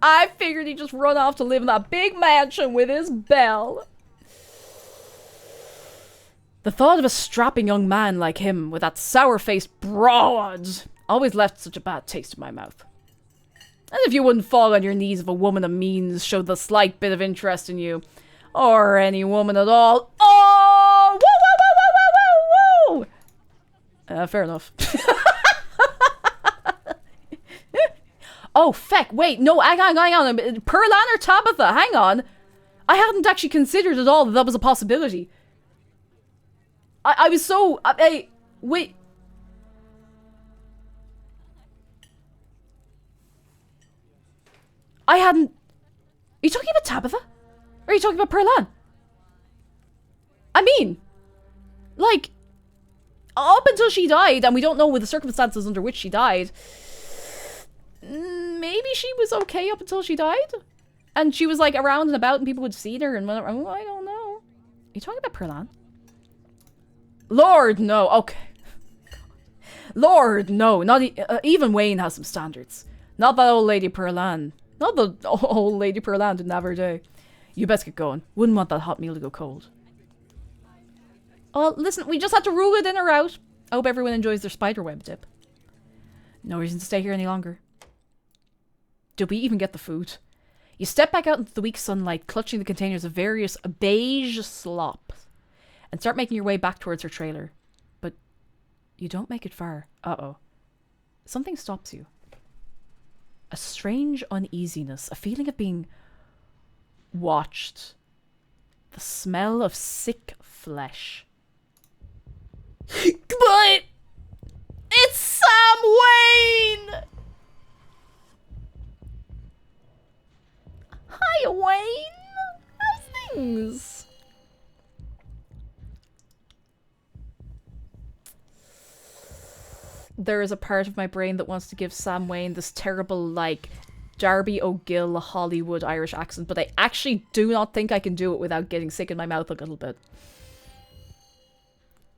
S3: I figured he'd just run off to live in that big mansion with his belle. The thought of a strapping young man like him with that sour-faced broad always left such a bad taste in my mouth. As if you wouldn't fall on your knees if a woman of means showed the slight bit of interest in you. Or any woman at all. Oh! Whoa, whoa, whoa, whoa, whoa, whoa! Fair enough. Oh, feck, wait, no, hang on. Perlan or Tabitha, hang on. I hadn't actually considered at all that that was a possibility. I was so... wait. I hadn't... Are you talking about Tabitha? Or are you talking about Perlan? I mean... Like... Up until she died, and we don't know with the circumstances under which she died... Maybe she was okay up until she died? And she was like around and about and people would see her and whatever. Oh, I don't know. Are you talking about Perlan? Lord, no. Okay. Lord, no. Not even Wayne has some standards. Not that old lady Perlan. Not the old lady Perlan didn't have her day. You best get going. Wouldn't want that hot meal to go cold. Oh, listen, we just had to rule it in or out. I hope everyone enjoys their spiderweb dip. No reason to stay here any longer. Did we even get the food? You step back out into the weak sunlight, clutching the containers of various beige slop, and start making your way back towards her trailer. But you don't make it far. Uh-oh. Something stops you. A strange uneasiness, a feeling of being watched. The smell of sick flesh. But it's Sam Wayne! Hi, Wayne. How's things? There is a part of my brain that wants to give Sam Wayne this terrible, like, Darby O'Gill Hollywood Irish accent, but I actually do not think I can do it without getting sick in my mouth a little bit.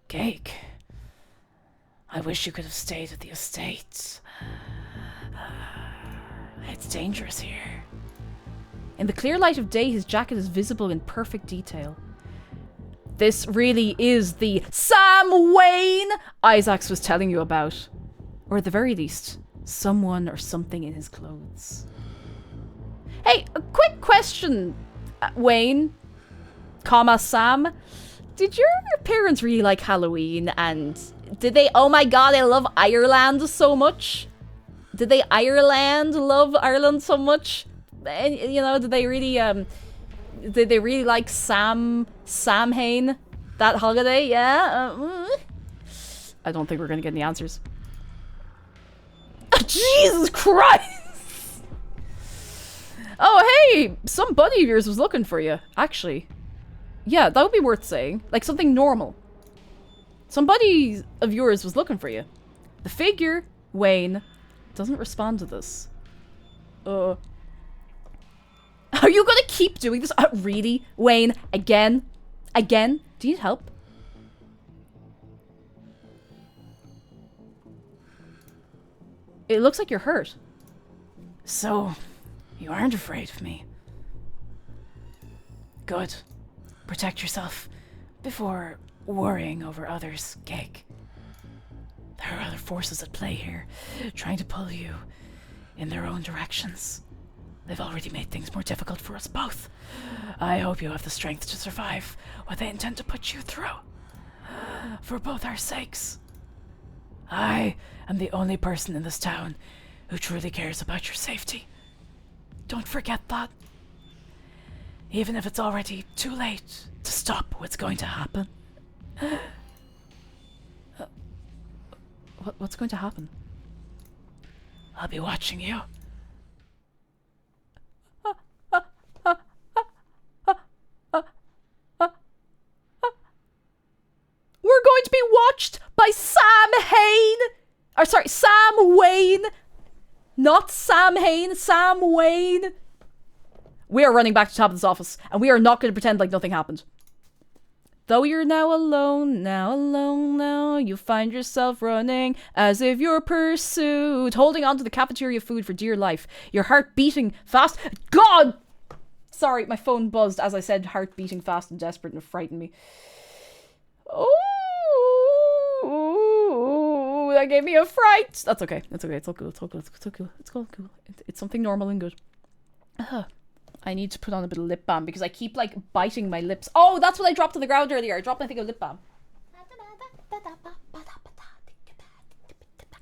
S3: Cake. I wish you could have stayed at the estate. It's dangerous here. In the clear light of day, his jacket is visible in perfect detail. This really is the Sam Wayne Isaacs was telling you about. Or at the very least, someone or something in his clothes. Hey, a quick question, Wayne, Sam. Did your parents really like Halloween, and did they, oh my god, I love Ireland so much? Did they love Ireland so much? And, you know, did they really like Sam Hain that holiday? Yeah? I don't think we're gonna get any answers. Jesus Christ! Oh, hey! Some buddy of yours was looking for you, actually. Yeah, that would be worth saying. Like, something normal. Some buddy of yours was looking for you. The figure, Wayne, doesn't respond to this. Are you gonna keep doing this? Really? Wayne? Again? Again? Do you need help? It looks like you're hurt. So, you aren't afraid of me. Good. Protect yourself before worrying over others, Cake. There are other forces at play here, trying to pull you in their own directions. They've already made things more difficult for us both. I hope you have the strength to survive what they intend to put you through. For both our sakes. I am the only person in this town who truly cares about your safety. Don't forget that. Even if it's already too late to stop what's going to happen. What's going to happen? I'll be watching you. We're going to be Wayne! Not Sam Hain, Sam Wayne! We are running back to Tabitha's office, and we are not going to pretend like nothing happened. Though you're now alone, you find yourself running as if you're pursued, holding onto the cafeteria food for dear life, your heart beating fast. God! Sorry, my phone buzzed as I said heart beating fast and desperate, and it frightened me. Oh, that gave me a fright. That's okay. It's okay. It's all cool. It's all cool. It's all cool. It's all cool. It's something normal and good. I need to put on a bit of lip balm because I keep like biting my lips. Oh, that's what I dropped on the ground earlier. I dropped my thing of lip balm.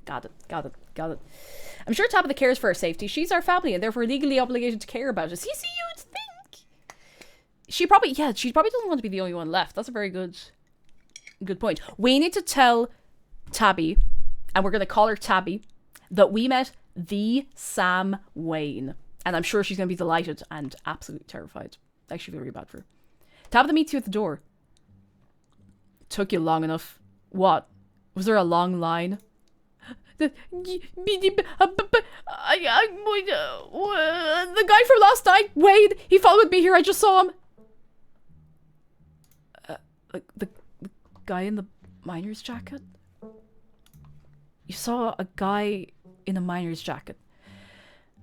S3: Got it. I'm sure Tabitha cares for our safety. She's our family and therefore legally obligated to care about us. You'd think. She probably doesn't want to be the only one left. That's a very good point. We need to tell Tabby, and we're going to call her Tabby, that we met the Sam Wayne. And I'm sure she's going to be delighted and absolutely terrified. I actually feel really bad for her. Tabitha meets you at the door. Took you long enough. What? Was there a long line? The guy from last night, Wade, he followed me here. I just saw him. The guy in the miner's jacket? You saw a guy in a miner's jacket.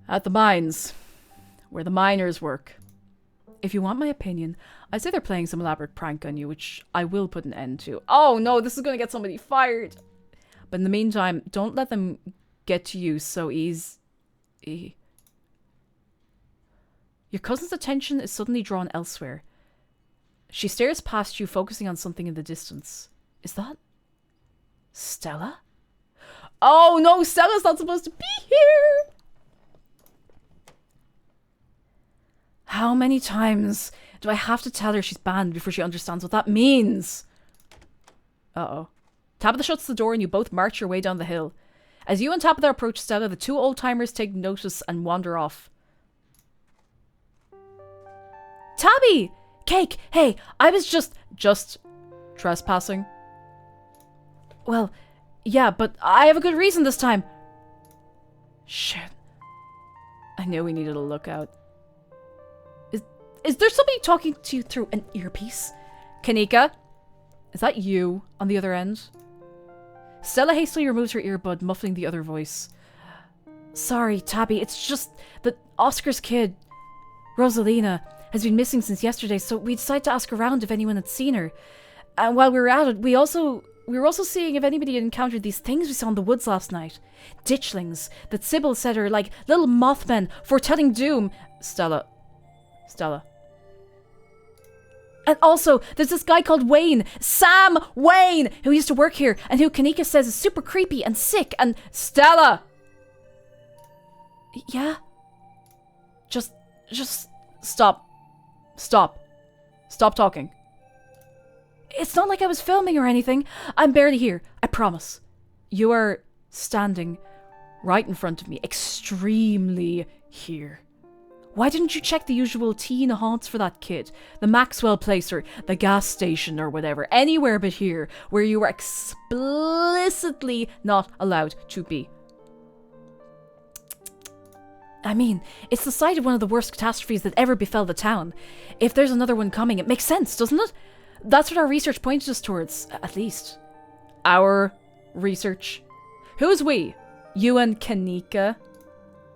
S3: At the mines, where the miners work. If you want my opinion, I'd say they're playing some elaborate prank on you, which I will put an end to. Oh no, this is going to get somebody fired. But in the meantime, don't let them get to you so easy. Your cousin's attention is suddenly drawn elsewhere. She stares past you, focusing on something in the distance. Is that Stella? Oh no, Stella's not supposed to be here! How many times do I have to tell her she's banned before she understands what that means? Uh-oh. Tabitha shuts the door and you both march your way down the hill. As you and Tabitha approach Stella, the two old-timers take notice and wander off. Tabby! Cake! Hey, I was just trespassing. Well, yeah, but I have a good reason this time. Shit. I knew we needed a lookout. Is there somebody talking to you through an earpiece? Kanika? Is that you on the other end? Stella hastily removes her earbud, muffling the other voice. Sorry, Tabby, it's just that Oscar's kid, Rosalina, has been missing since yesterday, so we decided to ask around if anyone had seen her. And while we were at it, we were also seeing if anybody had encountered these things we saw in the woods last night. Ditchlings that Sybil said are like little mothmen foretelling doom. Stella. And also, there's this guy called Wayne, Sam Wayne, who used to work here, and who Kanika says is super creepy and sick, and Stella! Yeah? Just stop. Stop talking. It's not like I was filming or anything. I'm barely here, I promise. You are standing right in front of me, extremely here. Why didn't you check the usual teen haunts for that kid? The Maxwell place or the gas station or whatever. Anywhere but here, where you were explicitly not allowed to be. I mean, it's the site of one of the worst catastrophes that ever befell the town. If there's another one coming, it makes sense, doesn't it? That's what our research pointed us towards, at least. Our research? Who's we? You and Kanika?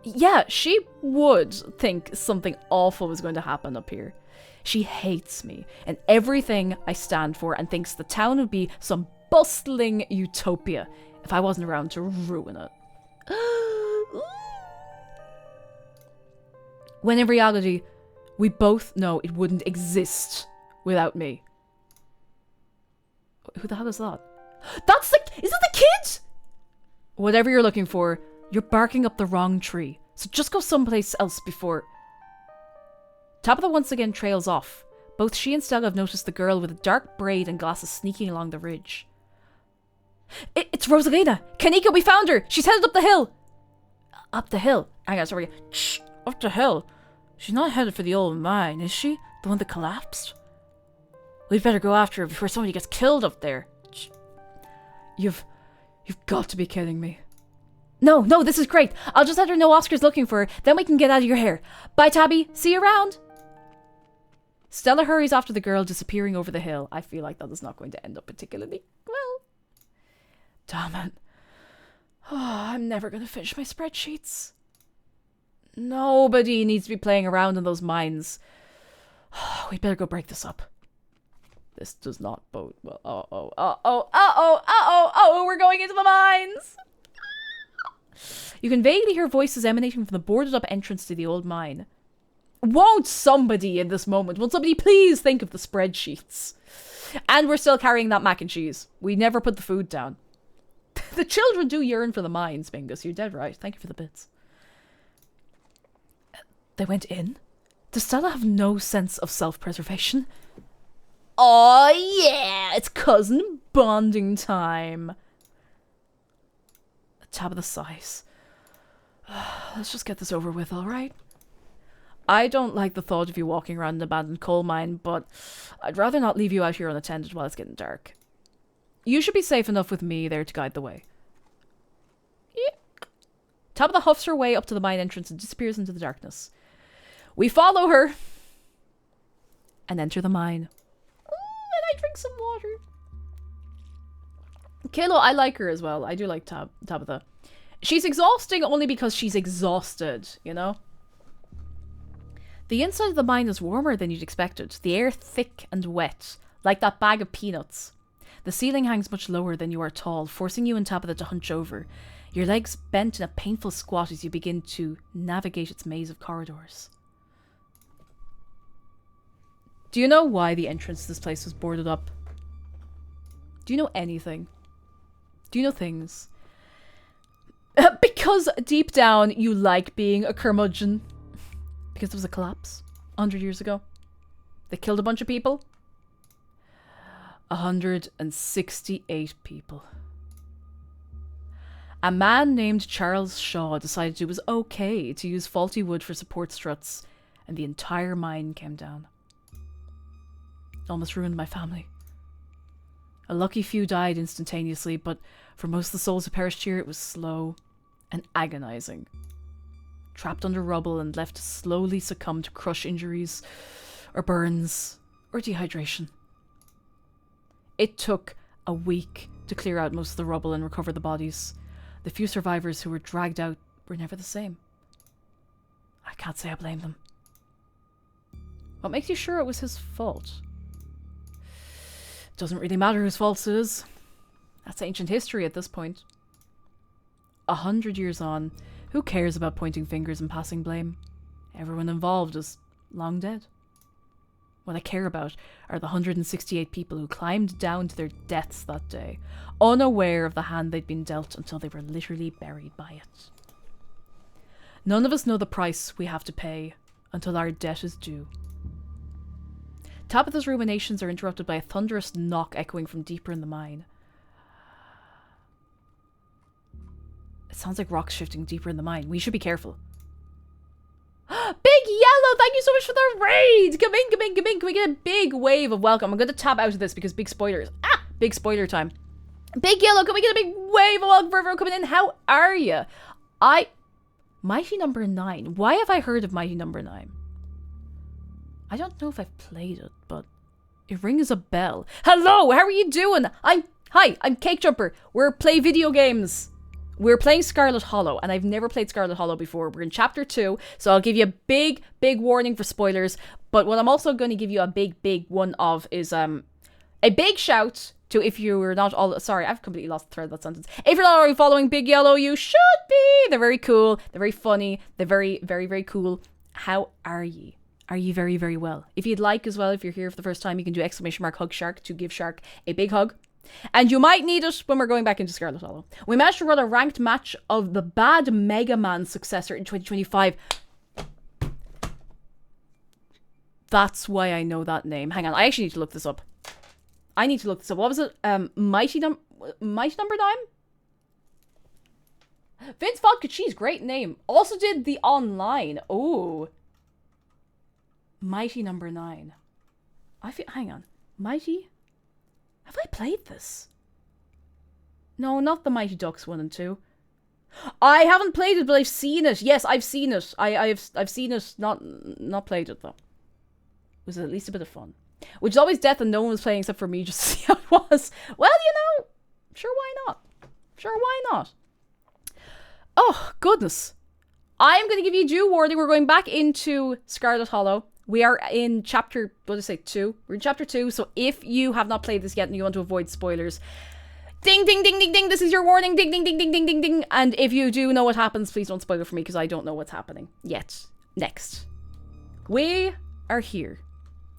S3: Yeah, she would think something awful was going to happen up here. She hates me and everything I stand for and thinks the town would be some bustling utopia if I wasn't around to ruin it. When in reality, we both know it wouldn't exist without me. Who the hell is that? Is that the kid? Whatever you're looking for, you're barking up the wrong tree. So just go someplace else before... Tabitha once again trails off. Both she and Stella have noticed the girl with a dark braid and glasses sneaking along the ridge. It's Rosalina! Kanika, we found her! She's headed up the hill! Up the hill? Hang on, sorry. Shh! Up the hill? She's not headed for the old mine, is she? The one that collapsed? We'd better go after her before somebody gets killed up there. You've got to be kidding me. No, this is great. I'll just let her know Oscar's looking for her. Then we can get out of your hair. Bye, Tabby. See you around. Stella hurries after the girl, disappearing over the hill. I feel like that is not going to end up particularly well. Damn it. Oh, I'm never going to finish my spreadsheets. Nobody needs to be playing around in those mines. We'd better go break this up. This does not bode well. We're going into the mines. You can vaguely hear voices emanating from the boarded up entrance to the old mine. Won't somebody in this moment, won't somebody please think of the spreadsheets? And we're still carrying that mac and cheese. We never put the food down. The children do yearn for the mines, Bingus. You're dead right. Thank you for the bits. They went in? Does Stella have no sense of self-preservation? Oh yeah, it's cousin bonding time. Tabitha sighs. Let's just get this over with, alright? I don't like the thought of you walking around an abandoned coal mine, but I'd rather not leave you out here unattended while it's getting dark. You should be safe enough with me there to guide the way. Yeah. Tabitha huffs her way up to the mine entrance and disappears into the darkness. We follow her and enter the mine. And I drink some water. Kaylo, I like her as well. I do like Tabitha. She's exhausting only because she's exhausted, you know? The inside of the mine is warmer than you'd expected. The air thick and wet, like that bag of peanuts. The ceiling hangs much lower than you are tall, forcing you and Tabitha to hunch over. Your legs bent in a painful squat as you begin to navigate its maze of corridors. Do you know why the entrance to this place was boarded up? Do you know anything? Do you know things? Because deep down you like being a curmudgeon. Because there was a collapse 100 years ago. They killed a bunch of people. 168 people. A man named Charles Shaw decided it was okay to use faulty wood for support struts, and the entire mine came down. Almost ruined my family. A lucky few died instantaneously, but for most of the souls who perished here, it was slow and agonizing. Trapped under rubble and left to slowly succumb to crush injuries, or burns, or dehydration. It took a week to clear out most of the rubble and recover the bodies. The few survivors who were dragged out were never the same. I can't say I blame them. What makes you sure it was his fault? Doesn't really matter whose fault it is. That's ancient history at this point. 100 years on, who cares about pointing fingers and passing blame? Everyone involved is long dead. What I care about are the 168 people who climbed down to their deaths that day, unaware of the hand they'd been dealt until they were literally buried by it. None of us know the price we have to pay until our debt is due. Tabitha's ruminations are interrupted by a thunderous knock echoing from deeper in the mine. It sounds like rocks shifting deeper in the mine. We should be careful. Big Yellow, thank you so much for the raid! Come in, come in, come in. Can we get a big wave of welcome? I'm going to tab out of this because big spoilers. Big spoiler time. Big Yellow, can we get a big wave of welcome for everyone coming in? How are you? Mighty Number 9. Why have I heard of Mighty Number 9? I don't know if I've played it, but it rings a bell. Hello, how are you doing? Hi, I'm Cake Jumper. We're play video games. We're playing Scarlet Hollow, and I've never played Scarlet Hollow before. We're in chapter 2, so I'll give you a big warning for spoilers. But what I'm also going to give you a big one of is a big shout to, if you were not all... Sorry, I've completely lost the thread of that sentence. If you're not already following Big Yellow, you should be. They're very cool. They're very funny. They're very cool. How are ye? Are you very well? If you'd like as well, if you're here for the first time, you can do !hug Shark to give Shark a big hug. And you might need it when we're going back into Scarlet Hollow. We managed to run a ranked match of the bad Mega Man successor in 2025. That's why I know that name. Hang on, I actually need to look this up. What was it? Mighty Number 9? Vince Vodka Cheese, great name. Also did the online. Oh. Mighty Number 9. Hang on. Mighty... Have I played this? No, not the Mighty Ducks 1 and 2. I haven't played it, but I've seen it. Yes, I've seen it. I've seen it, not played it though. It was at least a bit of fun. Which is always death and no one was playing except for me just to see how it was. Well, sure, why not? Sure, why not? Oh, goodness. I'm going to give you due warning. We're going back into Scarlet Hollow. We are in chapter, 2? We're in chapter 2, so if you have not played this yet and you want to avoid spoilers, ding, ding, ding, ding, ding, this is your warning, ding, ding, ding, ding, ding, ding, ding. And if you do know what happens, please don't spoil it for me because I don't know what's happening yet. Next. We are here.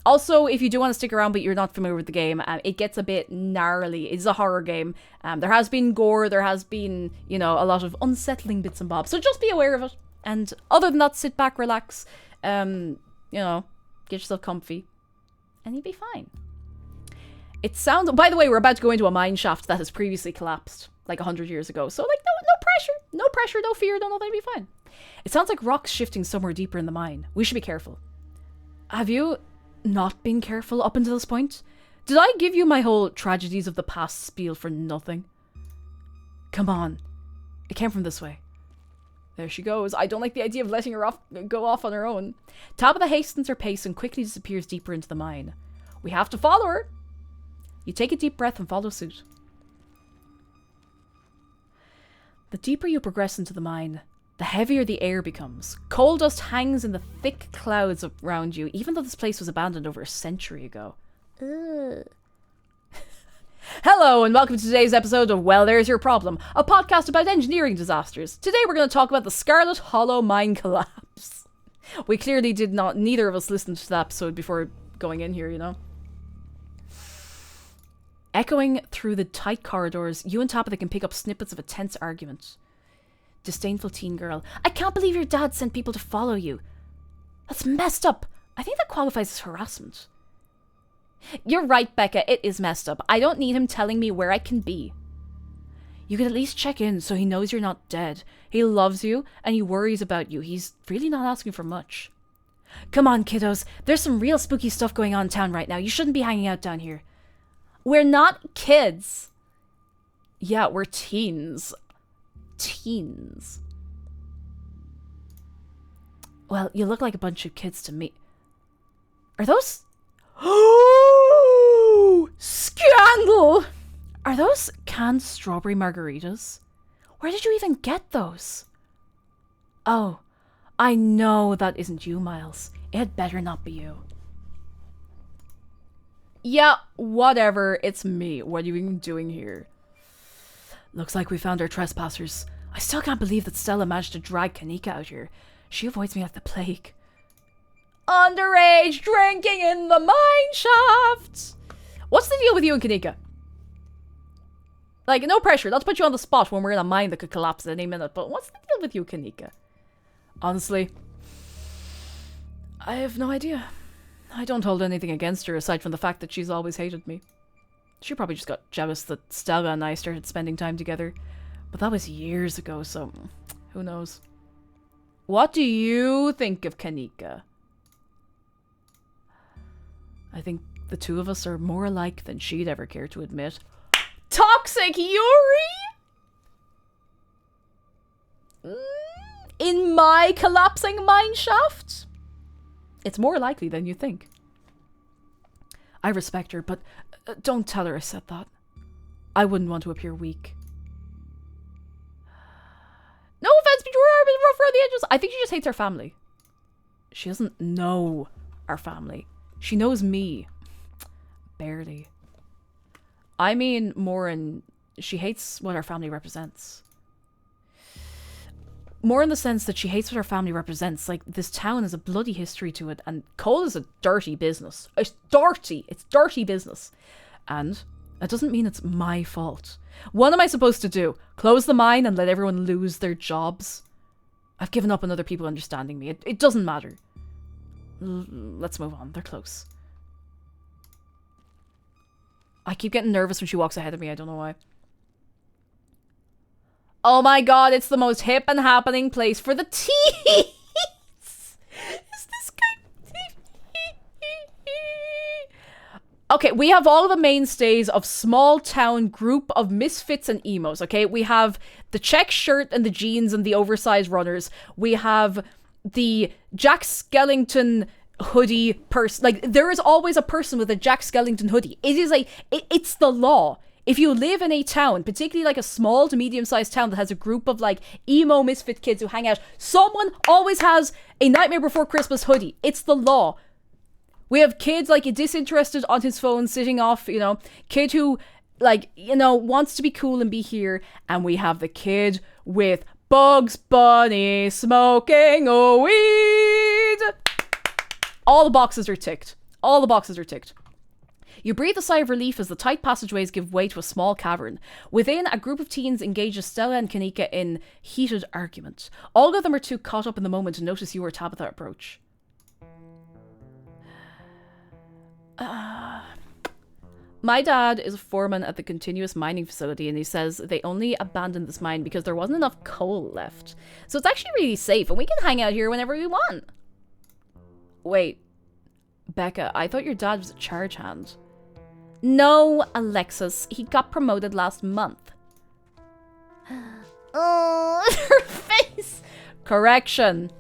S3: Also, if you do want to stick around but you're not familiar with the game, it gets a bit gnarly. It's a horror game. There has been gore, there has been, a lot of unsettling bits and bobs. So just be aware of it. And other than that, sit back, relax, get yourself comfy, and you'll be fine. It sounds... By the way, we're about to go into a mine shaft that has previously collapsed, like 100 years ago. So, like, no pressure, no fear, no nothing, it'll be fine. It sounds like rocks shifting somewhere deeper in the mine. We should be careful. Have you not been careful up until this point? Did I give you my whole tragedies of the past spiel for nothing? Come on. It came from this way. There she goes. I don't like the idea of letting her go off on her own. Tabitha hastens her pace and quickly disappears deeper into the mine. We have to follow her. You take a deep breath and follow suit. The deeper you progress into the mine, the heavier the air becomes. Coal dust hangs in the thick clouds around you, even though this place was abandoned over a century ago. Ugh. Hello and welcome to today's episode of Well, There's Your Problem, a podcast about engineering disasters. Today we're going to talk about the Scarlet Hollow mine collapse. We clearly neither of us listened to that episode before going in here, Echoing through the tight corridors, you and Tabitha can pick up snippets of a tense argument. Disdainful teen girl. I can't believe your dad sent people to follow you. That's messed up. I think that qualifies as harassment. You're right, Becca. It is messed up. I don't need him telling me where I can be. You could at least check in so he knows you're not dead. He loves you and he worries about you. He's really not asking for much. Come on, kiddos. There's some real spooky stuff going on in town right now. You shouldn't be hanging out down here. We're not kids. Yeah, we're teens. Teens. Well, you look like a bunch of kids to me. Are those... Oh! Scandal! Are those canned strawberry margaritas? Where did you even get those? Oh, I know that isn't you, Miles. It had better not be you. Yeah, whatever. It's me. What are you even doing here? Looks like we found our trespassers. I still can't believe that Stella managed to drag Kanika out here. She avoids me like the plague. Underage drinking in the mine shaft. What's the deal with you and Kanika? Like, no pressure. Let's put you on the spot when we're in a mine that could collapse at any minute. But what's the deal with you, Kanika? Honestly, I have no idea. I don't hold anything against her aside from the fact that she's always hated me. She probably just got jealous that Stella and I started spending time together. But that was years ago, so who knows? What do you think of Kanika? I think the two of us are more alike than she'd ever care to admit. Toxic Yuri? In my collapsing mine shaft? It's more likely than you think. I respect her, but don't tell her I said that. I wouldn't want to appear weak. No offense, but you were a bit rough around the edges. I think she just hates our family. She doesn't know our family. She knows me. Barely. I mean more in... She hates what our family represents. More in the sense that she hates what our family represents. Like, this town has a bloody history to it, and coal is a dirty business. It's dirty. It's dirty business. And that doesn't mean it's my fault. What am I supposed to do? Close the mine and let everyone lose their jobs? I've given up on other people understanding me. It doesn't matter. Let's move on. They're close. I keep getting nervous when she walks ahead of me. I don't know why. Oh my god, it's the most hip and happening place for the teens! Is this guy... Okay, we have all of the mainstays of small town group of misfits and emos, okay? We have the check shirt and the jeans and the oversized runners. We have the Jack Skellington hoodie person. Like, there is always a person with a Jack Skellington hoodie. It is it's the law. If you live in a town, particularly like a small to medium-sized town that has a group of like emo misfit kids who hang out, someone always has a Nightmare Before Christmas hoodie. It's the law. We have kids like disinterested on his phone, sitting off, you know, kid who like, you know, wants to be cool and be here. And we have the kid with Bugs Bunny smoking a weed. All the boxes are ticked. All the boxes are ticked. You breathe a sigh of relief as the tight passageways give way to a small cavern. Within, a group of teens engages Stella and Kanika in heated argument. All of them are too caught up in the moment to notice you or Tabitha approach. My dad is a foreman at the continuous mining facility, and he says they only abandoned this mine because there wasn't enough coal left. So it's actually really safe, and we can hang out here whenever we want. Wait, Becca, I thought your dad was a charge hand. No, Alexis, he got promoted last month. Oh, her face! Correction.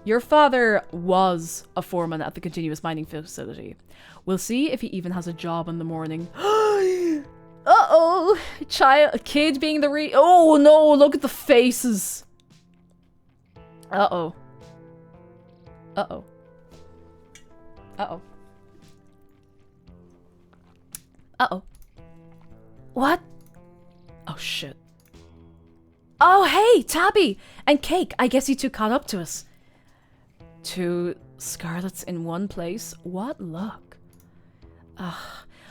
S3: Your father was a foreman at the continuous mining facility. We'll see if he even has a job in the morning. Uh-oh. Kid being the oh no, look at the faces. Uh-oh. Uh-oh. Uh-oh. Uh-oh. What? Oh, shit. Oh, hey, Tabby! And Cake, I guess you two caught up to us. Two Scarlets in one place? What luck.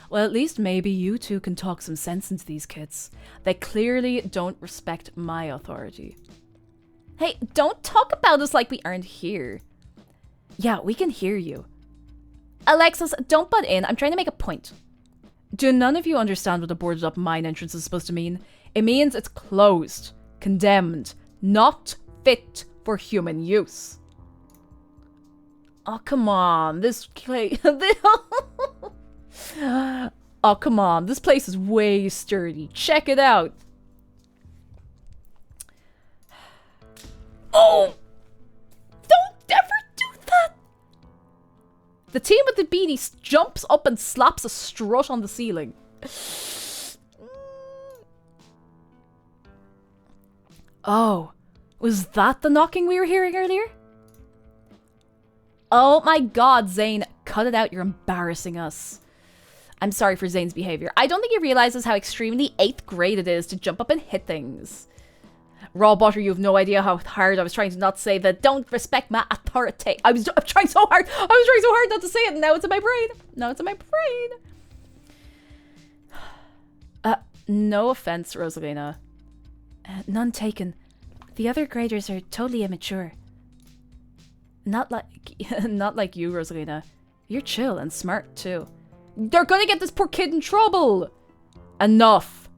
S3: Well, at least maybe you two can talk some sense into these kids. They clearly don't respect my authority. Hey, don't talk about us like we aren't here. Yeah, we can hear you. Alexis, don't butt in. I'm trying to make a point. Do none of you understand what a boarded up mine entrance is supposed to mean? It means it's closed, condemned, not fit for human use. Oh, come on. This place... Oh, come on. This place is way sturdy. Check it out. Oh! Don't ever do that! The team with the beanie jumps up and slaps a strut on the ceiling. Oh, was that the knocking we were hearing earlier? Oh my god, Zane, cut it out, you're embarrassing us. I'm sorry for Zane's behavior. I don't think he realizes how extremely 8th grade it is to jump up and hit things. Raw butter, you have no idea how hard I was trying to not say that. Don't respect my authority. I'm trying so hard. I was trying so hard not to say it, and now it's in my brain. Now it's in my brain. No offense, Rosalina. None taken. The other graders are totally immature. Not like you, Rosalina. You're chill and smart, too. They're gonna get this poor kid in trouble! Enough!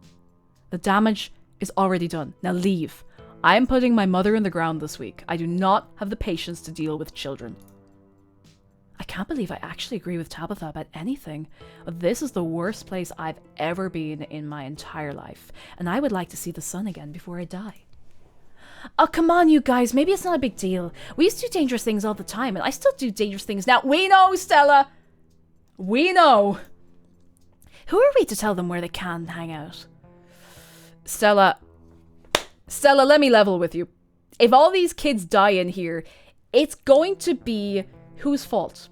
S3: The damage is already done. Now leave. I am putting my mother in the ground this week. I do not have the patience to deal with children. I can't believe I actually agree with Tabitha about anything. This is the worst place I've ever been in my entire life, and I would like to see the sun again before I die. Oh, come on, you guys. Maybe it's not a big deal. We used to do dangerous things all the time, and I still do dangerous things now. We know, Stella! We know! Who are we to tell them where they can hang out? Stella, let me level with you. If all these kids die in here, it's going to be whose fault?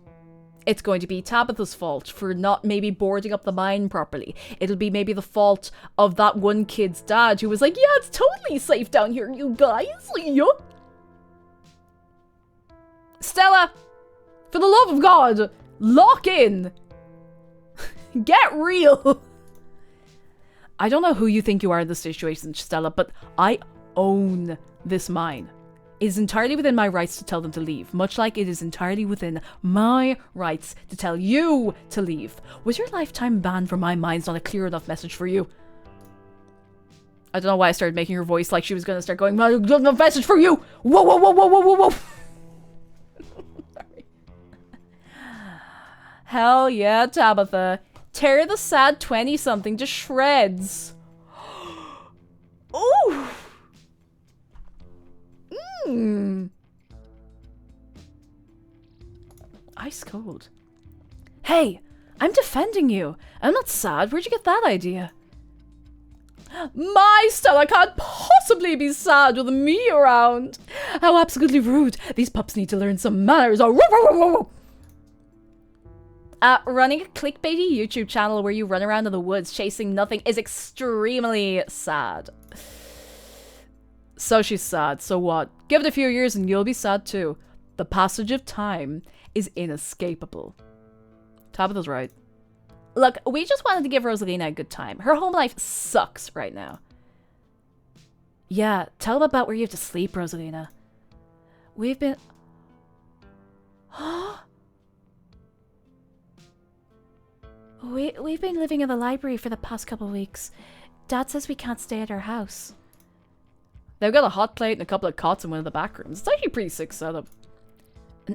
S3: It's going to be Tabitha's fault for not maybe boarding up the mine properly. It'll be maybe the fault of that one kid's dad who was like, yeah, it's totally safe down here, you guys. Yup. Stella, for the love of God, lock in. Get real. I don't know who you think you are in this situation, Stella, but I own this mine. It is entirely within my rights to tell them to leave, much like it is entirely within my rights to tell you to leave. Was your lifetime ban from my mines not a clear enough message for you? I don't know why I started making her voice like she was going to start going, no message for you! Whoa, whoa, whoa, whoa, whoa, whoa, whoa! Sorry. Hell yeah, Tabitha. Tear the sad 20-something to shreds. Ooh. Ice cold. Hey, I'm defending you. I'm not sad. Where'd you get that idea? My Stella can't possibly be sad with me around. How absolutely rude. These pups need to learn some manners. Oh, running a clickbaity YouTube channel where you run around in the woods chasing nothing is extremely sad. So she's sad. So what? Give it a few years and you'll be sad too. The passage of time is inescapable. Tabitha's right. Look, we just wanted to give Rosalina a good time. Her home life sucks right now. Yeah, tell them about where you have to sleep, Rosalina. We've been... We've been living in the library for the past couple of weeks. Dad says we can't stay at our house. They've got a hot plate and a couple of cots in one of the back rooms. It's actually a pretty sick setup.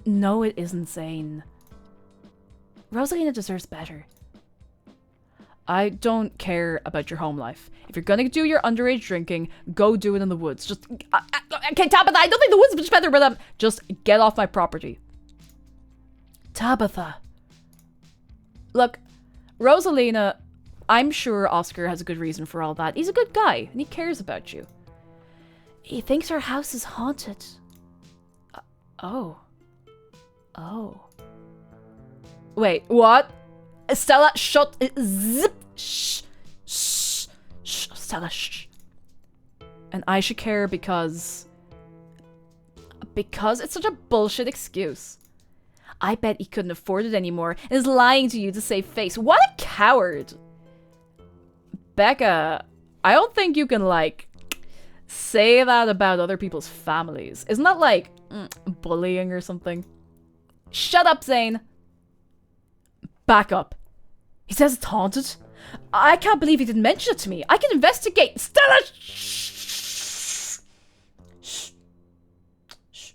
S3: No, it isn't, Zane. Rosalina deserves better. I don't care about your home life. If you're gonna do your underage drinking, go do it in the woods. Just... okay, Tabitha, I don't think the woods is much better, but just get off my property. Tabitha. Look, Rosalina, I'm sure Oscar has a good reason for all that. He's a good guy, and he cares about you. He thinks our house is haunted. Oh. Wait, what? Stella, shut... Zip! Shh. Shh. Shh. Stella, shh. And I should care because... Because it's such a bullshit excuse. I bet he couldn't afford it anymore and is lying to you to save face. What a coward! Becca, I don't think you can, like, say that about other people's families. Isn't that, like, bullying or something? Shut up, Zane! Back up. He says it's haunted? I can't believe he didn't mention it to me. I can investigate. Stella! Shh. Shh. Shh.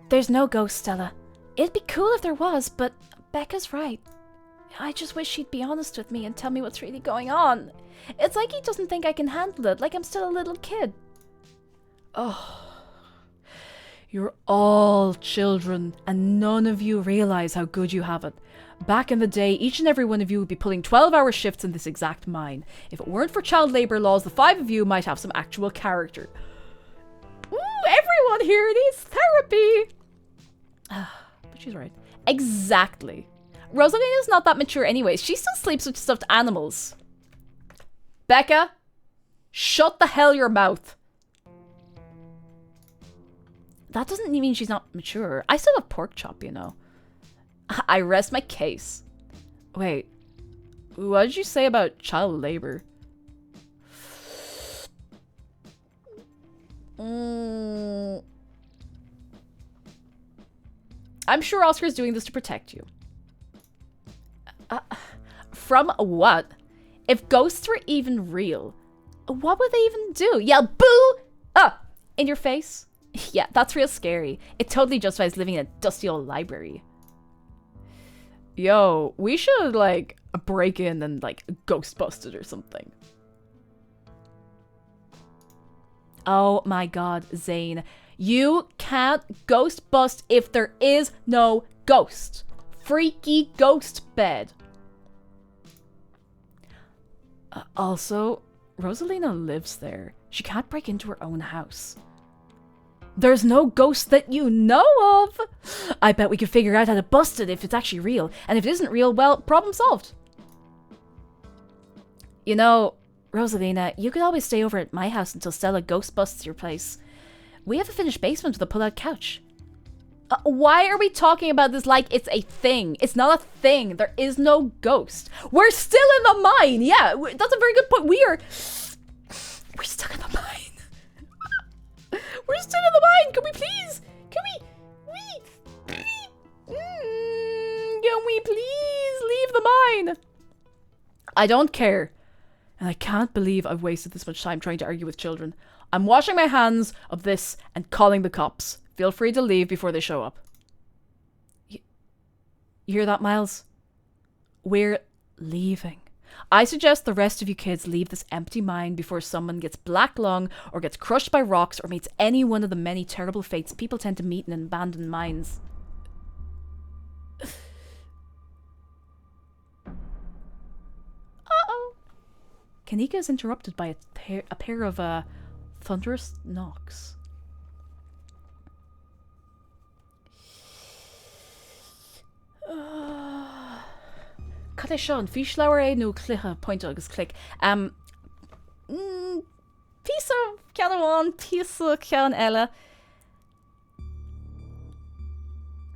S3: There's no ghost, Stella. It'd be cool if there was, but Becca's right. I just wish he'd be honest with me and tell me what's really going on. It's like he doesn't think I can handle it, like I'm still a little kid. Oh. You're all children, and none of you realize how good you have it. Back in the day, each and every one of you would be pulling 12-hour shifts in this exact mine. If it weren't for child labor laws, the 5 of you might have some actual character. Ooh, everyone here needs therapy! But she's right. Exactly. Rosalina's not that mature anyways. She still sleeps with stuffed animals. Becca, shut the hell your mouth. That doesn't mean she's not mature. I still have pork chop, you know. I rest my case. Wait, what did you say about child labor? I'm sure Oscar's doing this to protect you. From what? If ghosts were even real, what would they even do? Yell boo! In your face? Yeah, that's real scary. It totally justifies living in a dusty old library. Yo, we should, like, break in and, like, ghost bust it or something. Oh my god, Zane. You can't ghost bust if there is no ghost. Freaky ghost bed. Also, Rosalina lives there. She can't break into her own house. There's no ghost that you know of. I bet we could figure out how to bust it if it's actually real. And if it isn't real, well, problem solved. You know, Rosalina, you could always stay over at my house until Stella ghost busts your place. We have a finished basement with a pull-out couch. Why are we talking about this like it's a thing? It's not a thing. There is no ghost. We're still in the mine. Yeah, that's a very good point. We're stuck in the mine. We're still in the mine. Can we please? Can we please leave the mine? I don't care. And I can't believe I've wasted this much time trying to argue with children. I'm washing my hands of this and calling the cops. Feel free to leave before they show up. You hear that, Miles? We're leaving. I suggest the rest of you kids leave this empty mine before someone gets black lung or gets crushed by rocks or meets any one of the many terrible fates people tend to meet in abandoned mines. Uh-oh. Kanika is interrupted by a pair of thunderous knocks. Cad é sean, fi leabhar é nó cluiche point agus click. Písa cean amháin, písa cean eile.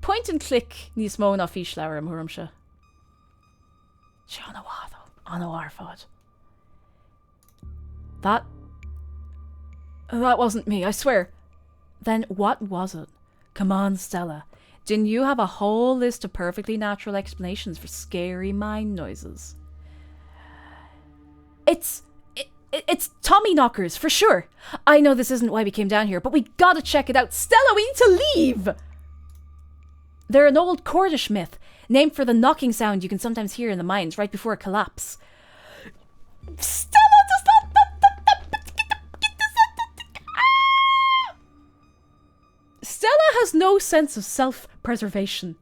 S3: Point and click níos mó ná fi leabhar am thuaim se. Se an bhád, an bhar fad. That wasn't me, I swear. Then what was it? Come on, Stella. Didn't you have a whole list of perfectly natural explanations for scary mine noises? It's Tommy knockers, for sure. I know this isn't why we came down here, but we gotta check it out. Stella, we need to leave! They're an old Cornish myth, named for the knocking sound you can sometimes hear in the mines right before a collapse. Stella, does that... Stella has no sense of self-preservation.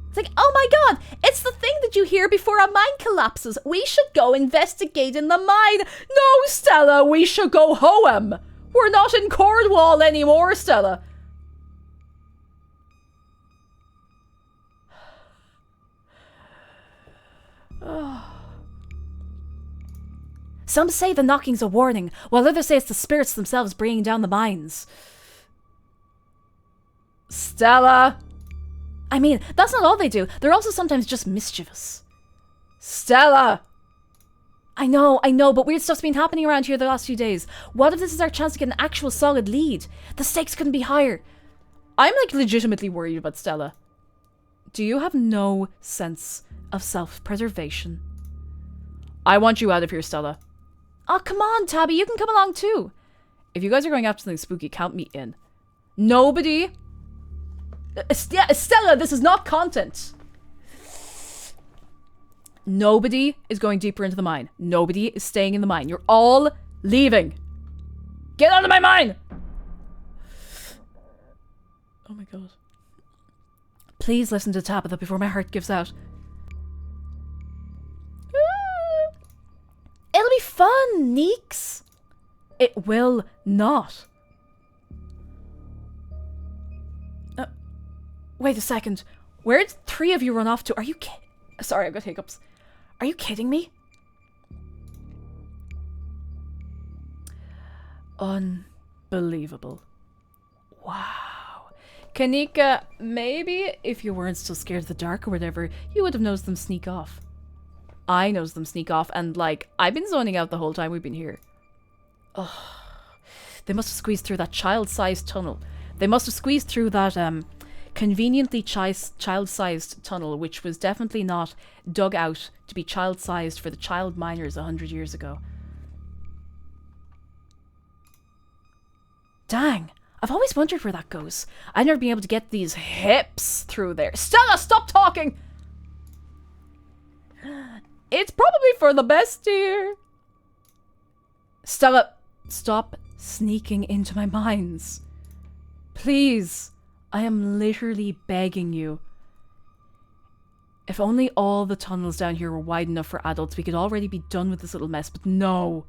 S3: It's like, oh my god, it's the thing that you hear before a mine collapses. We should go investigate in the mine. No, Stella, we should go home. We're not in Cornwall anymore, Stella. Some say the knocking's a warning, while others say it's the spirits themselves bringing down the mines. Stella! I mean, that's not all they do. They're also sometimes just mischievous. Stella! I know, but weird stuff's been happening around here the last few days. What if this is our chance to get an actual solid lead? The stakes couldn't be higher. I'm like legitimately worried about Stella. Do you have no sense of self-preservation? I want you out of here, Stella. Oh, come on, Tabby, you can come along too. If you guys are going after something spooky, count me in. Nobody... Stella, this is not content. Nobody is going deeper into the mine. Nobody is staying in the mine. You're all leaving. Get out of my mine! Oh my god. Please listen to Tabitha before my heart gives out. It'll be fun, Neeks. It will not. Wait a second. Where'd 3 of you run off to? Are you Sorry, I've got hiccups. Are you kidding me? Unbelievable. Wow. Kanika, maybe if you weren't still scared of the dark or whatever, you would have noticed them sneak off. I noticed them sneak off, and like, I've been zoning out the whole time we've been here. Ugh. They must have squeezed through that child-sized tunnel. They must have squeezed through that, conveniently child-sized tunnel, which was definitely not dug out to be child-sized for the child miners 100 years ago. Dang, I've always wondered where that goes. I've never been able to get these hips through there. Stella, stop talking! It's probably for the best, dear. Stella, stop sneaking into my mines. Please. I am literally begging you. If only all the tunnels down here were wide enough for adults, we could already be done with this little mess, but no.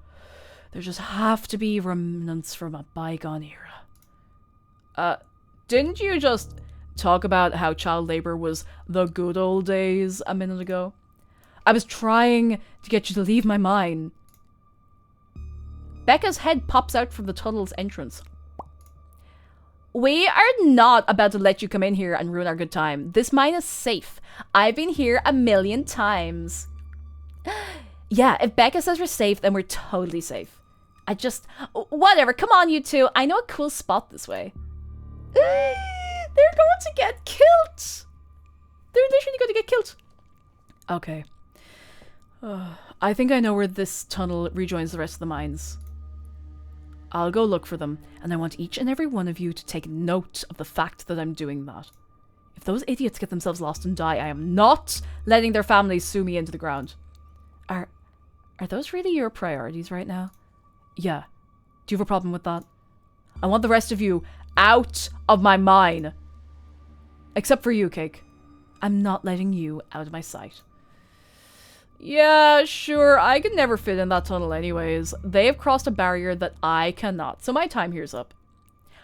S3: There just have to be remnants from a bygone era. Didn't you just talk about how child labor was the good old days a minute ago? I was trying to get you to leave my mine. Becca's head pops out from the tunnel's entrance. We are not about to let you come in here and ruin our good time. This mine is safe. I've been here 1,000,000 times. Yeah, if Becca says we're safe, then we're totally safe. Whatever, come on you two. I know a cool spot this way. They're going to get killed. They're literally going to get killed. Okay. I think I know where this tunnel rejoins the rest of the mines. I'll go look for them, and I want each and every one of you to take note of the fact that I'm doing that. If those idiots get themselves lost and die, I am not letting their families sue me into the ground. Are those really your priorities right now? Yeah. Do you have a problem with that? I want the rest of you out of my mind. Except for you, Cake. I'm not letting you out of my sight. Yeah, sure. I could never fit in that tunnel anyways. They have crossed a barrier that I cannot, so my time here's up.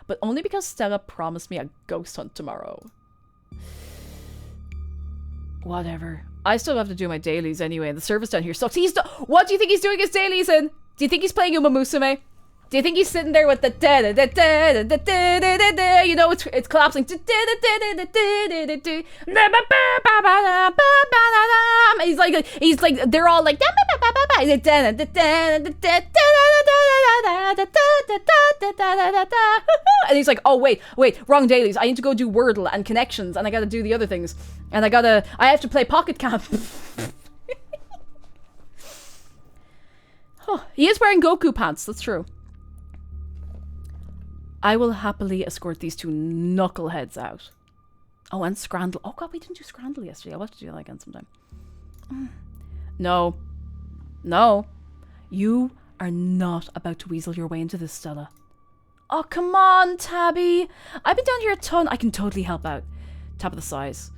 S3: But only because Stella promised me a ghost hunt tomorrow. Whatever. I still have to do my dailies anyway, and the service down here sucks. What do you think he's doing his dailies in? Do you think he's playing Uma Musume? Do you think he's sitting there with the you know, it's collapsing. He's like they're all like and he's like, oh wait, wrong dailies. I need to go do Wordle and connections, and I gotta do the other things, and I have to play Pocket Camp. Oh, he is wearing Goku pants, that's true. I will happily escort these two knuckleheads out. Oh, and Scrandle. Oh god, we didn't do Scrandle yesterday. I'll have to do that again sometime. No. You are not about to weasel your way into this, Stella. Oh, come on, Tabby. I've been down here a ton. I can totally help out. Tabitha sighs.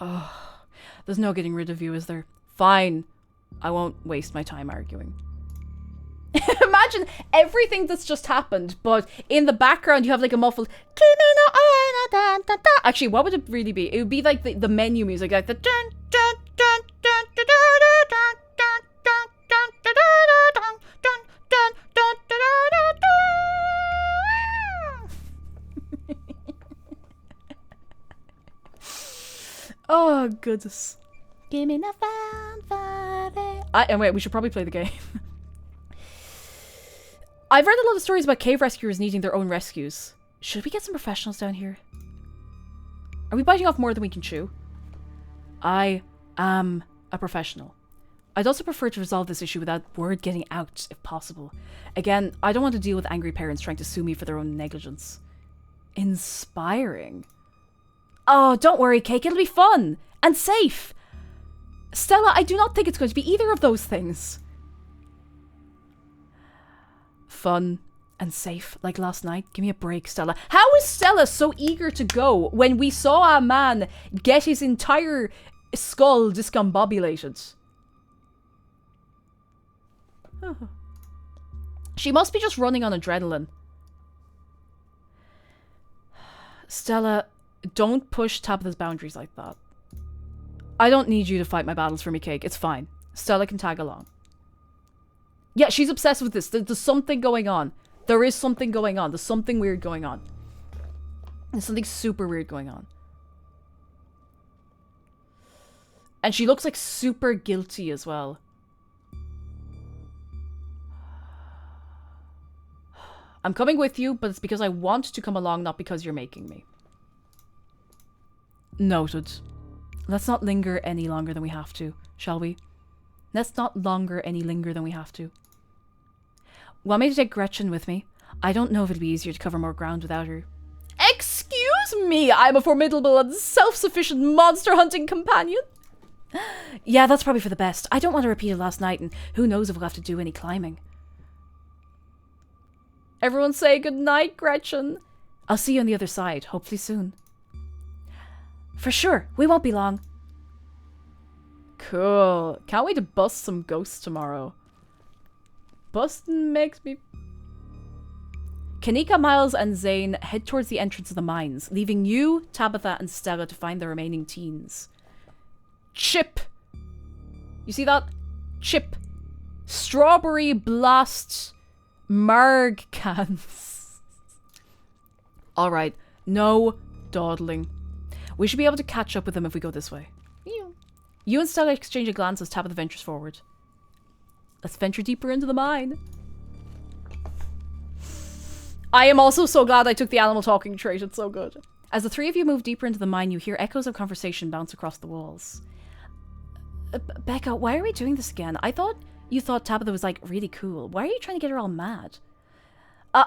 S3: Oh, there's no getting rid of you, is there? Fine. I won't waste my time arguing. Imagine everything that's just happened, but in the background you have like a muffled. Actually, what would it really be? It would be like the menu music, like the. Oh goodness. Give me the fanfare. And wait, we should probably play the game. I've read a lot of stories about cave rescuers needing their own rescues. Should we get some professionals down here? Are we biting off more than we can chew? I am a professional. I'd also prefer to resolve this issue without word getting out, if possible. Again, I don't want to deal with angry parents trying to sue me for their own negligence. Inspiring. Oh, don't worry, Cake. It'll be fun. And safe. Stella, I do not think it's going to be either of those things. Fun and safe, like last night. Give me a break, Stella. How is Stella so eager to go when we saw a man get his entire skull discombobulated? She must be just running on adrenaline. Stella, don't push Tabitha's boundaries like that. I don't need you to fight my battles for me, Cake. It's fine. Stella can tag along. Yeah, she's obsessed with this. There's something going on. There is something going on. There's something weird going on. There's something super weird going on. And she looks like super guilty as well. I'm coming with you, but it's because I want to come along, not because you're making me. Noted. Let's not linger any longer than we have to, shall we? Let's not linger than we have to. Want me to take Gretchen with me? I don't know if it'd be easier to cover more ground without her. Excuse me, I'm a formidable and self-sufficient monster-hunting companion. Yeah, that's probably for the best. I don't want to repeat it last night, and who knows if we'll have to do any climbing. Everyone say goodnight, Gretchen. I'll see you on the other side, hopefully soon. For sure, we won't be long. Cool. Can't wait to bust some ghosts tomorrow. Bustin' makes me... Kanika, Miles, and Zane head towards the entrance of the mines, leaving you, Tabitha, and Stella to find the remaining teens. Chip! You see that? Chip. Strawberry Blast Marg cans. Alright, no dawdling. We should be able to catch up with them if we go this way. You and Stella exchange a glance as Tabitha ventures forward. Let's venture deeper into the mine. I am also so glad I took the animal talking trait. It's so good. As the three of you move deeper into the mine, you hear echoes of conversation bounce across the walls. Becca, why are we doing this again? I thought you thought Tabitha was, like, really cool. Why are you trying to get her all mad?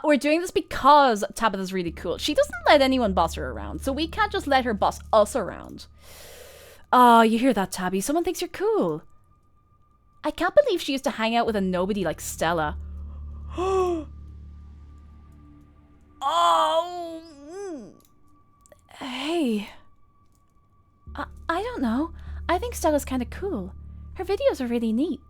S3: We're doing this because Tabitha's really cool. She doesn't let anyone boss her around, so we can't just let her boss us around. Oh, you hear that, Tabby? Someone thinks you're cool. I can't believe she used to hang out with a nobody like Stella. Oh. Hey. I don't know. I think Stella's kind of cool. Her videos are really neat.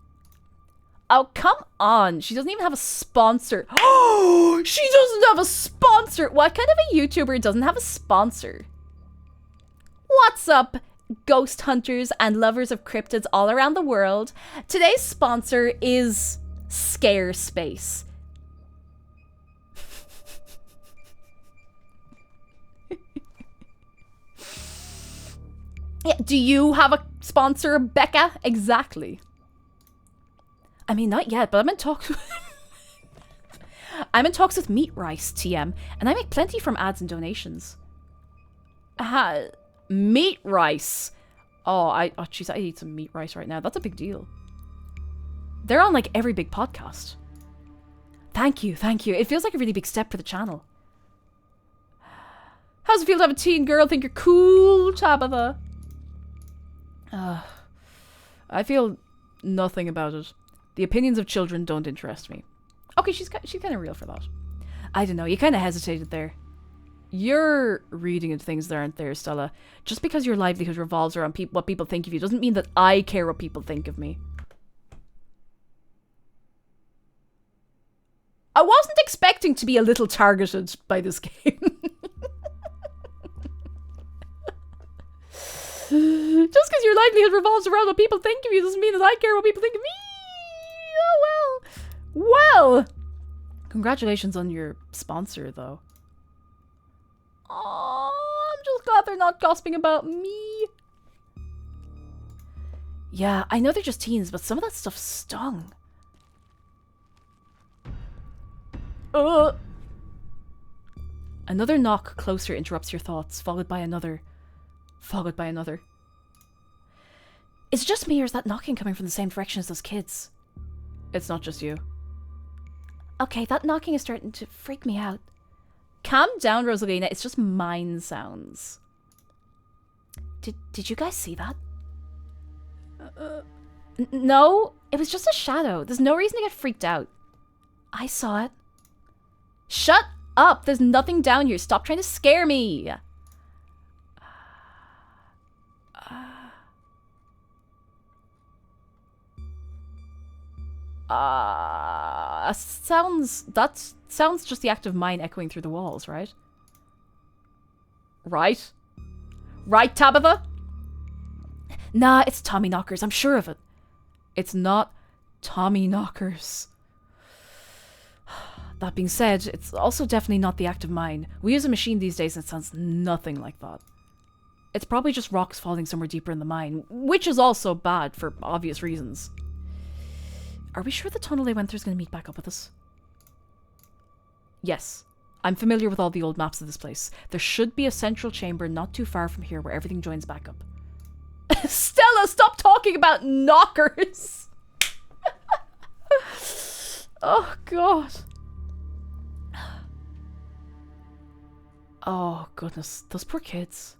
S3: Oh, come on. She doesn't even have a sponsor. Oh, she doesn't have a sponsor. What kind of a YouTuber doesn't have a sponsor? What's up, ghost hunters and lovers of cryptids all around the world? Today's sponsor is Scarespace. Yeah, do you have a sponsor, Becca? Exactly. I mean, not yet, but I'm in talks. I'm in talks with Meat Rice TM, and I make plenty from ads and donations. Meat Rice. Oh, jeez, I eat some meat rice right now. That's a big deal. They're on like every big podcast. Thank you, thank you. It feels like a really big step for the channel. How's it feel to have a teen girl think you're cool, Tabitha? I feel nothing about it. The opinions of children don't interest me. Okay, she's kind of real for that. I don't know, you kind of hesitated there. You're reading into things that aren't there, Stella. Just because your livelihood revolves around what people think of you doesn't mean that I care what people think of me. I wasn't expecting to be a little targeted by this game. Just because your livelihood revolves around what people think of you doesn't mean that I care what people think of me. Oh, well. Well. Congratulations on your sponsor, though. Oh, I'm just glad they're not gossiping about me. Yeah, I know they're just teens, but some of that stuff stung. Another knock closer interrupts your thoughts, followed by another. Followed by another. Is it just me, or is that knocking coming from the same direction as those kids? It's not just you. Okay, that knocking is starting to freak me out. Calm down, Rosalina. It's just mine sounds. Did you guys see that? No, it was just a shadow. There's no reason to get freaked out. I saw it. Shut up! There's nothing down here. Stop trying to scare me. That sounds just the act of mine echoing through the walls, right? Right? Right, Tabitha? Nah, it's Tommy knockers. I'm sure of it. It's not Tommy knockers. That being said, it's also definitely not the act of mine. We use a machine these days and it sounds nothing like that. It's probably just rocks falling somewhere deeper in the mine, which is also bad for obvious reasons. Are we sure the tunnel they went through is going to meet back up with us? Yes. I'm familiar with all the old maps of this place. There should be a central chamber not too far from here where everything joins back up. Stella, stop talking about knockers! Oh, God. Oh, goodness. Those poor kids.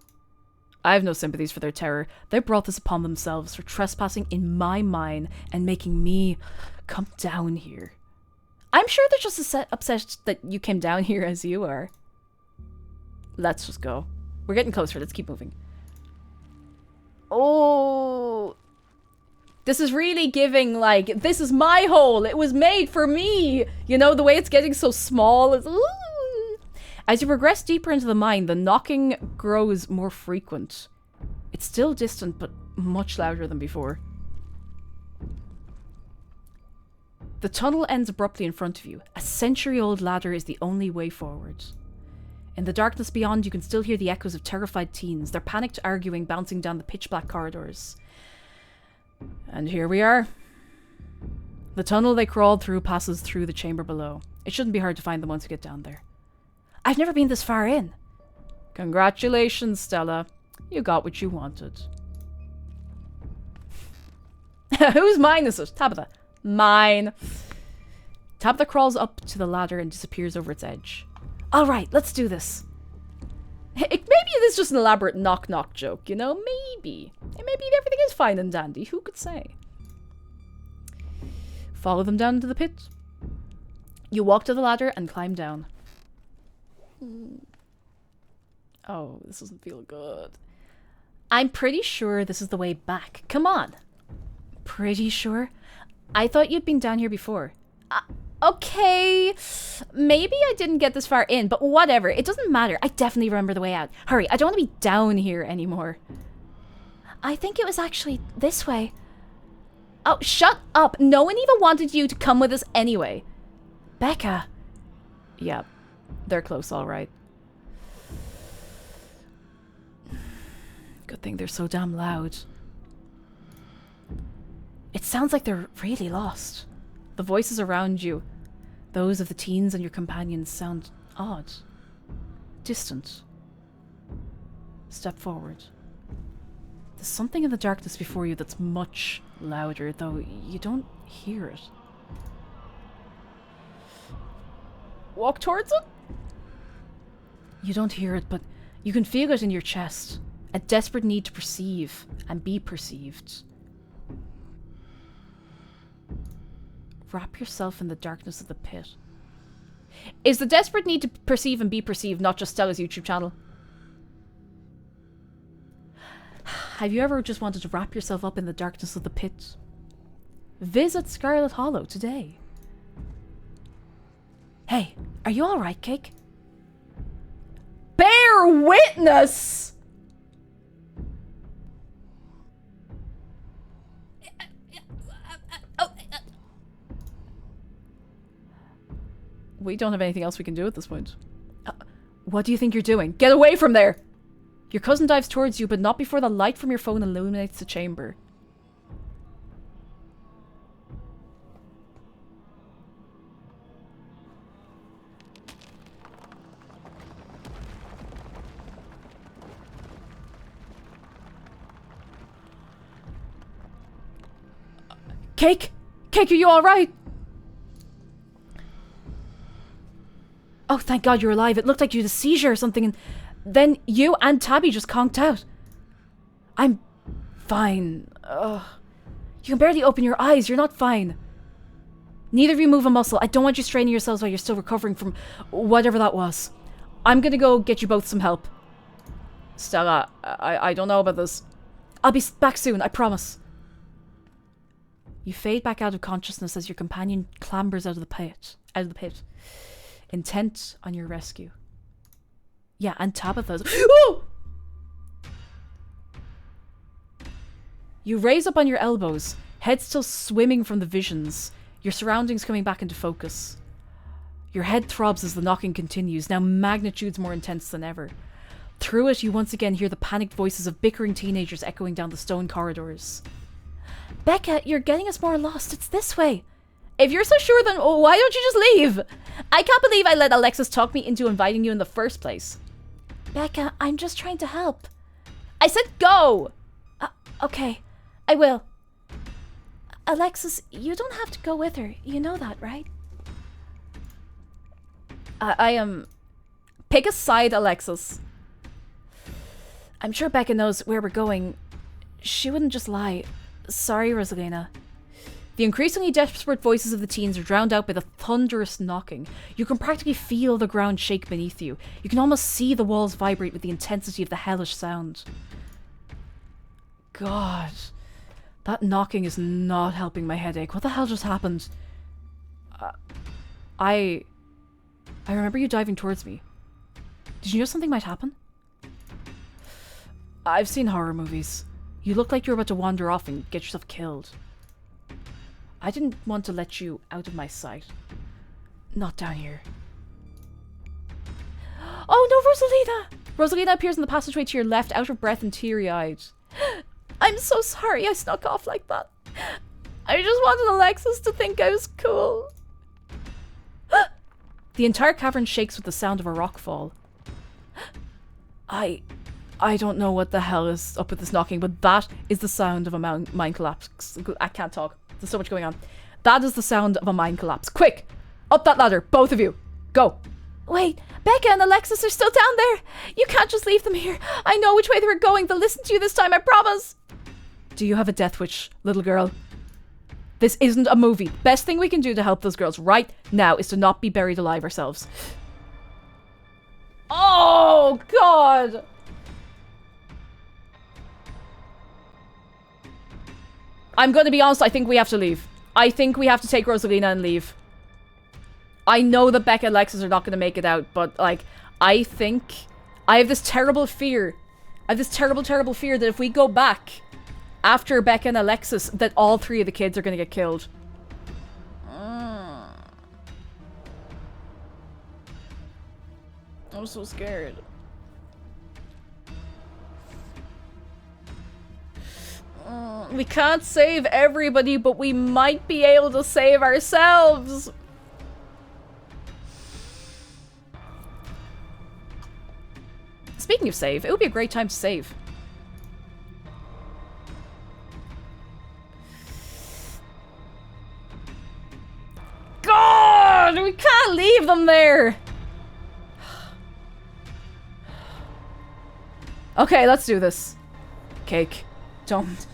S3: I have no sympathies for their terror. They brought this upon themselves for trespassing in my mine and making me come down here. I'm sure they're just as upset that you came down here as you are. Let's just go. We're getting closer. Let's keep moving. Oh. This is really giving, like, this is my hole. It was made for me. You know, the way it's getting so small is... Ooh. As you progress deeper into the mine, the knocking grows more frequent. It's still distant, but much louder than before. The tunnel ends abruptly in front of you. A century-old ladder is the only way forward. In the darkness beyond, you can still hear the echoes of terrified teens, their panicked arguing bouncing down the pitch-black corridors. And here we are. The tunnel they crawled through passes through the chamber below. It shouldn't be hard to find them once you get down there. I've never been this far in. Congratulations, Stella. You got what you wanted. Whose mine is it? Tabitha. Mine. Tabitha crawls up to the ladder and disappears over its edge. Alright, let's do this. Maybe it is just an elaborate knock-knock joke, you know? Maybe. Maybe everything is fine and dandy. Who could say? Follow them down into the pit. You walk to the ladder and climb down. Oh, this doesn't feel good. I'm pretty sure this is the way back. Come on. Pretty sure? I thought you'd been down here before. Okay. Maybe I didn't get this far in, but whatever. It doesn't matter. I definitely remember the way out. Hurry, I don't want to be down here anymore. I think it was actually this way. Oh, shut up. No one even wanted you to come with us anyway. Becca. Yeah, they're close, all right. Good thing they're so damn loud. It sounds like they're really lost. The voices around you, those of the teens and your companions, sound odd. Distant. Step forward. There's something in the darkness before you that's much louder, though you don't hear it. Walk towards it? You don't hear it, but you can feel it in your chest. A desperate need to perceive and be perceived. Wrap yourself in the darkness of the pit. Is the desperate need to perceive and be perceived not just Stella's YouTube channel? Have you ever just wanted to wrap yourself up in the darkness of the pit? Visit Scarlet Hollow today. Hey, are you alright, Cake? Bear witness! We don't have anything else we can do at this point. What do you think you're doing? Get away from there! Your cousin dives towards you, but not before the light from your phone illuminates the chamber. Cake? Cake, are you alright? Oh, thank God you're alive. It looked like you had a seizure or something, and then you and Tabby just conked out. I'm fine. Ugh. You can barely open your eyes. You're not fine. Neither of you move a muscle. I don't want you straining yourselves while you're still recovering from whatever that was. I'm gonna go get you both some help. Stella, I don't know about this. I'll be back soon, I promise. You fade back out of consciousness as your companion clambers out of the pit. Intent on your rescue. Yeah, and Tabitha's. Oh! You raise up on your elbows, head still swimming from the visions, your surroundings coming back into focus. Your head throbs as the knocking continues, now magnitudes more intense than ever. Through it, you once again hear the panicked voices of bickering teenagers echoing down the stone corridors. Becca, you're getting us more lost. It's this way. If you're so sure, then why don't you just leave? I can't believe I let Alexis talk me into inviting you in the first place. Becca, I'm just trying to help. I said go! Okay, I will. Alexis, you don't have to go with her. You know that, right? I am... Pick a side, Alexis. I'm sure Becca knows where we're going. She wouldn't just lie. Sorry, Rosalina. The increasingly desperate voices of the teens are drowned out by the thunderous knocking. You can practically feel the ground shake beneath you. You can almost see the walls vibrate with the intensity of the hellish sound. God. That knocking is not helping my headache. What the hell just happened? I remember you diving towards me. Did you know something might happen? I've seen horror movies. You look like you're about to wander off and get yourself killed. I didn't want to let you out of my sight. Not down here. Oh no, Rosalina! Rosalina appears in the passageway to your left, out of breath and teary-eyed. I'm so sorry I snuck off like that. I just wanted Alexis to think I was cool. The entire cavern shakes with the sound of a rock fall. I don't know what the hell is up with this knocking, but that is the sound of a mine collapse. I can't talk. There's so much going on. That is the sound of a mine collapse. Quick! Up that ladder, both of you. Go. Wait, Becca and Alexis are still down there. You can't just leave them here. I know which way they were going. They'll listen to you this time, I promise. Do you have a death wish, little girl? This isn't a movie. Best thing we can do to help those girls right now is to not be buried alive ourselves. Oh, God. I'm going to be honest, I think we have to leave. I think we have to take Rosalina and leave. I know that Becca and Alexis are not going to make it out, but, like, I think... I have this terrible fear. I have this terrible, terrible fear that if we go back after Becca and Alexis, that all three of the kids are going to get killed. I'm so scared. We can't save everybody, but we might be able to save ourselves. Speaking of save, it would be a great time to save. God, we can't leave them there. Okay, let's do this. Cake, don't.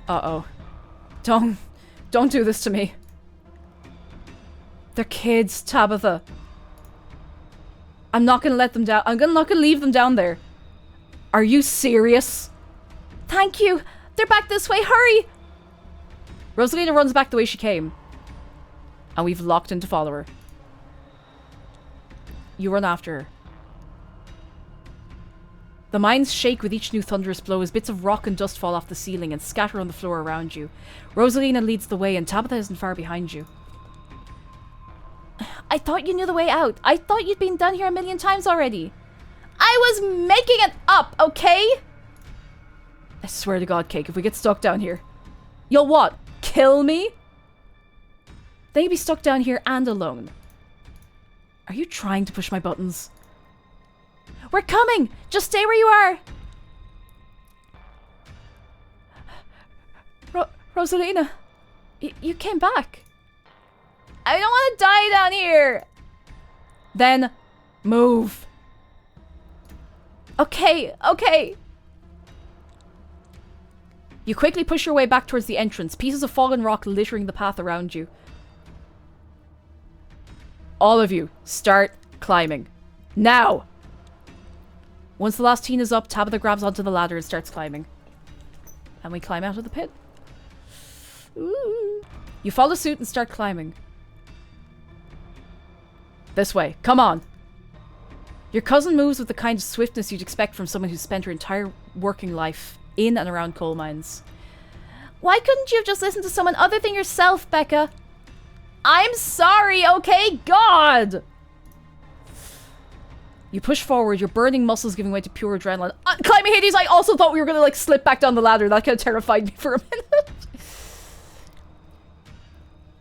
S3: Uh-oh. Don't do this to me. They're kids, Tabitha. I'm not gonna let them down. I'm not gonna leave them down there. Are you serious? Thank you. They're back this way. Hurry. Rosalina runs back the way she came. And we've locked in to follow her. You run after her. The mines shake with each new thunderous blow as bits of rock and dust fall off the ceiling and scatter on the floor around you. Rosalina leads the way and Tabitha isn't far behind you. I thought you knew the way out. I thought you'd been down here a million times already. I was making it up, okay? I swear to God, Cake, if we get stuck down here... You'll what? Kill me? Then you'd be stuck down here and alone. Are you trying to push my buttons? We're coming! Just stay where you are! Rosalina, you came back. I don't want to die down here! Then, move. Okay, okay. You quickly push your way back towards the entrance, pieces of fallen rock littering the path around you. All of you, start climbing. Now! Once the last teen is up, Tabitha grabs onto the ladder and starts climbing. And we climb out of the pit. Ooh. You follow suit and start climbing. This way. Come on. Your cousin moves with the kind of swiftness you'd expect from someone who's spent her entire working life in and around coal mines. Why couldn't you have just listened to someone other than yourself, Becca? I'm sorry, okay? God! You push forward, your burning muscles giving way to pure adrenaline. Climbing Hades, I also thought we were gonna, like, slip back down the ladder. That kind of terrified me for a minute.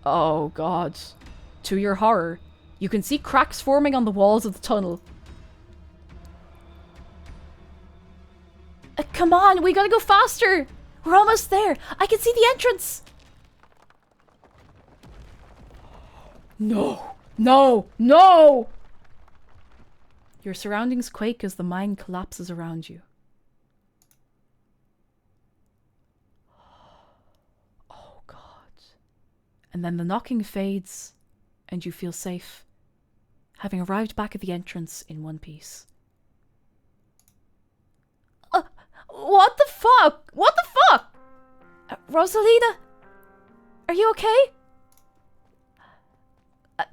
S3: Oh, God. To your horror, you can see cracks forming on the walls of the tunnel. Come on, we gotta go faster. We're almost there. I can see the entrance. No. No. No! Your surroundings quake as the mine collapses around you. Oh, God. And then the knocking fades, and you feel safe, having arrived back at the entrance in one piece. What the fuck? What the fuck? Rosalina? Are you okay?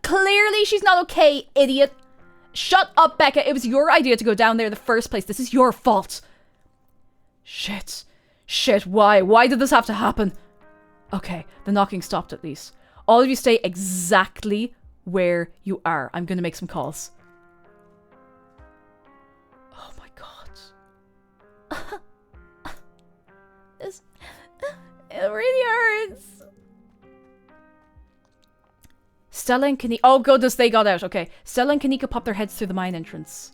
S3: Clearly she's not okay, idiot. Shut up, Becca. It was your idea to go down there in the first place. This is your fault. Shit. Shit, why? Why did this have to happen? Okay, the knocking stopped at least. All of you stay exactly where you are. I'm gonna make some calls. Oh my God. It really hurts. Stella and Kanika... Oh, goodness, they got out. Okay. Stella and Kanika pop their heads through the mine entrance.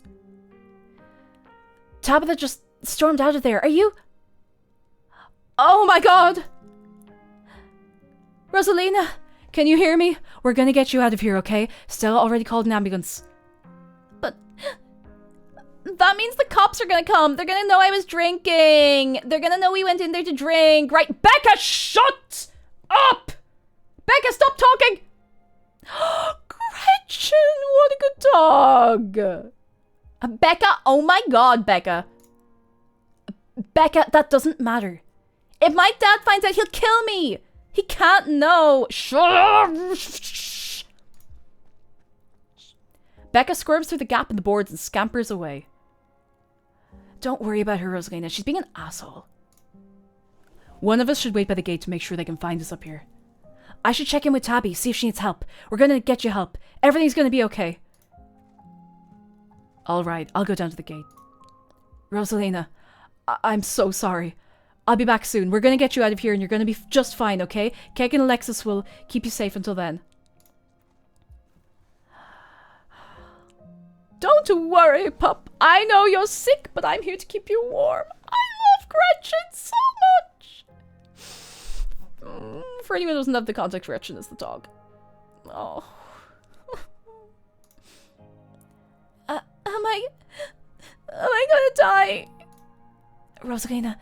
S3: Tabitha just stormed out of there. Are you... Oh, my God. Rosalina, Can you hear me? We're gonna get you out of here, okay? Stella already called an ambulance. But that means the cops are gonna come. They're gonna know I was drinking. They're gonna know we went in there to drink. Right, Becca, shut up! Becca, stop talking! Gretchen, what a good dog. Becca, oh my god, Becca. Becca, that doesn't matter. If my dad finds out, he'll kill me. He can't know. Shut up. Shh. Becca squirms through the gap in the boards and scampers away. Don't worry about her, Rosalina. She's being an asshole. One of us should wait by the gate to make sure they can find us up here. I should check in with Tabby, see if she needs help. We're gonna get you help. Everything's gonna be okay. Alright, I'll go down to the gate. Rosalina, I'm so sorry. I'll be back soon. We're gonna get you out of here and you're gonna be just fine, okay? Keg and Alexis will keep you safe until then. Don't worry, pup. I know you're sick, but I'm here to keep you warm. I love Gretchen so much. For anyone who doesn't have the context, Gretchen is the dog. Oh. Am I gonna die? Rosalina,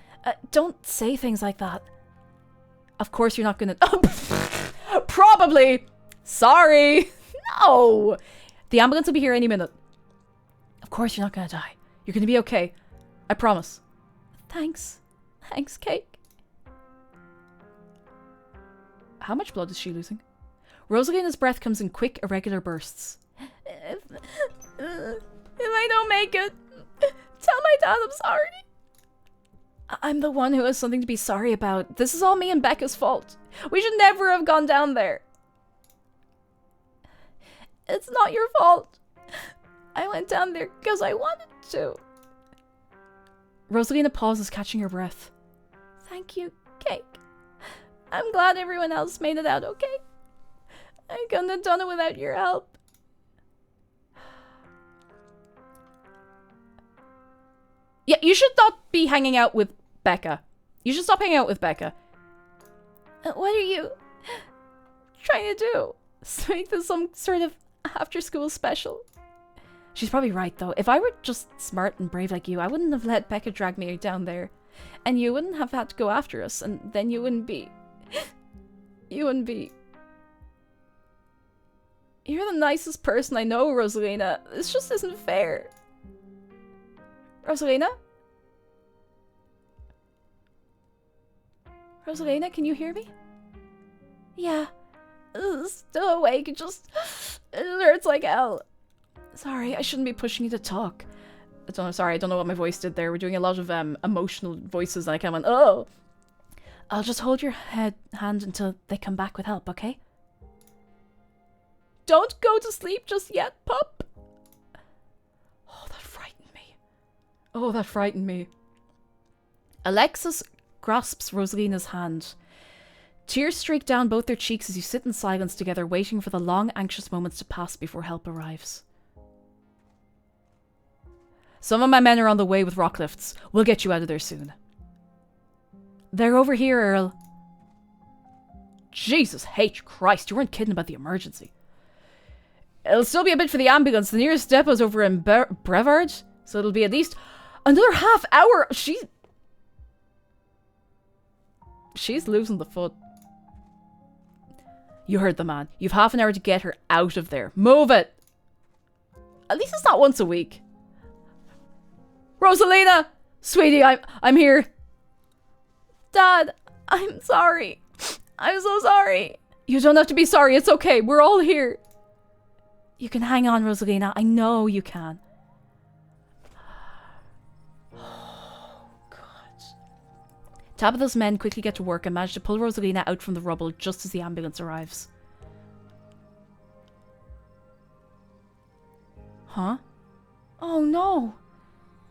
S3: don't say things like that. Of course you're not gonna... Probably! Sorry! No! The ambulance will be here any minute. Of course you're not gonna die. You're gonna be okay. I promise. Thanks. Thanks, Cake. How much blood is she losing? Rosalina's breath comes in quick, irregular bursts. If I don't make it, tell my dad I'm sorry. I'm the one who has something to be sorry about. This is all me and Becca's fault. We should never have gone down there. It's not your fault. I went down there because I wanted to. Rosalina pauses, catching her breath. Thank you, Cake. I'm glad everyone else made it out okay. I couldn't have done it without your help. Yeah, you should not be hanging out with Becca. You should stop hanging out with Becca. What are you trying to do? Make this some sort of after-school special? She's probably right, though. If I were just smart and brave like you, I wouldn't have let Becca drag me down there. And you wouldn't have had to go after us, and then you wouldn't be... You wouldn't be... You're the nicest person I know, Rosalina. This just isn't fair. Rosalina? Rosalina, can you hear me? Yeah. Still awake, it hurts like hell. Sorry, I shouldn't be pushing you to talk. Sorry, I don't know what my voice did there. We're doing a lot of emotional voices and I kind of went, oh. I'll just hold your hand until they come back with help, okay? Don't go to sleep just yet, pup. Oh, that frightened me. Oh, that frightened me. Alexis grasps Rosalina's hand. Tears streak down both their cheeks as you sit in silence together, waiting for the long, anxious moments to pass before help arrives. Some of my men are on the way with rock lifts. We'll get you out of there soon. They're over here, Earl. Jesus H. Christ, you weren't kidding about the emergency. It'll still be a bit for the ambulance. The nearest depot's over in Brevard, so it'll be at least another half hour. She's losing the foot. You heard the man. You've half an hour to get her out of there. Move it! At least it's not once a week. Rosalina! Sweetie, I'm here. Dad, I'm sorry. I'm so sorry. You don't have to be sorry. It's okay. We're all here. You can hang on, Rosalina. I know you can. Oh, God. Tabitha's men quickly get to work and manage to pull Rosalina out from the rubble just as the ambulance arrives. Huh? Oh, no.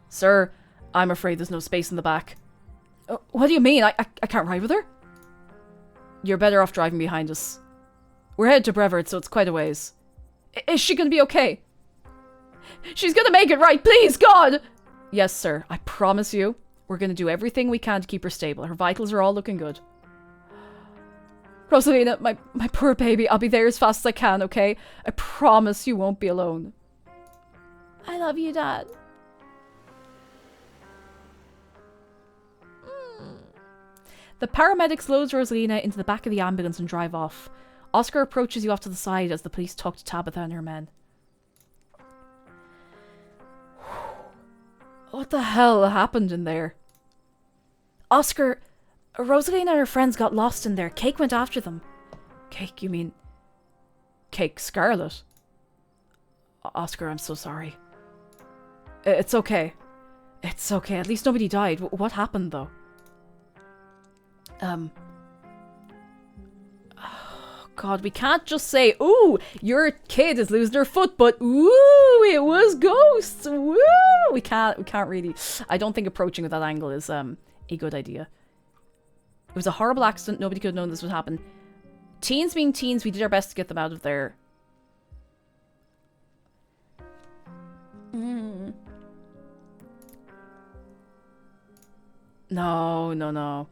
S3: Sir, I'm afraid there's no space in the back. What do you mean? I can't ride with her? You're better off driving behind us. We're headed to Brevard, so it's quite a ways. Is she gonna be okay? She's gonna make it right, please, God! Yes, sir. I promise you. We're gonna do everything we can to keep her stable. Her vitals are all looking good. Rosalina, my poor baby, I'll be there as fast as I can, okay? I promise you won't be alone. I love you, Dad. The paramedics loads Rosalina into the back of the ambulance and drive off. Oscar approaches you off to the side as the police talk to Tabitha and her men. What the hell happened in there? Oscar, Rosalina and her friends got lost in there. Cake went after them. Cake, you mean... Cake Scarlet? Oscar, I'm so sorry. It's okay. It's okay. At least nobody died. What happened, though? Oh, God, we can't just say, ooh, your kid is losing her foot, but ooh, it was ghosts. Woo! We can't really. I don't think approaching with that angle is a good idea. It was a horrible accident. Nobody could have known this would happen. Teens being teens, we did our best to get them out of there. No.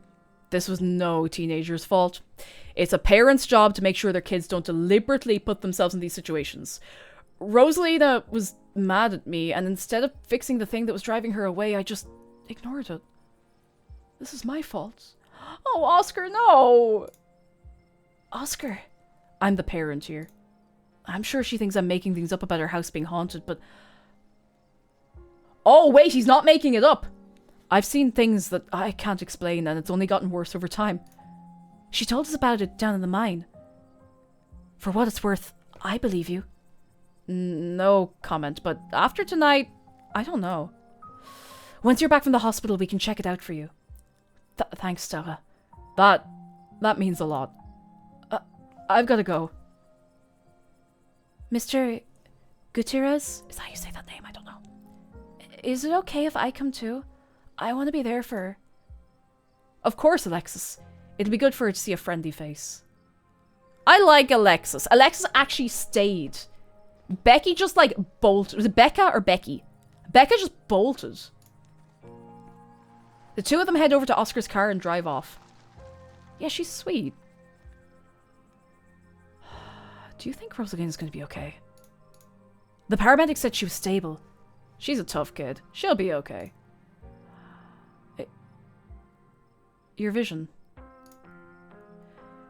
S3: This was no teenager's fault. It's a parent's job to make sure their kids don't deliberately put themselves in these situations. Rosalina was mad at me, and instead of fixing the thing that was driving her away, I just ignored it. This is my fault. Oh, Oscar, no! Oscar, I'm the parent here. I'm sure she thinks I'm making things up about her house being haunted, but... Oh, wait, he's not making it up! I've seen things that I can't explain, and it's only gotten worse over time. She told us about it down in the mine. For what it's worth, I believe you. No comment, but after tonight, I don't know. Once you're back from the hospital, we can check it out for you. Thanks, Stella. That means a lot. I've got to go. Mr. Gutierrez? Is that how you say that name? I don't know. Is it okay if I come too? I want to be there for her. Of course, Alexis. It'll be good for her to see a friendly face. I like Alexis. Alexis actually stayed. Becky just like bolted. Was it Becca or Becky? Becca just bolted. The two of them head over to Oscar's car and drive off. Yeah, she's sweet. Do you think Rosalina's going to be okay? The paramedic said she was stable. She's a tough kid. She'll be okay. Your vision.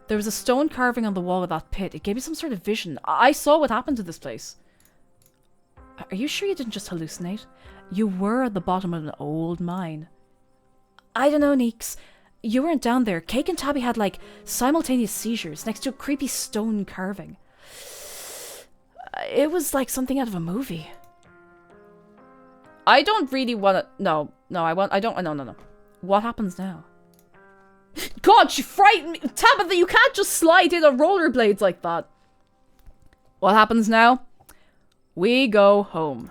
S3: There was a stone carving on the wall of that pit. It gave me some sort of vision. I saw what happened to this place. Are you sure you didn't just hallucinate? You were at the bottom of an old mine. I don't know, Neeks. You weren't down there. Cake and Tabby had, like, simultaneous seizures next to a creepy stone carving. It was like something out of a movie. I don't really want to... No. What happens now? God, she frightened me. Tabitha, you can't just slide in on rollerblades like that. What happens now? We go home.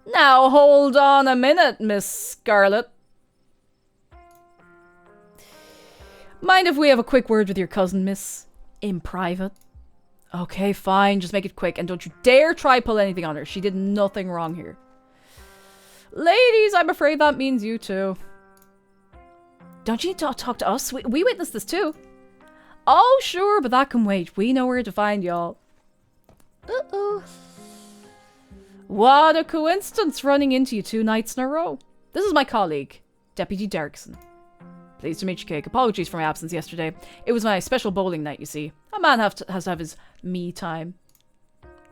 S3: Now, hold on a minute, Miss Scarlet. Mind if we have a quick word with your cousin, miss? In private? Okay, fine. Just make it quick. And don't you dare try pull anything on her. She did nothing wrong here. Ladies, I'm afraid that means you too. Don't you need to talk to us? We witnessed this too. Oh, sure, but that can wait. We know where to find y'all. Uh-oh. What a coincidence running into you 2 nights in a row. This is my colleague, Deputy Derrickson. Pleased to meet you, Cake. Apologies for my absence yesterday. It was my special bowling night, you see. A man has to have his me time.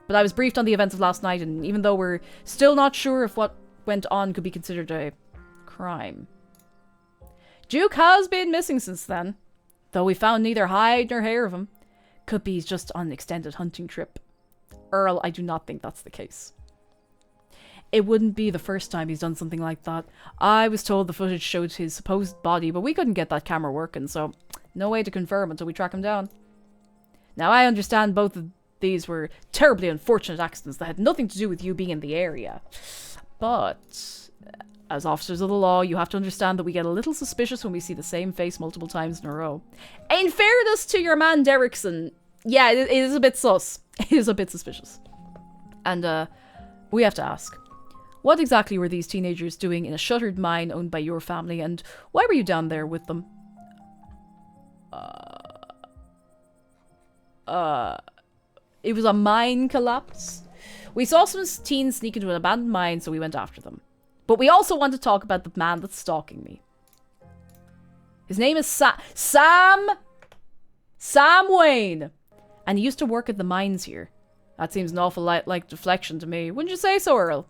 S3: But I was briefed on the events of last night, and even though we're still not sure if what went on could be considered a crime. Duke has been missing since then, though we found neither hide nor hair of him. Could be he's just on an extended hunting trip. Earl, I do not think that's the case. It wouldn't be the first time he's done something like that. I was told the footage showed his supposed body, but we couldn't get that camera working, so no way to confirm until we track him down. Now, I understand both of these were terribly unfortunate accidents that had nothing to do with you being in the area. But as officers of the law, you have to understand that we get a little suspicious when we see the same face multiple times in a row. In fairness to your man Derrickson, yeah, it is a bit sus. It is a bit suspicious. And, we have to ask. What exactly were these teenagers doing in a shuttered mine owned by your family, and why were you down there with them? It was a mine collapse. We saw some teens sneak into an abandoned mine, so we went after them. But we also want to talk about the man that's stalking me. His name is Sam Wayne. And he used to work at the mines here. That seems an awful lot like deflection to me. Wouldn't you say so, Earl?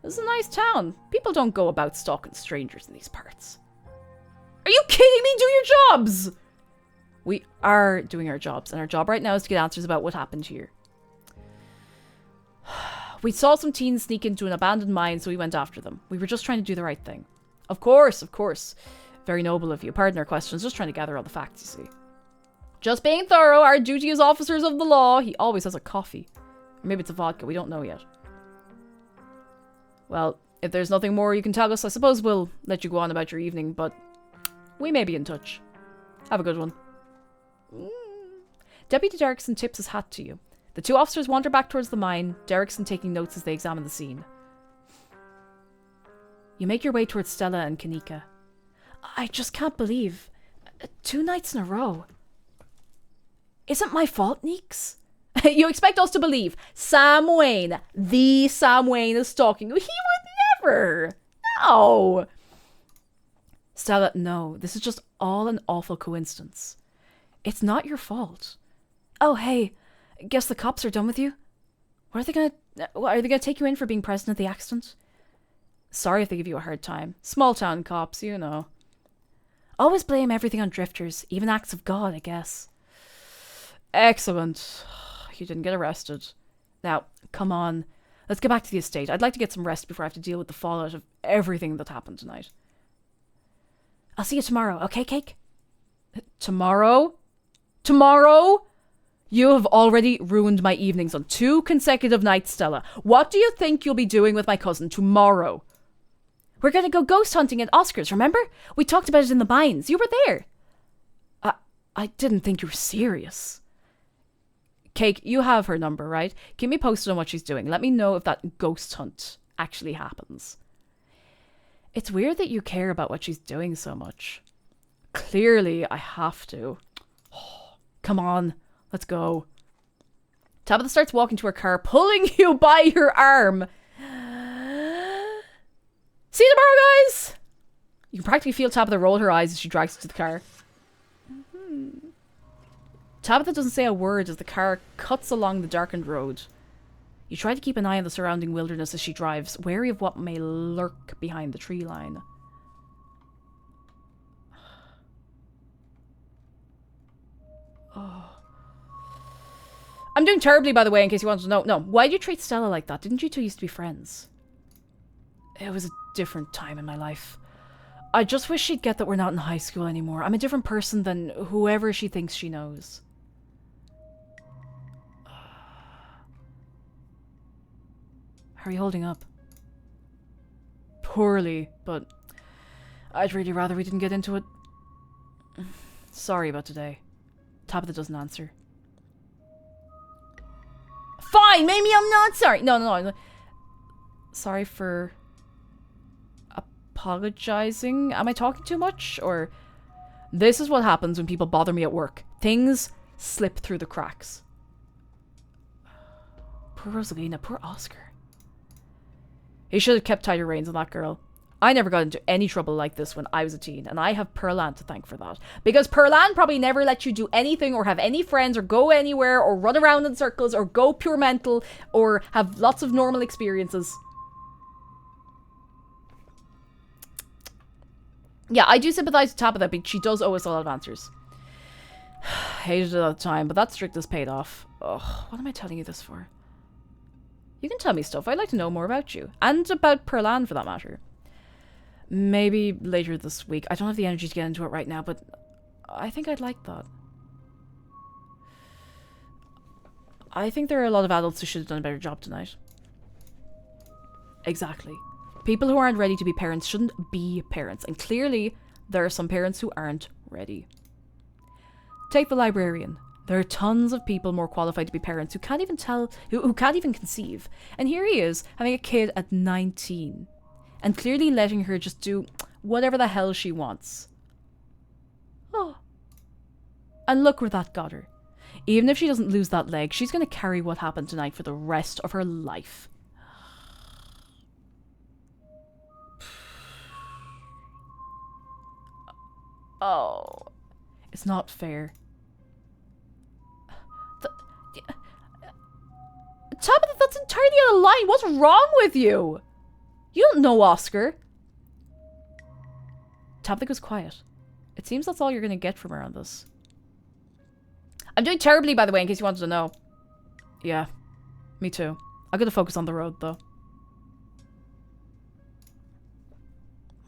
S3: This is a nice town. People don't go about stalking strangers in these parts. Are you kidding me? Do your jobs! We are doing our jobs, and our job right now is to get answers about what happened here. We saw some teens sneak into an abandoned mine, so we went after them. We were just trying to do the right thing. Of course, of course. Very noble of you. Pardon our questions, just trying to gather all the facts, you see. Just being thorough, our duty as officers of the law. He always has a coffee. Or maybe it's a vodka, we don't know yet. Well, if there's nothing more you can tell us, I suppose we'll let you go on about your evening, but we may be in touch. Have a good one. Deputy Derrickson tips his hat to you. The two officers wander back towards the mine, Derrickson taking notes as they examine the scene. You make your way towards Stella and Kanika. I just can't believe. 2 nights in a row. Isn't my fault, Neeks? You expect us to believe Sam Wayne, the Sam Wayne, is stalking you? He would never! No! Stella, no. This is just all an awful coincidence. It's not your fault. Oh, hey. Guess the cops are done with you? Are they gonna take you in for being present at the accident? Sorry if they give you a hard time. Small town cops, you know. Always blame everything on drifters, even acts of God, I guess. Excellent. You didn't get arrested. Now, come on. Let's get back to the estate. I'd like to get some rest before I have to deal with the fallout of everything that happened tonight. I'll see you tomorrow, okay, Cake? Tomorrow? Tomorrow? You have already ruined my evenings on 2 consecutive nights, Stella. What do you think you'll be doing with my cousin tomorrow? We're going to go ghost hunting at Oscar's, remember? We talked about it in the mines. You were there. I didn't think you were serious. Cake, you have her number, right? Keep me posted on what she's doing. Let me know if that ghost hunt actually happens. It's weird that you care about what she's doing so much. Clearly, I have to. Oh, come on. Let's go. Tabitha starts walking to her car, pulling you by your arm. See you tomorrow, guys! You can practically feel Tabitha roll her eyes as she drags you to the car. Tabitha doesn't say a word as the car cuts along the darkened road. You try to keep an eye on the surrounding wilderness as she drives, wary of what may lurk behind the tree line. Oh. I'm doing terribly, by the way, in case you wanted to know. No, why did you treat Stella like that? Didn't you two used to be friends? It was a different time in my life. I just wish she'd get that we're not in high school anymore. I'm a different person than whoever she thinks she knows. How are you holding up? Poorly, but I'd really rather we didn't get into it. Sorry about today. Tabitha doesn't answer. Fine, maybe I'm not sorry. No. Sorry for apologizing. Am I talking too much? Or this is what happens when people bother me at work. Things slip through the cracks. Poor Rosalina, poor Oscar. He should have kept tighter reins on that girl. I never got into any trouble like this when I was a teen, and I have Pearl Ann to thank for that. Because Pearl Ann probably never let you do anything or have any friends or go anywhere or run around in circles or go pure mental or have lots of normal experiences. Yeah, I do sympathize with Tabitha, but she does owe us a lot of answers. Hated it at the time, but that strictness paid off. Ugh, what am I telling you this for? You can tell me stuff. I'd like to know more about you. And about Pearl Ann, for that matter. Maybe later this week. I don't have the energy to get into it right now, but I think I'd like that. I think there are a lot of adults who should have done a better job tonight. Exactly. People who aren't ready to be parents shouldn't be parents. And clearly, there are some parents who aren't ready. Take the librarian. There are tons of people more qualified to be parents who can't even who can't even conceive. And here he is, having a kid at 19. And clearly letting her just do whatever the hell she wants. Oh. And look where that got her. Even if she doesn't lose that leg, she's going to carry what happened tonight for the rest of her life. Oh, it's not fair. Tabitha, that's entirely out of line. What's wrong with you? You don't know Oscar. Tabitha goes quiet. It seems that's all you're going to get from her on this. I'm doing terribly, by the way, in case you wanted to know. Yeah, me too. I'm going to focus on the road, though.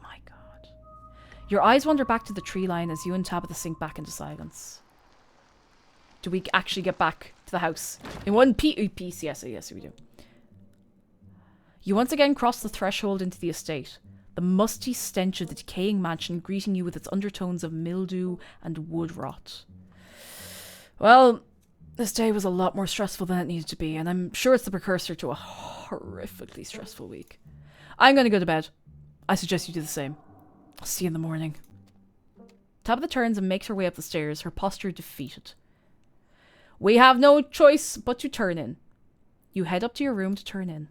S3: My God. Your eyes wander back to the tree line as you and Tabitha sink back into silence. Do we actually get back to the house? In one piece? Yes, we do. You once again cross the threshold into the estate. The musty stench of the decaying mansion greeting you with its undertones of mildew and wood rot. Well, this day was a lot more stressful than it needed to be, and I'm sure it's the precursor to a horrifically stressful week. I'm going to go to bed. I suggest you do the same. I'll see you in the morning. Tabitha turns and makes her way up the stairs, her posture defeated. We have no choice but to turn in. You head up to your room to turn in.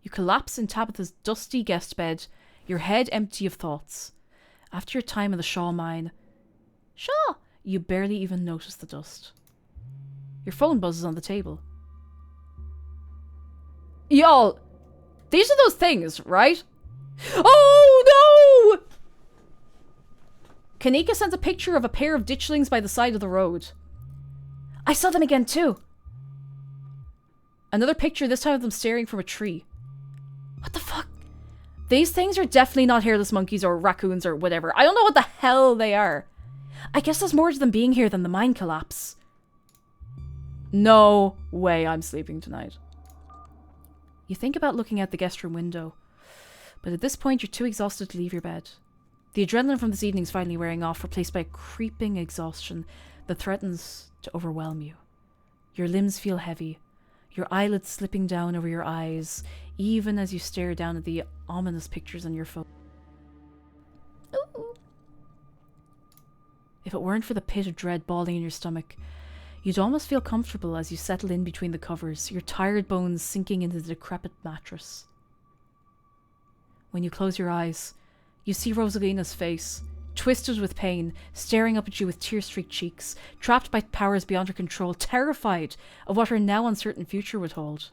S3: You collapse in Tabitha's dusty guest bed, your head empty of thoughts. After your time in the Shaw mine, you barely even notice the dust. Your phone buzzes on the table. Y'all, these are those things, right? Oh no! Kanika sends a picture of a pair of ditchlings by the side of the road. I saw them again too. Another picture, this time of them staring from a tree. What the fuck? These things are definitely not hairless monkeys or raccoons or whatever. I don't know what the hell they are. I guess there's more to them being here than the mine collapse. No way I'm sleeping tonight. You think about looking out the guest room window, but at this point you're too exhausted to leave your bed. The adrenaline from this evening's finally wearing off, replaced by a creeping exhaustion that threatens to overwhelm you. Your limbs feel heavy, your eyelids slipping down over your eyes, even as you stare down at the ominous pictures on your phone. Ooh. If it weren't for the pit of dread balling in your stomach, you'd almost feel comfortable as you settle in between the covers, your tired bones sinking into the decrepit mattress. When you close your eyes, you see Rosalina's face, twisted with pain, staring up at you with tear-streaked cheeks, trapped by powers beyond her control, terrified of what her now uncertain future would hold.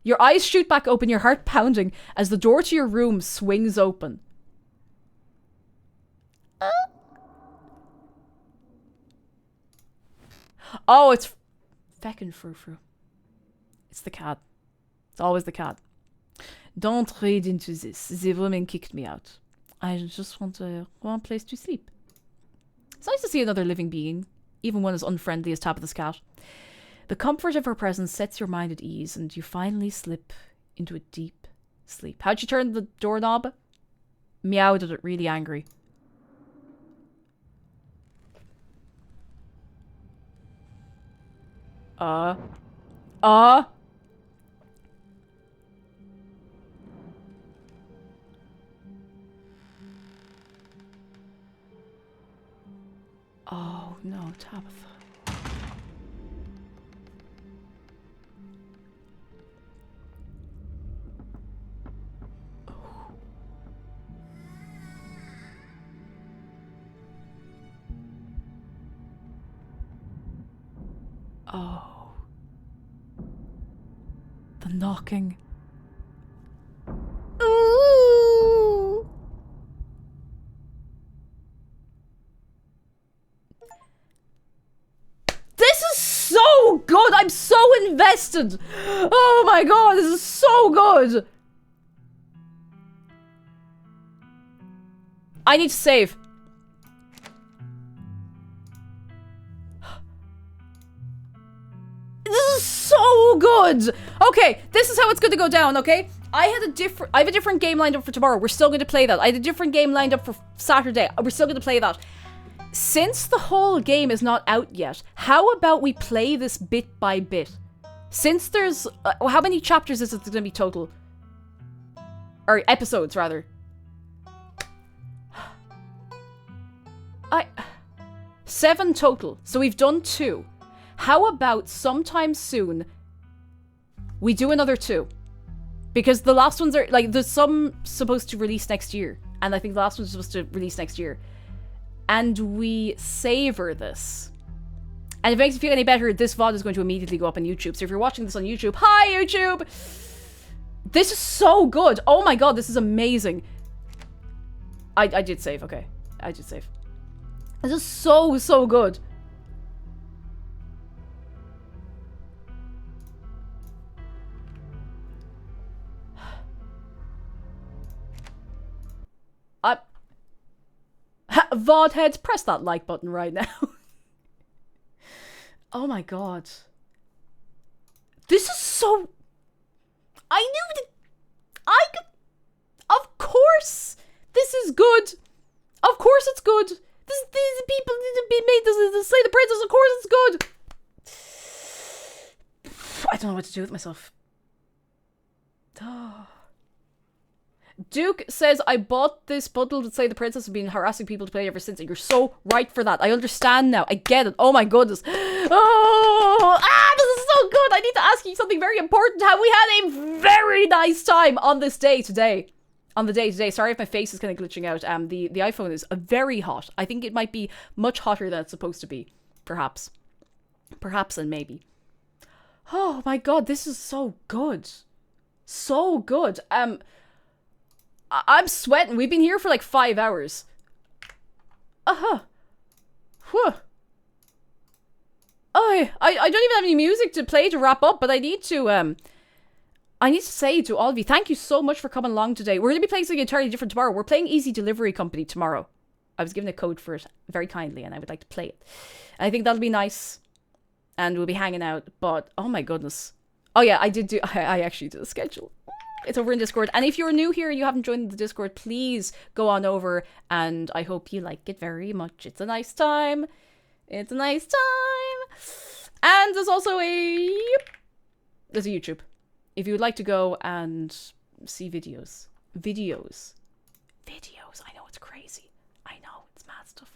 S3: Your eyes shoot back open, your heart pounding, as the door to your room swings open. Oh, it's feckin' frou-frou. It's the cat. It's always the cat. Don't read into this. The woman kicked me out. I just want a warm place to sleep. It's nice to see another living being, even one as unfriendly as Tabitha's cat. The comfort of her presence sets your mind at ease, and you finally slip into a deep sleep. How'd you turn the doorknob? Meowed at it, really angry. Oh no, Tabitha. Oh. The knocking. Ooh. This is so good! I'm so invested! Oh my god, this is so good! I need to save. This is so good! Okay, this is how it's going to go down, okay? I have a different game lined up for tomorrow. We're still going to play that. I had a different game lined up for Saturday. We're still going to play that. Since the whole game is not out yet, how about we play this bit by bit? Since there's... how many chapters is it going to be total? Or episodes, rather. 7 total. So we've done 2. How about sometime soon we do another 2? Because the last ones are, like, there's some supposed to release next year. And I think the last one's supposed to release next year. And we savor this. And if it makes you feel any better, this VOD is going to immediately go up on YouTube. So if you're watching this on YouTube, hi YouTube! This is so good. Oh my god, this is amazing. I did save, okay. I did save. This is so, so good. VOD heads, press that like button right now. Oh my god. This is so... I knew that... Of course! This is good! Of course it's good! These people made this Slay the Princess, of course it's good! I don't know what to do with myself. Duke says, I bought this bundle to Slay the Princess and been harassing people to play ever since. And you're so right for that. I understand now. I get it. Oh my goodness. Oh, this is so good. I need to ask you something very important. Have we had a very nice time on this day today? On the day today. Sorry if my face is kind of glitching out. The iPhone is very hot. I think it might be much hotter than it's supposed to be. Perhaps. Perhaps and maybe. Oh my god, this is so good. So good. I'm sweating. We've been here for like 5 hours. Whew. Oh, I don't even have any music to play to wrap up, but I need to say to all of you, thank you so much for coming along today. We're going to be playing something entirely different tomorrow. We're playing Easy Delivery Company tomorrow. I was given a code for it very kindly, and I would like to play it. And I think that'll be nice. And we'll be hanging out, but oh my goodness. Oh yeah, I actually did a schedule. It's over in Discord. And if you're new here and you haven't joined the Discord, please go on over. And I hope you like it very much. It's a nice time. It's a nice time. And there's also there's a YouTube. If you would like to go and see videos. Videos. I know, it's crazy. I know, it's mad stuff.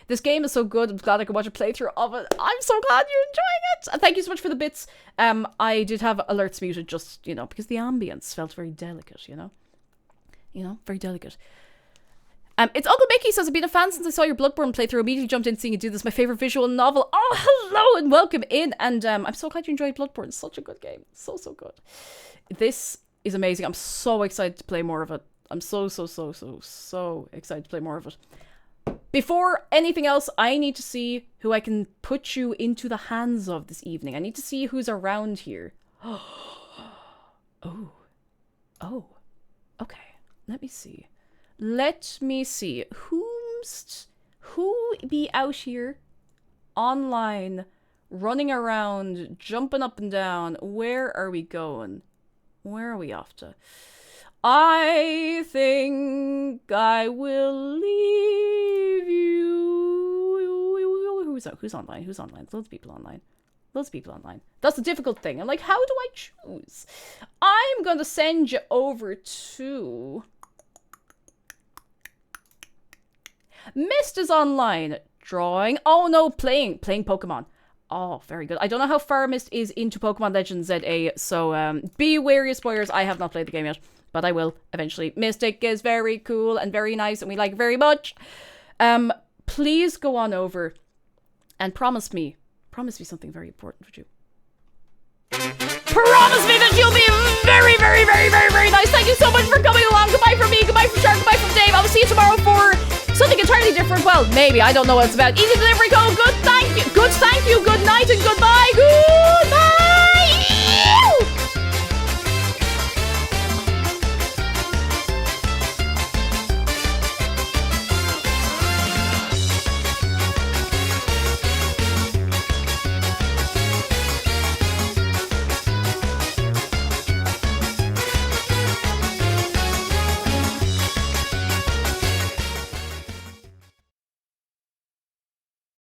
S3: This game is so good. I'm glad I could watch a playthrough of it. I'm so glad you're enjoying it. And thank you so much for the bits. I did have alerts muted just, because the ambience felt very delicate, very delicate. It's Uncle Mickey says, I've been a fan since I saw your Bloodborne playthrough. Immediately jumped in seeing you do this. My favorite visual novel. Oh, hello and welcome in. And I'm so glad you enjoyed Bloodborne. It's such a good game. So, so good. This is amazing. I'm so excited to play more of it. I'm so excited to play more of it. Before anything else, I need to see who I can put you into the hands of this evening. I need to see who's around here. Oh. Okay. Let me see. Who be out here online, running around, jumping up and down? Where are we going? Where are we off to? I think I will leave you. Who's online? Who's online? Loads of people online. That's the difficult thing. I'm like, how do I choose? I'm going to send you over to... Mist is online. Drawing. Oh no, playing Pokemon. Oh, very good. I don't know how far Mist is into Pokemon Legends ZA, so be wary, spoilers. I have not played the game yet, but I will eventually. Mystic is very cool and very nice, and we like it very much. Please go on over and promise me something very important, would you? Promise me that you'll be very, very, very, very, very nice. Thank you so much for coming along. Goodbye from me, goodbye from Shark, goodbye from Dave. I will see you tomorrow for something entirely different. Well, maybe. I don't know what it's about. Easy Delivery Code. Good, thank you. Good night and goodbye.